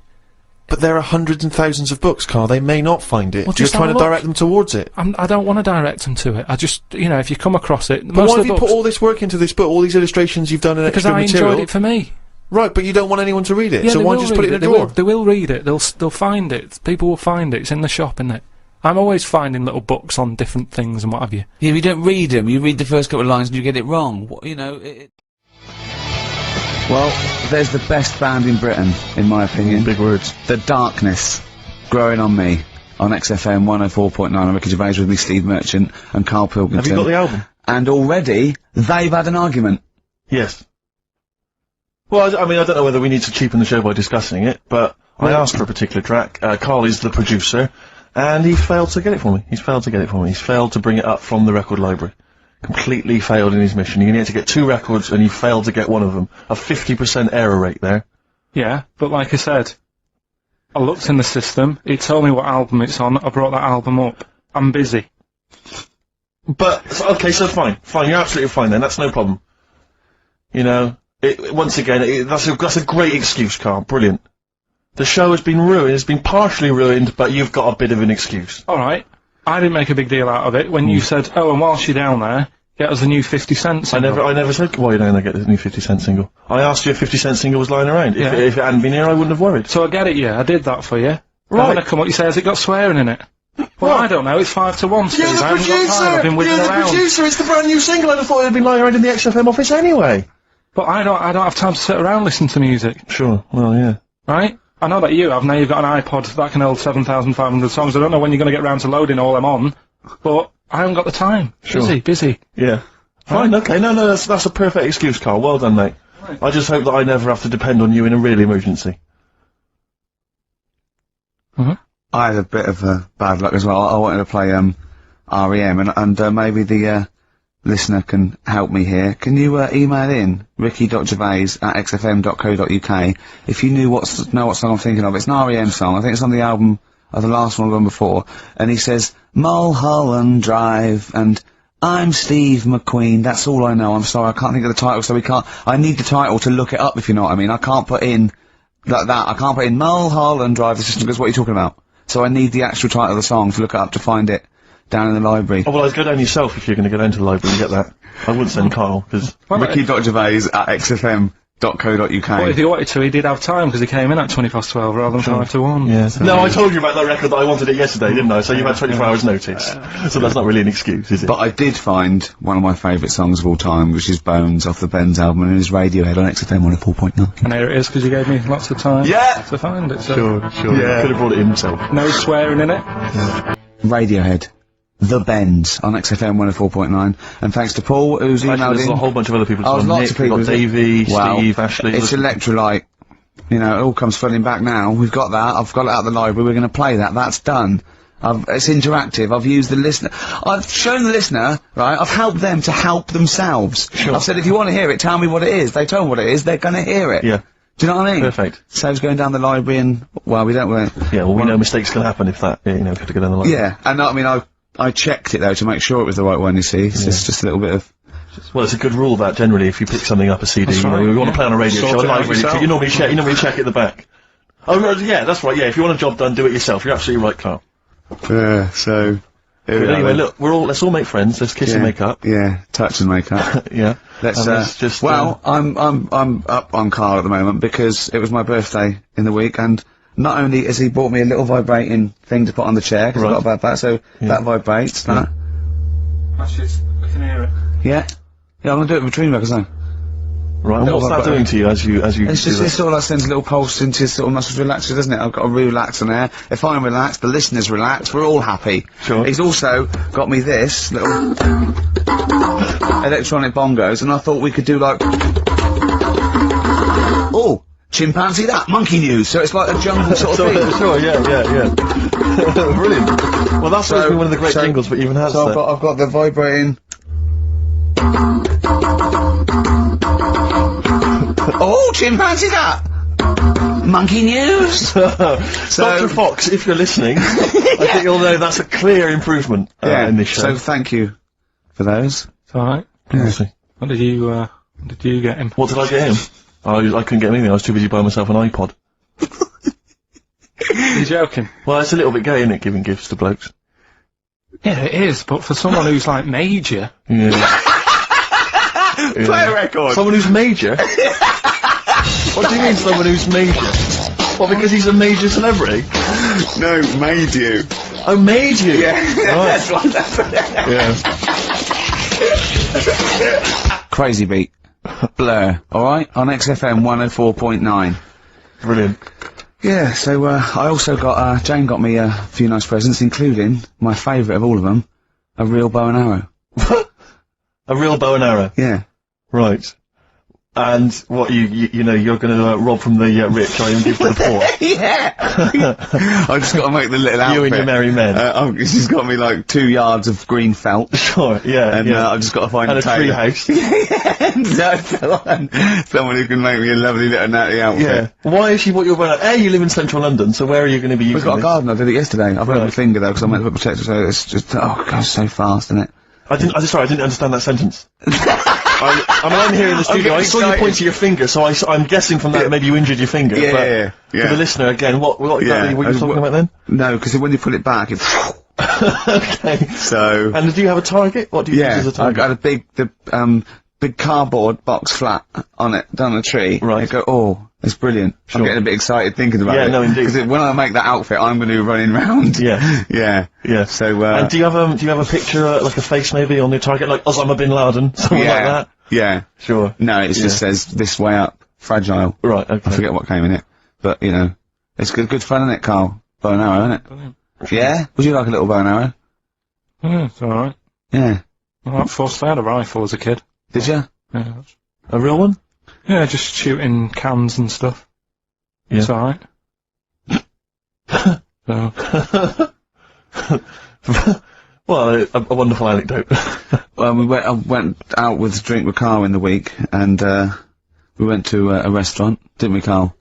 But there are hundreds and thousands of books, Carl. They may not find it. Well, You're just have trying a to look. direct them towards it. I don't want to direct them to it. I just, you know, if you come across it, But most why of have the you books, put all this work into this book, all these illustrations you've done and because extra I material? enjoyed it for me. Right, but you don't want anyone to read it, Yeah, so they why will just put it read in a drawer? They will read it. They'll find it. People will find it. It's in the shop, isn't it? I'm always finding little books on different things and what have you. Yeah, you don't read them. You read the first couple of lines and you get it wrong. You know. Well, there's the best band in Britain, in my opinion. Big words. The Darkness, Growing on Me, on XFM 104.9. I'm Ricky Gervais with me, Steve Merchant, and KARL Pilkington. Have you got the album? And already, they've had an argument. Yes. Well, I mean, I don't know whether we need to cheapen the show by discussing it, but I asked for a particular track. Carl is the producer, and he failed to get it for me. He's failed to get it for me. He's failed to bring it up from the record library. Completely failed in his mission. He needed to get 2 records, and he failed to get one of them. A 50% error rate there. Yeah, but like I said, I looked in the system. He told me what album it's on. I brought that album up. I'm busy. But, okay, so fine. Fine, you're absolutely fine then. That's no problem. You know, once again, that's a great excuse, Carl. Brilliant. The show has been ruined. It's been partially ruined, but you've got a bit of an excuse. All right. I didn't make a big deal out of it when you said, oh, and whilst you're down there, get us the new 50 Cent single. I never said, why are you down there get this new 50 Cent single? I asked you if 50 Cent single was lying around. Yeah. If it hadn't been here, I wouldn't have worried. So I get it, yeah. I did that for you. Right. When I come up, you say, has it got swearing in it? Well, What? I don't know. It's 5 to 1, Steve. You're the I haven't got time. I've been producer! whizzing You're the around. producer! It's the brand new single! I'd have thought it had been lying around in the XFM office anyway. But I don't have time to sit around listening to music, Sure, well, yeah. right? I know that you have. Now you've got an iPod that can hold 7,500 songs. I don't know when you're going to get round to loading all them on, but I haven't got the time. Sure. Busy. Yeah. Fine, okay, no, that's a perfect excuse, Carl. Well done, mate. Right. I just hope that I never have to depend on you in a real emergency. I had a bit of bad luck as well. I wanted to play REM, and maybe the listener can help me here. Can you email in ricky.gervais@xfm.co.uk if you know what song I'm thinking of? It's an REM song. I think it's on the album of the last one I've done before. And he says Mulholland Drive and I'm Steve McQueen. That's all I know. I'm sorry, I can't think of the title, so I need the title to look it up, if you know what I mean. I can't put in like that. I can't put in Mulholland Drive. The system goes, what are you talking about? So I need the actual title of the song to look it up to find it down in the library. Oh, well, I'd go down yourself if you're going to go down to the library and get that. I wouldn't send Carl, because... Ricky.gervais@xfm.co.uk. Well, if he wanted to, he did have time, because he came in at 12:20 rather than 5 to 1. Yeah, no, I told you about that record that I wanted it yesterday, didn't I? So you've had 24 hours notice. So that's not really an excuse, is it? But I did find one of my favourite songs of all time, which is Bones off the Benz album, and it is Radiohead on XFM 104.9. And here it is, because you gave me lots of time to find it. So Sure. Yeah. Could have brought it himself. no swearing in it. Radiohead. The Bends on XFM 104.9, and thanks to Paul, who's Actually, emailed there's in. a whole bunch of other people. Oh, There's lots Nick, of people. we've got Davey, Steve, Ashley. It's Electrolyte. You know, it all comes flooding back now. We've got that. I've got it out of the library. We're going to play that. That's done. It's interactive. I've used the listener. I've shown the listener, right? I've helped them to help themselves. Sure. I've said, if you want to hear it, tell me what it is. They tell me what it is. They're going to hear it. Yeah. Do you know what I mean? Perfect. Saves going down the library and, well, we don't. Yeah, well, we know mistakes can happen if that, you know, if you have to go down the line. Yeah, and I mean, I checked it though to make sure it was the right one. You see, it's just a little bit of. Well, it's a good rule that generally, if you pick something up a CD, That's you know, right, we want to yeah. play on a radio Sort show, it a out live radio show, yourself. you normally check at the back. Oh, right, yeah, that's right. Yeah, if you want a job done, do it yourself. You're absolutely right, Carl. Yeah. So. But anyway, look, let's all make friends. Let's kiss and make up. Yeah, touch and make up. Yeah. Let's And let's just. well, I'm up on Carl at the moment because it was my birthday in the week, and not only has he bought me a little vibrating thing to put on the chair, 'cause I Right. forgot about that, so that vibrates. That. Actually, we can hear it. Yeah. Yeah, I'm gonna do it with between records now. Right. And Little what's that vibrating. doing to you as you It's do just, that? it sort of like sends a little pulse into your sort of muscles, relaxes, doesn't it? I've got to relax on air. If I'm relaxed, the listener's relaxed, we're all happy. Sure. He's also got me this little electronic bongos, and I thought we could do like, oh, chimpanzee that, monkey news, so it's like a jungle sort of thing. Sure, yeah. Brilliant. Well, that's supposed to be one of the great so- jingles, but even has So that. I've got the vibrating. Oh, chimpanzee that! Monkey news! Dr. Fox, if you're listening, I think you'll know that's a clear improvement in this show. So thank you for those. It's alright. Honestly. What did you get him? What did I get him? I couldn't get him anything, I was too busy buying myself an iPod. You're joking? Well, it's a little bit gay, isn't it, giving gifts to blokes? Yeah, it is, but for someone who's like major. Yeah. Play a record! Someone who's major? What do you mean someone who's major? What, because he's a major celebrity? No, made you. Oh, made you? Yeah. Right. That's what Yeah. Crazy Beat. Blur, alright? On XFM 104.9. Brilliant. Yeah, so, I also got, Jane got me a few nice presents, including my favourite of all of them, a real bow and arrow. A real bow and arrow. Yeah. Right. And what, you know, you're gonna rob from the rich, and give to the poor? Yeah! I just gotta make the little outfit. You and your merry men. She's got me like 2 yards of green felt. Sure, yeah, And yeah. I've just got to find And a tailor. treehouse. Someone who can make me a lovely little natty outfit. Yeah. Why has she bought you a bow and arrow? You live in central London, so where are you gonna be using We've got a this? garden, I did it yesterday. I've got my Right. finger though, because I'm meant to put protector, so it's just, oh, it goes so fast, isn't it? I didn't understand that sentence. I'm here in the studio. I saw you excited. point to your finger, so I'm guessing from that that maybe you injured your finger. Yeah, but yeah. For the listener, again, what exactly were you talking about then? No, because when you pull it back, it's... Okay. So... And do you have a target? What do you use Yeah, as a I target? got a big cardboard box flat on it, down the tree. Right. I go, oh, it's brilliant. Sure. I'm getting a bit excited thinking about Yeah, it. no, indeed. Because when I make that outfit, I'm going to be running round. Yeah. Yeah. Yeah. So, And do you have a picture, like a face maybe on your target, like Osama bin Laden, something like that? Yeah. Sure. No, it just says this way up, fragile. Right. Okay. I forget what came in it, but you know, it's good fun, isn't it, Carl? Bow and arrow, isn't it? Brilliant. Yeah. Would you like a little bow and arrow? Yeah, it's alright. Yeah. Well, at first I had a rifle as a kid. Did you? Yeah, A real one? yeah, just shooting cans and stuff. Yeah. It's alright. So, Well, a wonderful anecdote. Well, I went out with a drink with Carl in the week, and we went to a restaurant, didn't we, Carl?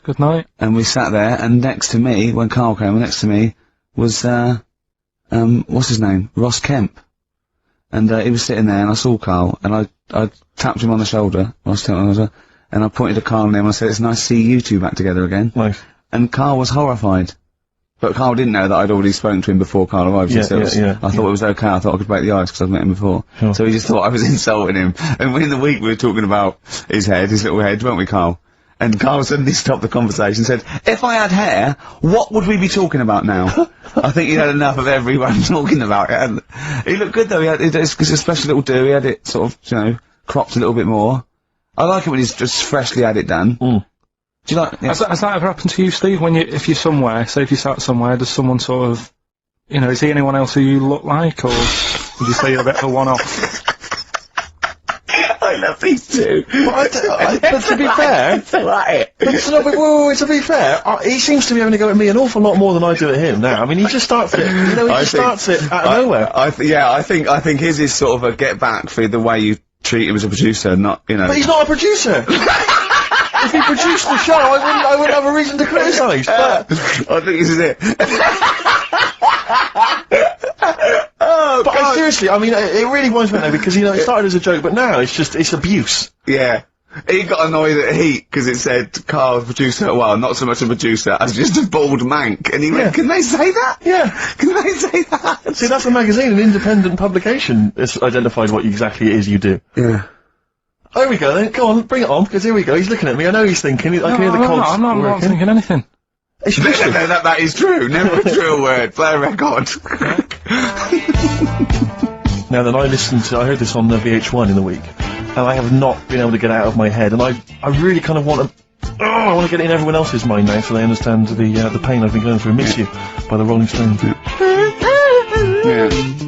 good night. And we sat there, and next to me, when Carl came, next to me was what's his name? Ross Kemp. And he was sitting there, and I saw Carl, and I tapped him on the shoulder, and I pointed at Carl and him, and I said, "It's nice to see you two back together again." Nice. And Carl was horrified. But Carl didn't know that I'd already spoken to him before Carl arrived. Yeah, so I thought it was okay. I thought I could break the ice because I'd met him before. Sure. So he just thought I was insulting him. And in the week we were talking about his little head, weren't we, Carl? And Carl suddenly stopped the conversation and said, "If I had hair, what would we be talking about now?" I think he'd had enough of everyone talking about it. And he looked good though. It's a special little do. He had it sort of, cropped a little bit more. I like it when he's just freshly had it done. Mm. Do you like? Yeah. Has that ever happened to you, Steve? If you're somewhere, say if you sat somewhere, does someone sort of, is he anyone else who you look like, or would you say you're a bit of a one-off? I love these two. But to be fair, to be fair, he seems to be having to go at me an awful lot more than I do at him now. I mean, he just starts it. Starts it out of nowhere. I think his is sort of a get back for the way you treat him as a producer, not. But he's not a producer. If he produced the show, I wouldn't have a reason to criticise. But I think this is it. But seriously, I mean, it really winds me out because it started as a joke, but now it's abuse. Yeah. He got annoyed at Heat because it said Carl's producer, well, not so much a producer as just a bald mank. And he went, "Can they say that? Yeah. Can they say that?" See, that's a magazine, an independent publication. It's identified what exactly it is you do. Yeah. Oh, here we go then. Go on, bring it on, because here we go. He's looking at me. I know he's thinking. I can hear the cogs. I'm not working. thinking anything. It's No, that is true. Never a true word. Play a record. Now then, I heard this on VH1 in the week, and I have not been able to get it out of my head, and I really kind of want to, I want to get it in everyone else's mind now so they understand the pain I've been going through. Miss You by the Rolling Stones. Yeah.